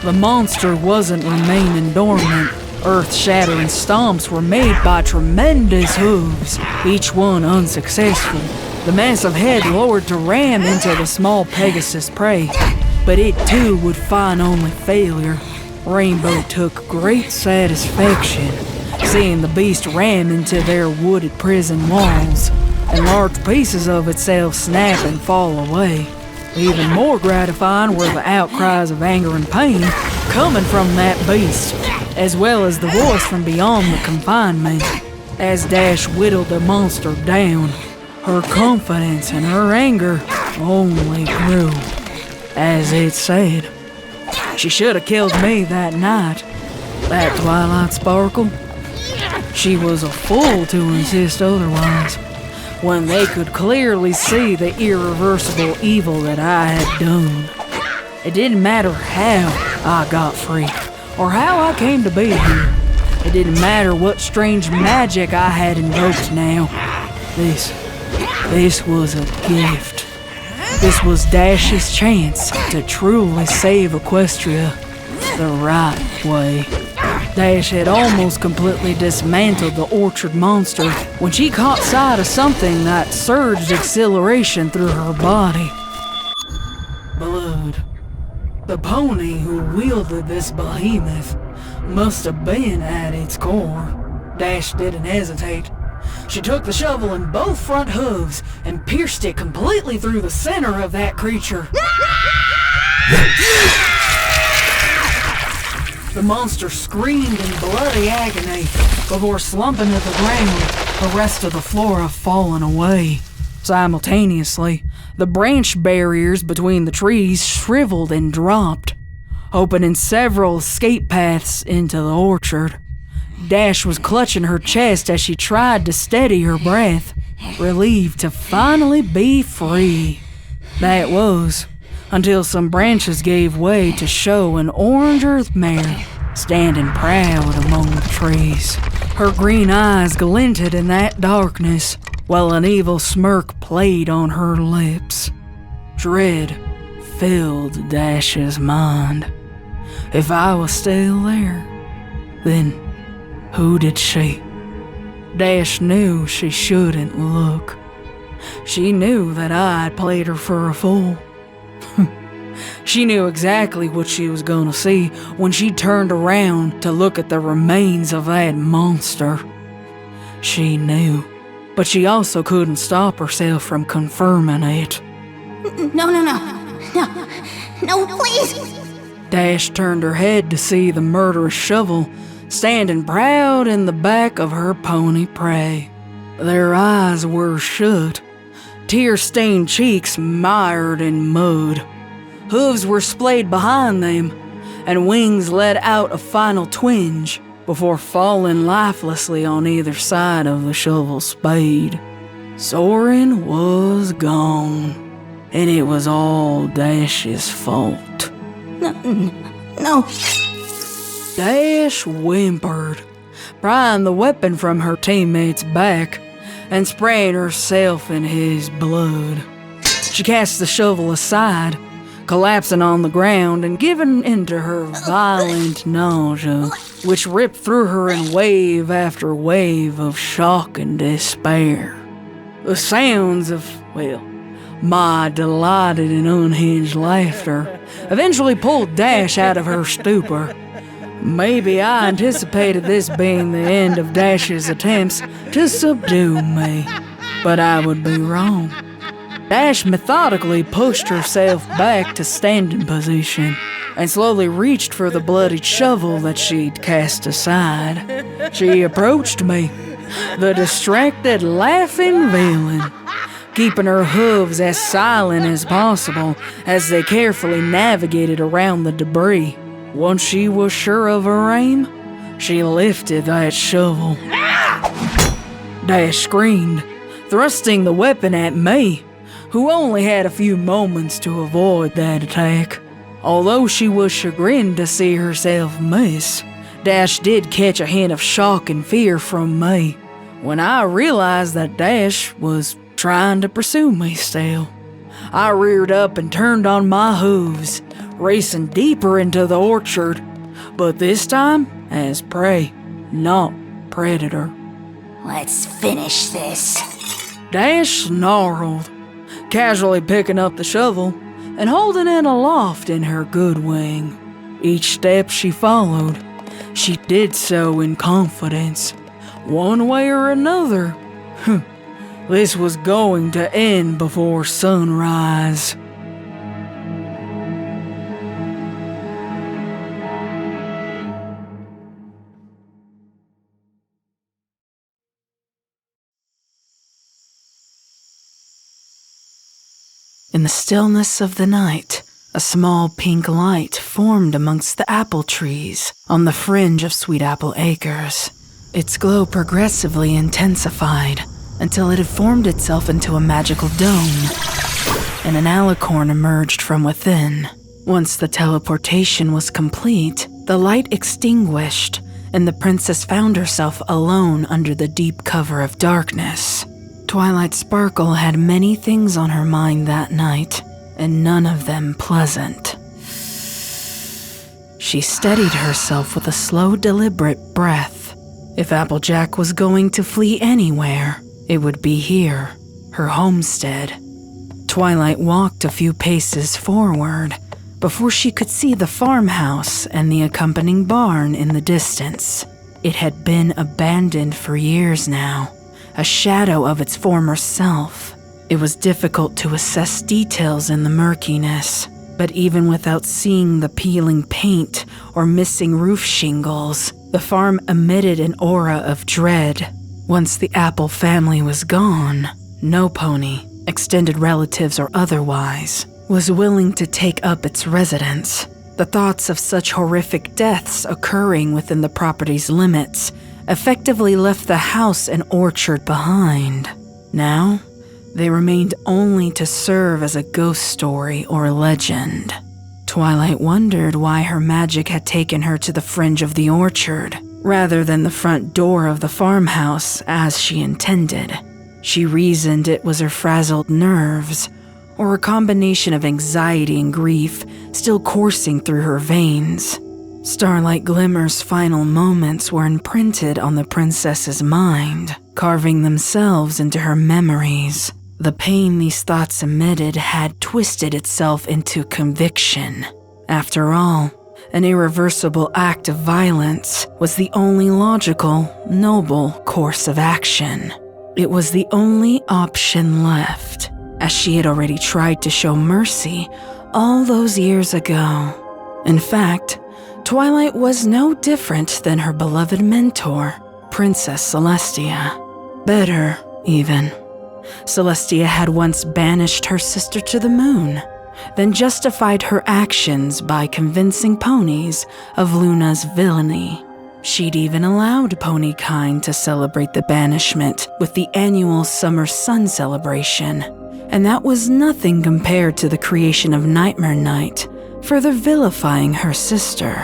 The monster wasn't remaining dormant. Earth-shattering stomps were made by tremendous hooves, each one unsuccessful. The massive head lowered to ram into the small Pegasus prey, but it too would find only failure. Rainbow took great satisfaction seeing the beast ram into their wooded prison walls, and large pieces of itself snap and fall away. Even more gratifying were the outcries of anger and pain coming from that beast, as well as the voice from beyond the confinement. As Dash whittled the monster down, her confidence and her anger only grew. As it said, she should have killed me that night, that Twilight Sparkle. She was a fool to insist otherwise, when they could clearly see the irreversible evil that I had done. It didn't matter how I got free, or how I came to be here. It didn't matter what strange magic I had invoked now. This was a gift. This was Dash's chance to truly save Equestria the right way. Dash had almost completely dismantled the orchard monster when she caught sight of something that surged exhilaration through her body. Blood. The pony who wielded this behemoth must have been at its core. Dash didn't hesitate. She took the shovel in both front hooves and pierced it completely through the center of that creature. The monster screamed in bloody agony before slumping to the ground, the rest of the flora falling away. Simultaneously, the branch barriers between the trees shriveled and dropped, opening several escape paths into the orchard. Dash was clutching her chest as she tried to steady her breath, relieved to finally be free. That was, until some branches gave way to show an orange earth mare standing proud among the trees. Her green eyes glinted in that darkness, while an evil smirk played on her lips. Dread filled Dash's mind. If I was still there, then who did she? Dash knew she shouldn't look. She knew that I had played her for a fool. She knew exactly what she was gonna see when she turned around to look at the remains of that monster. She knew, but she also couldn't stop herself from confirming it. No, please! Dash turned her head to see the murderous shovel standing proud in the back of her pony prey. Their eyes were shut, tear-stained cheeks mired in mud. Hooves were splayed behind them, and wings let out a final twinge before falling lifelessly on either side of the shovel spade. Soren was gone, and it was all Dash's fault. No. Dash whimpered, prying the weapon from her teammate's back and spraying herself in his blood. She cast the shovel aside, collapsing on the ground and giving into her violent nausea, which ripped through her in wave after wave of shock and despair. The sounds of, my delighted and unhinged laughter eventually pulled Dash out of her stupor. Maybe I anticipated this being the end of Dash's attempts to subdue me, but I would be wrong. Dash methodically pushed herself back to standing position and slowly reached for the bloodied shovel that she'd cast aside. She approached me, the distracted, laughing villain, keeping her hooves as silent as possible as they carefully navigated around the debris. Once she was sure of her aim, she lifted that shovel. Dash screamed, thrusting the weapon at me, who only had a few moments to avoid that attack. Although she was chagrined to see herself miss, Dash did catch a hint of shock and fear from me when I realized that Dash was trying to pursue me still. I reared up and turned on my hooves, racing deeper into the orchard, but this time as prey, not predator. Let's finish this. Dash snarled, casually picking up the shovel and holding it aloft in her good wing. Each step she followed, she did so in confidence. One way or another, this was going to end before sunrise. In the stillness of the night, a small pink light formed amongst the apple trees on the fringe of Sweet Apple Acres. Its glow progressively intensified until it had formed itself into a magical dome, and an alicorn emerged from within. Once the teleportation was complete, the light extinguished, and the princess found herself alone under the deep cover of darkness. Twilight Sparkle had many things on her mind that night, and none of them pleasant. She steadied herself with a slow, deliberate breath. If Applejack was going to flee anywhere, it would be here, her homestead. Twilight walked a few paces forward before she could see the farmhouse and the accompanying barn in the distance. It had been abandoned for years now, a shadow of its former self. It was difficult to assess details in the murkiness, but even without seeing the peeling paint or missing roof shingles, the farm emitted an aura of dread. Once the Apple family was gone, no pony, extended relatives or otherwise, was willing to take up its residence. The thoughts of such horrific deaths occurring within the property's limits effectively left the house and orchard behind. Now, they remained only to serve as a ghost story or legend. Twilight wondered why her magic had taken her to the fringe of the orchard, rather than the front door of the farmhouse as she intended. She reasoned it was her frazzled nerves, or a combination of anxiety and grief still coursing through her veins. Starlight Glimmer's final moments were imprinted on the princess's mind, carving themselves into her memories. The pain these thoughts emitted had twisted itself into conviction. After all, an irreversible act of violence was the only logical, noble course of action. It was the only option left, as she had already tried to show mercy all those years ago. In fact, Twilight was no different than her beloved mentor, Princess Celestia. Better, even. Celestia had once banished her sister to the moon, then justified her actions by convincing ponies of Luna's villainy. She'd even allowed ponykind to celebrate the banishment with the annual Summer Sun celebration, and that was nothing compared to the creation of Nightmare Night, further vilifying her sister.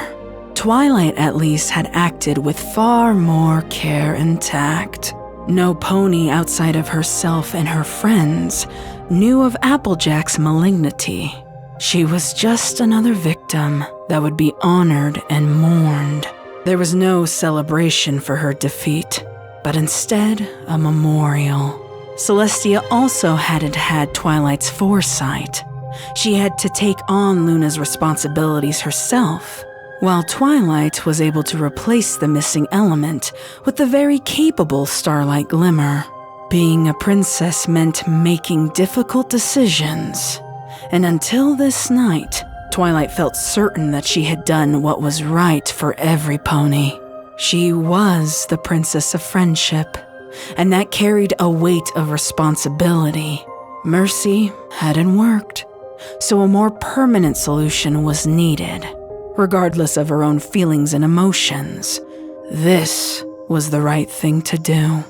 Twilight at least had acted with far more care and tact. No pony outside of herself and her friends knew of Applejack's malignity. She was just another victim that would be honored and mourned. There was no celebration for her defeat, but instead a memorial. Celestia also hadn't had Twilight's foresight. She had to take on Luna's responsibilities herself, while Twilight was able to replace the missing element with the very capable Starlight Glimmer. Being a princess meant making difficult decisions, and until this night, Twilight felt certain that she had done what was right for every pony. She was the princess of friendship, and that carried a weight of responsibility. Mercy hadn't worked, so a more permanent solution was needed. Regardless of her own feelings and emotions, this was the right thing to do.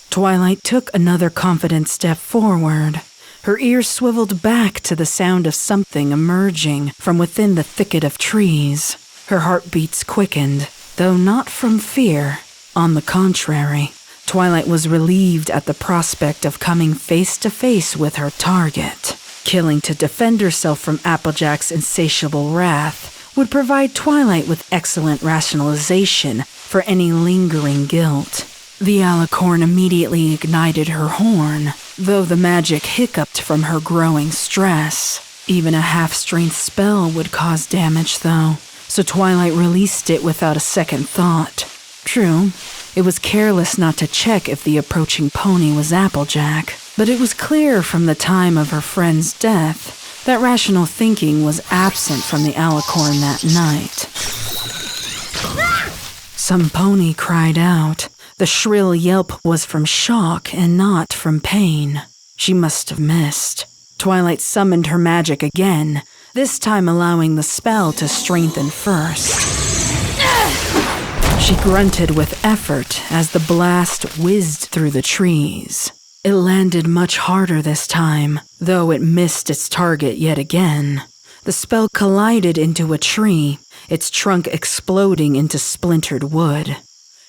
Twilight took another confident step forward, Her ears swiveled back to the sound of something emerging from within the thicket of trees. Her heartbeats quickened, though not from fear. On the contrary, Twilight was relieved at the prospect of coming face to face with her target. Killing to defend herself from Applejack's insatiable wrath would provide Twilight with excellent rationalization for any lingering guilt. The alicorn immediately ignited her horn, though the magic hiccuped from her growing stress. Even a half-strength spell would cause damage, though, so Twilight released it without a second thought. True, it was careless not to check if the approaching pony was Applejack, but it was clear from the time of her friend's death that rational thinking was absent from the alicorn that night. Some pony cried out. The shrill yelp was from shock and not from pain. She must have missed. Twilight summoned her magic again, this time allowing the spell to strengthen first. She grunted with effort as the blast whizzed through the trees. It landed much harder this time, though it missed its target yet again. The spell collided into a tree, its trunk exploding into splintered wood.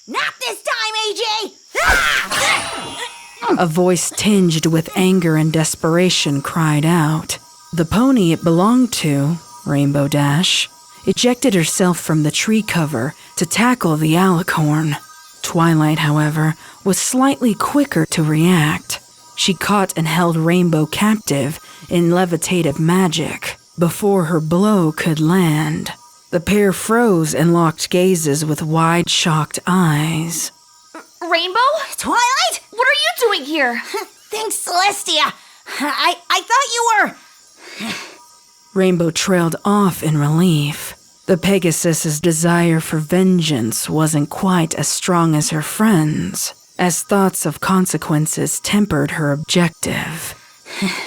Not this time, AJ! A voice tinged with anger and desperation cried out. The pony it belonged to, Rainbow Dash, ejected herself from the tree cover to tackle the alicorn. Twilight, however, was slightly quicker to react. She caught and held Rainbow captive in levitative magic before her blow could land. The pair froze and locked gazes with wide, shocked eyes. Rainbow? Twilight? What are you doing here? Thanks, Celestia. I thought you were... Rainbow trailed off in relief. The Pegasus's desire for vengeance wasn't quite as strong as her friend's, as thoughts of consequences tempered her objective.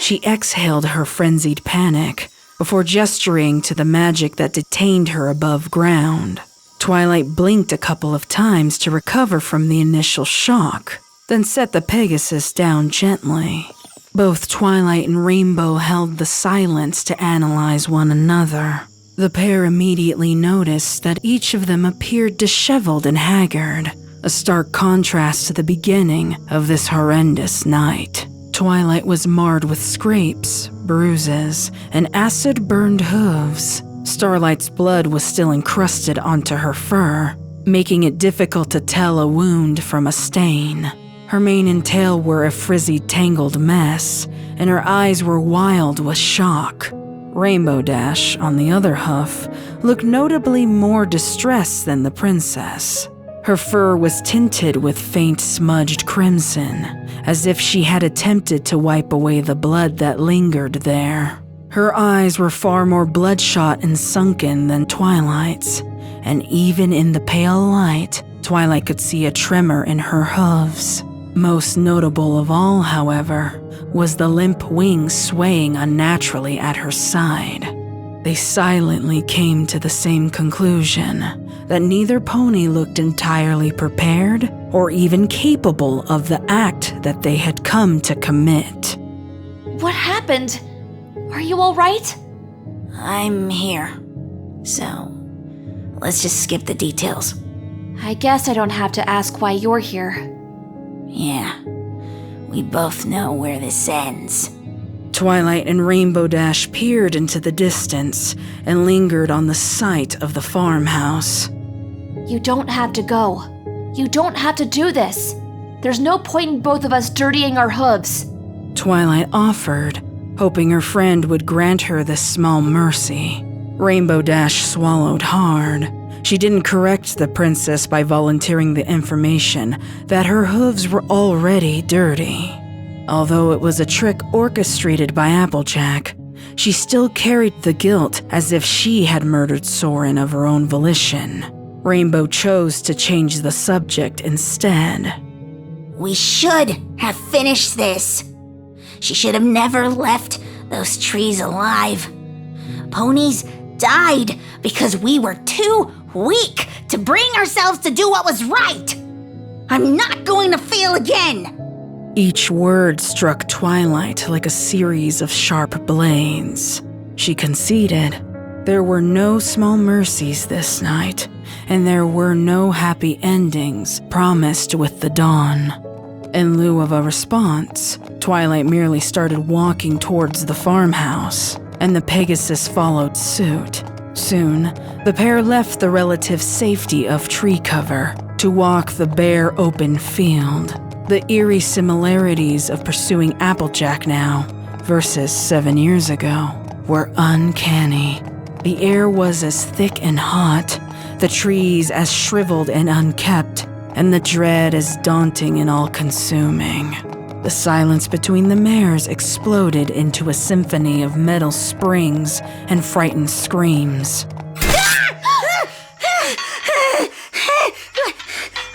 She exhaled her frenzied panic before gesturing to the magic that detained her above ground. Twilight blinked a couple of times to recover from the initial shock, then set the Pegasus down gently. Both Twilight and Rainbow held the silence to analyze one another. The pair immediately noticed that each of them appeared disheveled and haggard, a stark contrast to the beginning of this horrendous night. Twilight was marred with scrapes, bruises, and acid-burned hooves. Starlight's blood was still encrusted onto her fur, making it difficult to tell a wound from a stain. Her mane and tail were a frizzy, tangled mess, and her eyes were wild with shock. Rainbow Dash, on the other hoof, looked notably more distressed than the princess. Her fur was tinted with faint smudged crimson, as if she had attempted to wipe away the blood that lingered there. Her eyes were far more bloodshot and sunken than Twilight's, and even in the pale light, Twilight could see a tremor in her hooves. Most notable of all, however, was the limp wing swaying unnaturally at her side. They silently came to the same conclusion, that neither pony looked entirely prepared or even capable of the act that they had come to commit. What happened? Are you all right? I'm here. So, let's just skip the details. I guess I don't have to ask why you're here. Yeah, we both know where this ends. Twilight and Rainbow Dash peered into the distance and lingered on the site of the farmhouse. You don't have to go. You don't have to do this. There's no point in both of us dirtying our hooves. Twilight offered, hoping her friend would grant her this small mercy. Rainbow Dash swallowed hard. She didn't correct the princess by volunteering the information that her hooves were already dirty. Although it was a trick orchestrated by Applejack, she still carried the guilt as if she had murdered Soren of her own volition. Rainbow chose to change the subject instead. We should have finished this. She should have never left those trees alive. Ponies died because we were too weak to bring ourselves to do what was right. I'm not going to fail again. Each word struck Twilight like a series of sharp blades. She conceded. There were no small mercies this night, and there were no happy endings promised with the dawn. In lieu of a response, Twilight merely started walking towards the farmhouse, and the Pegasus followed suit. Soon, the pair left the relative safety of tree cover to walk the bare open field. The eerie similarities of pursuing Applejack now versus 7 years ago were uncanny. The air was as thick and hot, the trees as shriveled and unkept, and the dread as daunting and all-consuming. The silence between the mares exploded into a symphony of metal springs and frightened screams.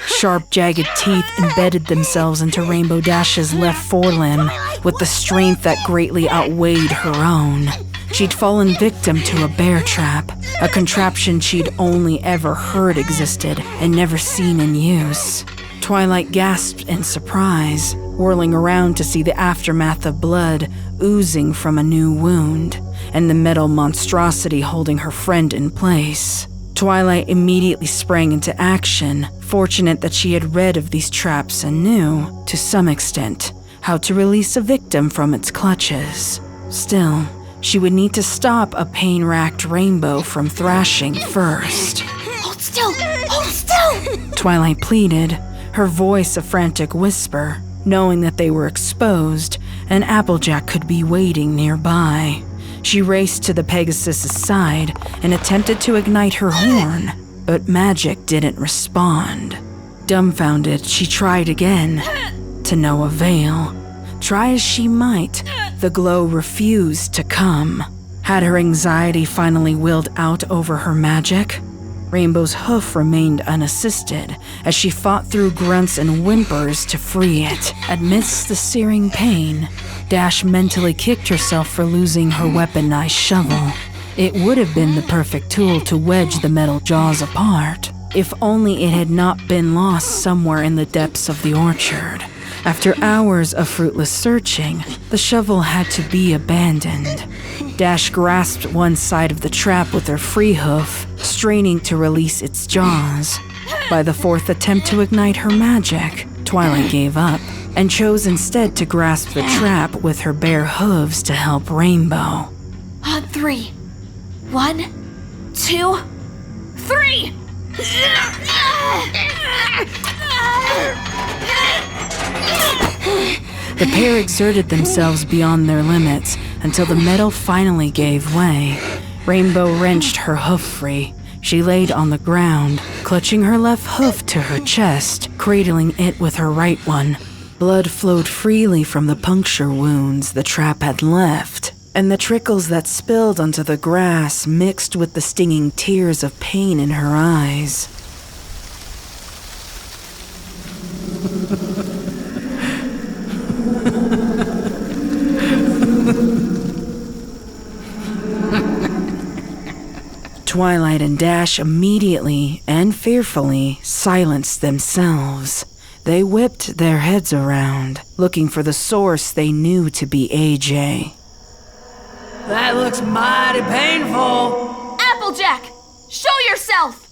Sharp, jagged teeth embedded themselves into Rainbow Dash's left forelimb with the strength that greatly outweighed her own. She'd fallen victim to a bear trap, a contraption she'd only ever heard existed and never seen in use. Twilight gasped in surprise, whirling around to see the aftermath of blood oozing from a new wound, and the metal monstrosity holding her friend in place. Twilight immediately sprang into action, fortunate that she had read of these traps and knew, to some extent, how to release a victim from its clutches. Still, she would need to stop a pain-racked Rainbow from thrashing first. Hold still! Hold still! Twilight pleaded, her voice a frantic whisper, knowing that they were exposed and Applejack could be waiting nearby. She raced to the Pegasus's side and attempted to ignite her horn, but magic didn't respond. Dumbfounded, she tried again, to no avail. Try as she might, the glow refused to come. Had her anxiety finally willed out over her magic? Rainbow's hoof remained unassisted as she fought through grunts and whimpers to free it. Amidst the searing pain, Dash mentally kicked herself for losing her weaponized shovel. It would have been the perfect tool to wedge the metal jaws apart, if only it had not been lost somewhere in the depths of the orchard. After hours of fruitless searching, the shovel had to be abandoned. Dash grasped one side of the trap with her free hoof, straining to release its jaws. By the fourth attempt to ignite her magic, Twilight gave up, and chose instead to grasp the trap with her bare hooves to help Rainbow. On 3. 1, 2, 3! The pair exerted themselves beyond their limits until the metal finally gave way. Rainbow wrenched her hoof free. She laid on the ground, clutching her left hoof to her chest, cradling it with her right one. Blood flowed freely from the puncture wounds the trap had left, and the trickles that spilled onto the grass mixed with the stinging tears of pain in her eyes. Twilight and Dash immediately and fearfully silenced themselves. They whipped their heads around, looking for the source they knew to be AJ. That looks mighty painful. Applejack, show yourself!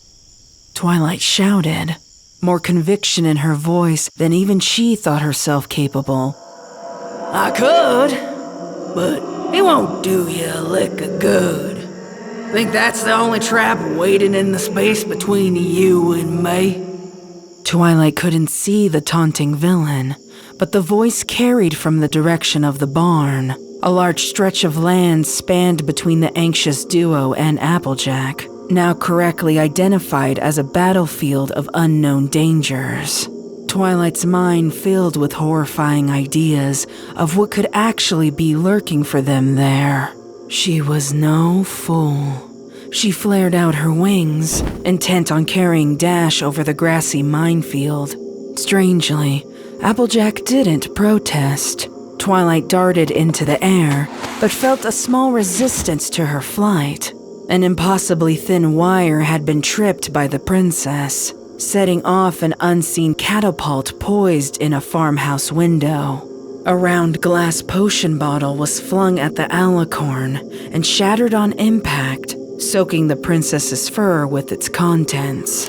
Twilight shouted, more conviction in her voice than even she thought herself capable. I could, but it won't do you a lick of good. Think that's the only trap waiting in the space between you and me? Twilight couldn't see the taunting villain, but the voice carried from the direction of the barn. A large stretch of land spanned between the anxious duo and Applejack, now correctly identified as a battlefield of unknown dangers. Twilight's mind filled with horrifying ideas of what could actually be lurking for them there. She was no fool. She flared out her wings, intent on carrying Dash over the grassy minefield. Strangely, Applejack didn't protest. Twilight darted into the air, but felt a small resistance to her flight. An impossibly thin wire had been tripped by the princess. setting off an unseen catapult poised in a farmhouse window. A round glass potion bottle was flung at the alicorn and shattered on impact, soaking the princess's fur with its contents.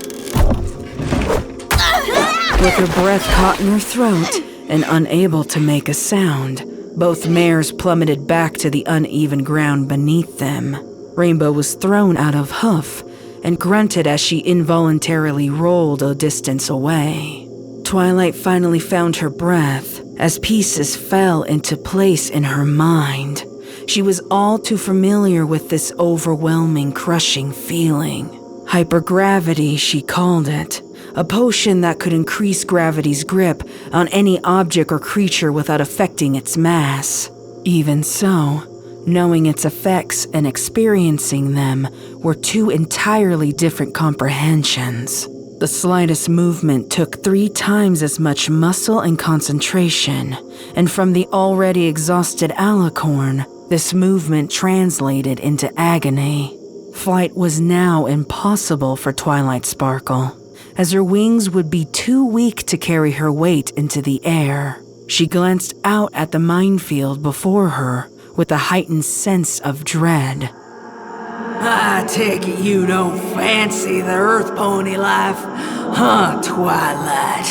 With her breath caught in her throat and unable to make a sound, both mares plummeted back to the uneven ground beneath them. Rainbow was thrown out of hoof and grunted as she involuntarily rolled a distance away. Twilight finally found her breath as pieces fell into place in her mind. She was all too familiar with this overwhelming, crushing feeling. Hypergravity, she called it. A potion that could increase gravity's grip on any object or creature without affecting its mass. Even so, knowing its effects and experiencing them were two entirely different comprehensions. The slightest movement took 3 times as much muscle and concentration, and from the already exhausted alicorn, this movement translated into agony. Flight was now impossible for Twilight Sparkle, as her wings would be too weak to carry her weight into the air. She glanced out at the minefield before her with a heightened sense of dread. I take it you don't fancy the Earth Pony life, huh, Twilight?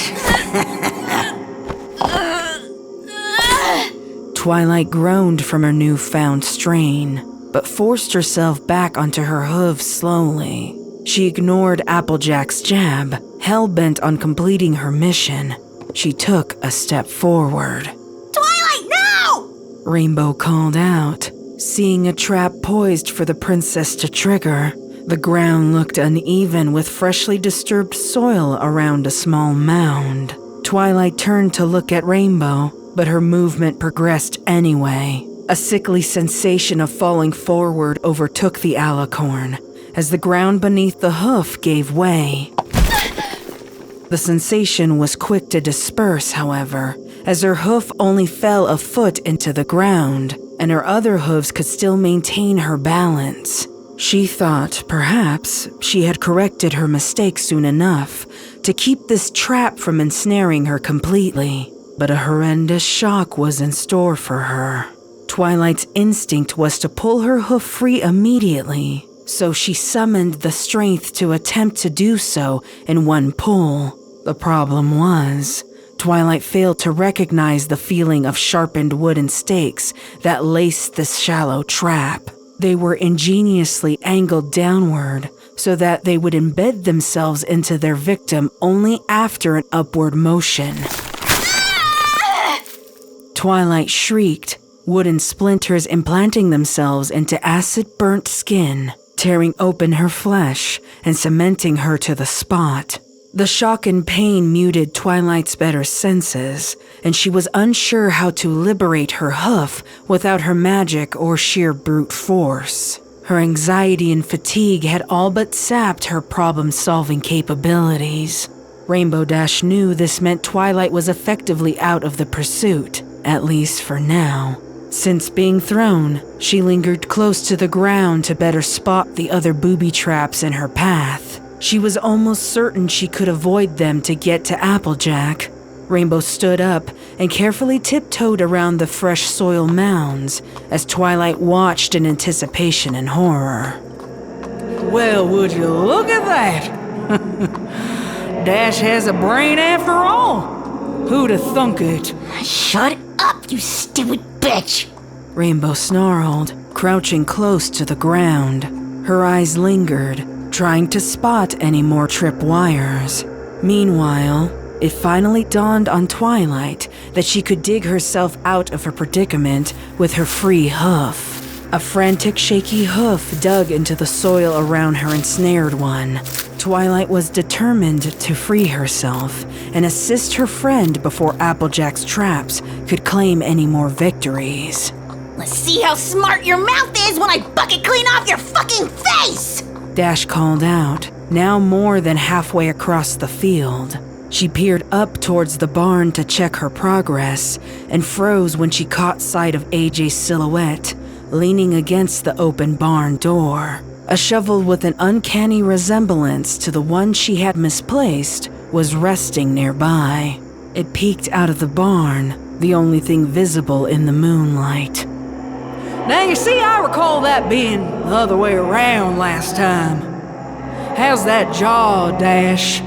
Twilight groaned from her newfound strain, but forced herself back onto her hooves slowly. She ignored Applejack's jab, hell-bent on completing her mission. She took a step forward. Twilight, no! Rainbow called out, seeing a trap poised for the princess to trigger. The ground looked uneven with freshly disturbed soil around a small mound. Twilight turned to look at Rainbow, but her movement progressed anyway. A sickly sensation of falling forward overtook the alicorn as the ground beneath the hoof gave way. The sensation was quick to disperse, however, as her hoof only fell a foot into the ground, and her other hooves could still maintain her balance. She thought, perhaps, she had corrected her mistake soon enough to keep this trap from ensnaring her completely, but a horrendous shock was in store for her. Twilight's instinct was to pull her hoof free immediately, so she summoned the strength to attempt to do so in one pull. The problem was, Twilight failed to recognize the feeling of sharpened wooden stakes that laced this shallow trap. They were ingeniously angled downward so that they would embed themselves into their victim only after an upward motion. Twilight shrieked, wooden splinters implanting themselves into acid-burnt skin, tearing open her flesh and cementing her to the spot. The shock and pain muted Twilight's better senses, and she was unsure how to liberate her hoof without her magic or sheer brute force. Her anxiety and fatigue had all but sapped her problem-solving capabilities. Rainbow Dash knew this meant Twilight was effectively out of the pursuit, at least for now. Since being thrown, she lingered close to the ground to better spot the other booby traps in her path. She was almost certain she could avoid them to get to Applejack. Rainbow stood up and carefully tiptoed around the fresh soil mounds as Twilight watched in anticipation and horror. Well, would you look at that? Dash has a brain after all. Who'da thunk it? Shut up, you stupid bitch! Rainbow snarled, crouching close to the ground. Her eyes lingered, trying to spot any more tripwires. Meanwhile, it finally dawned on Twilight that she could dig herself out of her predicament with her free hoof. A frantic, shaky hoof dug into the soil around her ensnared one. Twilight was determined to free herself and assist her friend before Applejack's traps could claim any more victories. Let's see how smart your mouth is when I bucket clean off your fucking face! Dash called out, now more than halfway across the field. She peered up towards the barn to check her progress and froze when she caught sight of AJ's silhouette leaning against the open barn door. A shovel with an uncanny resemblance to the one she had misplaced was resting nearby. It peeked out of the barn, the only thing visible in the moonlight. Now you see, I recall that being the other way around last time. How's that jaw, Dash?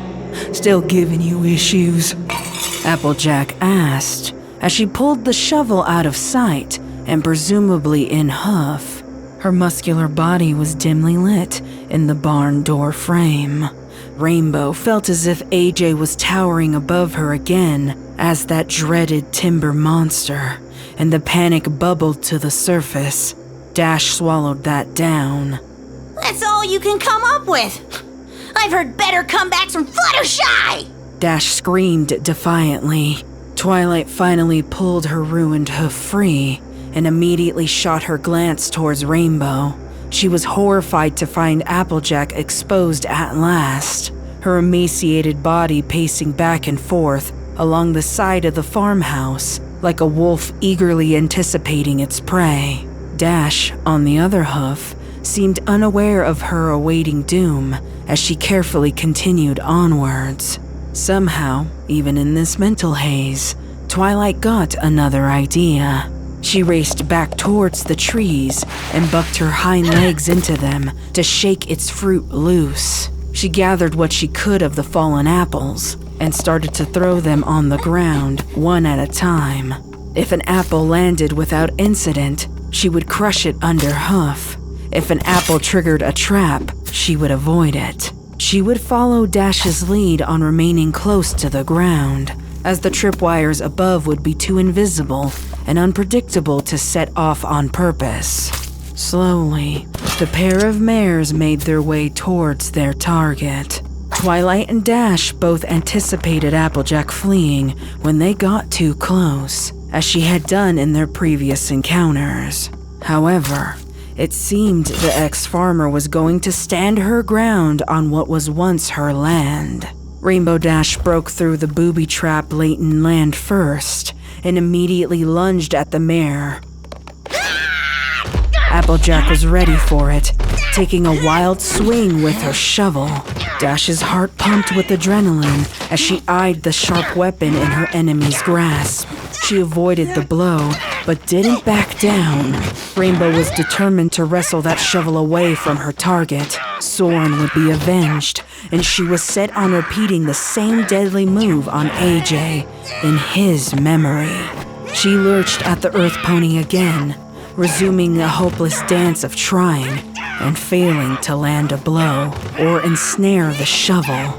Still giving you issues? Applejack asked as she pulled the shovel out of sight and presumably in hoof. Her muscular body was dimly lit in the barn door frame. Rainbow felt as if AJ was towering above her again as that dreaded timber monster, and the panic bubbled to the surface. Dash swallowed that down. That's all you can come up with? I've heard better comebacks from Fluttershy! Dash screamed defiantly. Twilight finally pulled her ruined hoof free and immediately shot her glance towards Rainbow. She was horrified to find Applejack exposed at last, her emaciated body pacing back and forth along the side of the farmhouse like a wolf eagerly anticipating its prey. Dash, on the other hoof, seemed unaware of her awaiting doom as she carefully continued onwards. Somehow, even in this mental haze, Twilight got another idea. She raced back towards the trees and bucked her hind legs into them to shake its fruit loose. She gathered what she could of the fallen apples and started to throw them on the ground one at a time. If an apple landed without incident, she would crush it under hoof. If an apple triggered a trap, she would avoid it. She would follow Dash's lead on remaining close to the ground, as the tripwires above would be too invisible and unpredictable to set off on purpose. Slowly, the pair of mares made their way towards their target. Twilight and Dash both anticipated Applejack fleeing when they got too close, as she had done in their previous encounters. However, it seemed the ex-farmer was going to stand her ground on what was once her land. Rainbow Dash broke through the booby-trap-laden land first and immediately lunged at the mare. Applejack was ready for it, taking a wild swing with her shovel. Dash's heart pumped with adrenaline as she eyed the sharp weapon in her enemy's grasp. She avoided the blow, but didn't back down. Rainbow was determined to wrestle that shovel away from her target. Soren would be avenged, and she was set on repeating the same deadly move on AJ in his memory. She lurched at the earth pony again, resuming a hopeless dance of trying and failing to land a blow or ensnare the shovel.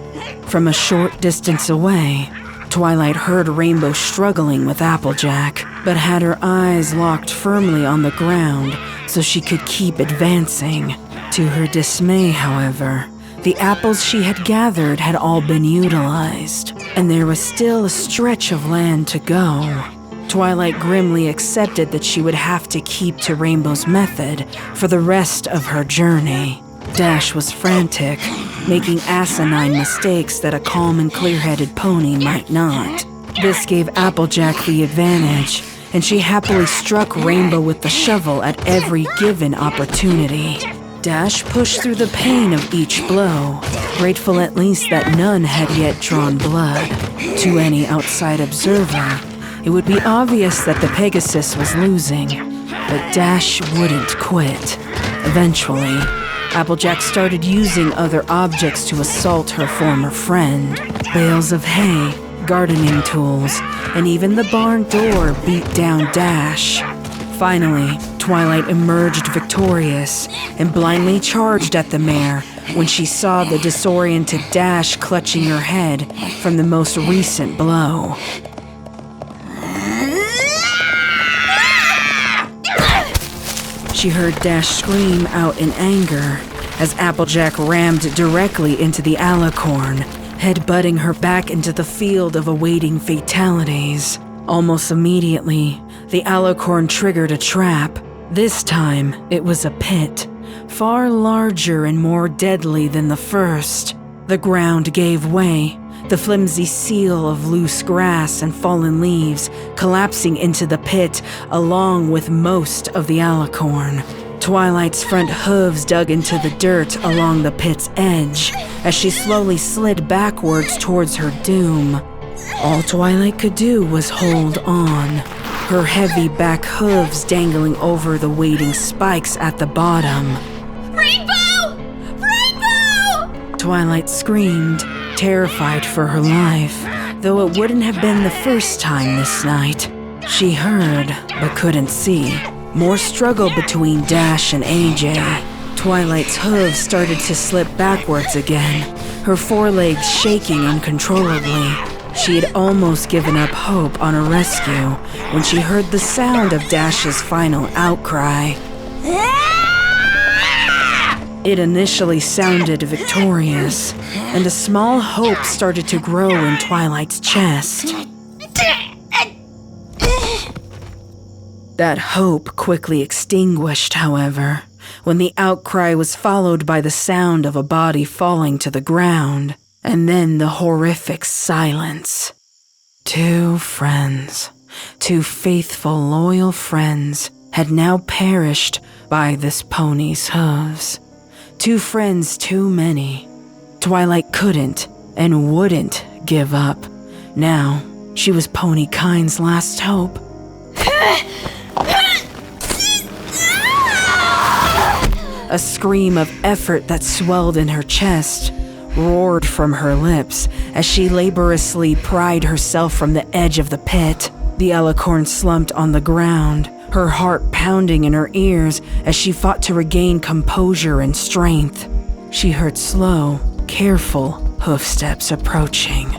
From a short distance away, Twilight heard Rainbow struggling with Applejack, but had her eyes locked firmly on the ground so she could keep advancing. To her dismay, however, the apples she had gathered had all been utilized, and there was still a stretch of land to go. Twilight grimly accepted that she would have to keep to Rainbow's method for the rest of her journey. Dash was frantic, making asinine mistakes that a calm and clear-headed pony might not. This gave Applejack the advantage, and she happily struck Rainbow with the shovel at every given opportunity. Dash pushed through the pain of each blow, grateful at least that none had yet drawn blood. To any outside observer, it would be obvious that the Pegasus was losing, but Dash wouldn't quit. Eventually, Applejack started using other objects to assault her former friend. Bales of hay, gardening tools, and even the barn door beat down Dash. Finally, Twilight emerged victorious and blindly charged at the mare when she saw the disoriented Dash clutching her head from the most recent blow. She heard Dash scream out in anger as Applejack rammed directly into the alicorn, headbutting her back into the field of awaiting fatalities. Almost immediately, the alicorn triggered a trap. This time, it was a pit, far larger and more deadly than the first. The ground gave way, the flimsy seal of loose grass and fallen leaves collapsing into the pit along with most of the alicorn. Twilight's front hooves dug into the dirt along the pit's edge as she slowly slid backwards towards her doom. All Twilight could do was hold on, her heavy back hooves dangling over the waiting spikes at the bottom. Rainbow! Rainbow! Twilight screamed, terrified for her life, though it wouldn't have been the first time this night. She heard, but couldn't see, more struggle between Dash and AJ. Twilight's hooves started to slip backwards again, her forelegs shaking uncontrollably. She had almost given up hope on a rescue when she heard the sound of Dash's final outcry. It initially sounded victorious, and a small hope started to grow in Twilight's chest. That hope quickly extinguished, however, when the outcry was followed by the sound of a body falling to the ground, and then the horrific silence. 2 friends, 2 faithful, loyal friends, had now perished by this pony's hooves. 2 friends too many. Twilight couldn't and wouldn't give up. Now, she was Pony Kind's last hope. A scream of effort that swelled in her chest roared from her lips as she laboriously pried herself from the edge of the pit. The alicorn slumped on the ground, her heart pounding in her ears as she fought to regain composure and strength. She heard slow, careful hoofsteps approaching,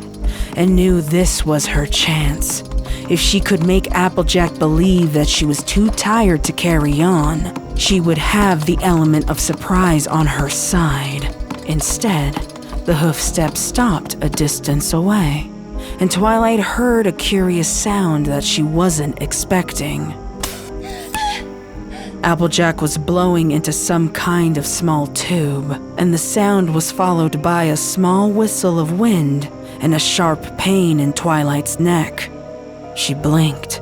and knew this was her chance. If she could make Applejack believe that she was too tired to carry on, she would have the element of surprise on her side. Instead, the hoofsteps stopped a distance away, and Twilight heard a curious sound that she wasn't expecting. Applejack was blowing into some kind of small tube, and the sound was followed by a small whistle of wind and a sharp pain in Twilight's neck. She blinked,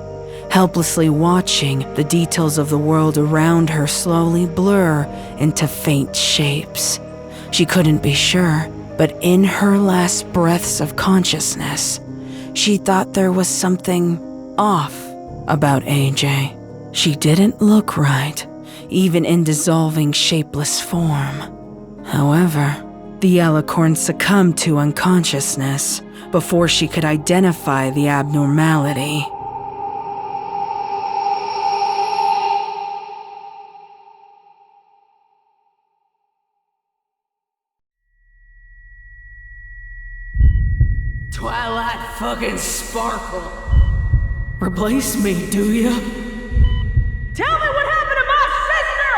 helplessly watching the details of the world around her slowly blur into faint shapes. She couldn't be sure, but in her last breaths of consciousness, she thought there was something off about AJ. She didn't look right, even in dissolving shapeless form. However, the alicorn succumbed to unconsciousness before she could identify the abnormality. Twilight fucking Sparkle. Replace me, do ya? Tell me what happened to my sister!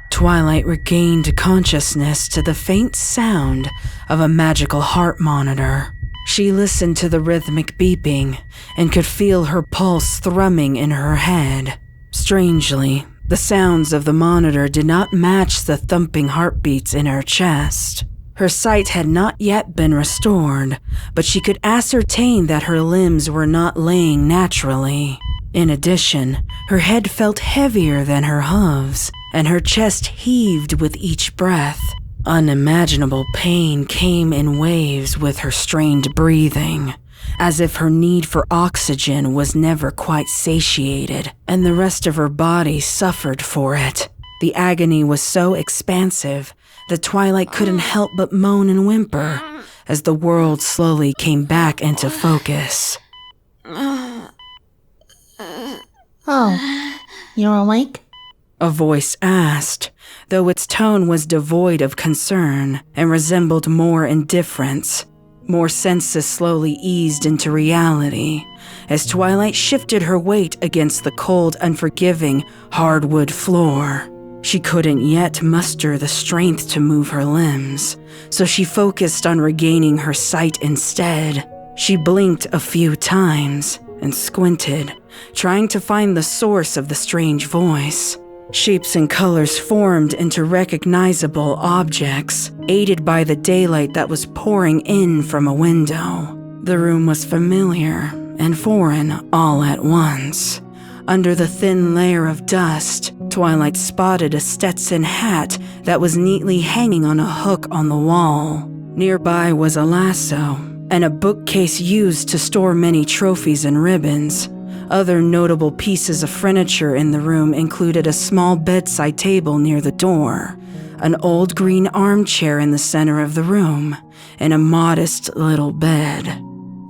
Twilight regained consciousness to the faint sound of a magical heart monitor. She listened to the rhythmic beeping and could feel her pulse thrumming in her head. Strangely, the sounds of the monitor did not match the thumping heartbeats in her chest. Her sight had not yet been restored, but she could ascertain that her limbs were not laying naturally. In addition, her head felt heavier than her hooves, and her chest heaved with each breath. Unimaginable pain came in waves with her strained breathing, as if her need for oxygen was never quite satiated, and the rest of her body suffered for it. The agony was so expansive that Twilight couldn't help but moan and whimper as the world slowly came back into focus. Oh, you're awake? A voice asked, though its tone was devoid of concern and resembled more indifference. More senses slowly eased into reality as Twilight shifted her weight against the cold, unforgiving hardwood floor. She couldn't yet muster the strength to move her limbs, so she focused on regaining her sight instead. She blinked a few times and squinted, trying to find the source of the strange voice. Shapes and colors formed into recognizable objects, aided by the daylight that was pouring in from a window. The room was familiar and foreign all at once. Under the thin layer of dust, Twilight spotted a Stetson hat that was neatly hanging on a hook on the wall. Nearby was a lasso and a bookcase used to store many trophies and ribbons. Other notable pieces of furniture in the room included a small bedside table near the door, an old green armchair in the center of the room, and a modest little bed.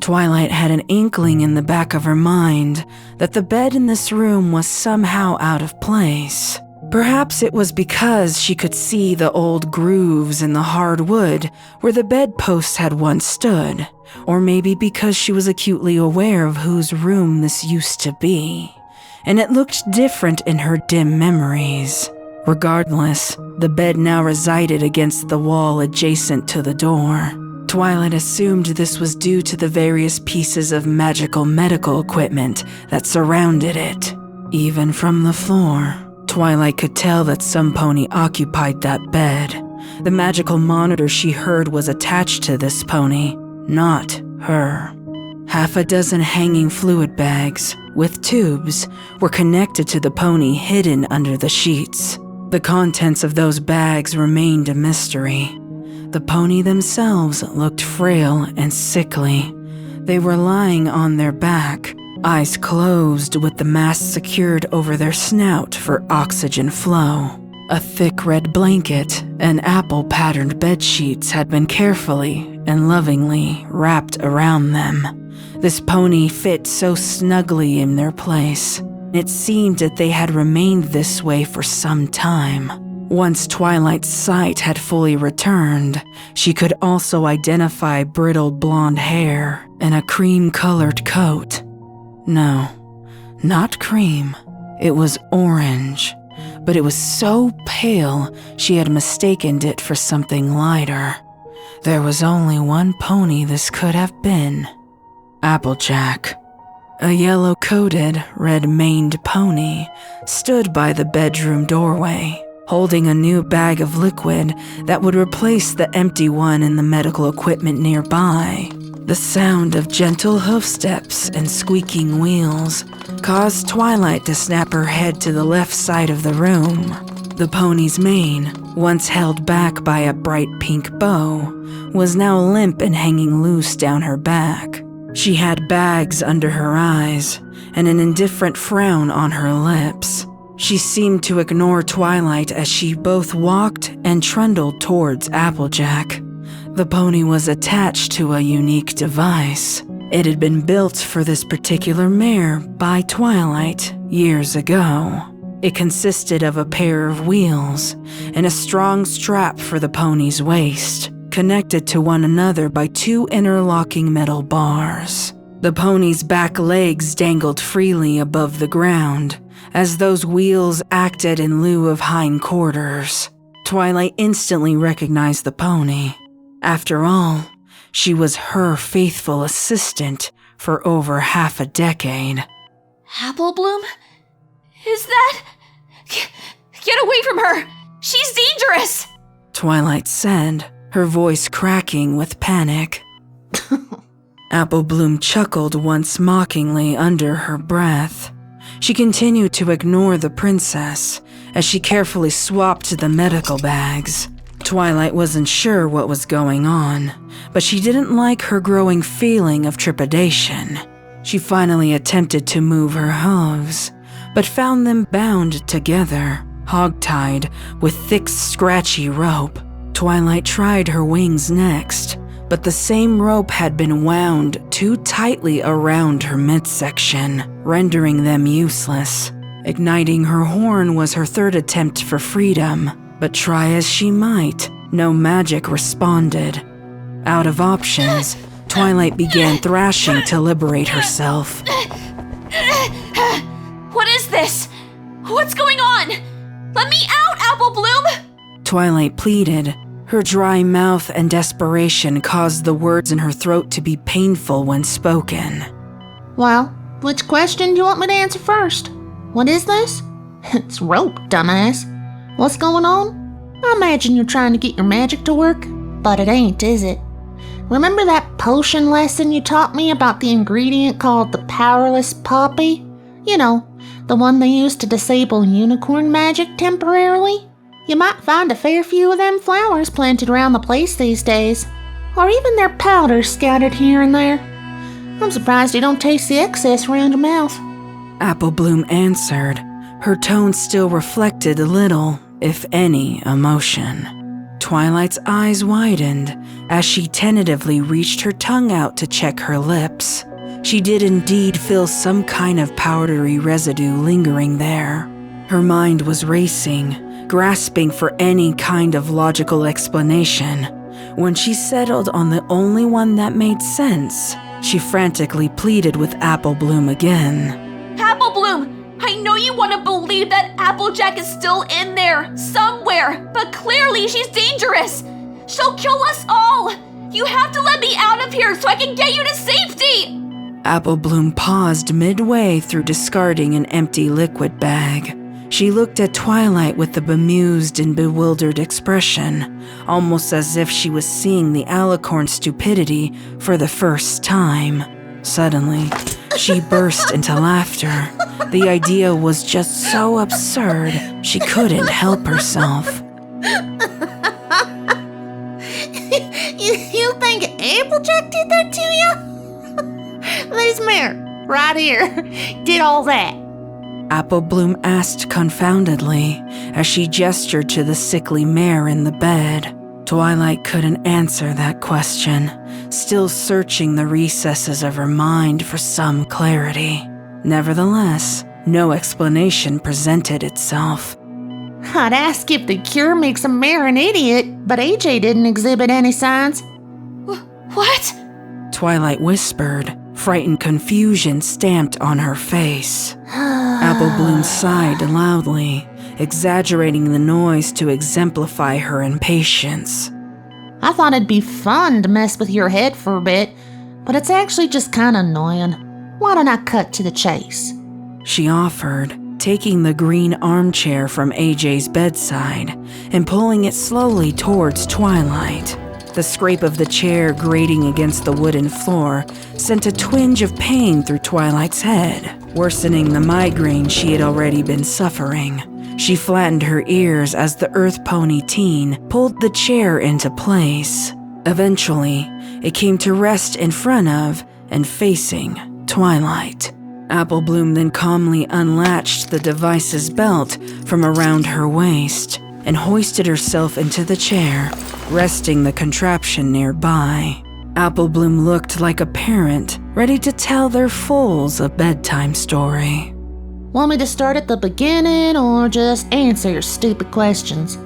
Twilight had an inkling in the back of her mind that the bed in this room was somehow out of place. Perhaps it was because she could see the old grooves in the hard wood where the bedposts had once stood, or maybe because she was acutely aware of whose room this used to be, and it looked different in her dim memories. Regardless, the bed now resided against the wall adjacent to the door. Twilight assumed this was due to the various pieces of magical medical equipment that surrounded it. Even from the floor, Twilight could tell that some pony occupied that bed. The magical monitor she heard was attached to this pony, not her. Half a dozen hanging fluid bags, with tubes, were connected to the pony hidden under the sheets. The contents of those bags remained a mystery. The pony themselves looked frail and sickly. They were lying on their back, eyes closed with the mask secured over their snout for oxygen flow. A thick red blanket and apple-patterned bedsheets had been carefully and lovingly wrapped around them. This pony fit so snugly in their place. It seemed that they had remained this way for some time. Once Twilight's sight had fully returned, she could also identify brittle blonde hair and a cream-colored coat. No, not cream. It was orange, but it was so pale she had mistaken it for something lighter. There was only one pony this could have been: Applejack. A yellow-coated, red-maned pony stood by the bedroom doorway, holding a new bag of liquid that would replace the empty one in the medical equipment nearby. The sound of gentle hoofsteps and squeaking wheels caused Twilight to snap her head to the left side of the room. The pony's mane, once held back by a bright pink bow, was now limp and hanging loose down her back. She had bags under her eyes and an indifferent frown on her lips. She seemed to ignore Twilight as she both walked and trundled towards Applejack. The pony was attached to a unique device. It had been built for this particular mare by Twilight years ago. It consisted of a pair of wheels and a strong strap for the pony's waist, connected to one another by two interlocking metal bars. The pony's back legs dangled freely above the ground, as those wheels acted in lieu of hindquarters. Twilight instantly recognized the pony. After all, she was her faithful assistant for over half a decade. Apple Bloom? Is that... Get away from her! She's dangerous! Twilight said, her voice cracking with panic. Apple Bloom chuckled once mockingly under her breath. She continued to ignore the princess as she carefully swapped the medical bags. Twilight wasn't sure what was going on, but she didn't like her growing feeling of trepidation. She finally attempted to move her hooves, but found them bound together, hogtied with thick, scratchy rope. Twilight tried her wings next, but the same rope had been wound too tightly around her midsection, rendering them useless. Igniting her horn was her third attempt for freedom, but try as she might, no magic responded. Out of options, Twilight began thrashing to liberate herself. What is this? What's going on? Let me out, Apple Bloom! Twilight pleaded. Her dry mouth and desperation caused the words in her throat to be painful when spoken. Well, which question do you want me to answer first? What is this? It's rope, dumbass. What's going on? I imagine you're trying to get your magic to work, but it ain't, is it? Remember that potion lesson you taught me about the ingredient called the powerless poppy? You know, The one they used to disable unicorn magic temporarily? You might find a fair few of them flowers planted around the place these days. Or even their powders scattered here and there. I'm surprised you don't taste the excess around your mouth. Apple Bloom answered. Her tone still reflected little, if any, emotion. Twilight's eyes widened as she tentatively reached her tongue out to check her lips. She did indeed feel some kind of powdery residue lingering there. Her mind was racing, grasping for any kind of logical explanation. When she settled on the only one that made sense, she frantically pleaded with Apple Bloom again. Apple Bloom, I know you want to believe that Applejack is still in there, somewhere, but clearly she's dangerous. She'll kill us all. You have to let me out of here so I can get you to safety. Apple Bloom paused midway through discarding an empty liquid bag. She looked at Twilight with a bemused and bewildered expression, almost as if she was seeing the alicorn's stupidity for the first time. Suddenly, she burst into laughter. The idea was just so absurd, she couldn't help herself. You think Applejack did that to you? This mare, right here, did all that. Apple Bloom asked confoundedly as she gestured to the sickly mare in the bed. Twilight couldn't answer that question, still searching the recesses of her mind for some clarity. Nevertheless, no explanation presented itself. I'd ask if the cure makes a mare an idiot, but AJ didn't exhibit any signs. What? Twilight whispered, frightened confusion stamped on her face. Apple Bloom sighed loudly, exaggerating the noise to exemplify her impatience. I thought it'd be fun to mess with your head for a bit, but it's actually just kinda annoying. Why don't I cut to the chase? She offered, taking the green armchair from AJ's bedside and pulling it slowly towards Twilight. The scrape of the chair grating against the wooden floor sent a twinge of pain through Twilight's head, worsening the migraine she had already been suffering. She flattened her ears as the Earth Pony teen pulled the chair into place. Eventually, it came to rest in front of and facing Twilight. Apple Bloom then calmly unlatched the device's belt from around her waist and hoisted herself into the chair, resting the contraption nearby. Apple Bloom looked like a parent ready to tell their foals a bedtime story. Want me to start at the beginning or just answer your stupid questions?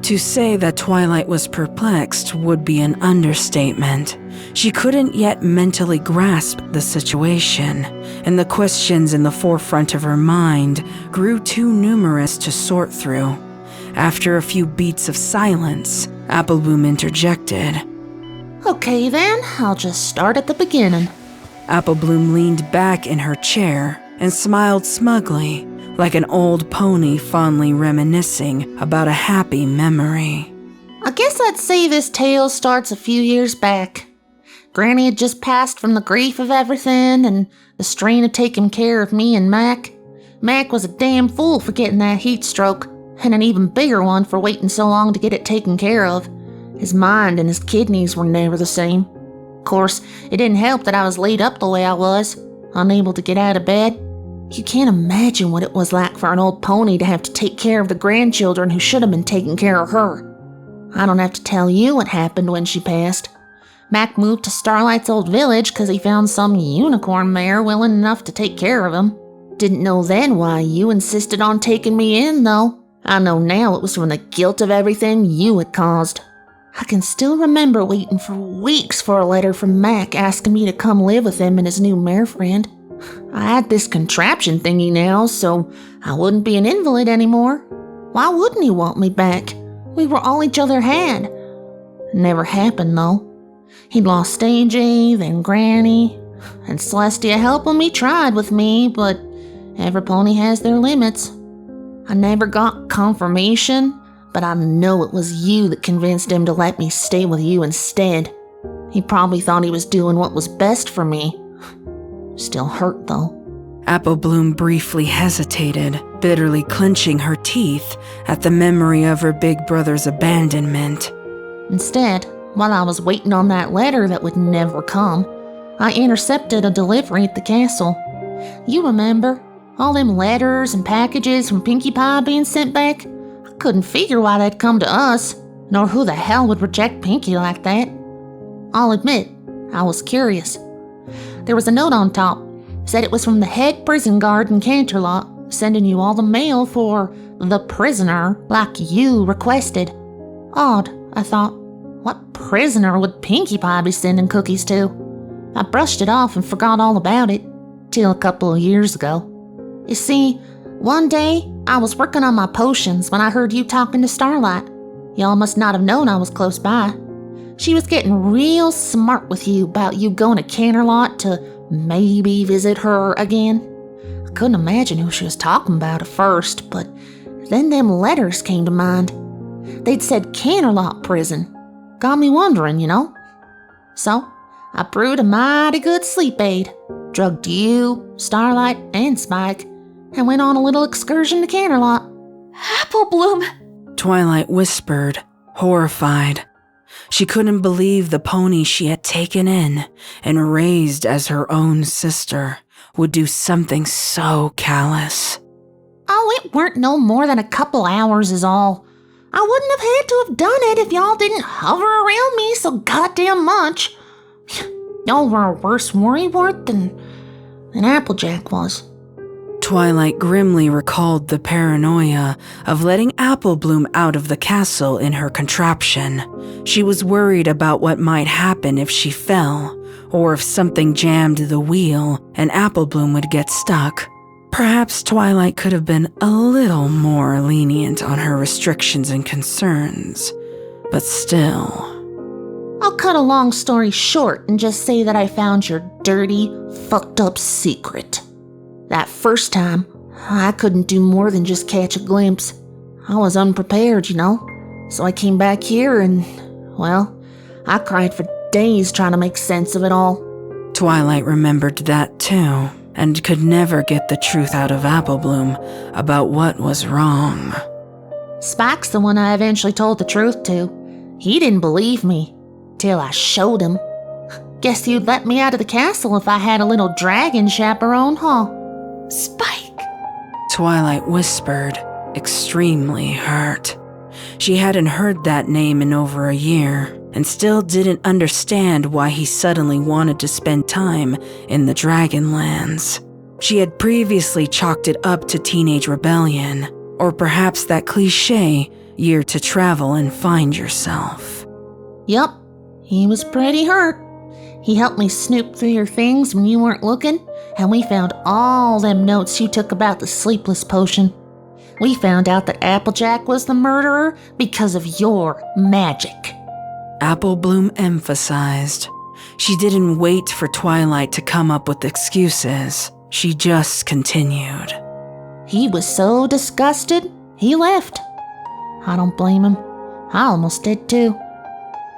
To say that Twilight was perplexed would be an understatement. She couldn't yet mentally grasp the situation, and the questions in the forefront of her mind grew too numerous to sort through. After a few beats of silence, Apple Bloom interjected. Okay then, I'll just start at the beginning. Apple Bloom leaned back in her chair and smiled smugly, like an old pony fondly reminiscing about a happy memory. I guess I'd say this tale starts a few years back. Granny had just passed from the grief of everything and the strain of taking care of me and Mac. Mac was a damn fool for getting that heat stroke, and an even bigger one for waiting so long to get it taken care of. His mind and his kidneys were never the same. Of course, it didn't help that I was laid up the way I was, unable to get out of bed. You can't imagine what it was like for an old pony to have to take care of the grandchildren who should have been taking care of her. I don't have to tell you what happened when she passed. Mac moved to Starlight's old village because he found some unicorn mare willing enough to take care of him. Didn't know then why you insisted on taking me in, though. I know now it was from the guilt of everything you had caused. I can still remember waiting for weeks for a letter from Mac asking me to come live with him and his new mare friend. I had this contraption thingy now, so I wouldn't be an invalid anymore. Why wouldn't he want me back? We were all each other had. It never happened, though. He'd lost AJ, then Granny, and Celestia helping me tried with me, but every pony has their limits. I never got confirmation, but I know it was you that convinced him to let me stay with you instead. He probably thought he was doing what was best for me. Still hurt, though. Applebloom briefly hesitated, bitterly clenching her teeth at the memory of her big brother's abandonment. Instead, while I was waiting on that letter that would never come, I intercepted a delivery at the castle. You remember, all them letters and packages from Pinkie Pie being sent back? I couldn't figure why they'd come to us, nor who the hell would reject Pinkie like that. I'll admit, I was curious. There was a note on top. Said it was from the head prison guard in Canterlot, sending you all the mail for the prisoner like you requested. Odd, I thought. What prisoner would Pinkie Pie be sending cookies to? I brushed it off and forgot all about it, till a couple of years ago. You see, one day I was working on my potions when I heard you talking to Starlight. Y'all must not have known I was close by. She was getting real smart with you about you going to Canterlot to maybe visit her again. I couldn't imagine who she was talking about at first, but then them letters came to mind. They'd said Canterlot prison. Got me wondering, you know. So, I brewed a mighty good sleep aid, drugged you, Starlight, and Spike, and went on a little excursion to Canterlot. Applebloom! Twilight whispered, horrified. She couldn't believe the pony she had taken in and raised as her own sister would do something so callous. Oh, it weren't no more than a couple hours is all. I wouldn't have had to have done it if y'all didn't hover around me so goddamn much. Y'all were a worse worrywart than Applejack was. Twilight grimly recalled the paranoia of letting Applebloom out of the castle in her contraption. She was worried about what might happen if she fell, or if something jammed the wheel and Applebloom would get stuck. Perhaps Twilight could have been a little more lenient on her restrictions and concerns, but still. I'll cut a long story short and just say that I found your dirty, fucked up secret. That first time, I couldn't do more than just catch a glimpse. I was unprepared, you know. So I came back here and, well, I cried for days trying to make sense of it all. Twilight remembered that too, and could never get the truth out of Applebloom about what was wrong. Spike's the one I eventually told the truth to. He didn't believe me, till I showed him. Guess you'd let me out of the castle if I had a little dragon chaperone, huh? Spike! Twilight whispered, extremely hurt. She hadn't heard that name in over a year, and still didn't understand why he suddenly wanted to spend time in the Dragonlands. She had previously chalked it up to teenage rebellion, or perhaps that cliché, year to travel and find yourself. Yup, he was pretty hurt. He helped me snoop through your things when you weren't looking, and we found all them notes you took about the sleepless potion. We found out that Applejack was the murderer because of your magic. Applebloom emphasized. She didn't wait for Twilight to come up with excuses. She just continued. He was so disgusted, he left. I don't blame him. I almost did too.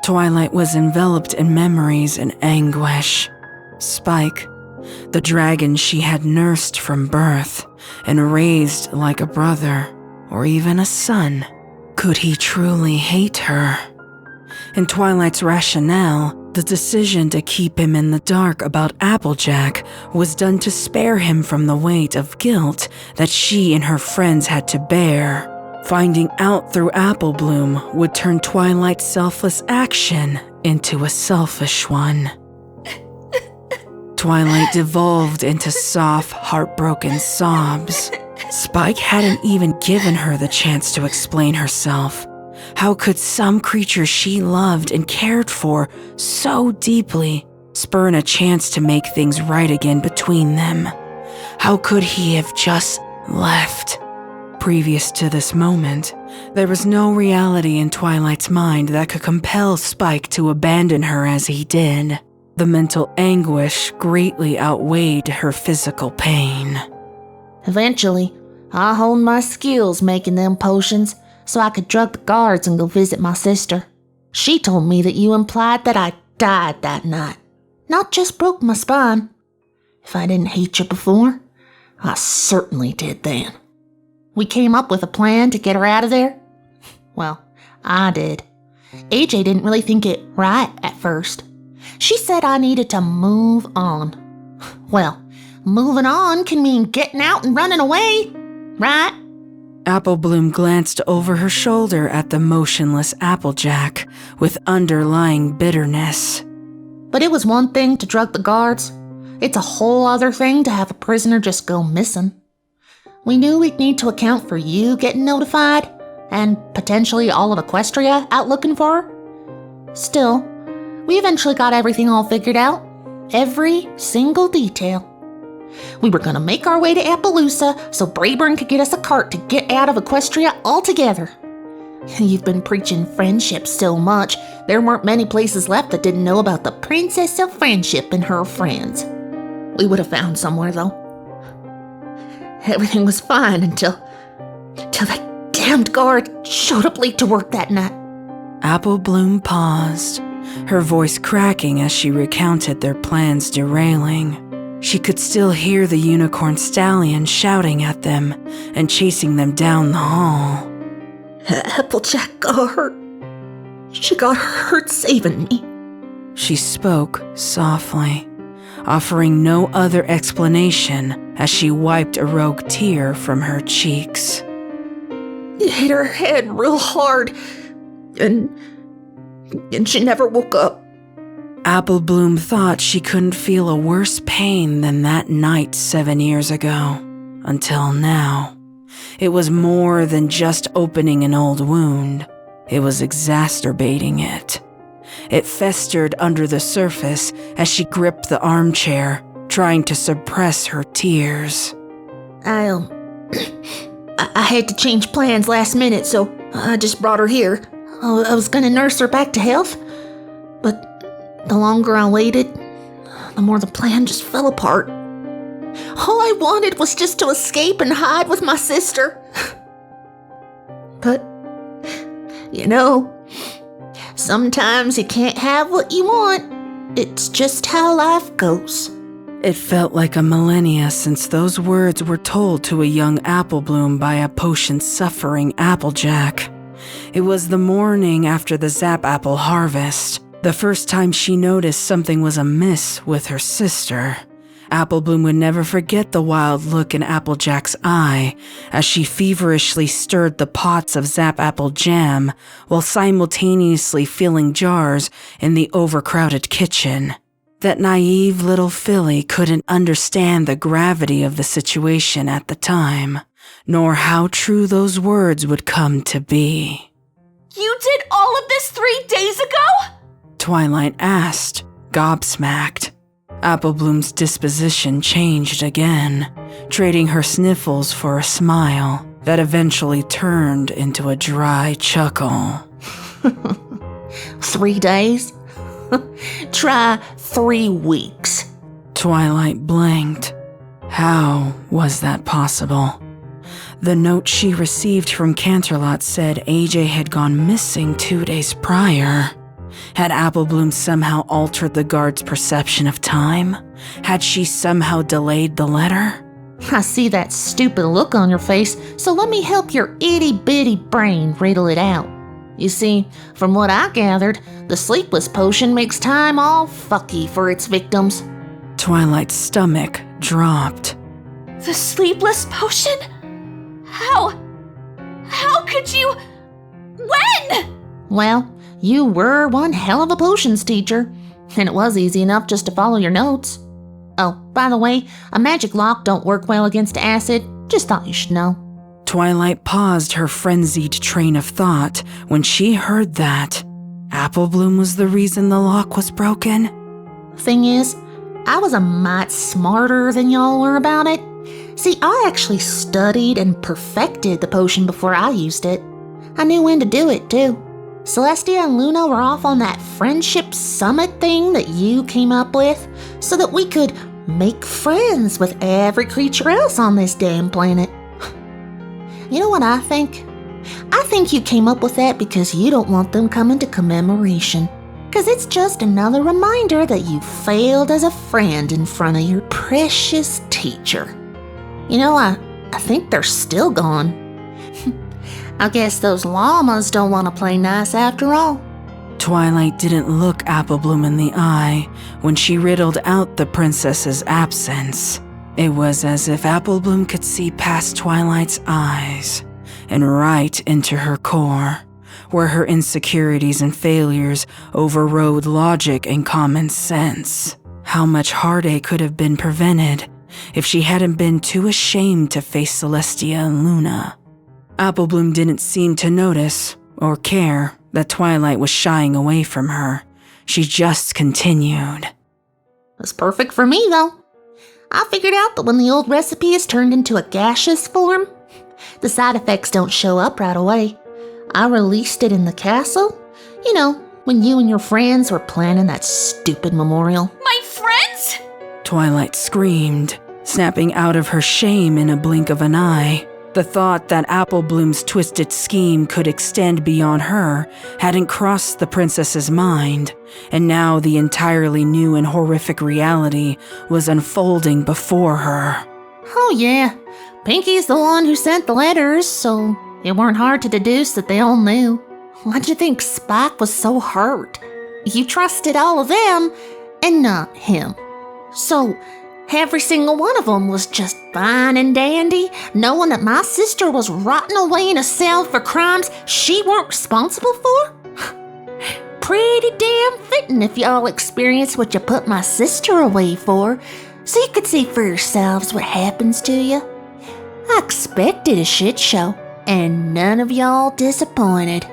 Twilight was enveloped in memories and anguish. Spike, the dragon she had nursed from birth and raised like a brother or even a son. Could he truly hate her? In Twilight's rationale, the decision to keep him in the dark about Applejack was done to spare him from the weight of guilt that she and her friends had to bear. Finding out through Applebloom would turn Twilight's selfless action into a selfish one. Twilight devolved into soft, heartbroken sobs. Spike hadn't even given her the chance to explain herself. How could some creature she loved and cared for so deeply spurn a chance to make things right again between them? How could he have just left? Previous to this moment, there was no reality in Twilight's mind that could compel Spike to abandon her as he did. The mental anguish greatly outweighed her physical pain. Eventually, I honed my skills making them potions so I could drug the guards and go visit my sister. She told me that you implied that I died that night, not just broke my spine. If I didn't hate you before, I certainly did then. We came up with a plan to get her out of there. Well, I did. AJ didn't really think it right at first. She said I needed to move on. Well, moving on can mean getting out and running away, right? Apple Bloom glanced over her shoulder at the motionless Applejack with underlying bitterness. But it was one thing to drug the guards. It's a whole other thing to have a prisoner just go missing. We knew we'd need to account for you getting notified, and potentially all of Equestria out looking for her. Still, we eventually got everything all figured out. Every single detail. We were gonna make our way to Appaloosa so Brayburn could get us a cart to get out of Equestria altogether. You've been preaching friendship so much, there weren't many places left that didn't know about the Princess of Friendship and her friends. We would have found somewhere, though. Everything was fine until that damned guard showed up late to work that night. Apple Bloom paused, her voice cracking as she recounted their plans derailing. She could still hear the unicorn stallion shouting at them and chasing them down the hall. Applejack got hurt. She got hurt saving me. She spoke softly, offering no other explanation as she wiped a rogue tear from her cheeks. It hit her head real hard, and she never woke up. Apple Bloom thought she couldn't feel a worse pain than that night 7 years ago, until now. It was more than just opening an old wound. It was exacerbating it. It festered under the surface as she gripped the armchair, trying to suppress her tears. I had to change plans last minute, so I just brought her here. I was gonna nurse her back to health, but the longer I waited, the more the plan just fell apart. All I wanted was just to escape and hide with my sister. But, sometimes you can't have what you want. It's just how life goes. It felt like a millennia since those words were told to a young Apple Bloom by a potion-suffering Applejack. It was the morning after the Zap Apple harvest, the first time she noticed something was amiss with her sister. Apple Bloom would never forget the wild look in Applejack's eye as she feverishly stirred the pots of Zap Apple jam while simultaneously filling jars in the overcrowded kitchen. That naive little filly couldn't understand the gravity of the situation at the time, nor how true those words would come to be. You did all of this 3 days ago? Twilight asked, gobsmacked. Apple Bloom's disposition changed again, trading her sniffles for a smile that eventually turned into a dry chuckle. 3 days? Try 3 weeks. Twilight blinked. How was that possible? The note she received from Canterlot said AJ had gone missing 2 days prior. Had Apple Bloom somehow altered the guard's perception of time? Had she somehow delayed the letter? I see that stupid look on your face, so let me help your itty-bitty brain riddle it out. You see, from what I gathered, the sleepless potion makes time all fucky for its victims. Twilight's stomach dropped. The sleepless potion? How could you? When? Well, you were one hell of a potions teacher, and it was easy enough just to follow your notes. Oh, by the way, a magic lock don't work well against acid. Just thought you should know. Twilight paused her frenzied train of thought when she heard that. Apple Bloom was the reason the lock was broken? Thing is, I was a mite smarter than y'all were about it. See, I actually studied and perfected the potion before I used it. I knew when to do it, too. Celestia and Luna were off on that friendship summit thing that you came up with so that we could make friends with every creature else on this damn planet. You know what I think? I think you came up with that because you don't want them coming to Commemoration. Because it's just another reminder that you failed as a friend in front of your precious teacher. You know, I think they're still gone. I guess those llamas don't want to play nice after all. Twilight didn't look Applebloom in the eye when she riddled out the princess's absence. It was as if Applebloom could see past Twilight's eyes and right into her core, where her insecurities and failures overrode logic and common sense. How much heartache could have been prevented if she hadn't been too ashamed to face Celestia and Luna. Applebloom didn't seem to notice or care that Twilight was shying away from her. She just continued. It's perfect for me, though. I figured out that when the old recipe is turned into a gaseous form, the side effects don't show up right away. I released it in the castle. You know, when you and your friends were planning that stupid memorial. My friends? Twilight screamed, snapping out of her shame in a blink of an eye. The thought that Applebloom's twisted scheme could extend beyond her hadn't crossed the princess's mind, and now the entirely new and horrific reality was unfolding before her. Oh yeah, Pinky's the one who sent the letters, so it weren't hard to deduce that they all knew. Why'd you think Spike was so hurt? You trusted all of them, and not him. So, every single one of them was just fine and dandy, knowing that my sister was rotting away in a cell for crimes she weren't responsible for? Pretty damn fitting if y'all experienced what you put my sister away for, so you could see for yourselves what happens to you. I expected a shit show, and none of y'all disappointed.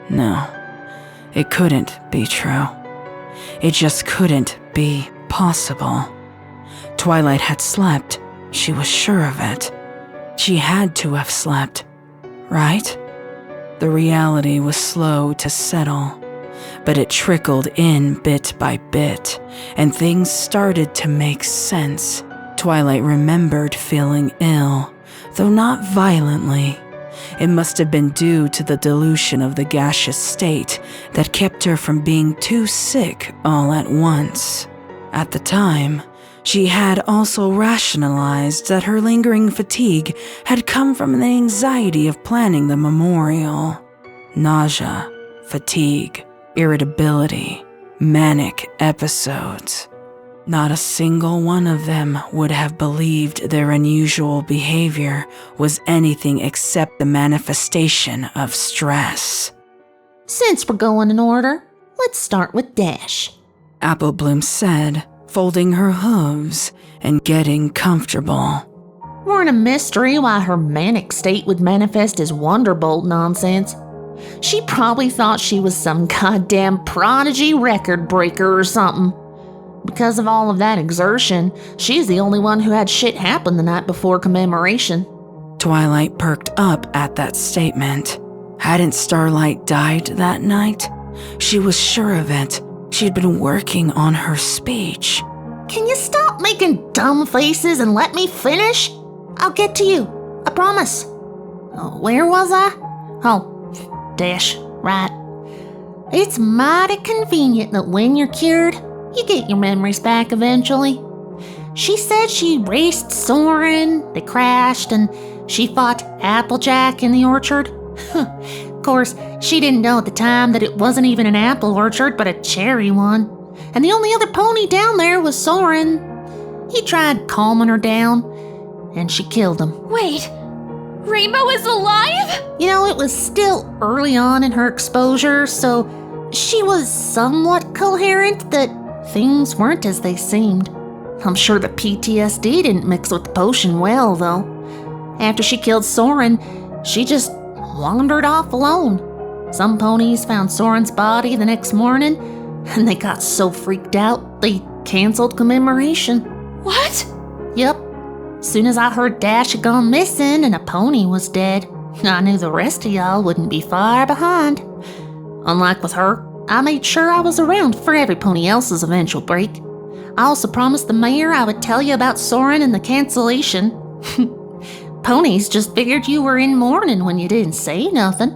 No, it couldn't be true. It just couldn't be possible. Twilight had slept. She was sure of it. She had to have slept, right? The reality was slow to settle, but it trickled in bit by bit, and things started to make sense. Twilight remembered feeling ill, though not violently. It must have been due to the dilution of the gaseous state that kept her from being too sick all at once. At the time, she had also rationalized that her lingering fatigue had come from the anxiety of planning the memorial. Nausea, fatigue, irritability, manic episodes. Not a single one of them would have believed their unusual behavior was anything except the manifestation of stress. Since we're going in order, let's start with Dash, Applebloom said, folding her hooves and getting comfortable. Weren't a mystery why her manic state would manifest as Wonderbolt nonsense. She probably thought she was some goddamn prodigy record breaker or something. Because of all of that exertion, she's the only one who had shit happen the night before Commemoration. Twilight perked up at that statement. Hadn't Starlight died that night? She was sure of it. She'd been working on her speech. Can you stop making dumb faces and let me finish? I'll get to you, I promise. Where was I? Oh, Dash, right. It's mighty convenient that when you're cured, you get your memories back eventually. She said she raced Soren, they crashed, and she fought Applejack in the orchard. Of course, she didn't know at the time that it wasn't even an apple orchard, but a cherry one. And the only other pony down there was Soren. He tried calming her down, and she killed him. Wait, Rainbow is alive? You know, it was still early on in her exposure, so she was somewhat coherent that things weren't as they seemed. I'm sure the PTSD didn't mix with the potion well, though. After she killed Soren, she just wandered off alone. Some ponies found Soren's body the next morning, and they got so freaked out they canceled Commemoration. What? Yep. Soon as I heard Dash had gone missing and a pony was dead, I knew the rest of y'all wouldn't be far behind. Unlike with her, I made sure I was around for every pony else's eventual break. I also promised the mayor I would tell you about Soren and the cancellation. Ponies just figured you were in mourning when you didn't say nothing.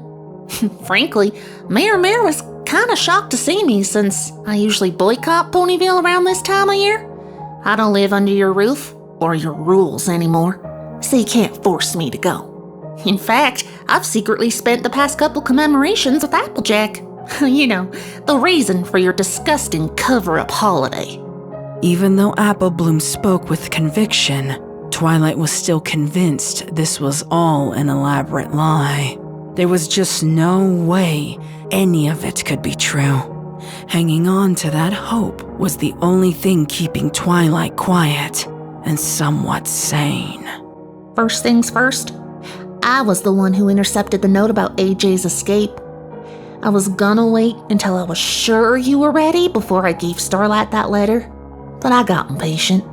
Frankly, Mayor was kinda shocked to see me since I usually boycott Ponyville around this time of year. I don't live under your roof or your rules anymore. so you can't force me to go. In fact, I've secretly spent the past couple commemorations with Applejack. You know, the reason for your disgusting cover-up holiday. Even though Applebloom spoke with conviction, Twilight was still convinced this was all an elaborate lie. There was just no way any of it could be true. Hanging on to that hope was the only thing keeping Twilight quiet and somewhat sane. First things first, I was the one who intercepted the note about AJ's escape. I was gonna wait until I was sure you were ready before I gave Starlight that letter, but I got impatient.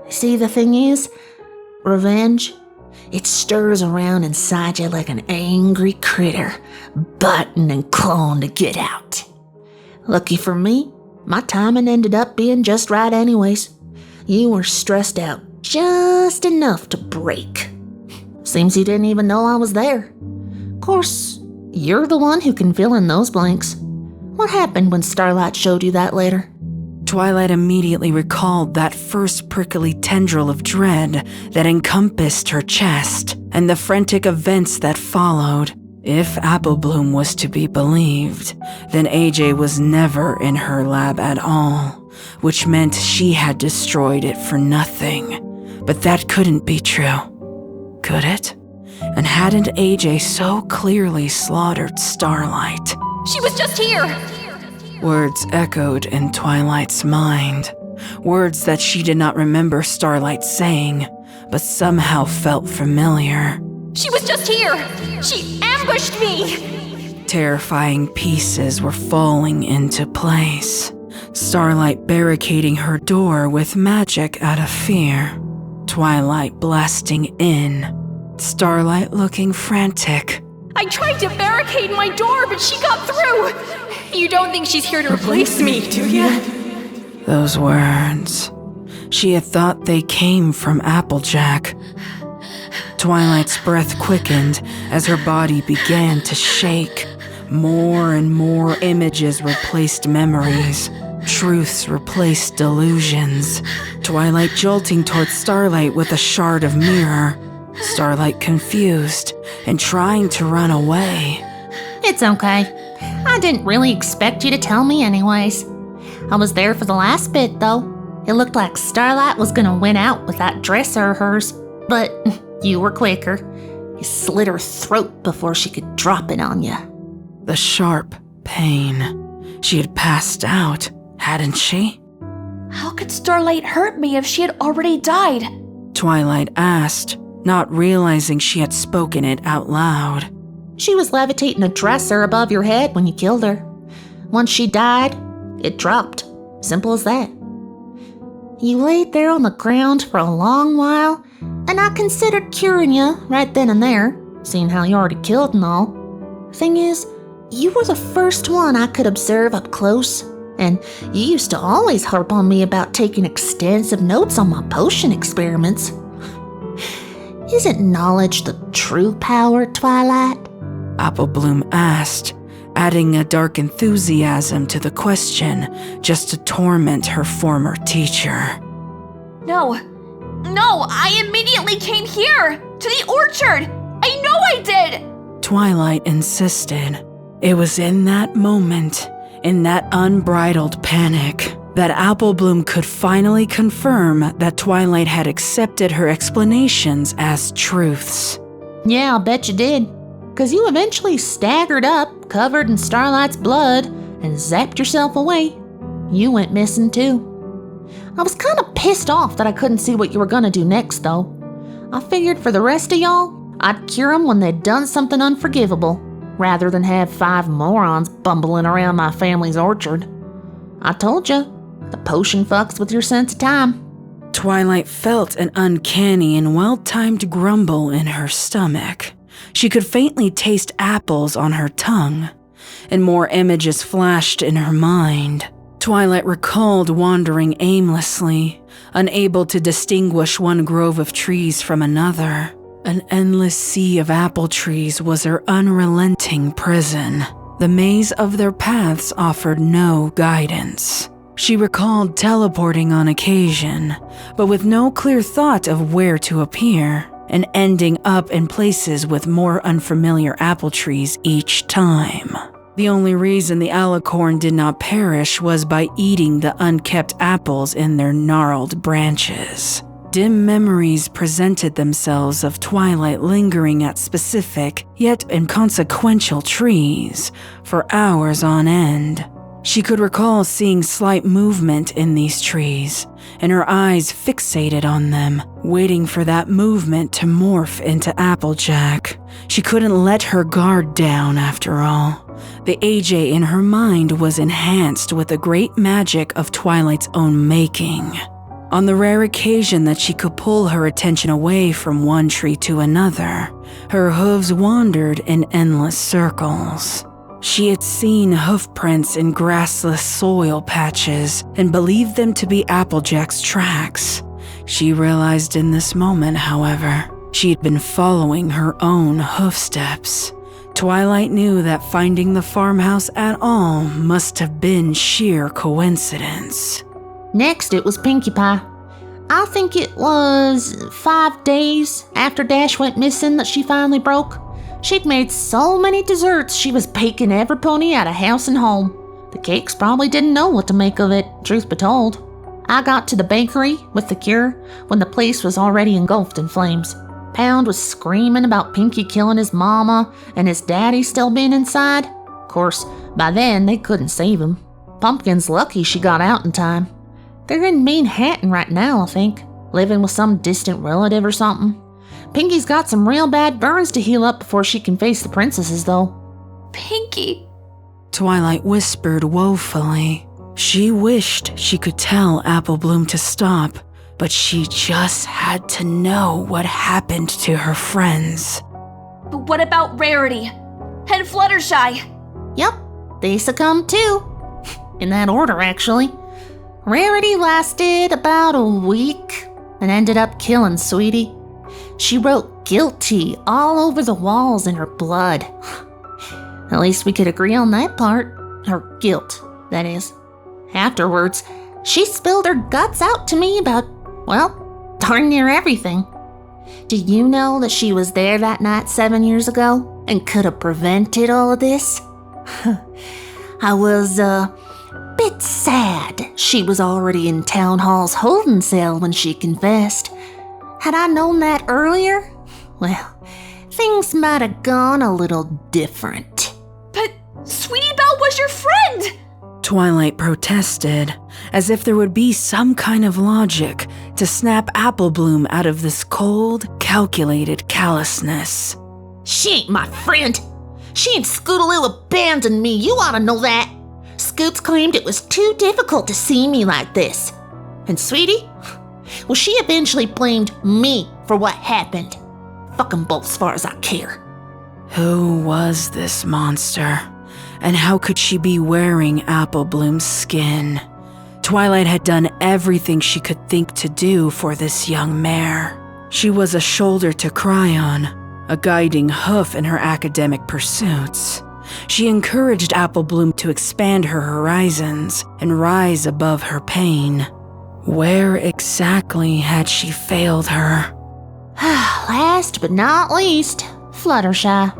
See, the thing is, revenge, it stirs around inside you like an angry critter, butting and clawing to get out. Lucky for me, my timing ended up being just right anyways. You were stressed out just enough to break. Seems you didn't even know I was there. Of course, you're the one who can fill in those blanks. What happened when Starlight showed you that letter? Twilight immediately recalled that first prickly tendril of dread that encompassed her chest and the frantic events that followed. If Applebloom was to be believed, then AJ was never in her lab at all, which meant she had destroyed it for nothing. But that couldn't be true, could it? And hadn't AJ so clearly slaughtered Starlight? She was just here! Words echoed in Twilight's mind. Words that she did not remember Starlight saying, but somehow felt familiar. She was just here! She ambushed me! Terrifying pieces were falling into place. Starlight barricading her door with magic out of fear. Twilight blasting in. Starlight looking frantic. I tried to barricade my door, but she got through! You don't think she's here to replace me, do you? Those words. She had thought they came from Applejack. Twilight's breath quickened as her body began to shake. More and more images replaced memories. Truths replaced delusions. Twilight jolting towards Starlight with a shard of mirror. Starlight confused and trying to run away. It's okay. I didn't really expect you to tell me anyways. I was there for the last bit, though. It looked like Starlight was gonna win out with that dresser of hers, but you were quicker. You slit her throat before she could drop it on you. The sharp pain. She had passed out, hadn't she? How could Starlight hurt me if she had already died? Twilight asked, not realizing she had spoken it out loud. She was levitating a dresser above your head when you killed her. Once she died, it dropped. Simple as that. You laid there on the ground for a long while, and I considered curing you right then and there, seeing how you already killed and all. Thing is, you were the first one I could observe up close, and you used to always harp on me about taking extensive notes on my potion experiments. Isn't knowledge the true power, Twilight? Applebloom asked, adding a dark enthusiasm to the question just to torment her former teacher. No, I immediately came here, to the orchard. I know I did. Twilight insisted. It was in that moment, in that unbridled panic, that Applebloom could finally confirm that Twilight had accepted her explanations as truths. Yeah, I'll bet you did. 'Cause you eventually staggered up, covered in Starlight's blood, and zapped yourself away. You went missing too. I was kinda pissed off that I couldn't see what you were gonna do next, though. I figured for the rest of y'all, I'd cure them when they'd done something unforgivable, rather than have 5 morons bumbling around my family's orchard. I told you, the potion fucks with your sense of time. Twilight felt an uncanny and well-timed grumble in her stomach. She could faintly taste apples on her tongue, and more images flashed in her mind. Twilight recalled wandering aimlessly, unable to distinguish one grove of trees from another. An endless sea of apple trees was her unrelenting prison. The maze of their paths offered no guidance. She recalled teleporting on occasion, but with no clear thought of where to appear. and ending up in places with more unfamiliar apple trees each time. The only reason the alicorn did not perish was by eating the unkept apples in their gnarled branches. Dim memories presented themselves of Twilight lingering at specific, yet inconsequential trees for hours on end. She could recall seeing slight movement in these trees, and her eyes fixated on them, waiting for that movement to morph into Applejack. She couldn't let her guard down after all. The AJ in her mind was enhanced with the great magic of Twilight's own making. On the rare occasion that she could pull her attention away from one tree to another, her hooves wandered in endless circles. She had seen hoof prints in grassless soil patches and believed them to be Applejack's tracks. She realized in this moment, however, she had been following her own hoof steps. Twilight knew that finding the farmhouse at all must have been sheer coincidence. Next, it was Pinkie Pie. I think it was 5 days after Dash went missing that she finally broke. She'd made so many desserts she was baking every pony out of house and home. The cakes probably didn't know what to make of it, truth be told. I got to the bakery with the cure when the place was already engulfed in flames. Pound was screaming about Pinkie killing his mama and his daddy still being inside. Of course, by then they couldn't save him. Pumpkin's lucky she got out in time. They're in Manhattan right now, I think, living with some distant relative or something. Pinkie's got some real bad burns to heal up before she can face the princesses, though. Pinkie! Twilight whispered woefully. She wished she could tell Apple Bloom to stop, but she just had to know what happened to her friends. But what about Rarity? And Fluttershy? Yep, they succumbed too. In that order, actually. Rarity lasted about a week and ended up killing Sweetie. She wrote guilty all over the walls in her blood. At least we could agree on that part. Her guilt, that is. Afterwards, she spilled her guts out to me about, well, darn near everything. Did you know that she was there that night 7 years ago and could have prevented all of this? I was, bit sad she was already in Town Hall's holding cell when she confessed. Had I known that earlier, well, things might have gone a little different. But Sweetie Belle was your friend! Twilight protested, as if there would be some kind of logic to snap Apple Bloom out of this cold, calculated callousness. She ain't my friend. She and Scootaloo abandoned me, you ought to know that. Scoots claimed it was too difficult to see me like this. And Sweetie? Well, she eventually blamed me for what happened. Fuck 'em both as far as I care. Who was this monster? And how could she be wearing Apple Bloom's skin? Twilight had done everything she could think to do for this young mare. She was a shoulder to cry on, a guiding hoof in her academic pursuits. She encouraged Apple Bloom to expand her horizons and rise above her pain. Where exactly had she failed her? Last but not least, Fluttershy.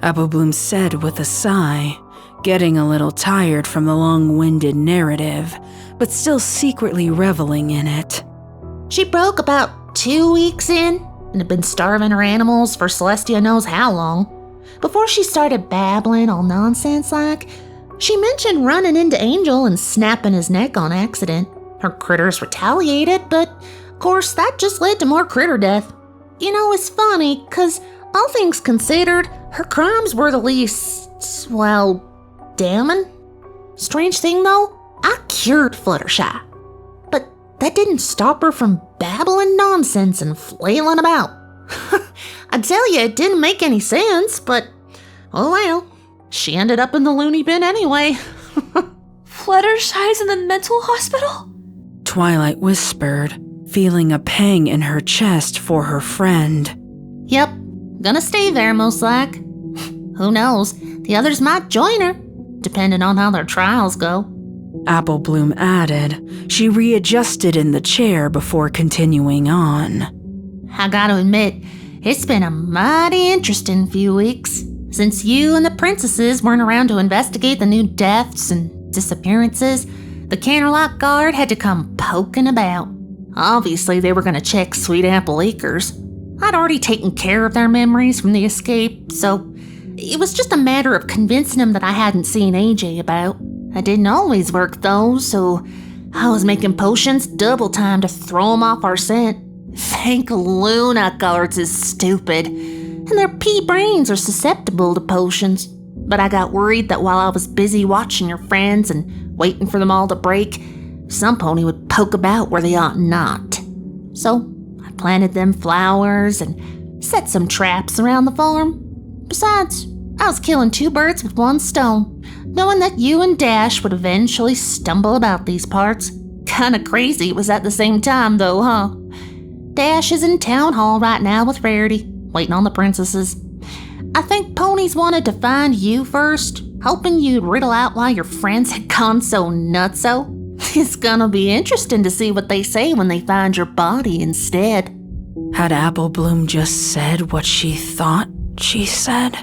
Apple Bloom said with a sigh, getting a little tired from the long-winded narrative, but still secretly reveling in it. She broke about 2 weeks in and had been starving her animals for Celestia knows how long. Before she started babbling all nonsense-like, she mentioned running into Angel and snapping his neck on accident. Her critters retaliated, but of course that just led to more critter death. You know, it's funny, 'cause all things considered, her crimes were the least, well, damning. Strange thing though, I cured Fluttershy. But that didn't stop her from babbling nonsense and flailing about. I tell you, it didn't make any sense, but oh well. She ended up in the loony bin anyway. Fluttershy's in the mental hospital? Twilight whispered, feeling a pang in her chest for her friend. Yep, gonna stay there most like. Who knows, the others might join her, depending on how their trials go. Apple Bloom added. She readjusted in the chair before continuing on. I gotta admit, it's been a mighty interesting few weeks. Since you and the princesses weren't around to investigate the new deaths and disappearances, the Candlelock Guard had to come poking about. Obviously, they were gonna check Sweet Apple Acres. I'd already taken care of their memories from the escape, so it was just a matter of convincing them that I hadn't seen AJ about. That didn't always work though, so I was making potions double time to throw them off our scent. Thank Luna Guards is stupid, and their pea brains are susceptible to potions. But I got worried that while I was busy watching your friends and waiting for them all to break, some pony would poke about where they ought not. So I planted them flowers and set some traps around the farm. Besides, I was killing 2 birds with 1 stone, knowing that you and Dash would eventually stumble about these parts. Kinda crazy it was at the same time though, huh? Dash is in town hall right now with Rarity, waiting on the princesses. I think ponies wanted to find you first, hoping you'd riddle out why your friends had gone so nutso. It's gonna be interesting to see what they say when they find your body instead. Had Apple Bloom just said what she thought she said?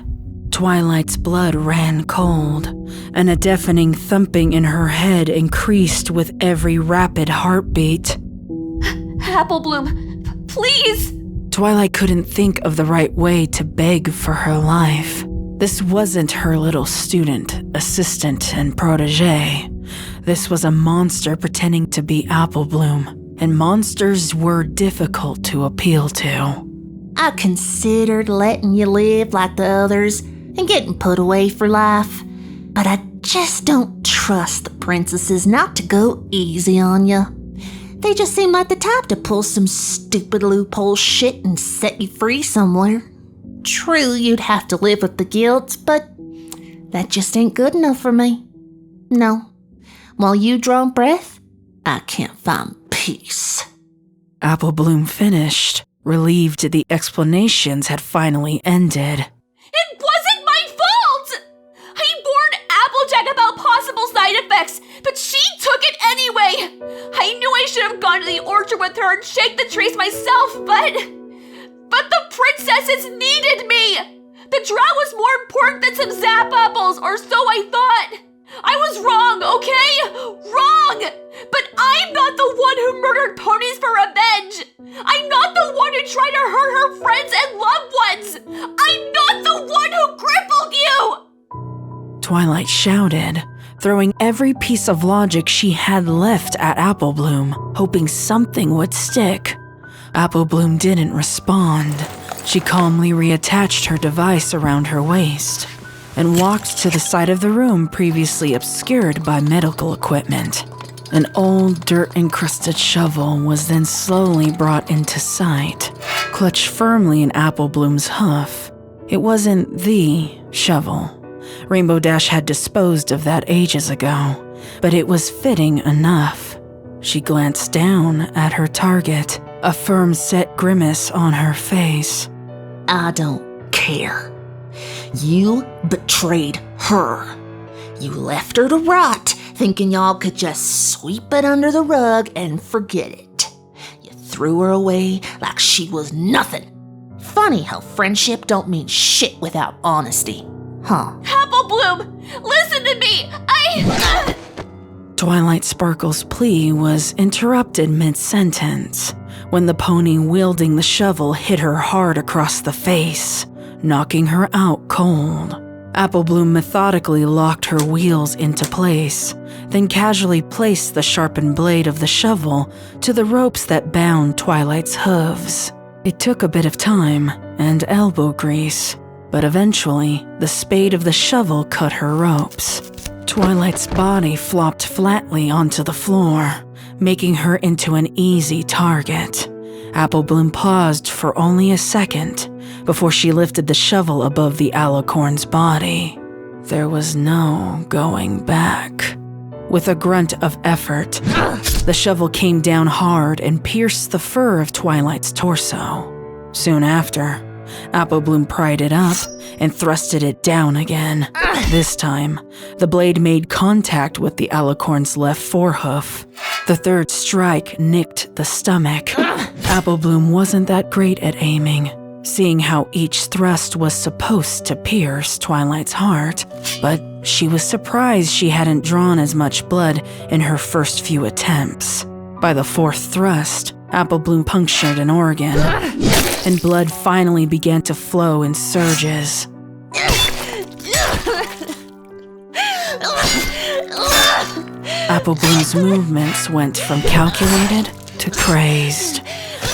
Twilight's blood ran cold, and a deafening thumping in her head increased with every rapid heartbeat. Apple Bloom, please! Twilight couldn't think of the right way to beg for her life. This wasn't her little student, assistant, and protege. This was a monster pretending to be Apple Bloom, and monsters were difficult to appeal to. I considered letting you live like the others and getting put away for life, but I just don't trust the princesses not to go easy on you. They just seem like the type to pull some stupid loophole shit and set you free somewhere. True, you'd have to live with the guilt, but that just ain't good enough for me. No. While you draw breath, I can't find peace. Apple Bloom finished, relieved the explanations had finally ended. It wasn't my fault! I warned Applejack about possible side effects, but she took it anyway! I knew I should have gone to the orchard with her and shake the trees myself, but the princesses needed me! The drought was more important than some zap apples, or so I thought! I was wrong, okay? Wrong! But I'm not the one who murdered ponies for revenge! I'm not the one who tried to hurt her friends and loved ones! I'm not the one who crippled you! Twilight shouted, throwing every piece of logic she had left at Apple Bloom, hoping something would stick. Apple Bloom didn't respond. She calmly reattached her device around her waist and walked to the side of the room previously obscured by medical equipment. An old dirt-encrusted shovel was then slowly brought into sight, clutched firmly in Apple Bloom's hoof. It wasn't the shovel. Rainbow Dash had disposed of that ages ago, but it was fitting enough. She glanced down at her target, a firm set grimace on her face. I don't care. You betrayed her. You left her to rot, thinking y'all could just sweep it under the rug and forget it. You threw her away like she was nothing. Funny how friendship don't mean shit without honesty, huh? Apple Bloom, listen to me! Twilight Sparkle's plea was interrupted mid-sentence when the pony wielding the shovel hit her hard across the face, knocking her out cold. Apple Bloom methodically locked her wheels into place, then casually placed the sharpened blade of the shovel to the ropes that bound Twilight's hooves. It took a bit of time and elbow grease, but eventually the spade of the shovel cut her ropes. Twilight's body flopped flatly onto the floor, making her into an easy target. Apple Bloom paused for only a second before she lifted the shovel above the alicorn's body. There was no going back. With a grunt of effort, the shovel came down hard and pierced the fur of Twilight's torso. Soon after, Apple Bloom pried it up and thrusted it down again. This time, the blade made contact with the alicorn's left forehoof. The third strike nicked the stomach. Applebloom wasn't that great at aiming, seeing how each thrust was supposed to pierce Twilight's heart, but she was surprised she hadn't drawn as much blood in her first few attempts. By the fourth thrust, Applebloom punctured an organ, and blood finally began to flow in surges. Applebloom's movements went from calculated to crazed.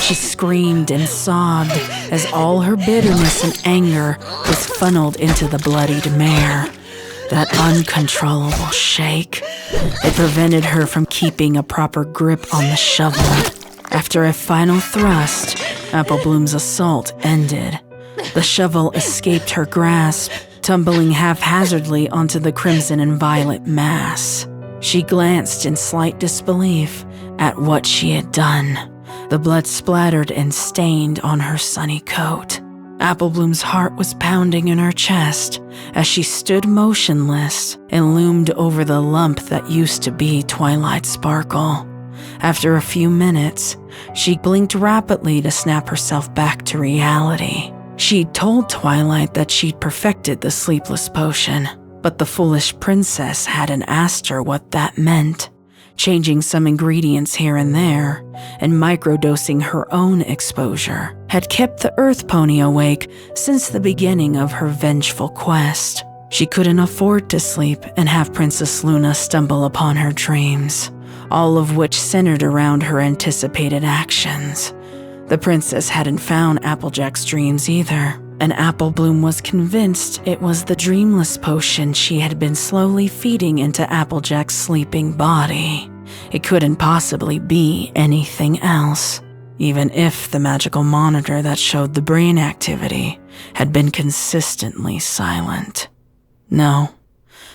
She screamed and sobbed as all her bitterness and anger was funneled into the bloodied mare. That uncontrollable shake, it prevented her from keeping a proper grip on the shovel. After a final thrust, Applebloom's assault ended. The shovel escaped her grasp, tumbling haphazardly onto the crimson and violet mass. She glanced in slight disbelief at what she had done. The blood splattered and stained on her sunny coat. Applebloom's heart was pounding in her chest as she stood motionless and loomed over the lump that used to be Twilight Sparkle. After a few minutes, she blinked rapidly to snap herself back to reality. She'd told Twilight that she'd perfected the sleepless potion, but the foolish princess hadn't asked her what that meant. Changing some ingredients here and there, and microdosing her own exposure, had kept the Earth Pony awake since the beginning of her vengeful quest. She couldn't afford to sleep and have Princess Luna stumble upon her dreams, all of which centered around her anticipated actions. The princess hadn't found Applejack's dreams either, and Applebloom was convinced it was the dreamless potion she had been slowly feeding into Applejack's sleeping body. It couldn't possibly be anything else, even if the magical monitor that showed the brain activity had been consistently silent. No,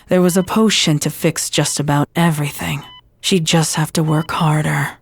there was a potion to fix just about everything. She'd just have to work harder.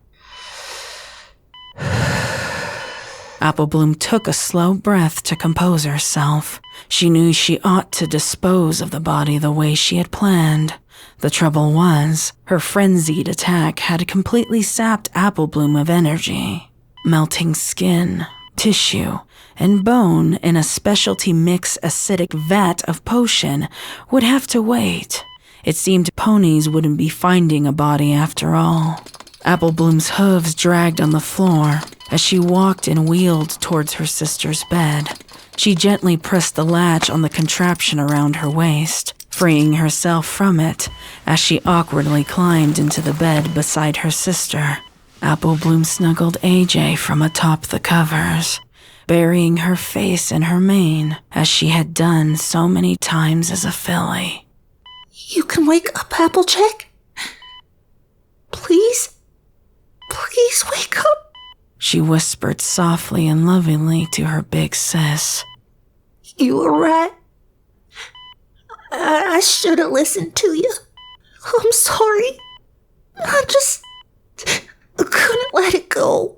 Applebloom took a slow breath to compose herself. She knew she ought to dispose of the body the way she had planned. The trouble was, her frenzied attack had completely sapped Applebloom of energy. Melting skin, tissue, and bone in a specialty mix acidic vat of potion would have to wait. It seemed ponies wouldn't be finding a body after all. Applebloom's hooves dragged on the floor as she walked and wheeled towards her sister's bed. She gently pressed the latch on the contraption around her waist, freeing herself from it as she awkwardly climbed into the bed beside her sister. Applebloom snuggled AJ from atop the covers, burying her face in her mane as she had done so many times as a filly. You can wake up, Applejack? Please? Please wake up. She whispered softly and lovingly to her big sis. You were right. I should have listened to you. I'm sorry. I just couldn't let it go.